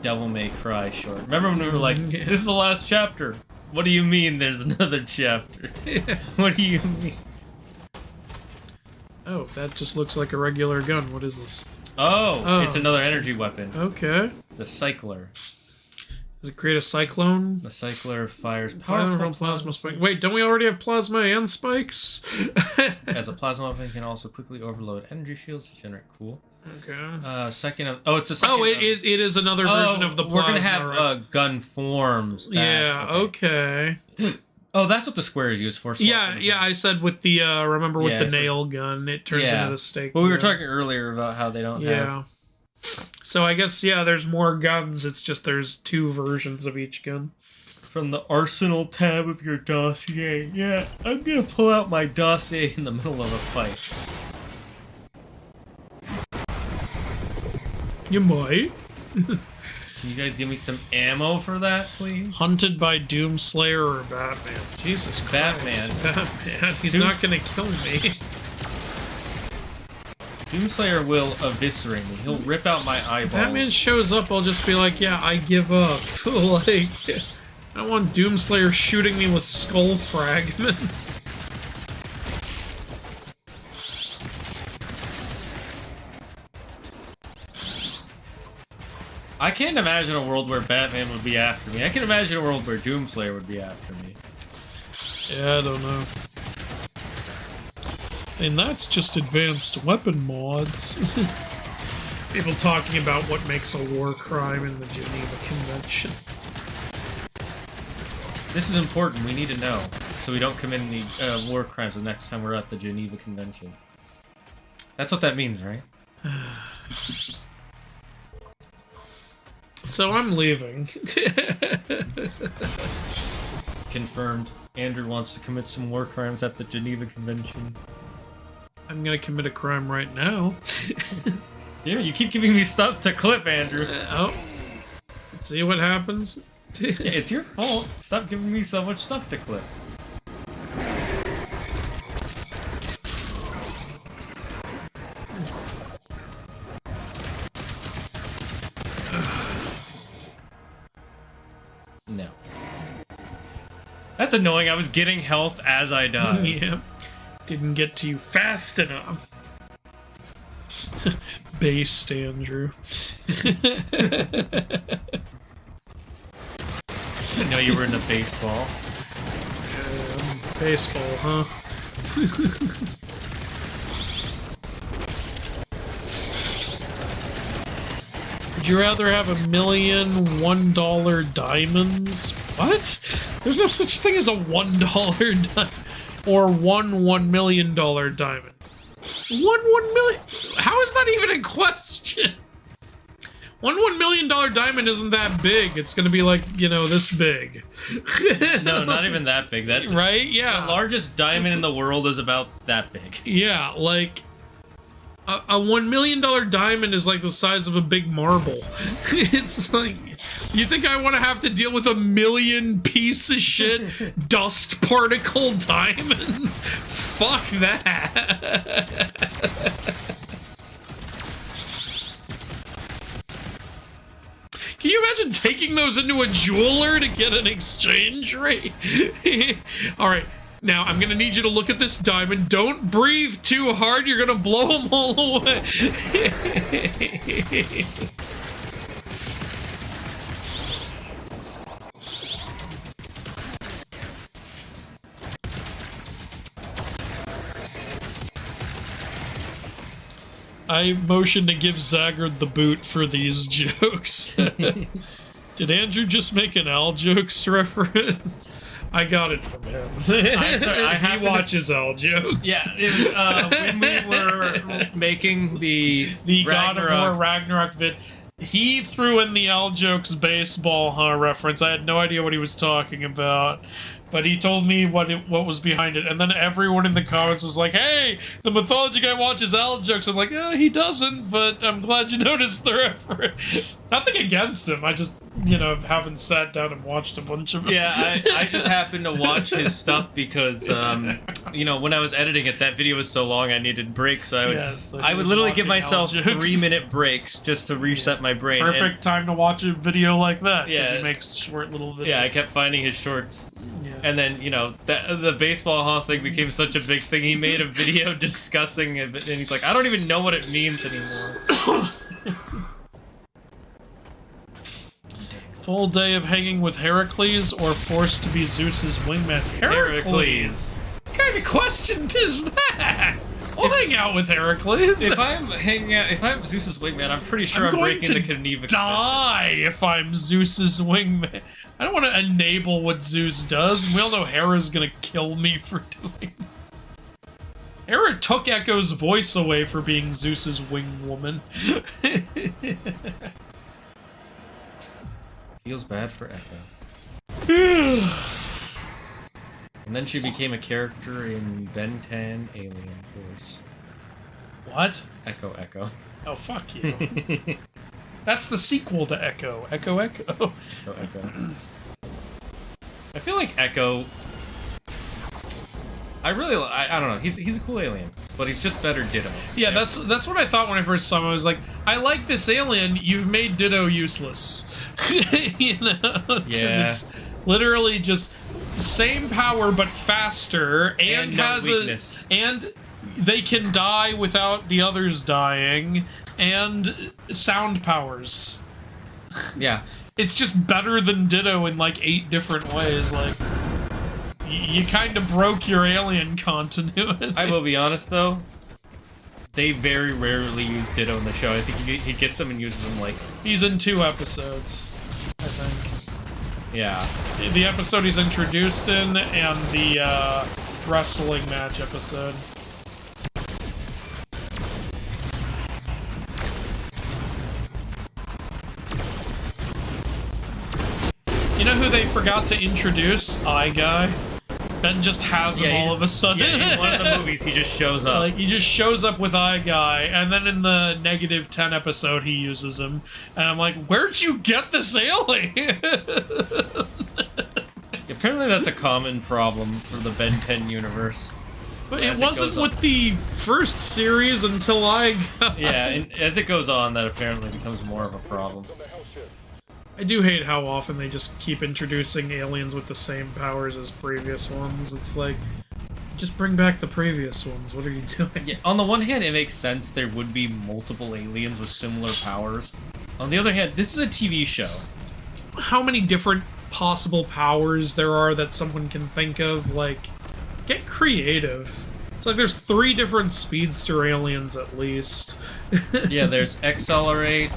[SPEAKER 1] Devil May Cry short. Remember when we were like,
[SPEAKER 2] Yeah.
[SPEAKER 1] this is the last chapter? What do you mean there's another chapter? What do you mean?
[SPEAKER 2] Oh, that just looks like a regular gun. What is this?
[SPEAKER 1] Oh, it's another energy weapon.
[SPEAKER 2] Okay.
[SPEAKER 1] The Cycler.
[SPEAKER 2] Does it create a cyclone?
[SPEAKER 1] The Cycler fires
[SPEAKER 2] Powerful
[SPEAKER 1] powerful
[SPEAKER 2] plasma spike. Wait, don't we already have plasma and spikes?
[SPEAKER 1] As a plasma weapon, can also quickly overload energy shields to generate cool.
[SPEAKER 2] Okay.
[SPEAKER 1] Second of it's a second.
[SPEAKER 2] Oh, it is another version of the plasma.
[SPEAKER 1] We're gonna have
[SPEAKER 2] right?
[SPEAKER 1] gun forms.
[SPEAKER 2] Yeah. Okay.
[SPEAKER 1] Oh, that's what the square is used for.
[SPEAKER 2] Yeah. I said with the remember with
[SPEAKER 1] Yeah,
[SPEAKER 2] the nail gun, it turns into the stake.
[SPEAKER 1] Well, we were
[SPEAKER 2] gun.
[SPEAKER 1] talking earlier about how they don't have.
[SPEAKER 2] So I guess there's more guns. It's just there's 2 versions of each gun.
[SPEAKER 1] From the arsenal tab of your dossier. Yeah, I'm gonna pull out my dossier in the middle of a fight.
[SPEAKER 2] You might.
[SPEAKER 1] Can you guys give me some ammo for that, please?
[SPEAKER 2] Hunted by Doomslayer or Batman? Jesus Christ. Batman. He's not gonna kill me.
[SPEAKER 1] Doomslayer will eviscerate me. He'll rip out my eyeballs.
[SPEAKER 2] Batman shows up, I'll just be like, yeah, I give up. Like, I don't want Doomslayer shooting me with skull fragments.
[SPEAKER 1] I can't imagine a world where Batman would be after me. I can imagine a world where Doomslayer would be after me.
[SPEAKER 2] Yeah, I don't know. And that's just advanced weapon mods. People talking about what makes a war crime in the Geneva Convention.
[SPEAKER 1] This is important. We need to know, so we don't commit any war crimes the next time we're at the Geneva Convention. That's what that means, right?
[SPEAKER 2] So I'm leaving.
[SPEAKER 1] Confirmed. Andrew wants to commit some war crimes at the Geneva Convention.
[SPEAKER 2] I'm gonna commit a crime right now.
[SPEAKER 1] Yeah, you keep giving me stuff to clip, Andrew.
[SPEAKER 2] Oh. See what happens?
[SPEAKER 1] Yeah, it's your fault. Stop giving me so much stuff to clip. No. That's annoying. I was getting health as I died.
[SPEAKER 2] Yep. Didn't get to you fast enough. Based, Andrew.
[SPEAKER 1] I know you were into baseball.
[SPEAKER 2] Baseball, huh? Would you rather have $1 million $1 diamonds? What? There's no such thing as a $1 diamond or $1 million diamond. $1 million? How is that even a question? $1 million diamond isn't that big. It's gonna be like, you know, this big.
[SPEAKER 1] No, not even that big. That's
[SPEAKER 2] right. Yeah.
[SPEAKER 1] The largest diamond in the world is about that big.
[SPEAKER 2] Yeah, like a $1 million diamond is like the size of a big marble. It's like, you think I want to have to deal with a million piece of shit dust particle diamonds? Fuck that. Can you imagine taking those into a jeweler to get an exchange rate? All right. Now, I'm gonna need you to look at this diamond. Don't breathe too hard, you're gonna blow them all away. I motion to give Zagard the boot for these jokes. Did Andrew just make an Al jokes reference? I got it from him. He watches Al jokes.
[SPEAKER 1] Yeah, when we were making the
[SPEAKER 2] God of War Ragnarok vid, he threw in the Al jokes baseball reference. I had no idea what he was talking about, but he told me what was behind it, and then everyone in the comments was like, "Hey, the mythology guy watches Al jokes." I'm like, "Oh, he doesn't," but I'm glad you noticed the reference. Nothing against him. I just you know, haven't sat down and watched a bunch of them.
[SPEAKER 1] Yeah, I just happened to watch his stuff because, you know, when I was editing it, that video was so long I needed breaks, so I would literally give myself 3-minute breaks just to reset my brain.
[SPEAKER 2] Perfect time to watch a video like that, because
[SPEAKER 1] Yeah.
[SPEAKER 2] he makes short little videos.
[SPEAKER 1] Yeah, I kept finding his shorts.
[SPEAKER 2] Yeah.
[SPEAKER 1] And then, you know, the baseball hall thing became such a big thing. He made a video discussing it, and he's like, I don't even know what it means anymore.
[SPEAKER 2] Full day of hanging with Heracles or forced to be Zeus's wingman?
[SPEAKER 1] Heracles.
[SPEAKER 2] What kind of question is that? I'll hang out with Heracles.
[SPEAKER 1] If I'm hanging out, if I'm Zeus's wingman, I'm pretty sure I'm
[SPEAKER 2] going
[SPEAKER 1] breaking
[SPEAKER 2] to
[SPEAKER 1] the Kneva.
[SPEAKER 2] die if I'm Zeus's wingman. I don't want to enable what Zeus does. We all know Hera's gonna kill me for doing. Hera took Echo's voice away for being Zeus's wing woman.
[SPEAKER 1] Feels bad for Echo. And then she became a character in Ben 10 Alien Force.
[SPEAKER 2] What?
[SPEAKER 1] Echo.
[SPEAKER 2] Oh, fuck you. That's the sequel to Echo. Echo.
[SPEAKER 1] Echo. I feel like Echo... I don't know, he's a cool alien, but he's just better Ditto.
[SPEAKER 2] Yeah, that's what I thought when I first saw him. I was like, I like this alien, you've made Ditto useless. You know? 'Cause
[SPEAKER 1] Yeah.
[SPEAKER 2] it's literally just same power but faster and
[SPEAKER 1] no
[SPEAKER 2] has
[SPEAKER 1] weakness.
[SPEAKER 2] and they can die without the others dying and sound powers.
[SPEAKER 1] Yeah.
[SPEAKER 2] It's just better than Ditto in like 8 different ways. Like, you kind of broke your alien continuity.
[SPEAKER 1] I will be honest though, they very rarely use Ditto in the show. I think he gets them and uses them like...
[SPEAKER 2] He's in 2 episodes, I think.
[SPEAKER 1] Yeah.
[SPEAKER 2] The episode he's introduced in, and the wrestling match episode. You know who they forgot to introduce? Guy. Ben just has him all of a sudden.
[SPEAKER 1] Yeah, in one of the movies he just shows up.
[SPEAKER 2] Like, he just shows up with Guy, and then in the -10 episode he uses him. And I'm like, where'd you get this alien?
[SPEAKER 1] Apparently that's a common problem for the Ben 10 universe.
[SPEAKER 2] But it wasn't with the first series until
[SPEAKER 1] Yeah, and as it goes on, that apparently becomes more of a problem.
[SPEAKER 2] I do hate how often they just keep introducing aliens with the same powers as previous ones. It's like, just bring back the previous ones. What are you doing?
[SPEAKER 1] Yeah, on the one hand, it makes sense there would be multiple aliens with similar powers. On the other hand, this is a TV show.
[SPEAKER 2] How many different possible powers there are that someone can think of? Like, get creative. It's like there's 3 different speedster aliens at least.
[SPEAKER 1] Yeah, there's Accelerate,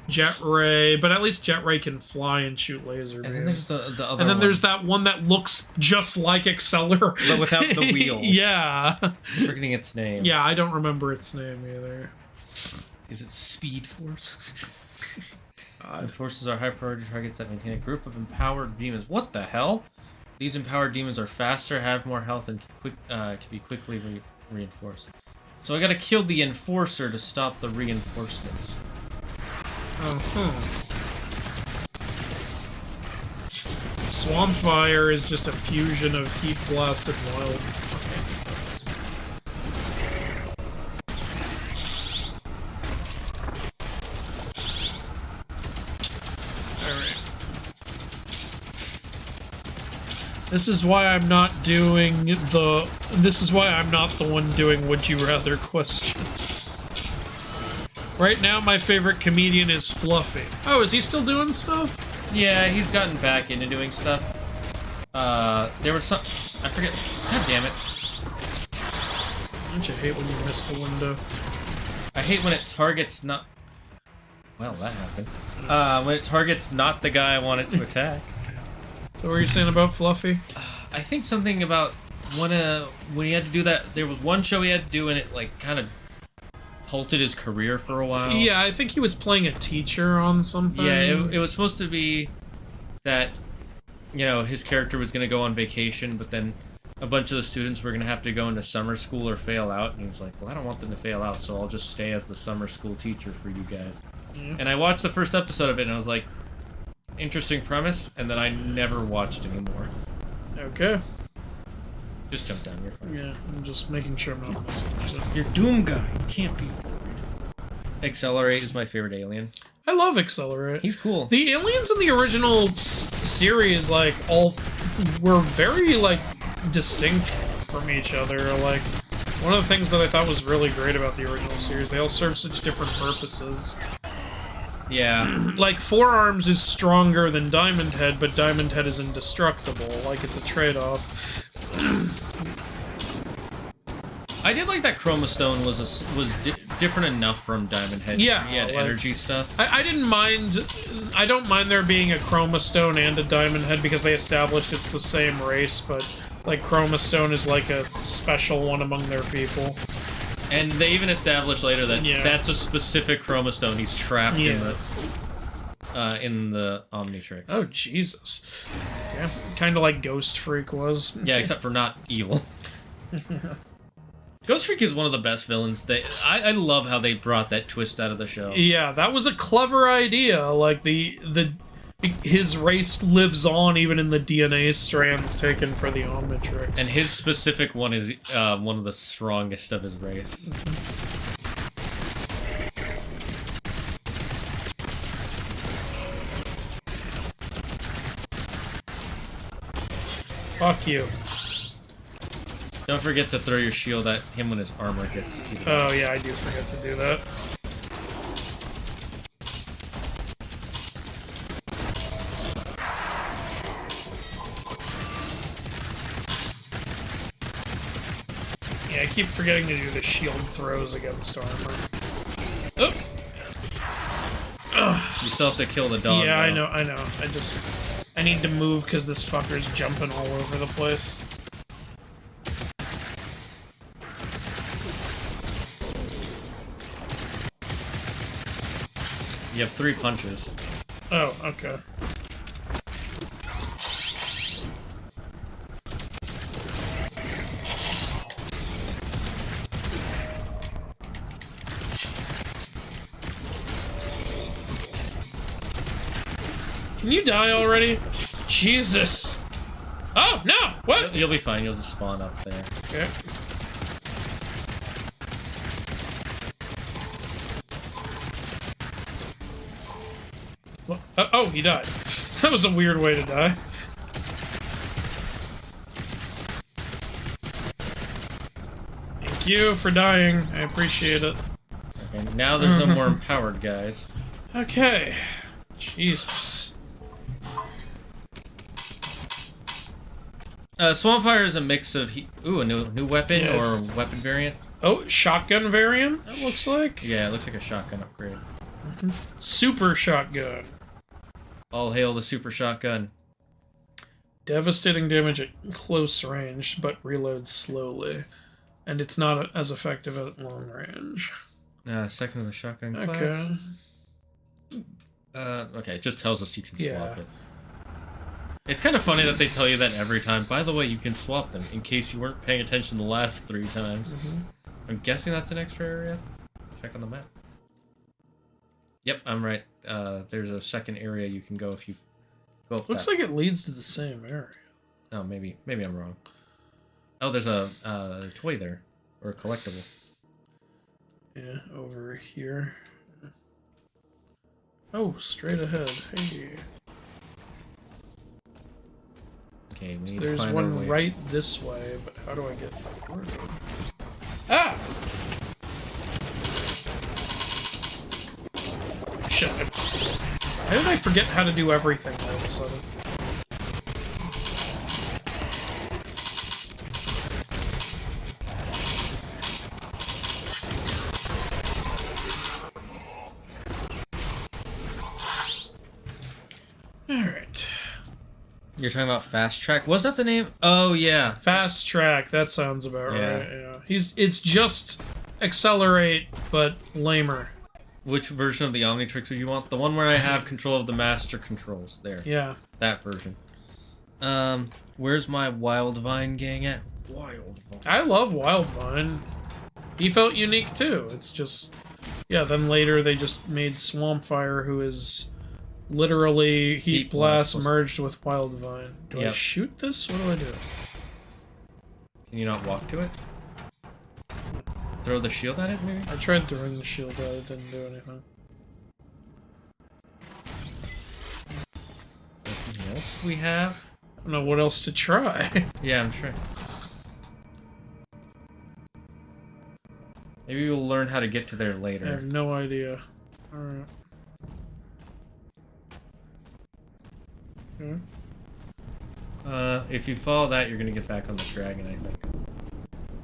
[SPEAKER 2] Jet Ray, but at least Jet Ray can fly and shoot laser beams.
[SPEAKER 1] and then there's the other
[SPEAKER 2] And then
[SPEAKER 1] one.
[SPEAKER 2] there's that one that looks just like Accelerate.
[SPEAKER 1] But without the wheels.
[SPEAKER 2] Yeah.
[SPEAKER 1] I'm forgetting its name.
[SPEAKER 2] Yeah, I don't remember its name either.
[SPEAKER 1] Is it Speed Force? Forces are high priority targets that maintain a group of empowered demons. What the hell? These empowered demons are faster, have more health, and can be quickly reinforced. So I gotta kill the enforcer to stop the reinforcements.
[SPEAKER 2] Swampfire is just a fusion of heat-blasted wildfires. This is why I'm not doing the... This is why I'm not the one doing Would You Rather questions. Right now, my favorite comedian is Fluffy. Oh, is he still doing stuff?
[SPEAKER 1] Yeah, he's gotten back into doing stuff. There was some... I forget... God damn it.
[SPEAKER 2] Don't you hate when you miss the window?
[SPEAKER 1] I hate when it targets not... Well, that happened. When it targets not the guy I want it to attack.
[SPEAKER 2] So what were you saying about Fluffy?
[SPEAKER 1] I think something about when he had to do that, there was one show he had to do and it like kind of halted his career for a while.
[SPEAKER 2] Yeah, I think he was playing a teacher on something.
[SPEAKER 1] Yeah, it was supposed to be that, you know, his character was going to go on vacation, but then a bunch of the students were going to have to go into summer school or fail out, and he was like, well, I don't want them to fail out, so I'll just stay as the summer school teacher for you guys.
[SPEAKER 2] Yeah.
[SPEAKER 1] And I watched the first episode of it and I was like, interesting premise, and then I never watched anymore.
[SPEAKER 2] Okay.
[SPEAKER 1] Just jump down, you're fine.
[SPEAKER 2] Yeah, I'm just making sure I'm not missing anything.
[SPEAKER 1] You're Doom guy. You can't be worried. Accelerate is my favorite alien.
[SPEAKER 2] I love Accelerate.
[SPEAKER 1] He's cool.
[SPEAKER 2] The aliens in the original series, like, all were very, like, distinct from each other. Like, it's one of the things that I thought was really great about the original series. They all serve such different purposes.
[SPEAKER 1] Yeah.
[SPEAKER 2] Like, Four Arms is stronger than Diamond Head, but Diamond Head is indestructible. Like, it's a trade-off.
[SPEAKER 1] I did like that Chroma Stone was different enough from Diamond Head.
[SPEAKER 2] Yeah,
[SPEAKER 1] He had
[SPEAKER 2] like,
[SPEAKER 1] energy stuff.
[SPEAKER 2] I didn't mind... I don't mind there being a Chroma Stone and a Diamond Head because they established it's the same race, but, like, Chroma Stone is like a special one among their people.
[SPEAKER 1] And they even established later that
[SPEAKER 2] Yeah.
[SPEAKER 1] that's a specific Chroma Stone. He's trapped in the Omnitrix.
[SPEAKER 2] Oh, Jesus. Yeah, kind of like Ghost Freak was.
[SPEAKER 1] Yeah, except for not evil. Ghost Freak is one of the best villains. I love how they brought that twist out of the show.
[SPEAKER 2] Yeah, that was a clever idea. Like, his race lives on even in the DNA strands taken for the Omnitrix.
[SPEAKER 1] And his specific one is one of the strongest of his race.
[SPEAKER 2] Fuck you.
[SPEAKER 1] Don't forget to throw your shield at him when his armor gets heated.
[SPEAKER 2] Oh, yeah, I do forget to do that. Yeah, I keep forgetting to do the shield throws against armor. Oh!
[SPEAKER 1] You still have to kill the dog.
[SPEAKER 2] Yeah,
[SPEAKER 1] though.
[SPEAKER 2] I know. I need to move because this fucker's jumping all over the place.
[SPEAKER 1] You have 3 punches.
[SPEAKER 2] Oh, okay. Can you die already? Jesus. Oh, no! What?
[SPEAKER 1] You'll be fine. You'll just spawn up there.
[SPEAKER 2] Okay. What? Oh, he died. That was a weird way to die. Thank you for dying. I appreciate it.
[SPEAKER 1] Okay, now there's no more empowered guys.
[SPEAKER 2] Okay. Jesus.
[SPEAKER 1] Swampfire is a mix of a new weapon
[SPEAKER 2] Yes.
[SPEAKER 1] or weapon variant.
[SPEAKER 2] Oh, shotgun variant, it looks like.
[SPEAKER 1] Yeah, it looks like a shotgun upgrade.
[SPEAKER 2] Super shotgun.
[SPEAKER 1] All hail the super shotgun.
[SPEAKER 2] Devastating damage at close range, but reloads slowly. And it's not as effective at long range.
[SPEAKER 1] Second of the shotgun class.
[SPEAKER 2] Okay.
[SPEAKER 1] Okay, it just tells us you can swap
[SPEAKER 2] Yeah.
[SPEAKER 1] it. It's kind of funny that they tell you that every time. By the way, you can swap them, in case you weren't paying attention the last 3 times. I'm guessing that's an extra area. Check on the map. Yep, I'm right. There's a second area you can go if you go up
[SPEAKER 2] Looks
[SPEAKER 1] that.
[SPEAKER 2] like it leads to the same area.
[SPEAKER 1] Oh, maybe I'm wrong. Oh, there's a toy there. Or a collectible.
[SPEAKER 2] Yeah, over here. Oh, straight ahead. Hey.
[SPEAKER 1] Okay, we need to
[SPEAKER 2] There's
[SPEAKER 1] find our
[SPEAKER 2] one
[SPEAKER 1] way.
[SPEAKER 2] right this way, but how do I get through? Ah! Shit. Why did I forget how to do everything all of a sudden? Alright.
[SPEAKER 1] You're talking about Fast Track? Was that the name? Oh, yeah.
[SPEAKER 2] Fast track, that sounds about
[SPEAKER 1] Yeah.
[SPEAKER 2] right, yeah. It's just accelerate, but lamer.
[SPEAKER 1] Which version of the Omnitrix would you want? The one where I have control of the master controls. There.
[SPEAKER 2] Yeah.
[SPEAKER 1] That version. Where's my Wildvine gang at? Wildvine.
[SPEAKER 2] I love Wildvine. He felt unique too. It's just... Yeah, then later they just made Swampfire, who is Literally, heat
[SPEAKER 1] Heat
[SPEAKER 2] blast
[SPEAKER 1] blast.
[SPEAKER 2] merged with wild vine. Do I
[SPEAKER 1] Yep.
[SPEAKER 2] shoot this? What do I do?
[SPEAKER 1] Can you not walk to it? Throw the shield at it, maybe?
[SPEAKER 2] I tried throwing the shield at it, didn't do anything.
[SPEAKER 1] Something else we have?
[SPEAKER 2] I don't know what else to try.
[SPEAKER 1] Yeah, I'm sure. Maybe we'll learn how to get to there
[SPEAKER 2] I have
[SPEAKER 1] later.
[SPEAKER 2] no idea. Alright. Okay.
[SPEAKER 1] If you follow that, you're gonna get back on the dragon, I think.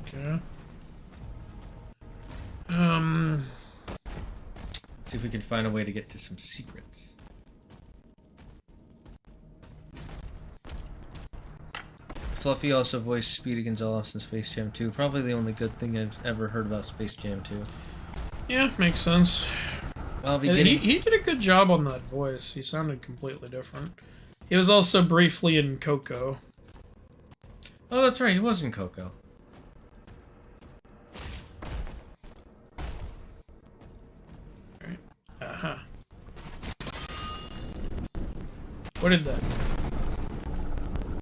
[SPEAKER 2] Okay.
[SPEAKER 1] See if we can find a way to get to some secrets. Fluffy also voiced Speedy Gonzales in Space Jam 2. Probably the only good thing I've ever heard about Space Jam 2.
[SPEAKER 2] Yeah, makes sense.
[SPEAKER 1] I'll be
[SPEAKER 2] And
[SPEAKER 1] getting...
[SPEAKER 2] he did a good job on that voice. He sounded completely different. He was also briefly in Coco.
[SPEAKER 1] Oh, that's right. He was in Coco.
[SPEAKER 2] Uh-huh. What did that?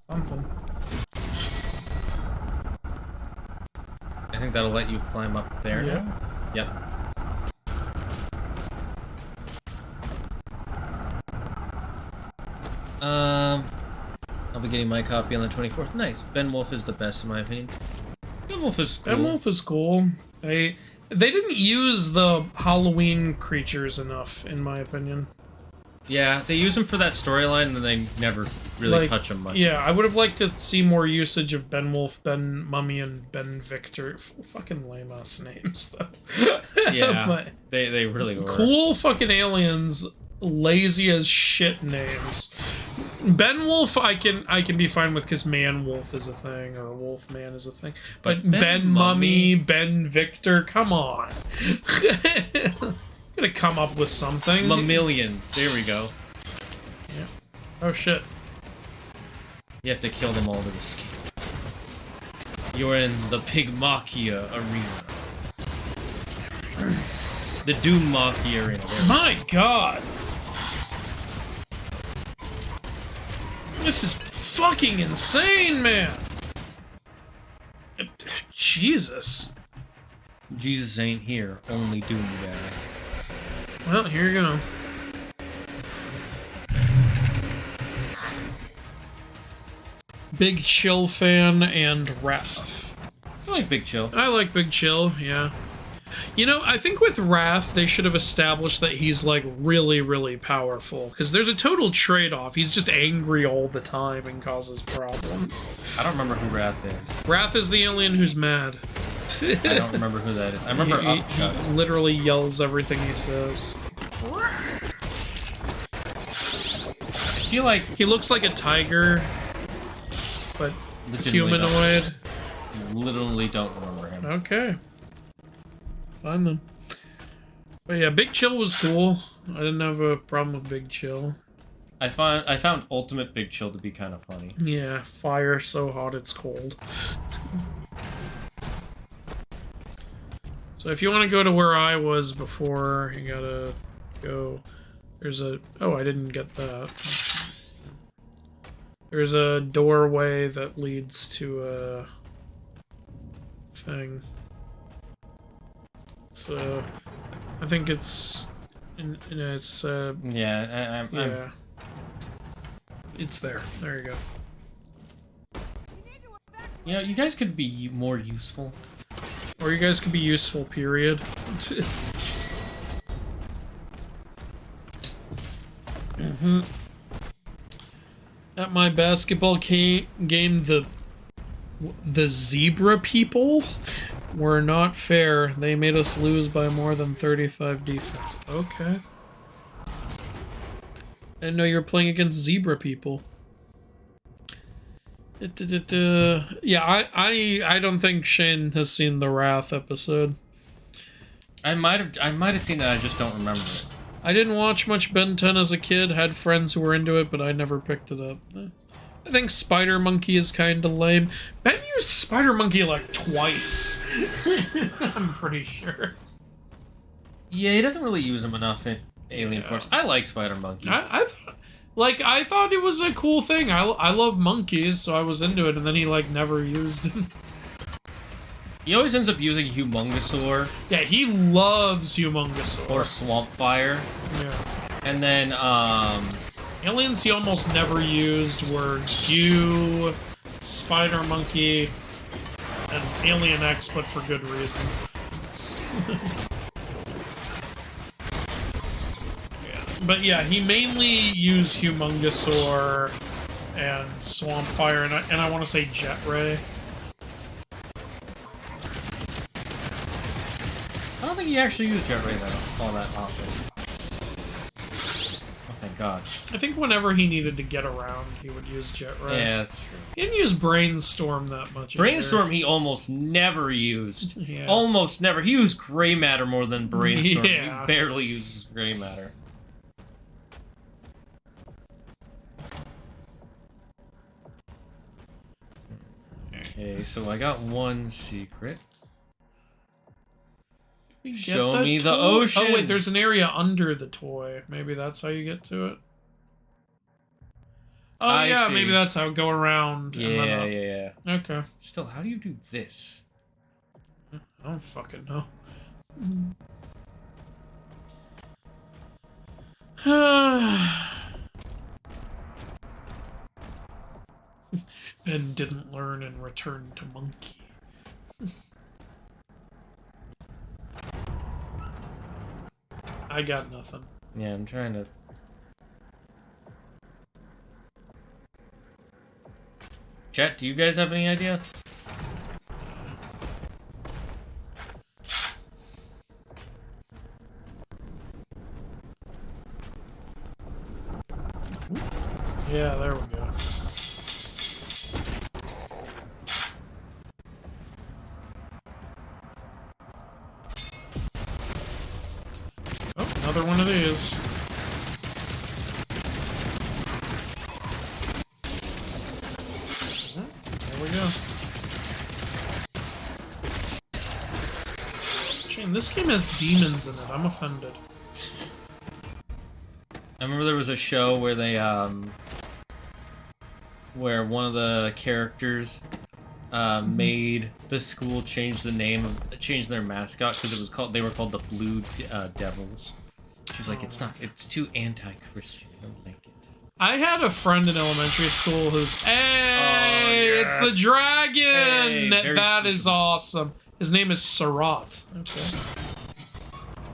[SPEAKER 2] Something.
[SPEAKER 1] I think that'll let you climb up there
[SPEAKER 2] Yeah.
[SPEAKER 1] now. Yep. I'll be getting my copy on the 24th. Nice. Ben Wolf is the best in my opinion. Ben Wolf is cool.
[SPEAKER 2] Ben Wolf is cool. They didn't use the Halloween creatures enough, in my opinion.
[SPEAKER 1] Yeah, they use him for that storyline, and then they never really touch him much.
[SPEAKER 2] Yeah, I would have liked to see more usage of Ben Wolf, Ben Mummy, and Ben Victor. Fucking lame-ass names, though.
[SPEAKER 1] Yeah,
[SPEAKER 2] But
[SPEAKER 1] they really were.
[SPEAKER 2] cool fucking aliens, lazy as shit names. Ben Wolf, I can be fine with because Man Wolf is a thing, or Wolf Man is a thing. But Ben Mummy, Ben Victor, come on. Gotta come up with something.
[SPEAKER 1] Mammalian. There we go.
[SPEAKER 2] Yeah. Oh shit.
[SPEAKER 1] You have to kill them all to escape. You're in the Pigmachia arena. The Doommachia arena. There.
[SPEAKER 2] My god. This is fucking insane, man. Jesus.
[SPEAKER 1] Jesus ain't here, only Doom guy.
[SPEAKER 2] Well, here you go. Big Chill fan and Wrath.
[SPEAKER 1] I like Big Chill.
[SPEAKER 2] I like Big Chill, yeah. You know, I think with Wrath, they should have established that he's, like, really, really powerful. Because there's a total trade-off. He's just angry all the time and causes problems.
[SPEAKER 1] I don't remember who Wrath is.
[SPEAKER 2] Wrath is the alien who's mad.
[SPEAKER 1] I don't remember who that is. I remember
[SPEAKER 2] he
[SPEAKER 1] Upchuck.
[SPEAKER 2] literally yells everything he says.
[SPEAKER 1] I feel like
[SPEAKER 2] He looks like a tiger, but
[SPEAKER 1] legitimately
[SPEAKER 2] humanoid.
[SPEAKER 1] literally don't remember him.
[SPEAKER 2] Okay. Fine then. But yeah, Big Chill was cool. I didn't have a problem with Big Chill.
[SPEAKER 1] I found Ultimate Big Chill to be kind of funny.
[SPEAKER 2] Yeah, fire so hot it's cold. So if you want to go to where I was before, you gotta go... There's a... Oh, I didn't get that. There's a doorway that leads to a... thing. So... I think it's... it's...
[SPEAKER 1] Yeah,
[SPEAKER 2] yeah. It's there. There you go.
[SPEAKER 1] You know, you guys could be more useful.
[SPEAKER 2] Or you guys could be useful, period. At my basketball game, the zebra people were not fair. They made us lose by more than 35 defense. Okay. I didn't know you were playing against zebra people. Yeah, I don't think Shane has seen the Wrath episode.
[SPEAKER 1] I might have seen it, I just don't remember it.
[SPEAKER 2] I didn't watch much Ben 10 as a kid, had friends who were into it, but I never picked it up. I think Spider Monkey is kinda lame. Ben used Spider Monkey like twice. I'm pretty sure.
[SPEAKER 1] Yeah, he doesn't really use him enough alien
[SPEAKER 2] Yeah.
[SPEAKER 1] force. I like Spider Monkey.
[SPEAKER 2] I thought it was a cool thing. I love monkeys, so I was into it, and then he like never used him.
[SPEAKER 1] He always ends up using Humongosaur
[SPEAKER 2] Yeah, he loves Humongosaur.
[SPEAKER 1] or Swamp Fire.
[SPEAKER 2] Yeah.
[SPEAKER 1] And then,
[SPEAKER 2] Aliens he almost never used were Goo, Spider Monkey, and Alien X, but for good reason. Yeah. But yeah, he mainly used Humongosaur and Swamp Fire, and I want to say Jet Ray.
[SPEAKER 1] I don't think he actually used Jet Ray though, all that often. Oh, thank God.
[SPEAKER 2] I think whenever he needed to get around, he would use Jet Ray.
[SPEAKER 1] Yeah, that's true.
[SPEAKER 2] He didn't use Brainstorm that much.
[SPEAKER 1] Brainstorm he almost never used.
[SPEAKER 2] Yeah.
[SPEAKER 1] Almost never. He used Gray Matter more than Brainstorm.
[SPEAKER 2] Yeah.
[SPEAKER 1] He barely uses Gray Matter. Okay, so I got one secret. Show me the ocean.
[SPEAKER 2] Oh wait, there's an area under the toy. Maybe that's how you get to it. Oh
[SPEAKER 1] I
[SPEAKER 2] yeah,
[SPEAKER 1] see.
[SPEAKER 2] maybe that's how go around. and then up.
[SPEAKER 1] Yeah.
[SPEAKER 2] Okay.
[SPEAKER 1] Still, how do you do this?
[SPEAKER 2] I don't fucking know. Ben didn't learn and returned to monkey. I got nothing.
[SPEAKER 1] Yeah, I'm trying to... Chat, do you guys have any idea?
[SPEAKER 2] Yeah, there we go. Oh, another one of these. There we go. Shane, this game has demons in it. I'm offended.
[SPEAKER 1] I remember there was a show where they, where one of the characters, made the school change the name of, change their mascot because it was called, they were called the Blue Devils. She was like, it's too anti-Christian, I don't like it.
[SPEAKER 2] I had a friend in elementary school who's, hey,
[SPEAKER 1] yes.
[SPEAKER 2] it's the dragon!
[SPEAKER 1] Hey, very
[SPEAKER 2] That is
[SPEAKER 1] specific.
[SPEAKER 2] awesome. His name is Sarat. Okay.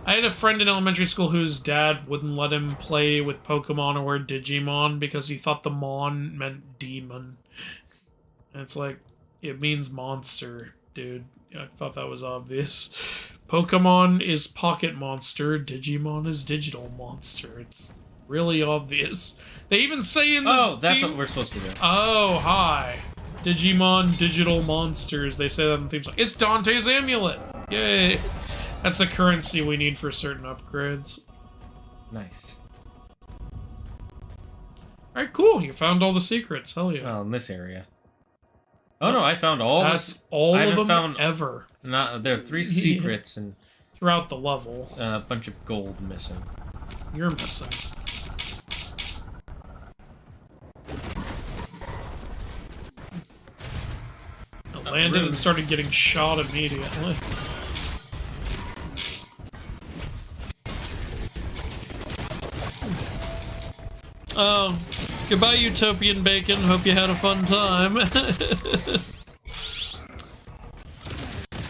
[SPEAKER 2] I had a friend in elementary school whose dad wouldn't let him play with Pokemon or Digimon because he thought the mon meant demon. And it's like, it means monster, dude. I thought that was obvious. Pokemon is pocket monster, Digimon is digital monster. It's really obvious. They even say in the
[SPEAKER 1] Oh, that's
[SPEAKER 2] theme...
[SPEAKER 1] what we're supposed to do.
[SPEAKER 2] Oh, hi. Digimon digital monsters. They say that in the theme song. It's Dante's amulet. Yay. That's the currency we need for certain upgrades.
[SPEAKER 1] Nice.
[SPEAKER 2] Alright, cool. You found all the secrets. Hell yeah.
[SPEAKER 1] Oh, in this area. Oh no, I found all
[SPEAKER 2] That's
[SPEAKER 1] this.
[SPEAKER 2] all
[SPEAKER 1] I
[SPEAKER 2] of
[SPEAKER 1] haven't
[SPEAKER 2] them
[SPEAKER 1] found
[SPEAKER 2] ever.
[SPEAKER 1] Not there are 3 secrets and
[SPEAKER 2] Throughout the level.
[SPEAKER 1] a bunch of gold missing.
[SPEAKER 2] You're missing. I landed and started getting shot immediately. Oh, goodbye, Utopian Bacon. Hope you had a fun time.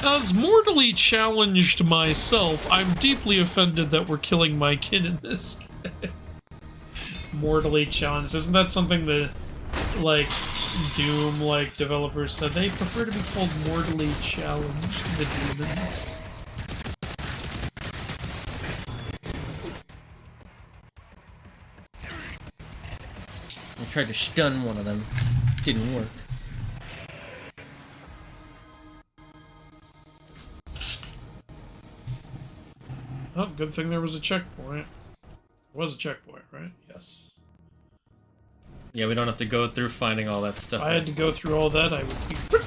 [SPEAKER 2] As mortally challenged myself, I'm deeply offended that we're killing my kin in this game. Mortally challenged. Isn't that something that, like, Doom, like, developers said? They prefer to be called mortally challenged, the demons.
[SPEAKER 1] I tried to stun one of them. Didn't work.
[SPEAKER 2] Oh, good thing there was a checkpoint. There was a checkpoint, right? Yes.
[SPEAKER 1] Yeah, we don't have to go through finding all that stuff.
[SPEAKER 2] If I had to go through all that, I would be pretty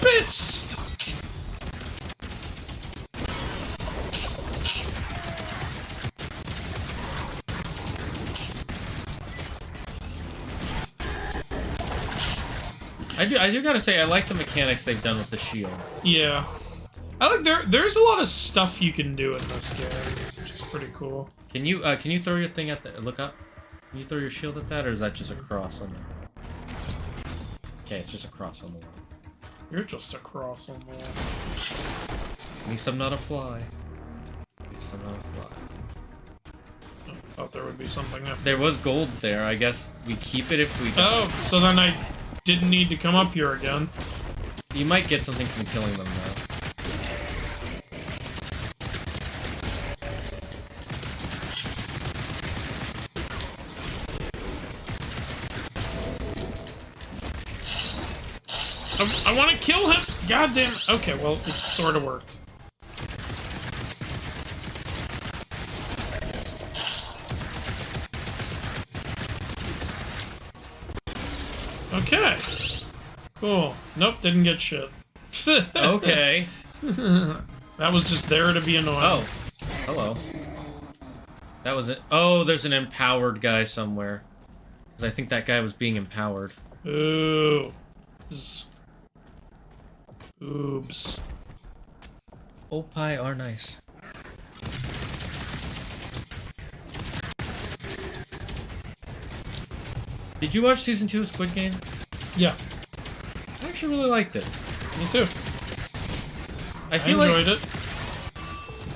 [SPEAKER 2] pissed!
[SPEAKER 1] I do gotta say, I like the mechanics they've done with the shield.
[SPEAKER 2] Yeah. I like there's a lot of stuff you can do in this game, which is pretty cool.
[SPEAKER 1] Can you throw your thing at the look up? Can you throw your shield at that, or is that just a cross on the? Okay, it's just a cross on the wall.
[SPEAKER 2] You're just a cross on the wall.
[SPEAKER 1] At least I'm not a fly. At least I'm not a fly.
[SPEAKER 2] I thought there would be something there.
[SPEAKER 1] There was gold there. I guess we keep it if we don't.
[SPEAKER 2] Oh, so then I didn't need to come up here again.
[SPEAKER 1] You might get something from killing them though.
[SPEAKER 2] I want to kill him! God damn it. Okay, well, it sort of worked. Okay. Cool. Nope, didn't get shit.
[SPEAKER 1] Okay.
[SPEAKER 2] That was just there to be annoying.
[SPEAKER 1] Oh. Hello. That was it. Oh, there's an empowered guy somewhere. Because I think that guy was being empowered.
[SPEAKER 2] Ooh. Oops.
[SPEAKER 1] Opie are nice. Did you watch season 2 of Squid Game?
[SPEAKER 2] Yeah.
[SPEAKER 1] I actually really liked it.
[SPEAKER 2] Me too.
[SPEAKER 1] I
[SPEAKER 2] enjoyed it.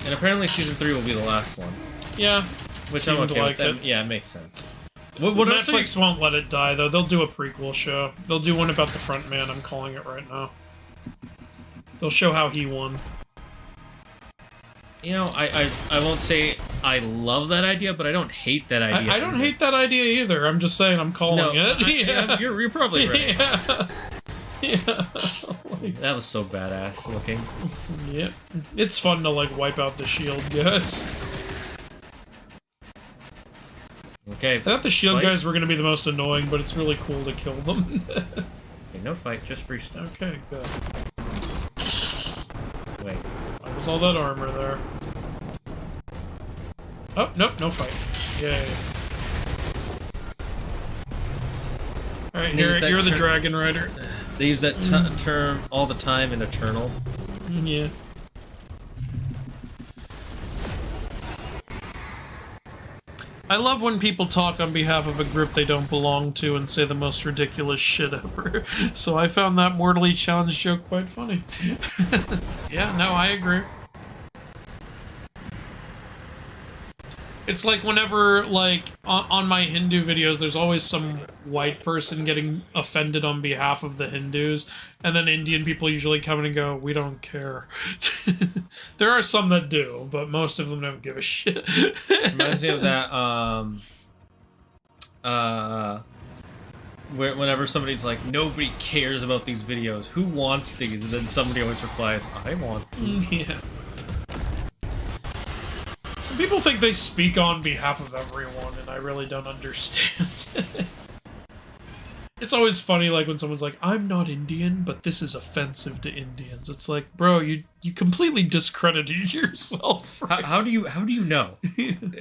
[SPEAKER 1] And apparently season 3 will be the last one.
[SPEAKER 2] Yeah.
[SPEAKER 1] Which I'm
[SPEAKER 2] Seemed
[SPEAKER 1] okay
[SPEAKER 2] like
[SPEAKER 1] with.
[SPEAKER 2] it.
[SPEAKER 1] Yeah, it makes sense.
[SPEAKER 2] What Netflix won't let it die, though. They'll do a prequel show. They'll do one about the front man. I'm calling it right now. They'll show how he won.
[SPEAKER 1] You know, I won't say I love that idea, but I don't hate that idea.
[SPEAKER 2] I don't hate that idea either. I'm just saying I'm calling it.
[SPEAKER 1] Yeah, you're probably right.
[SPEAKER 2] Yeah. Yeah.
[SPEAKER 1] That was so badass looking.
[SPEAKER 2] Yep. It's fun to, like, wipe out the shield guys.
[SPEAKER 1] Okay.
[SPEAKER 2] I thought the shield
[SPEAKER 1] fight.
[SPEAKER 2] guys were going to be the most annoying, but it's really cool to kill them.
[SPEAKER 1] Okay, no fight, just free stuff.
[SPEAKER 2] Okay, good.
[SPEAKER 1] Wait.
[SPEAKER 2] Why was all that armor there? Oh, nope, no fight. Yay. Alright, you're the dragon rider.
[SPEAKER 1] They use that term all the time in Eternal.
[SPEAKER 2] Yeah. I love when people talk on behalf of a group they don't belong to and say the most ridiculous shit ever. So I found that mortally challenged joke quite funny. Yeah, no, I agree. It's like whenever, like, on my Hindu videos, there's always some white person getting offended on behalf of the Hindus, and then Indian people usually come in and go, we don't care. There are some that do, but most of them don't give a shit.
[SPEAKER 1] Reminds me of that, whenever somebody's like, nobody cares about these videos, who wants these? And then somebody always replies, I want these.
[SPEAKER 2] Yeah. Some people think they speak on behalf of everyone, and I really don't understand. It's always funny, like, when someone's like, I'm not Indian, but this is offensive to Indians. It's like, bro, you completely discredited yourself. Right?
[SPEAKER 1] How do you know?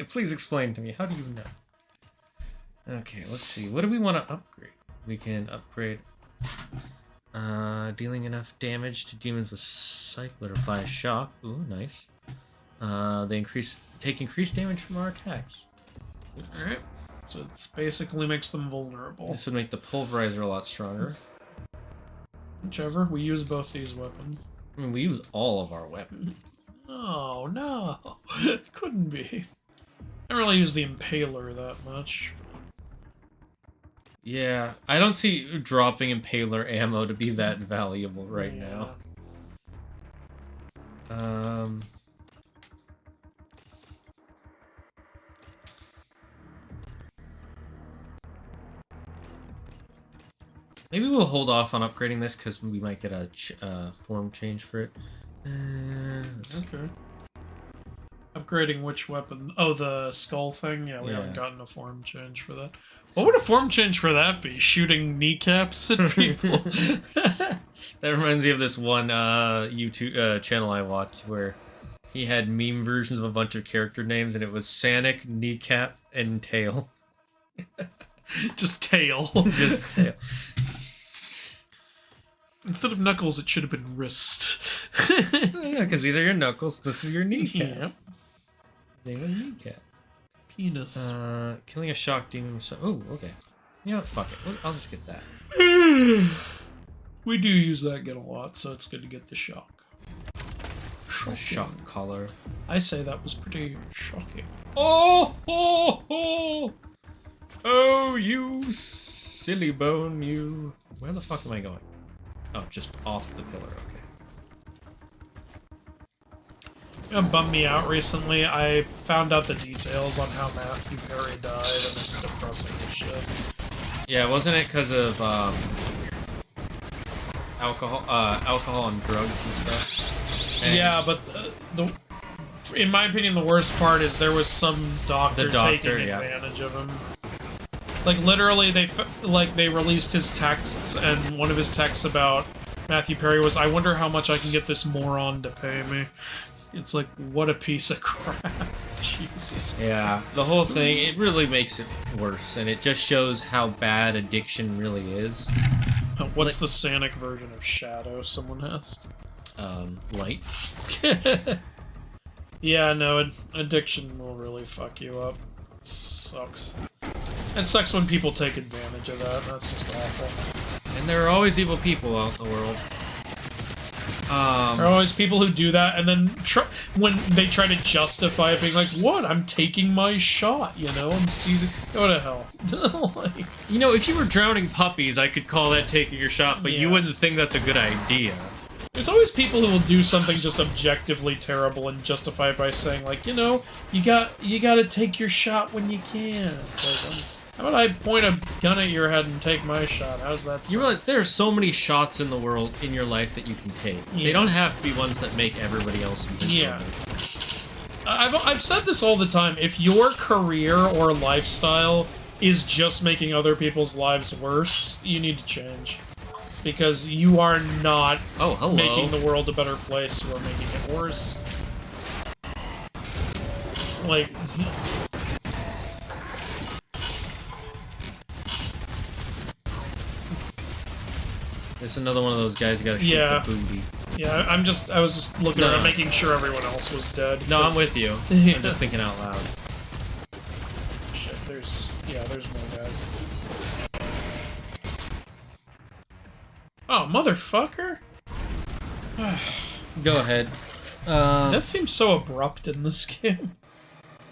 [SPEAKER 1] Please explain to me. How do you know? Okay, let's see. What do we want to upgrade? We can upgrade dealing enough damage to demons with cycler apply a shock. Ooh, nice. They take increased damage from our attacks.
[SPEAKER 2] Alright. So it basically makes them vulnerable.
[SPEAKER 1] This would make the pulverizer a lot stronger.
[SPEAKER 2] Whichever. We use both these weapons.
[SPEAKER 1] I mean, we use all of our weapons.
[SPEAKER 2] Oh, no. It couldn't be. I don't really use the Impaler that much.
[SPEAKER 1] Yeah, I don't see dropping Impaler ammo to be that valuable right now. Maybe we'll hold off on upgrading this because we might get a form change for it.
[SPEAKER 2] Okay. Upgrading which weapon? Oh, the skull thing? Yeah, we haven't gotten a form change for that. What would a form change for that be? Shooting kneecaps at people?
[SPEAKER 1] That reminds me of this one YouTube channel I watched where he had meme versions of a bunch of character names and it was Sanic, Kneecap, and Tail.
[SPEAKER 2] Just tail.
[SPEAKER 1] Just Tail.
[SPEAKER 2] Instead of knuckles, it should have been wrist.
[SPEAKER 1] Yeah, because these are your knuckles. This is your kneecap.
[SPEAKER 2] Yep.
[SPEAKER 1] Name is kneecap.
[SPEAKER 2] Penis.
[SPEAKER 1] Killing a shock demon with oh, okay. You know what? Fuck it. I'll just get that.
[SPEAKER 2] We do use that gun a lot, so it's good to get the shock.
[SPEAKER 1] A shock collar.
[SPEAKER 2] I say that was pretty shocking.
[SPEAKER 1] Oh, oh, oh! Oh, you silly bone, you. Where the fuck am I going? Oh, just off the pillar, okay.
[SPEAKER 2] It bummed me out recently. I found out the details on how Matthew Perry died, and it's depressing as shit.
[SPEAKER 1] Yeah, wasn't it because of alcohol and drugs and stuff? And
[SPEAKER 2] Yeah, but in my opinion, the worst part is there was some doctor, taking
[SPEAKER 1] yeah.
[SPEAKER 2] advantage of him. Like literally, they released his texts, and one of his texts about Matthew Perry was, "I wonder how much I can get this moron to pay me." It's like, what a piece of crap. Jesus.
[SPEAKER 1] Yeah, the whole thing, it really makes it worse, and it just shows how bad addiction really is.
[SPEAKER 2] What's the Sanic version of Shadow? Someone asked.
[SPEAKER 1] Light.
[SPEAKER 2] Yeah, no, addiction will really fuck you up. It sucks. It sucks when people take advantage of that. That's just awful.
[SPEAKER 1] And there are always evil people out in the world.
[SPEAKER 2] There are always people who do that, and then when they try to justify it, being like, "What? I'm taking my shot, you know? I'm seizing." Go to hell. Like,
[SPEAKER 1] you know, if you were drowning puppies, I could call that taking your shot, but you wouldn't think that's a good idea.
[SPEAKER 2] there's always people who will do something just objectively terrible and justify it by saying, like, you know, you gotta take your shot when you can. It's like, how about I point a gun at your head and take my shot? How's that sound?
[SPEAKER 1] You realize there are so many shots in the world, in your life, that you can take.
[SPEAKER 2] Yeah.
[SPEAKER 1] They don't have to be ones that make everybody else miserable.
[SPEAKER 2] Yeah. I've said this all the time. If your career or lifestyle is just making other people's lives worse, you need to change. Because you are not making the world a better place, you are making it worse. Like...
[SPEAKER 1] There's another one of those guys you gotta shoot the booty.
[SPEAKER 2] Yeah, I was just looking around making sure everyone else was dead.
[SPEAKER 1] No, I'm with you. I'm just thinking out loud.
[SPEAKER 2] Shit, there's more guys. Oh, motherfucker!
[SPEAKER 1] Go ahead.
[SPEAKER 2] That seems so abrupt in this game.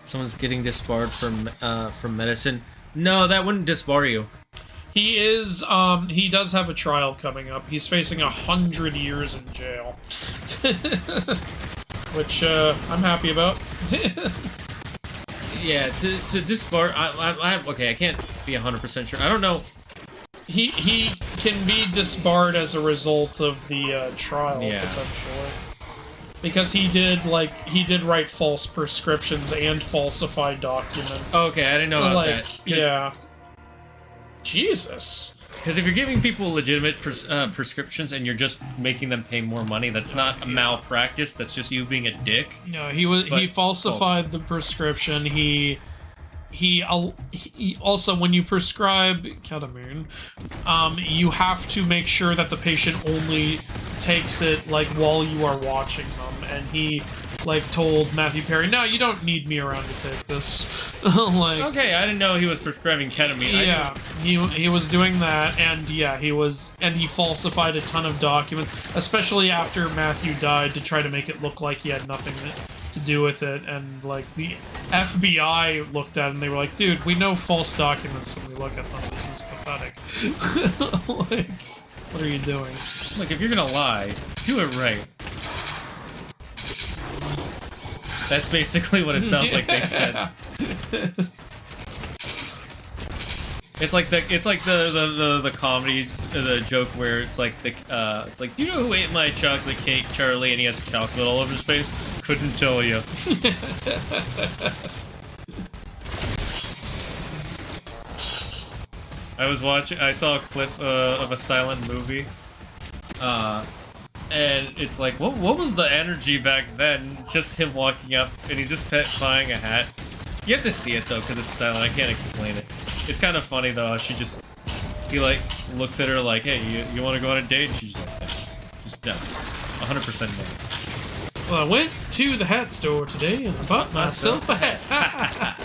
[SPEAKER 1] Someone's getting disbarred from medicine. No, that wouldn't disbar you.
[SPEAKER 2] He is, he does have a trial coming up. He's facing 100 years in jail. Which, I'm happy about.
[SPEAKER 1] Yeah, to disbar, okay, I can't be 100% sure. I don't know.
[SPEAKER 2] He can be disbarred as a result of the, trial, potentially. Because he did write false prescriptions and falsify documents.
[SPEAKER 1] Okay, I didn't know about that.
[SPEAKER 2] Yeah. Jesus.
[SPEAKER 1] Because if you're giving people legitimate prescriptions and you're just making them pay more money, that's not a malpractice. That's just you being a dick.
[SPEAKER 2] No, he falsified the prescription. He also, when you prescribe ketamine, you have to make sure that the patient only takes it like while you are watching them. And he told Matthew Perry, "No, you don't need me around to take this."
[SPEAKER 1] Okay, I didn't know he was prescribing ketamine.
[SPEAKER 2] Yeah, he was doing that, and he falsified a ton of documents, especially after Matthew died, to try to make it look like he had nothing to do with it. And the FBI looked at it and they were like, "Dude, we know false documents when we look at them. This is pathetic." What are you doing?
[SPEAKER 1] Look, if you're gonna lie, do it right. That's basically what it sounds like they said. It's like the comedy, the joke where it's like do you know who ate my chocolate cake, Charlie? And he has chocolate all over his face. Couldn't tell you. I saw a clip of a silent movie. And it's like, what was the energy back then? It's just him walking up, and he's just buying a hat. You have to see it, though, because it's silent. I can't explain it. It's kind of funny, though. He looks at her like, "Hey, you want to go on a date?" And she's like, Yeah, 100% no.
[SPEAKER 2] Well, I went to the hat store today and I bought myself a hat.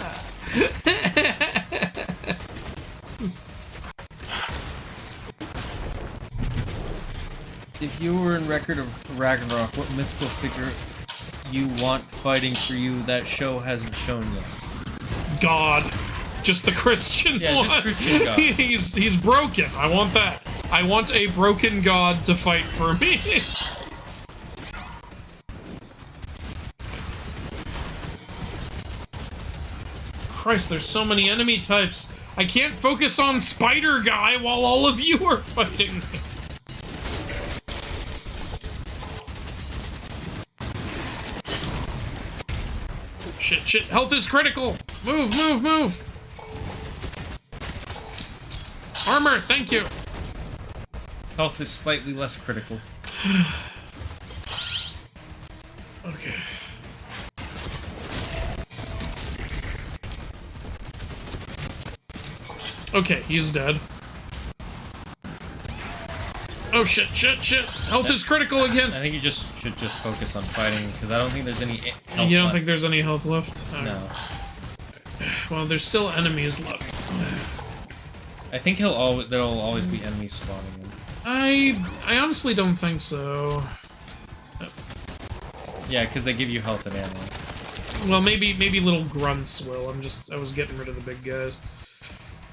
[SPEAKER 1] If you were in Record of Ragnarok, what mythical figure you want fighting for you that show hasn't shown yet?
[SPEAKER 2] God. Just the Christian
[SPEAKER 1] Yeah,
[SPEAKER 2] one.
[SPEAKER 1] just Christian God.
[SPEAKER 2] He's broken. I want that. I want a broken God to fight for me. Christ, there's so many enemy types. I can't focus on Spider Guy while all of you are fighting. Shit, shit, health is critical! Move, move, move! Armor, thank you!
[SPEAKER 1] Health is slightly less critical.
[SPEAKER 2] Okay. Okay, he's dead. Oh shit, shit, shit! Health is critical again!
[SPEAKER 1] I think you should just focus on fighting, because I don't think there's any health
[SPEAKER 2] You don't
[SPEAKER 1] left.
[SPEAKER 2] think there's any health left?
[SPEAKER 1] No.
[SPEAKER 2] Well, there's still enemies left.
[SPEAKER 1] I think there'll always be enemies spawning in.
[SPEAKER 2] I honestly don't think so.
[SPEAKER 1] Yeah, because they give you health and ammo.
[SPEAKER 2] Well, maybe little grunts will. I was getting rid of the big guys.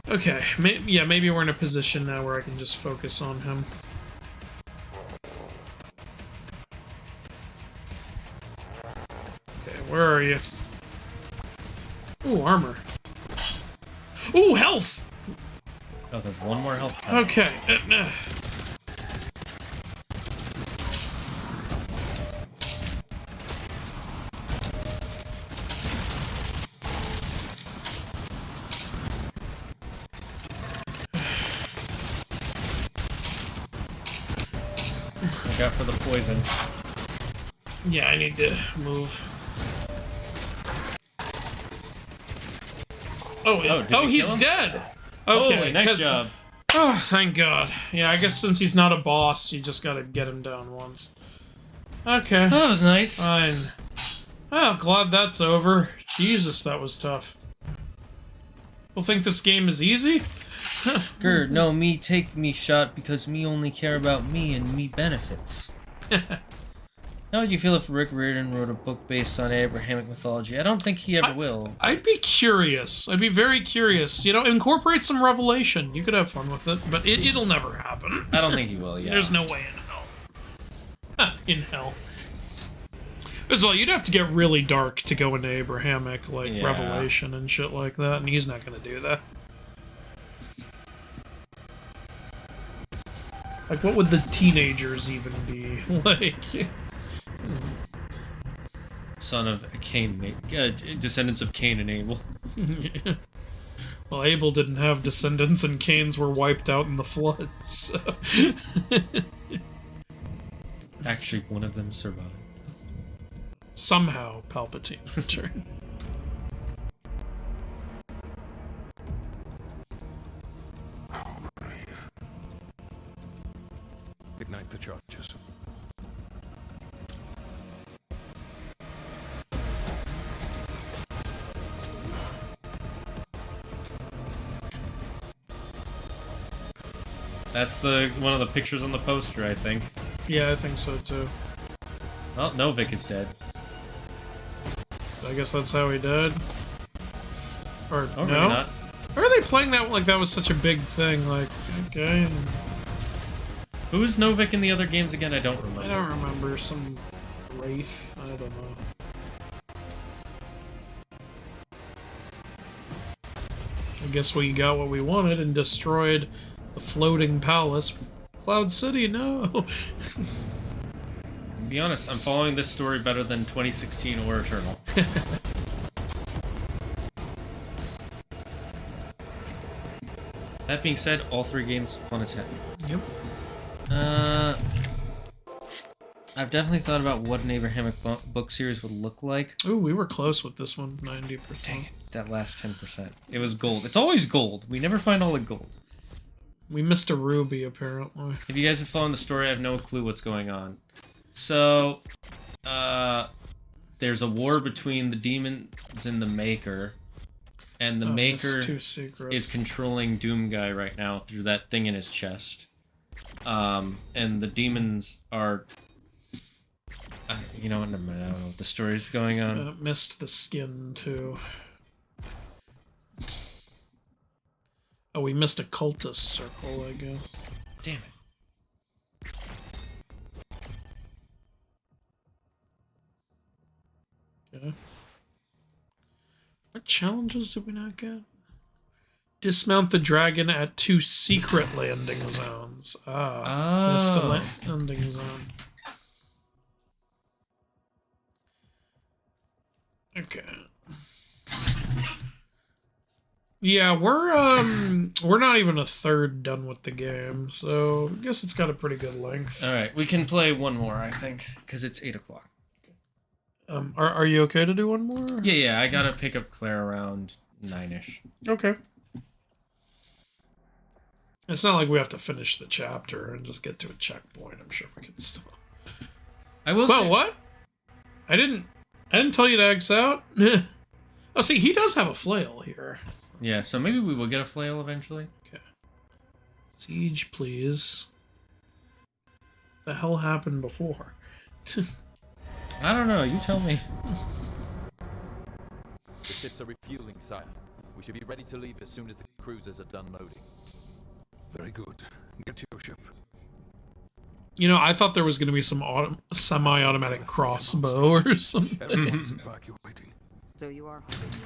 [SPEAKER 2] Okay, yeah, maybe we're in a position now where I can just focus on him. Okay, where are you? Ooh, armor. Ooh, health!
[SPEAKER 1] Oh, there's one more health pack.
[SPEAKER 2] Okay.
[SPEAKER 1] Look out for the poison.
[SPEAKER 2] Yeah, I need to move. Oh, he's dead! Okay,
[SPEAKER 1] Holy, nice job.
[SPEAKER 2] Oh, thank God. Yeah, I guess since he's not a boss, you just gotta get him down once. Okay.
[SPEAKER 1] That was nice.
[SPEAKER 2] Fine. Oh, glad that's over. Jesus, that was tough. People think this game is easy?
[SPEAKER 1] Gerd, no, me take me shot because me only care about me and me benefits. How would you feel if Rick Riordan wrote a book based on Abrahamic mythology? I don't think he ever will.
[SPEAKER 2] I'd be curious. I'd be very curious. You know, incorporate some revelation. You could have fun with it, but it'll never happen.
[SPEAKER 1] I don't think he will, yeah.
[SPEAKER 2] There's no way in hell. In hell. As well, you'd have to get really dark to go into Abrahamic, like,
[SPEAKER 1] Yeah.
[SPEAKER 2] revelation and shit like that, and he's not gonna do that. Like, what would the teenagers even be? Like...
[SPEAKER 1] Son of Cain, descendants of Cain and Abel.
[SPEAKER 2] Well, Abel didn't have descendants, and Cain's were wiped out in the flood, so...
[SPEAKER 1] Actually, one of them survived.
[SPEAKER 2] Somehow, Palpatine returned.
[SPEAKER 5] Ignite the charges.
[SPEAKER 1] That's one of the pictures on the poster, I think.
[SPEAKER 2] Yeah, I think so, too.
[SPEAKER 1] Well, Novik is dead.
[SPEAKER 2] I guess that's how he died. Or,
[SPEAKER 1] Oh, maybe
[SPEAKER 2] no?
[SPEAKER 1] not.
[SPEAKER 2] Or are they playing that like that was such a big thing? Like, okay...
[SPEAKER 1] Who is Novik in the other games again? I don't remember.
[SPEAKER 2] I don't remember. Some wraith. I don't know. I guess we got what we wanted and destroyed the floating palace. Cloud City, no!
[SPEAKER 1] To be honest, I'm following this story better than 2016 or Eternal. That being said, all three games fun as heck.
[SPEAKER 2] Yep.
[SPEAKER 1] I've definitely thought about what an Abrahamic book series would look like.
[SPEAKER 2] Ooh, we were close with this one, 90%.
[SPEAKER 1] Dang it, that last 10%. It was gold. It's always gold. We never find all the gold.
[SPEAKER 2] We missed a ruby, apparently.
[SPEAKER 1] If you guys have following the story, I have no clue what's going on. So, there's a war between the demons and the Maker. And the Maker is controlling Doom Guy right now through that thing in his chest. And the demons are... you know what? I don't know what the story's going on.
[SPEAKER 2] Missed the skin, too. Oh, we missed a cultist circle, I guess.
[SPEAKER 1] Damn it.
[SPEAKER 2] Okay. What challenges did we not get? Dismount the dragon at 2 secret landing zones. Missed a landing zone. Okay. Yeah, we're not even a third done with the game, so I guess it's got a pretty good length.
[SPEAKER 1] All right, we can play one more, I think, because it's 8 o'clock.
[SPEAKER 2] Are you okay to do one more?
[SPEAKER 1] Yeah, I gotta pick up Claire around 9ish.
[SPEAKER 2] Okay. It's not like we have to finish the chapter and just get to a checkpoint. I'm sure we can still.
[SPEAKER 1] I will.
[SPEAKER 2] Well, what? I didn't tell you to X out. Oh, see, he does have a flail here.
[SPEAKER 1] Yeah, so maybe we will get a flail eventually.
[SPEAKER 2] Okay. Siege, please. What the hell happened before?
[SPEAKER 1] I don't know. You tell me.
[SPEAKER 9] The ships are refueling, sire. We should be ready to leave as soon as the cruisers are done loading.
[SPEAKER 5] Very good. Get to your ship.
[SPEAKER 2] You know, I thought there was going to be some semi-automatic crossbow or something.
[SPEAKER 5] Everyone's evacuating.
[SPEAKER 3] So you are holding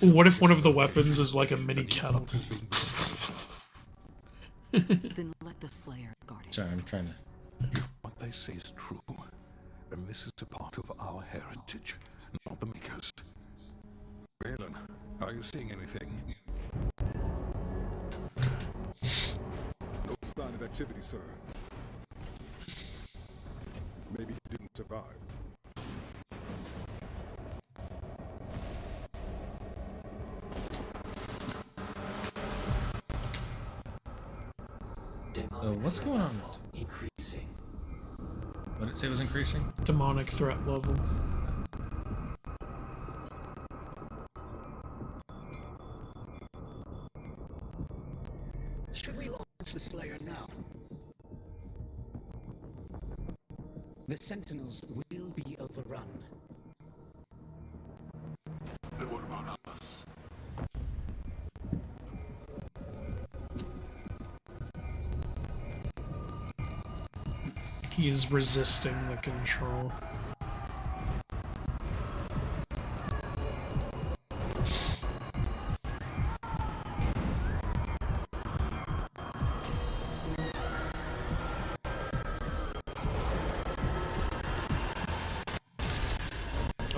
[SPEAKER 3] on
[SPEAKER 2] What if one of the weapons is like a mini kettle?
[SPEAKER 3] Then let the Slayer guard it.
[SPEAKER 1] Sorry, I'm trying to...
[SPEAKER 5] If what they say is true, then this is a part of our heritage, not the Maker's. Valen, are you seeing anything?
[SPEAKER 10] No sign of activity, sir. Maybe he didn't survive.
[SPEAKER 1] So what's going on? Increasing. What did it say was increasing?
[SPEAKER 2] Demonic threat level.
[SPEAKER 6] Should we launch the Slayer now? The Sentinels will be overrun.
[SPEAKER 5] And what about us?
[SPEAKER 2] He's resisting the control.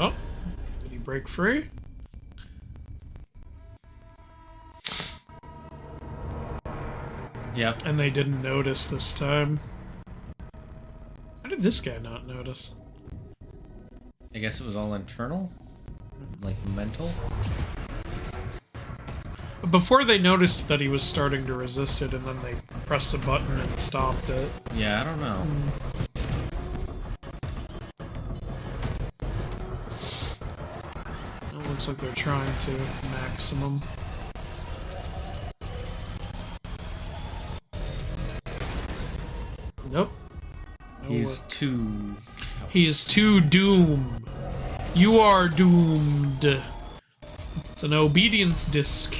[SPEAKER 2] Oh, did he break free?
[SPEAKER 1] Yep.
[SPEAKER 2] And they didn't notice this time. How did this guy not notice?
[SPEAKER 1] I guess it was all internal? Like mental?
[SPEAKER 2] Before they noticed that he was starting to resist it, and then they pressed a button and stopped it.
[SPEAKER 1] Yeah, I don't know.
[SPEAKER 2] It looks like they're trying to maximum. Nope.
[SPEAKER 1] He's too...
[SPEAKER 2] He is too doomed. You are doomed. It's an obedience disc.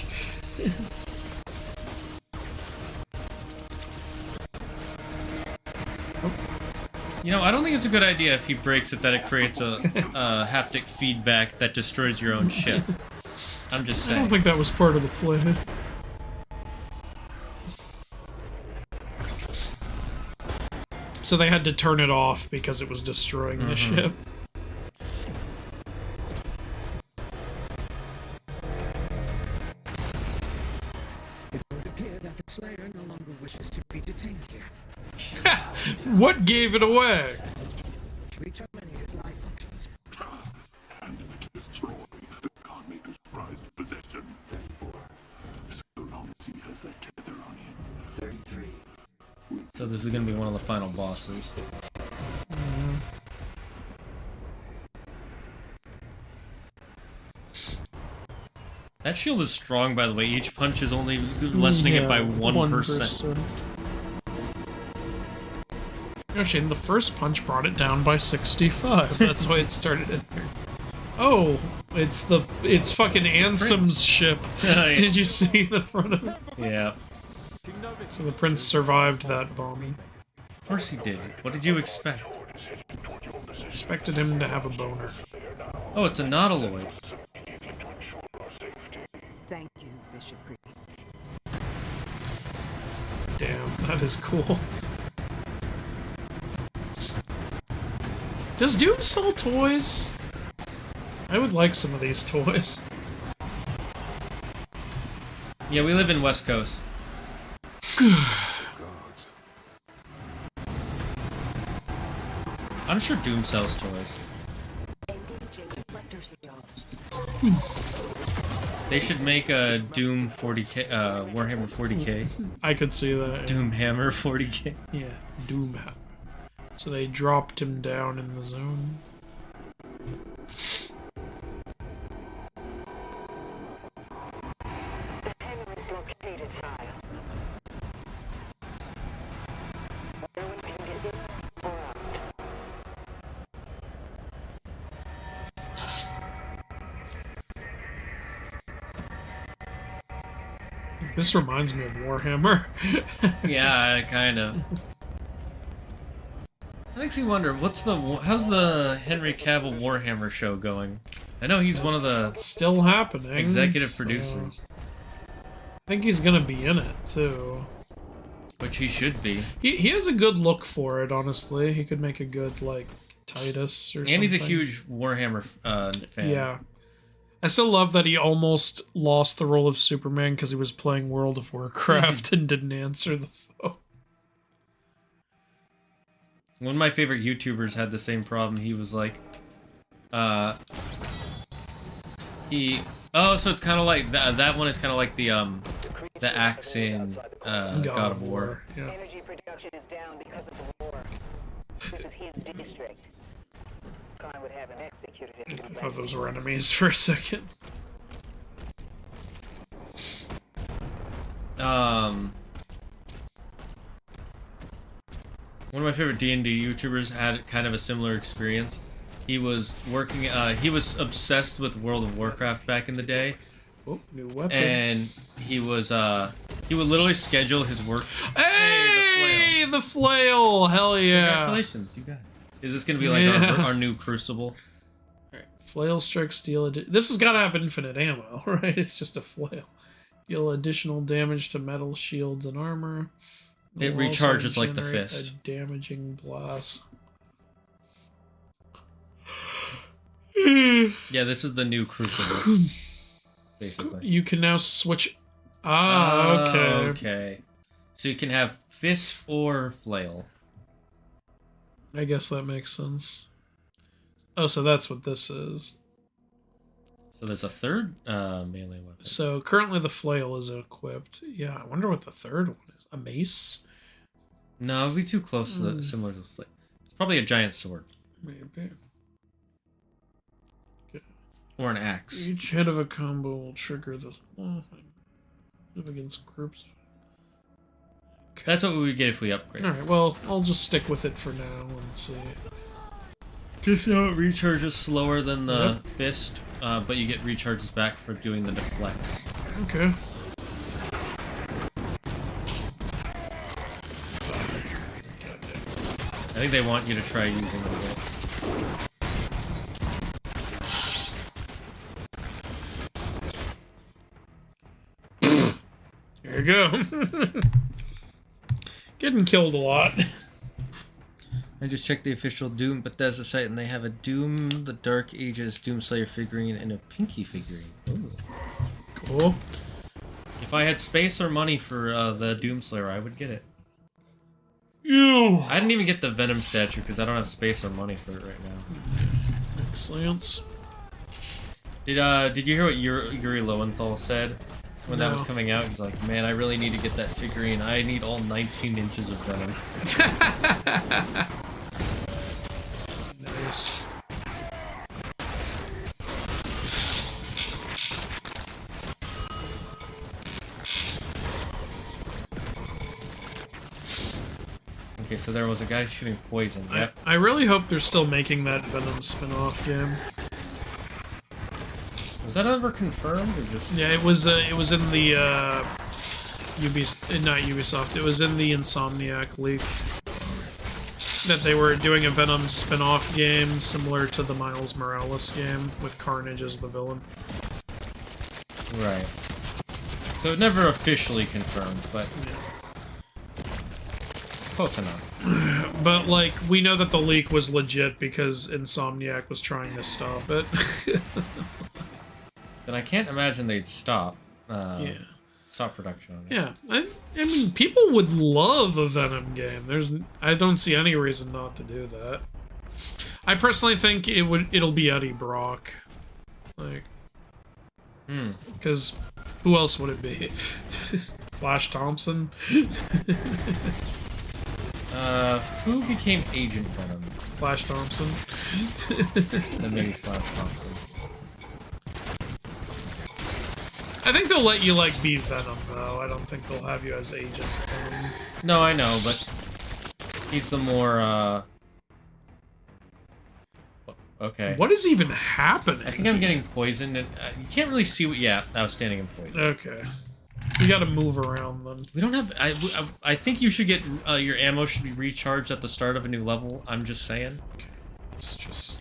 [SPEAKER 1] You know, I don't think it's a good idea if he breaks it that it creates a haptic feedback that destroys your own ship. I'm just saying.
[SPEAKER 2] I don't think that was part of the play. So they had to turn it off because it was destroying the ship.
[SPEAKER 6] It would appear that the Slayer no longer wishes to be detained here.
[SPEAKER 2] What gave it away?
[SPEAKER 6] Should we terminate his life functions?
[SPEAKER 5] And destroy the Godmaker's prized possession. Therefore, so long as he has
[SPEAKER 1] this is gonna be one of the final bosses. That shield is strong, by the way. Each punch is only lessening it by 1%.
[SPEAKER 2] Actually, the first punch brought it down by 65. That's why it started in there. Oh, it's fucking Ansem's ship. Did you see the front of it?
[SPEAKER 1] Yeah.
[SPEAKER 2] So the prince survived that bombing.
[SPEAKER 1] Of course he did. What did you expect?
[SPEAKER 2] Expected him to have a boner.
[SPEAKER 1] Oh, it's a nautiloid.
[SPEAKER 3] Thank you, Bishop Reed.
[SPEAKER 2] Damn, that is cool. Does Doom sell toys? I would like some of these toys.
[SPEAKER 1] Yeah, we live in West Coast. I'm sure Doom sells toys. They should make a Doom 40k, Warhammer 40k.
[SPEAKER 2] I could see that.
[SPEAKER 1] Doom Hammer 40k.
[SPEAKER 2] Yeah, Doom Hammer. So they dropped him down in the zone. This reminds me of Warhammer.
[SPEAKER 1] Yeah, kind of. That makes me wonder, how's the Henry Cavill Warhammer show going? I know he's one of the
[SPEAKER 2] still happening
[SPEAKER 1] executive producers.
[SPEAKER 2] I think he's gonna be in it too.
[SPEAKER 1] Which he should be.
[SPEAKER 2] He has a good look for it, honestly. He could make a good like Titus or something.
[SPEAKER 1] And he's a huge Warhammer fan.
[SPEAKER 2] Yeah. I still love that he almost lost the role of Superman because he was playing World of Warcraft and didn't answer the phone.
[SPEAKER 1] One of my favorite YouTubers had the same problem. He was like, oh, so it's kind of like that one is kind of like the axe in God of War.
[SPEAKER 2] Yeah.
[SPEAKER 4] Energy production is down because of the war. This is his district. Khan would have him executed if
[SPEAKER 2] I thought those were enemies for a second.
[SPEAKER 1] One of my favorite D&D YouTubers had kind of a similar experience. He was working, he was obsessed with World of Warcraft back in the day.
[SPEAKER 2] Oh, new weapon.
[SPEAKER 1] And he was, he would literally schedule his work.
[SPEAKER 2] Hey, the flail! Hell yeah!
[SPEAKER 1] Congratulations, you got it. Is this gonna be like our new Crucible?
[SPEAKER 2] Alright, flail strike steel. This has got to have infinite ammo, right? It's just a flail. Deal additional damage to metal shields and armor.
[SPEAKER 1] It recharges like the fist.
[SPEAKER 2] A damaging blast.
[SPEAKER 1] Yeah, this is the new Crucible. Basically.
[SPEAKER 2] You can now switch. Ah, okay.
[SPEAKER 1] Okay. So you can have fist or flail.
[SPEAKER 2] I guess that makes sense. Oh, so that's what this is.
[SPEAKER 1] So there's a third melee weapon.
[SPEAKER 2] So currently the flail is equipped. Yeah, I wonder what the third one is. A mace?
[SPEAKER 1] No, it'd be too close to the similar to the flail. It's probably a giant sword.
[SPEAKER 2] Maybe.
[SPEAKER 1] Or an axe.
[SPEAKER 2] Each hit of a combo will trigger this against groups.
[SPEAKER 1] Okay. That's what we would get if we upgrade.
[SPEAKER 2] Alright, well, I'll just stick with it for now and see.
[SPEAKER 1] Just know it recharges slower than the fist, but you get recharges back for doing the deflects.
[SPEAKER 2] Okay.
[SPEAKER 1] I think they want you to try using it.
[SPEAKER 2] There you go. Getting killed a lot.
[SPEAKER 1] I just checked the official Doom Bethesda site, and they have a Doom the Dark Ages Doomslayer figurine and a Pinky figurine. Ooh.
[SPEAKER 2] Cool.
[SPEAKER 1] If I had space or money for the Doomslayer, I would get it.
[SPEAKER 2] Ew.
[SPEAKER 1] I didn't even get the Venom statue because I don't have space or money for it right now.
[SPEAKER 2] Excellent.
[SPEAKER 1] Did you hear what Yuri Lowenthal said? when that was coming out. He's like, man, I really need to get that figurine. I need all 19 inches of Venom.
[SPEAKER 2] Nice.
[SPEAKER 1] Okay, so there was a guy shooting poison. Yep.
[SPEAKER 2] I really hope they're still making that Venom spin-off game.
[SPEAKER 1] Was that ever confirmed or just?
[SPEAKER 2] Yeah, it was in the not Ubisoft. It was in the Insomniac leak that they were doing a Venom spin-off game similar to the Miles Morales game with Carnage as the villain.
[SPEAKER 1] Right. So it never officially confirmed, but close enough.
[SPEAKER 2] But like, we know that the leak was legit because Insomniac was trying to stop it.
[SPEAKER 1] Then I can't imagine they'd stop.
[SPEAKER 2] Yeah.
[SPEAKER 1] Stop production on it.
[SPEAKER 2] Yeah, I mean, people would love a Venom game. I don't see any reason not to do that. I personally think it'll be Eddie Brock, like, because who else would it be? Flash Thompson.
[SPEAKER 1] Who became Agent Venom?
[SPEAKER 2] Flash Thompson.
[SPEAKER 1] Then maybe Flash Thompson.
[SPEAKER 2] I think they'll let you, like, be Venom, though. I don't think they'll have you as Agent Venom.
[SPEAKER 1] No, I know, but he's the more, okay.
[SPEAKER 2] What is even happening?
[SPEAKER 1] I think I'm getting poisoned, and you can't really see what... Yeah, I was standing in poison.
[SPEAKER 2] Okay. You gotta move around, then.
[SPEAKER 1] We don't have... I think you should get... your ammo should be recharged at the start of a new level. I'm just saying.
[SPEAKER 2] Okay. It's just...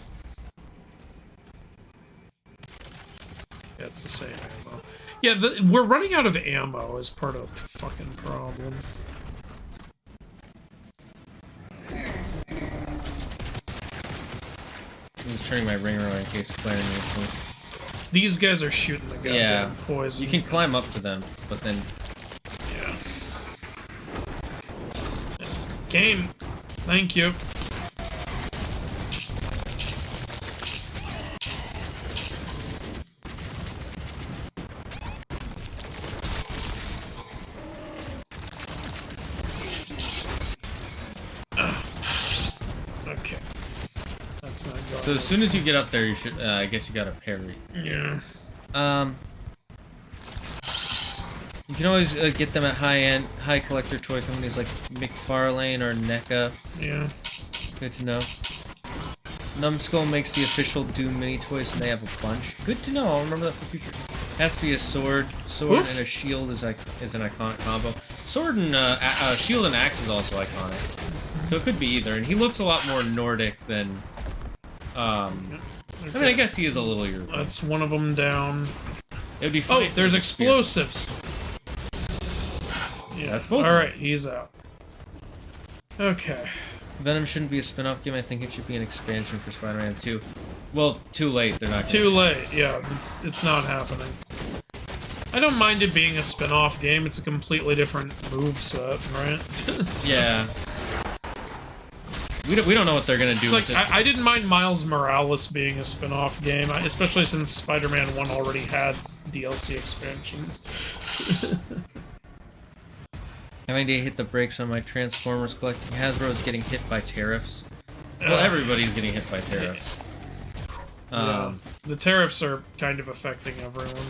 [SPEAKER 2] Yeah, it's the same ammo. Yeah, we're running out of ammo as part of the fucking problem.
[SPEAKER 1] I'm just turning my ring around in case Claire needs me.
[SPEAKER 2] These guys are shooting the goddamn poison.
[SPEAKER 1] You can climb up to them, but then...
[SPEAKER 2] Yeah. Game. Thank you. Okay. That's not going.
[SPEAKER 1] So as soon as you get up there, you should... I guess you gotta parry.
[SPEAKER 2] Yeah.
[SPEAKER 1] You can always get them at high collector toy companies like McFarlane or NECA.
[SPEAKER 2] Yeah.
[SPEAKER 1] Good to know. Numbskull makes the official Doom mini toys, and they have a bunch. Good to know. I'll remember that for future. Has to be a sword. Sword and a shield is an iconic combo. Sword and shield and axe is also iconic. So it could be either. And he looks a lot more Nordic than. I mean, I guess he is a little European.
[SPEAKER 2] That's one of them down.
[SPEAKER 1] It would be fine.
[SPEAKER 2] Oh, there's explosives. Yeah,
[SPEAKER 1] that's both.
[SPEAKER 2] All right, he's out. Okay.
[SPEAKER 1] Venom shouldn't be a spin-off game. I think it should be an expansion for Spider-Man 2. Well, too late. They're not.
[SPEAKER 2] Too late. Yeah, it's not happening. I don't mind it being a spin-off game. It's a completely different moveset, right?
[SPEAKER 1] Yeah. We don't know what they're gonna do.
[SPEAKER 2] It's
[SPEAKER 1] with
[SPEAKER 2] like
[SPEAKER 1] it.
[SPEAKER 2] I didn't mind Miles Morales being a spin-off game, especially since Spider-Man 1 already had DLC expansions.
[SPEAKER 1] Having to hit the brakes on my Transformers collecting. Hasbro's getting hit by tariffs. Well, everybody's getting hit by tariffs.
[SPEAKER 2] Yeah. The tariffs are kind of affecting everyone.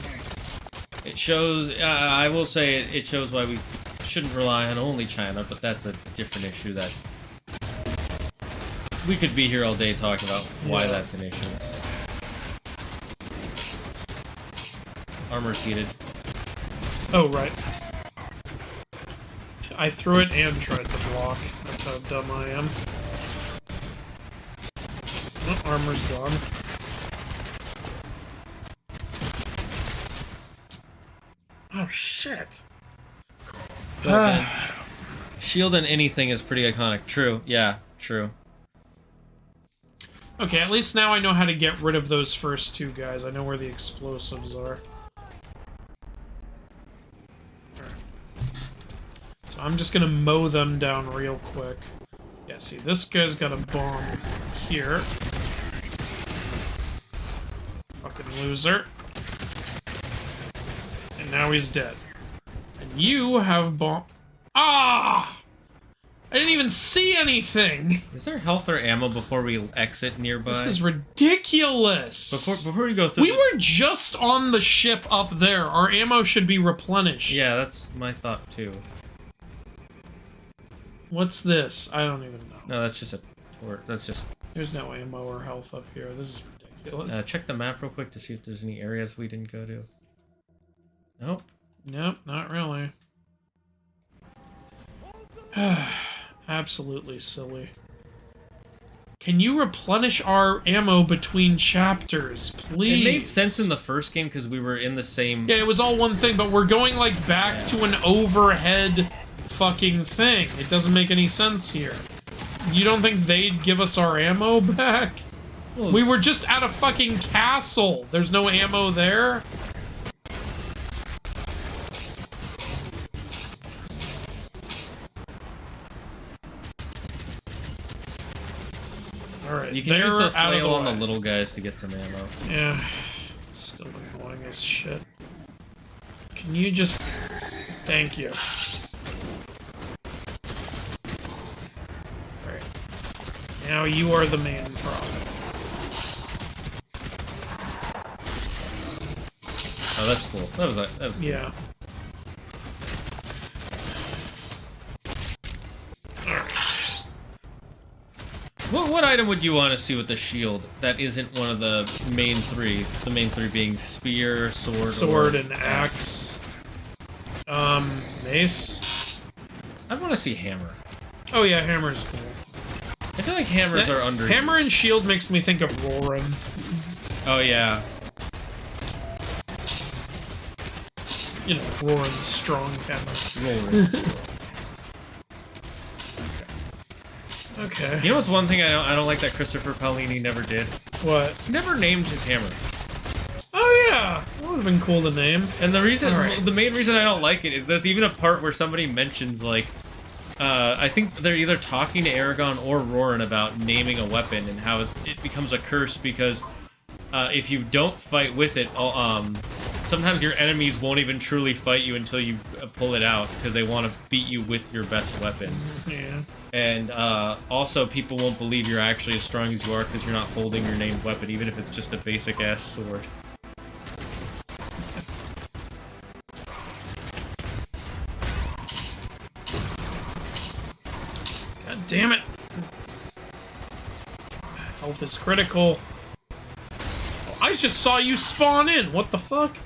[SPEAKER 1] It shows, I will say, it shows why we shouldn't rely on only China, but that's a different issue that we could be here all day talking about why that's an issue. Armor's heated.
[SPEAKER 2] Oh, right. I threw it and tried to block. That's how dumb I am. Oh, armor's gone. Oh, shit.
[SPEAKER 1] Shield and anything is pretty iconic. True. Yeah, true.
[SPEAKER 2] Okay, at least now I know how to get rid of those first two guys. I know where the explosives are. So I'm just gonna mow them down real quick. Yeah, see, this guy's got a bomb here. Fucking loser. And now he's dead. And you have bomb. Ah! I didn't even see anything.
[SPEAKER 1] Is there health or ammo before we exit nearby?
[SPEAKER 2] This is ridiculous.
[SPEAKER 1] Before we go through.
[SPEAKER 2] We were just on the ship up there. Our ammo should be replenished.
[SPEAKER 1] Yeah, that's my thought too.
[SPEAKER 2] What's this? I don't even know.
[SPEAKER 1] No, that's just a torch. That's just.
[SPEAKER 2] There's no ammo or health up here. This is ridiculous.
[SPEAKER 1] Check the map real quick to see if there's any areas we didn't go to. Nope.
[SPEAKER 2] Nope, not really. Absolutely silly. Can you replenish our ammo between chapters, please?
[SPEAKER 1] It made sense in the first game because we were in the same...
[SPEAKER 2] Yeah, it was all one thing, but we're going, like, back to an overhead fucking thing. It doesn't make any sense here. You don't think they'd give us our ammo back?
[SPEAKER 1] Well,
[SPEAKER 2] we were just at a fucking castle. There's no ammo there? Alright,
[SPEAKER 1] you can use the flail on the
[SPEAKER 2] way.
[SPEAKER 1] little guys to get some ammo.
[SPEAKER 2] Yeah, it's still annoying as shit. Can you just... Thank you. Alright. Now you are the main problem.
[SPEAKER 1] Oh, that's cool. That was cool.
[SPEAKER 2] Yeah.
[SPEAKER 1] What item would you want to see with the shield that isn't one of the main three? The main three being spear, sword,
[SPEAKER 2] and axe. Mace.
[SPEAKER 1] I want to see hammer.
[SPEAKER 2] Oh yeah, hammer's cool.
[SPEAKER 1] I feel like hammers are under.
[SPEAKER 2] Hammer and shield makes me think of Roarin.
[SPEAKER 1] Oh yeah.
[SPEAKER 2] You know, Roarin's strong hammer.
[SPEAKER 1] Roarin.
[SPEAKER 2] Okay.
[SPEAKER 1] You know what's one thing I don't like that Christopher Paolini never did?
[SPEAKER 2] What?
[SPEAKER 1] He never named his hammer.
[SPEAKER 2] Oh yeah, that would have been cool to name.
[SPEAKER 1] And the reason,
[SPEAKER 2] Right.
[SPEAKER 1] the main reason I don't like it is there's even a part where somebody mentions like, I think they're either talking to Aragon or Roran about naming a weapon and how it becomes a curse because if you don't fight with it, sometimes your enemies won't even truly fight you until you pull it out because they want to beat you with your best weapon.
[SPEAKER 2] Yeah.
[SPEAKER 1] And also, people won't believe you're actually as strong as you are because you're not holding your named weapon, even if it's just a basic-ass sword.
[SPEAKER 2] God damn it. Health is critical. I just saw you spawn in. What the fuck?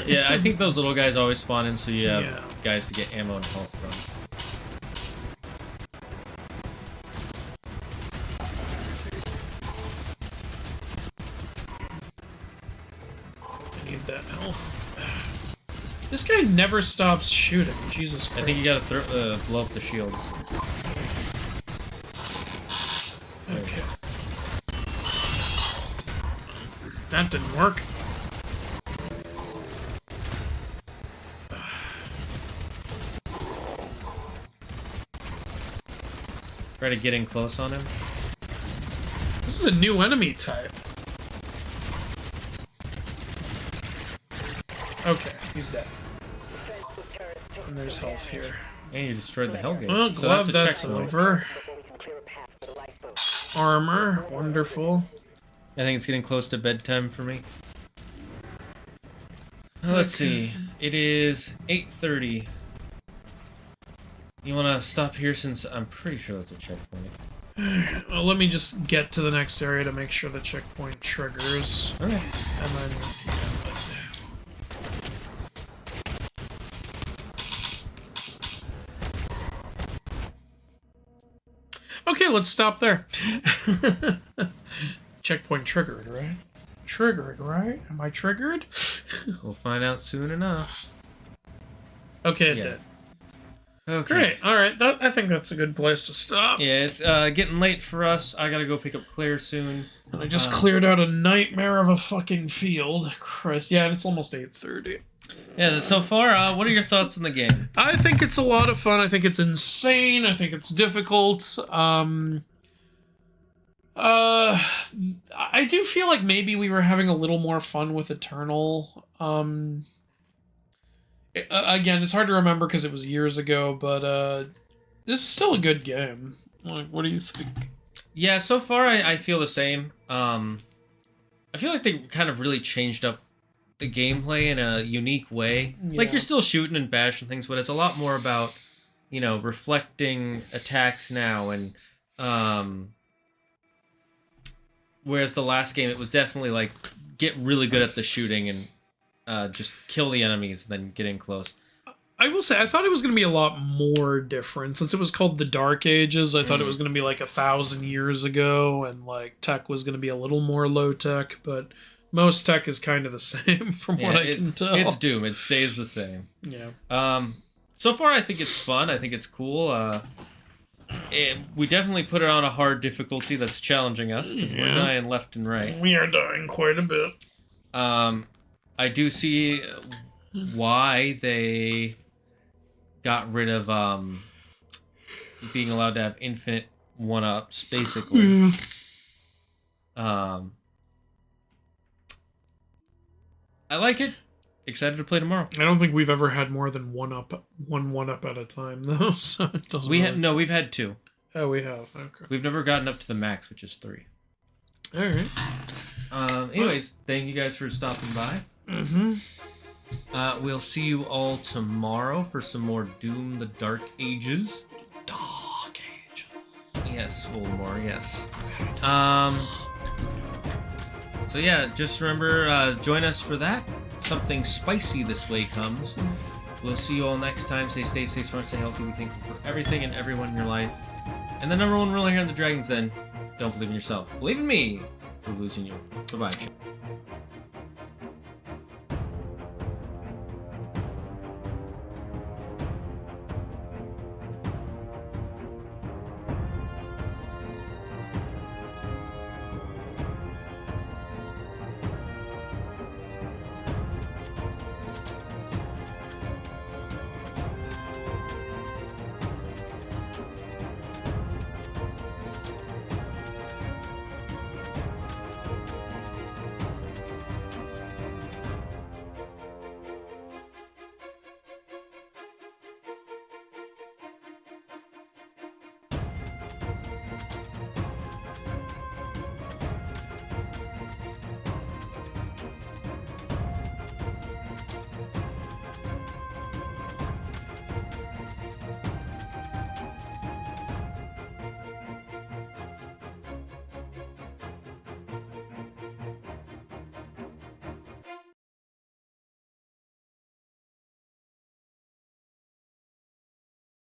[SPEAKER 1] Yeah, I think those little guys always spawn in so you have guys to get ammo and health from.
[SPEAKER 2] That health. This guy never stops shooting. Jesus Christ.
[SPEAKER 1] I think you gotta blow up the shield.
[SPEAKER 2] Okay. That didn't work.
[SPEAKER 1] Try to get in close on him.
[SPEAKER 2] This is a new enemy type. Okay, he's dead. And there's health here.
[SPEAKER 1] And you destroyed the Hellgate.
[SPEAKER 2] Well,
[SPEAKER 1] so
[SPEAKER 2] glad
[SPEAKER 1] that's
[SPEAKER 2] that's over. Armor, wonderful.
[SPEAKER 1] I think it's getting close to bedtime for me. Let's see. It is 8:30. You want to stop here since I'm pretty sure that's a checkpoint.
[SPEAKER 2] Well, let me just get to the next area to make sure the checkpoint triggers.
[SPEAKER 1] Okay.
[SPEAKER 2] And then... Okay, let's stop there. Checkpoint triggered, right? Triggered, right? Am I triggered?
[SPEAKER 1] We'll find out soon enough.
[SPEAKER 2] Okay, it
[SPEAKER 1] Yeah.
[SPEAKER 2] did.
[SPEAKER 1] Okay.
[SPEAKER 2] Great. All right. I think that's a good place to stop.
[SPEAKER 1] Yeah, it's getting late for us. I gotta go pick up Claire soon.
[SPEAKER 2] And I just cleared out a nightmare of a fucking field. Christ. Yeah, and it's almost 8:30.
[SPEAKER 1] Yeah, so far, what are your thoughts on the game?
[SPEAKER 2] I think it's a lot of fun. I think it's insane. I think it's difficult. I do feel like maybe we were having a little more fun with Eternal. again, it's hard to remember because it was years ago, but this is still a good game. Like, what do you think?
[SPEAKER 1] Yeah, so far I feel the same. I feel like they kind of really changed up the gameplay in a unique way.
[SPEAKER 2] Yeah.
[SPEAKER 1] Like, you're still shooting and bashing things, but it's a lot more about, you know, reflecting attacks now. And whereas the last game, it was definitely like, get really good at the shooting and just kill the enemies and then get in close.
[SPEAKER 2] I will say, I thought it was going to be a lot more different. Since it was called the Dark Ages, I thought it was going to be like 1,000 years ago, and like tech was going to be a little more low tech, but most tech is kind of the same from what I can tell.
[SPEAKER 1] It's Doom. It stays the same.
[SPEAKER 2] Yeah.
[SPEAKER 1] So far, I think it's fun. I think it's cool. We definitely put it on a hard difficulty that's challenging us, because we're dying left and right.
[SPEAKER 2] We are dying quite a bit.
[SPEAKER 1] I do see why they got rid of being allowed to have infinite one-ups, basically. I like it. Excited to play tomorrow.
[SPEAKER 2] I don't think we've ever had more than one one-up at a time, though, so it doesn't
[SPEAKER 1] we've had 2.
[SPEAKER 2] Oh, we have. Okay.
[SPEAKER 1] We've never gotten up to the max, which is 3.
[SPEAKER 2] All right.
[SPEAKER 1] Anyways, thank you guys for stopping by.
[SPEAKER 2] Mm-hmm.
[SPEAKER 1] We'll see you all tomorrow for some more Doom: The Dark Ages.
[SPEAKER 2] Dark Ages.
[SPEAKER 1] Yes, Voldemort, yes. So yeah, just remember, join us for that. Something spicy this way comes. We'll see you all next time. Stay safe, stay smart, stay healthy. Be thankful for everything and everyone in your life. And the number one rule here in the Dragon's Den, don't believe in yourself. Believe in me. We're losing you. Bye-bye.